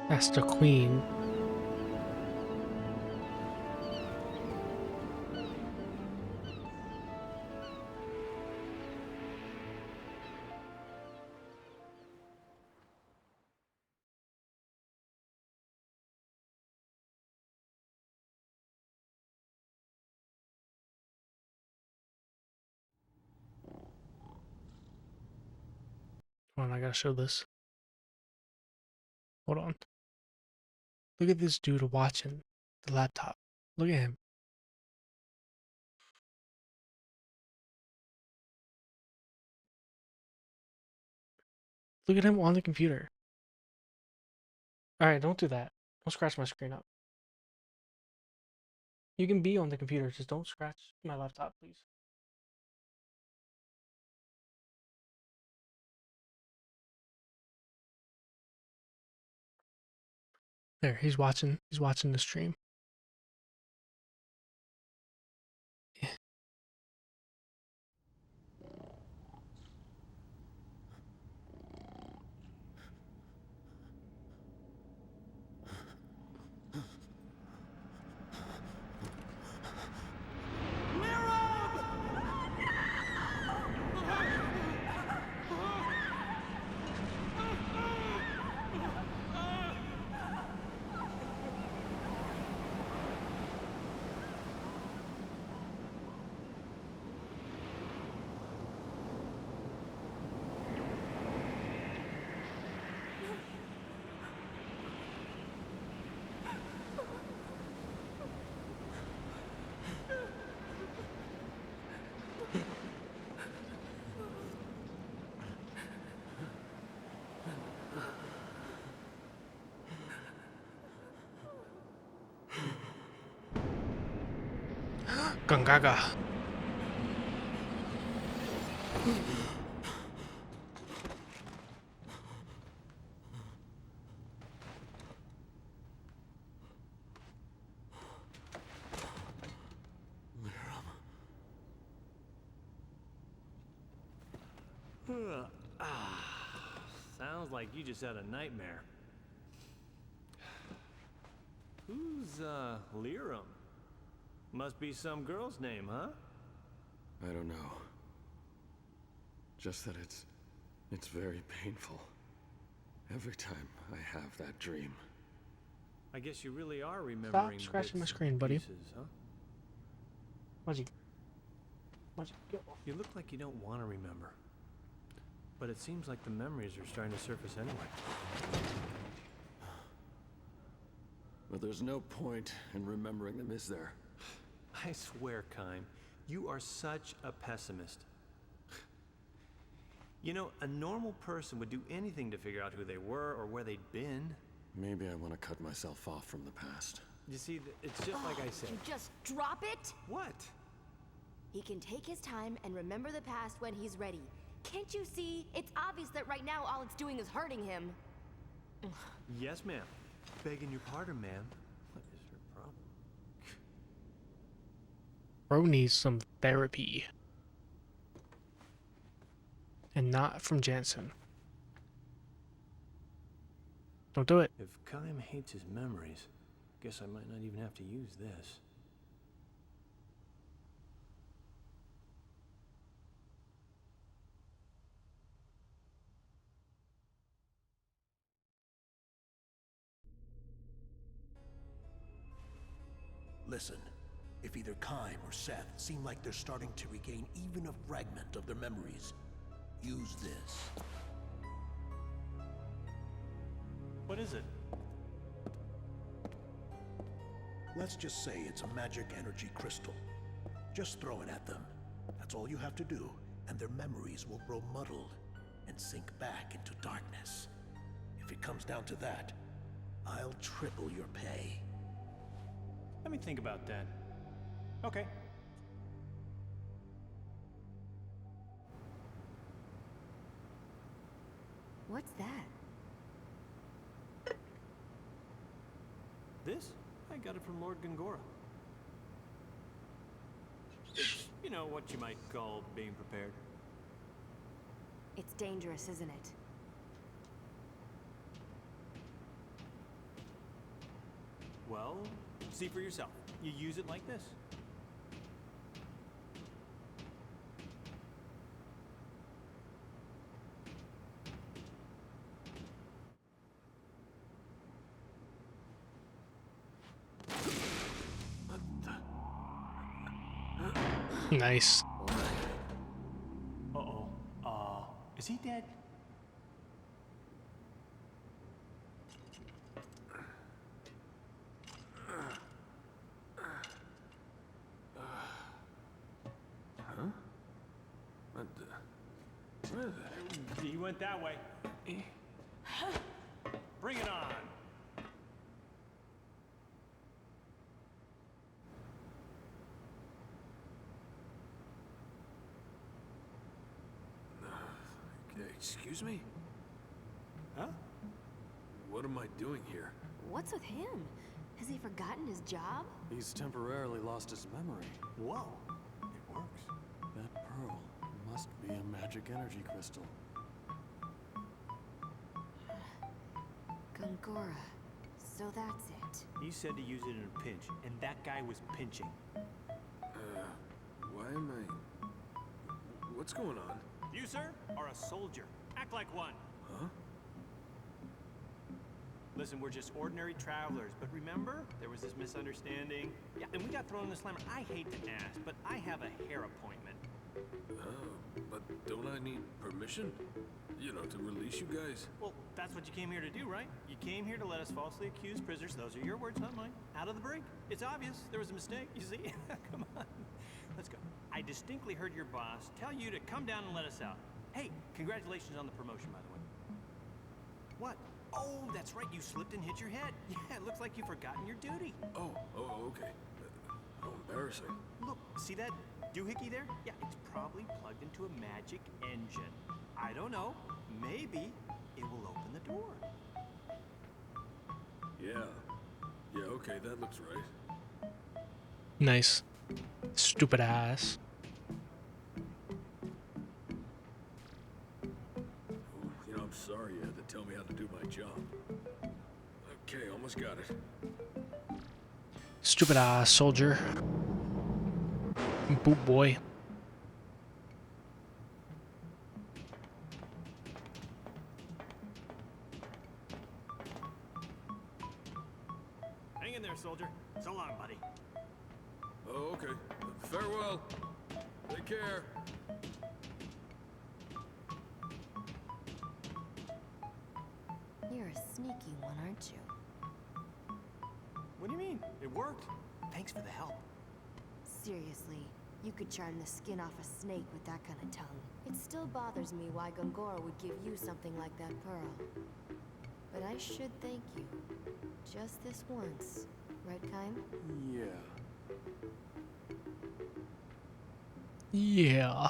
[SPEAKER 1] That's the queen. Hold on, I gotta show this. Hold on. Look at this dude watching the laptop. Look at him. Look at him on the computer. Alright, don't do that. Don't scratch my screen up. You can be on the computer, just don't scratch my laptop, please. There, he's watching the stream. Gangaga.
[SPEAKER 16] Sounds like you just had a nightmare. Who's, Lirum? Must be some girl's name, huh?
[SPEAKER 2] I don't know. Just that it's very painful. Every time I have that dream.
[SPEAKER 16] I guess you really are remembering.
[SPEAKER 1] Stop scratching my
[SPEAKER 16] bits
[SPEAKER 1] screen,
[SPEAKER 16] and
[SPEAKER 1] buddy.
[SPEAKER 16] pieces, huh?
[SPEAKER 1] Why'd you go?
[SPEAKER 16] You look like you don't want to remember. But it seems like the memories are starting to surface anyway.
[SPEAKER 2] But there's no point in remembering them, is there?
[SPEAKER 16] I swear, Kime, you are such a pessimist. You know, a normal person would do anything to figure out who they were or where they'd been.
[SPEAKER 2] Maybe I want to cut myself off from the past.
[SPEAKER 16] You see, it's just like I said.
[SPEAKER 6] You just drop it?
[SPEAKER 16] What?
[SPEAKER 6] He can take his time and remember the past when he's ready. Can't you see? It's obvious that right now all it's doing is hurting him.
[SPEAKER 16] Yes, ma'am. Begging your pardon, ma'am. What is her problem?
[SPEAKER 1] Bro needs some therapy. And not from Jansen. Don't do it.
[SPEAKER 16] If Kaim hates his memories, guess I might not even have to use this.
[SPEAKER 19] Listen, if either Kaim or Seth seem like they're starting to regain even a fragment of their memories, use this.
[SPEAKER 16] What is it?
[SPEAKER 19] Let's just say it's a magic energy crystal. Just throw it at them. That's all you have to do, and their memories will grow muddled and sink back into darkness. If it comes down to that, I'll triple your pay.
[SPEAKER 16] Let me think about that. Okay.
[SPEAKER 6] What's that?
[SPEAKER 16] This? I got it from Lord Gongora. It's, you know, what you might call being prepared.
[SPEAKER 6] It's dangerous, isn't it?
[SPEAKER 16] Well, see for yourself. You use it like this.
[SPEAKER 1] Nice.
[SPEAKER 16] Uh-oh. Is he dead? He went that way. Bring it on.
[SPEAKER 3] Excuse me?
[SPEAKER 16] Huh?
[SPEAKER 3] What am I doing here?
[SPEAKER 6] What's with him? Has he forgotten his job?
[SPEAKER 2] He's temporarily lost his memory.
[SPEAKER 16] Whoa. It works.
[SPEAKER 2] That pearl must be a magic energy crystal.
[SPEAKER 6] Gongora. So that's it.
[SPEAKER 16] He said to use it in a pinch, and that guy was pinching.
[SPEAKER 3] Why am I... What's going on?
[SPEAKER 16] You, sir, are a soldier. Act like one.
[SPEAKER 3] Huh?
[SPEAKER 16] Listen, we're just ordinary travelers, but remember? There was this misunderstanding. Yeah, and we got thrown in the slammer. I hate to ask, but I have a hair appointment.
[SPEAKER 3] But don't I need permission? You know, to release you guys?
[SPEAKER 16] Well, that's what you came here to do, right? You came here to let us falsely accuse prisoners, those are your words, not mine, out of the brig. It's obvious. There was a mistake, you see? Come on. Let's go. I distinctly heard your boss tell you to come down and let us out. Hey, congratulations on the promotion, by the way. What? Oh, that's right, you slipped and hit your head. Yeah, it looks like you've forgotten your duty.
[SPEAKER 3] Oh, okay. How embarrassing.
[SPEAKER 16] Look, see that doohickey there? Yeah, it's probably plugged into a magic engine. I don't know. Maybe it will open the door.
[SPEAKER 3] Yeah, okay, that looks right.
[SPEAKER 1] Nice. Stupid ass.
[SPEAKER 3] You know, I'm sorry you had to tell me how to do my job. Okay, almost got it.
[SPEAKER 1] Stupid ass soldier. Boot boy.
[SPEAKER 16] Hang in there, soldier. So long, buddy.
[SPEAKER 3] Oh, okay. Farewell. Take care.
[SPEAKER 6] You're a sneaky one, aren't you?
[SPEAKER 16] What do you mean? It worked. Thanks for the help.
[SPEAKER 6] Seriously, you could charm the skin off a snake with that kind of tongue. It still bothers me why Gongora would give you something like that pearl. But I should thank you. Just this once. Right, Kaim?
[SPEAKER 2] Yeah.
[SPEAKER 1] Yeah.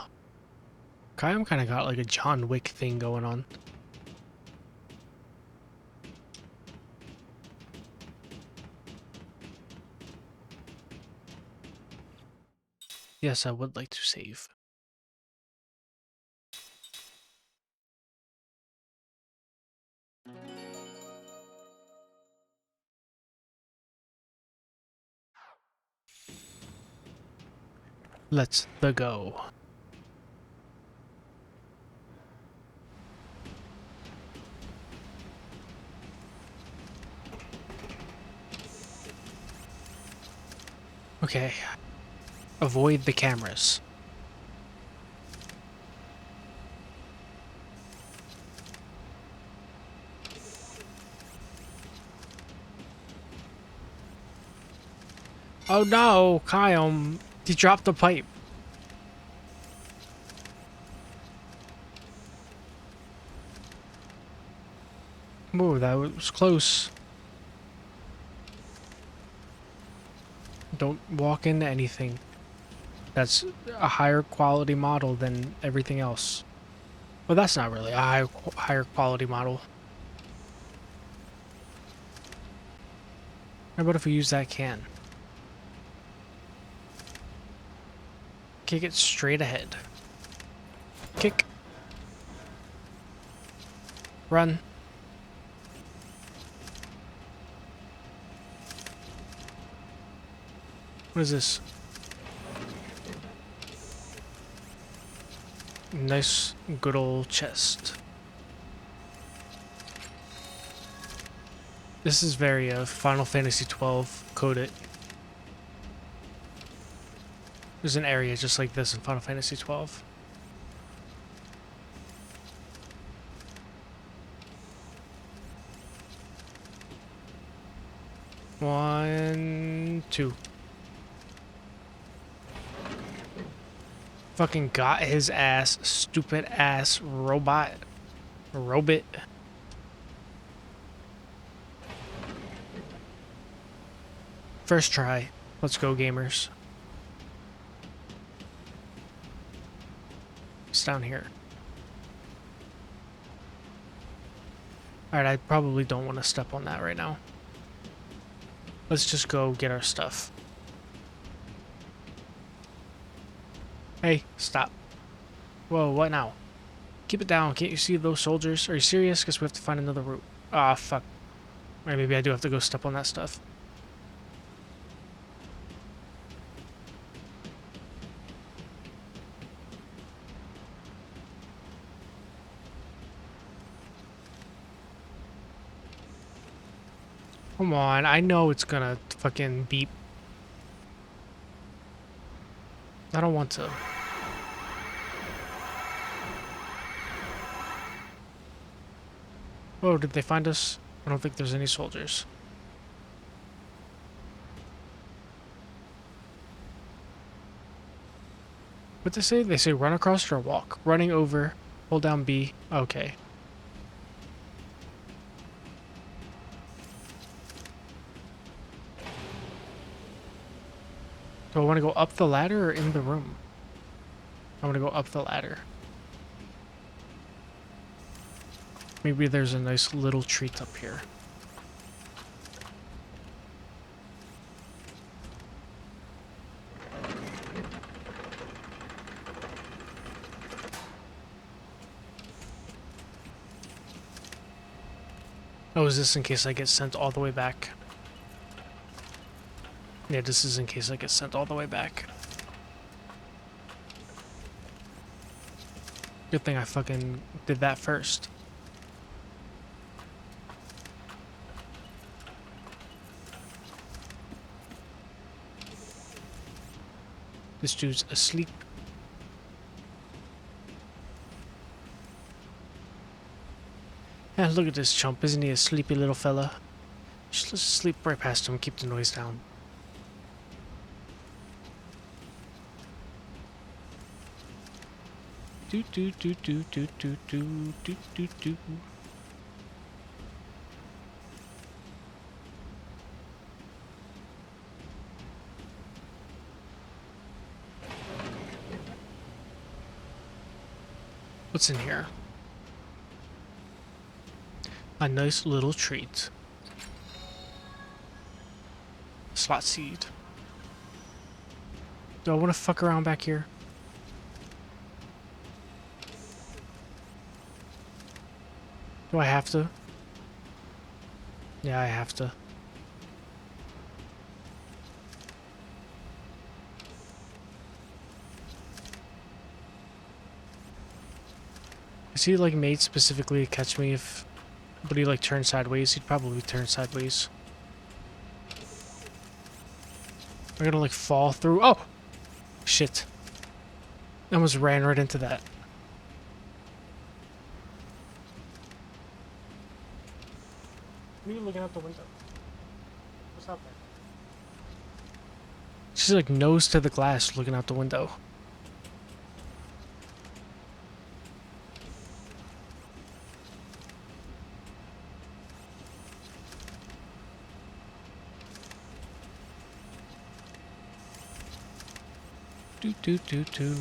[SPEAKER 1] Kaim kind of got like a John Wick thing going on. Yes, I would like to save. Let's the go. Okay. Avoid the cameras. Oh no, Kyle, he dropped the pipe. Whoa, that was close. Don't walk into anything that's a higher quality model than everything else. Well, that's not really a higher quality model. How about if we use that can? Kick it straight ahead. Kick. Run. What is this? Nice, good old chest. This is very Final Fantasy 12 coded. There's an area just like this in Final Fantasy 12. One, two. Fucking got his ass, stupid ass robot. Robot. First try. Let's go, gamers. It's down here. Alright, I probably don't want to step on that right now. Let's just go get our stuff. Hey, stop. Whoa, what now? Keep it down. Can't you see those soldiers? Are you serious? Guess we have to find another route. Ah, fuck. Or maybe I do have to go step on that stuff. Come on, I know it's gonna fucking beep. I don't want to. Oh, did they find us? I don't think there's any soldiers. What they say? They say run across or walk. Running over, hold down B. Okay. Do I want to go up the ladder or in the room? I want to go up the ladder. Maybe there's a nice little treat up here. Oh, is this in case I get sent all the way back? Yeah, this is in case I get sent all the way back. Good thing I fucking did that first. This dude's asleep. Yeah, look at this chump. Isn't he a sleepy little fella? Just let's sleep right past him and keep the noise down. Do do do do do do do do do do. What's in here? A nice little treat. Slot seed. Do I want to fuck around back here? Do I have to? Yeah, I have to. Is he like made specifically to catch me if... Would he like turn sideways? He'd probably turn sideways. I'm gonna like fall through... Oh! Shit. I almost ran right into that. What are you looking out the window? What's out there? She's like nose to the glass looking out the window. Do do do do.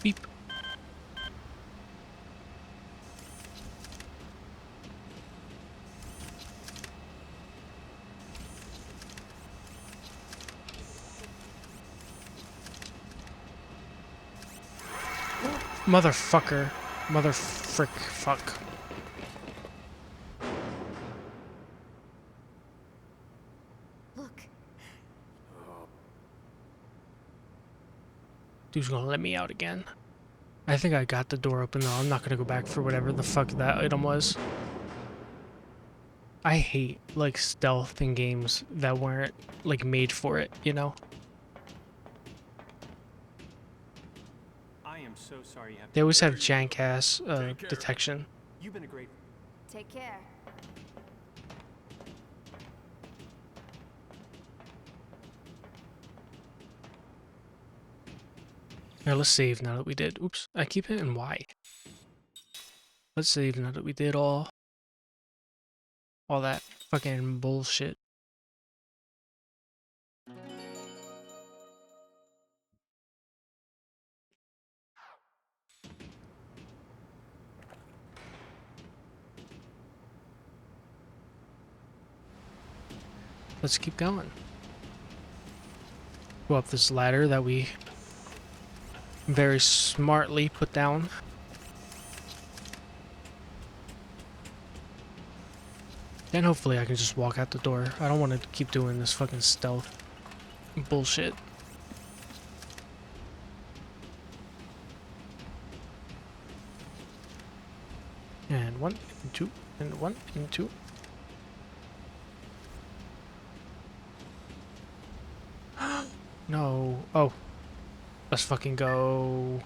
[SPEAKER 1] Beep. Motherfucker. Mother frick fuck.
[SPEAKER 6] Look.
[SPEAKER 1] Dude's gonna let me out again. I think I got the door open though. I'm not gonna go back for whatever the fuck that item was. I hate like stealth in games that weren't like made for it, you know?
[SPEAKER 16] I am so sorry you have
[SPEAKER 1] They always have jank ass detection.
[SPEAKER 16] You've been a great...
[SPEAKER 6] Take care.
[SPEAKER 1] Here, let's save now that we did. Oops, I keep hitting Y. Let's save now that we did all that fucking bullshit. Let's keep going. Go up this ladder that we very smartly put down. Then hopefully I can just walk out the door. I don't want to keep doing this fucking stealth bullshit. And 1 and 2 and 1 and 2. No. Oh. Let's fucking go.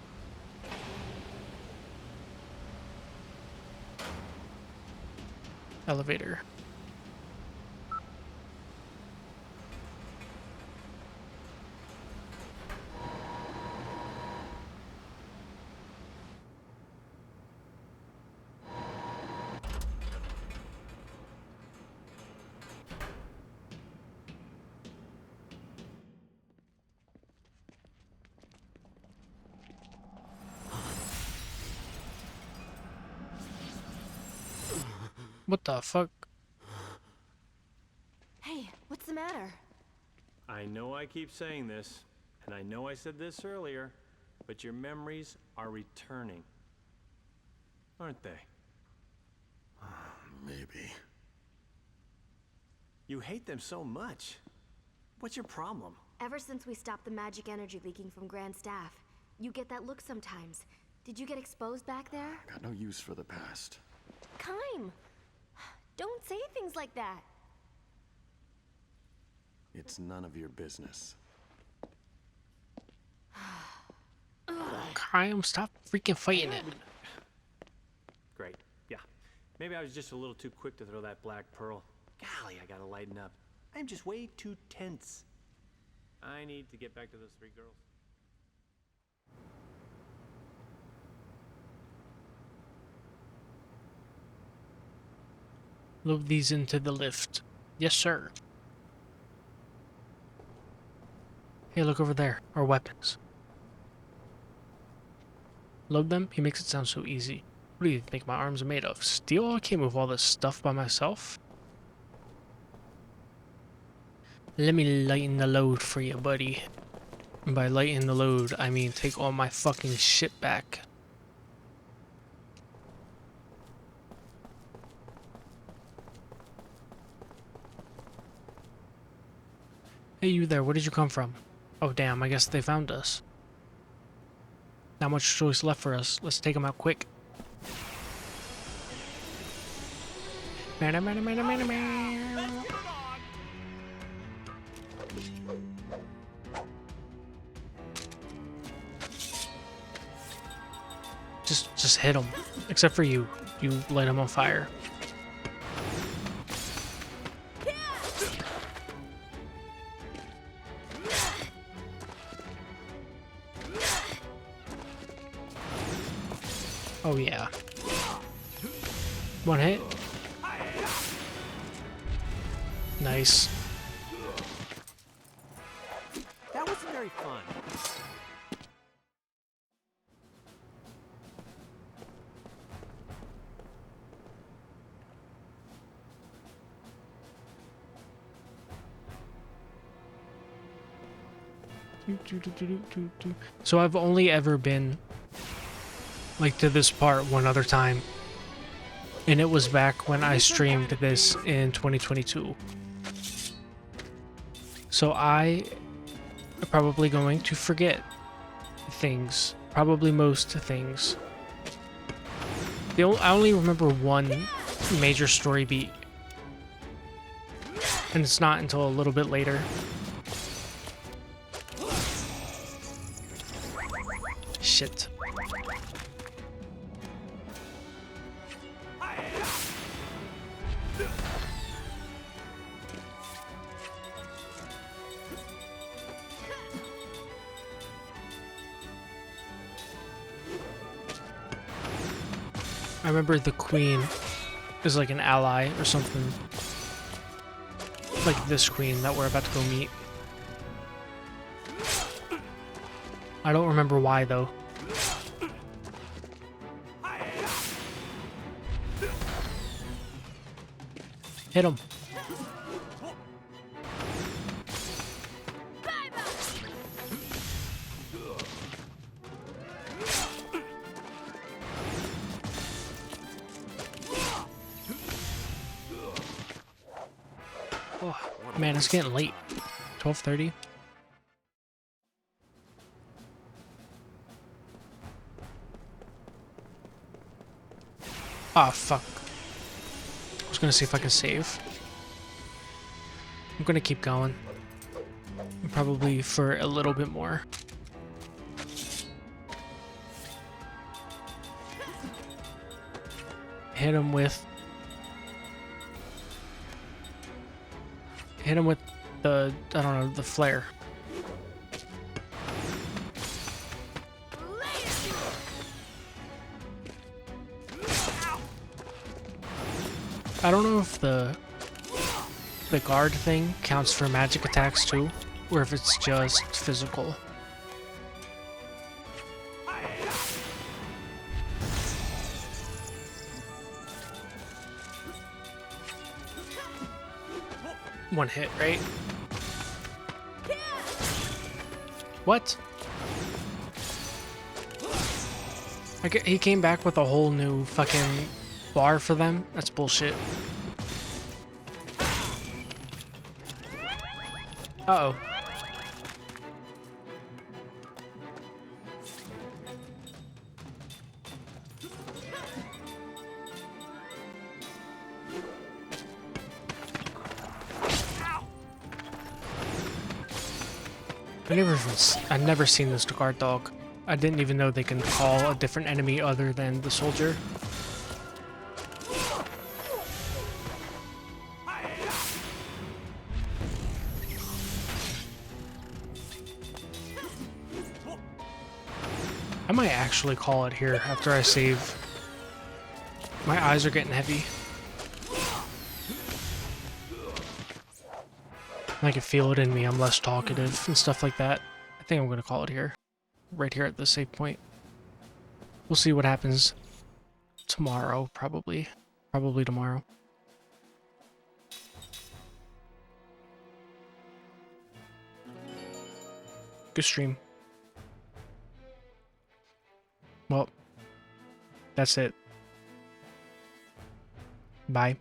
[SPEAKER 1] Elevator. What the fuck?
[SPEAKER 6] Hey, what's the matter?
[SPEAKER 16] I know I keep saying this, and I know I said this earlier, but your memories are returning. Aren't they?
[SPEAKER 4] Maybe.
[SPEAKER 16] You hate them so much. What's your problem?
[SPEAKER 6] Ever since we stopped the magic energy leaking from Grand Staff, you get that look sometimes. Did you get exposed back there?
[SPEAKER 2] Got no use for the past.
[SPEAKER 6] Kime! Don't say things like that.
[SPEAKER 2] It's none of your business.
[SPEAKER 1] Kime, stop freaking fighting it.
[SPEAKER 16] Great. Yeah. Maybe I was just a little too quick to throw that black pearl. Golly, I gotta lighten up. I'm just way too tense. I need to get back to those 3 girls.
[SPEAKER 1] Load these into the lift. Yes, sir. Hey, look over there. Our weapons. Load them? He makes it sound so easy. What do you think my arms are made of? Steel? I can't move all this stuff by myself. Let me lighten the load for you, buddy. And by lighten the load, I mean take all my fucking shit back. Hey, you there, where did you come from? Oh damn, I guess they found us. Not much choice left for us. Let's take them out quick. Just hit them. Except for you. You light them on fire. Oh yeah. One hit. Nice.
[SPEAKER 16] That wasn't very fun.
[SPEAKER 1] So I've only ever been like to this part one other time, and it was back when I streamed this in 2022. So I am probably going to forget things, probably most things. I only remember one major story beat, and it's not until a little bit later. Shit. I remember the queen is like an ally or something. Like this queen that we're about to go meet. I don't remember why though. Hit him. Oh, man, it's getting late. 12:30. Ah, fuck. I was gonna see if I can save. I'm gonna keep going. Probably for a little bit more. Hit him with the, I don't know, the flare. I don't know if the guard thing counts for magic attacks too, or if it's just physical. One hit, right? What? He came back with a whole new fucking bar for them? That's bullshit. Uh-oh. I've never seen this guard dog. I didn't even know they can call a different enemy other than the soldier. I might actually call it here after I save. My eyes are getting heavy. I can feel it in me. I'm less talkative and stuff like that. I think I'm going to call it here. Right here at the save point. we'll see what happens tomorrow, probably tomorrow. Good stream. Well, that's it. Bye.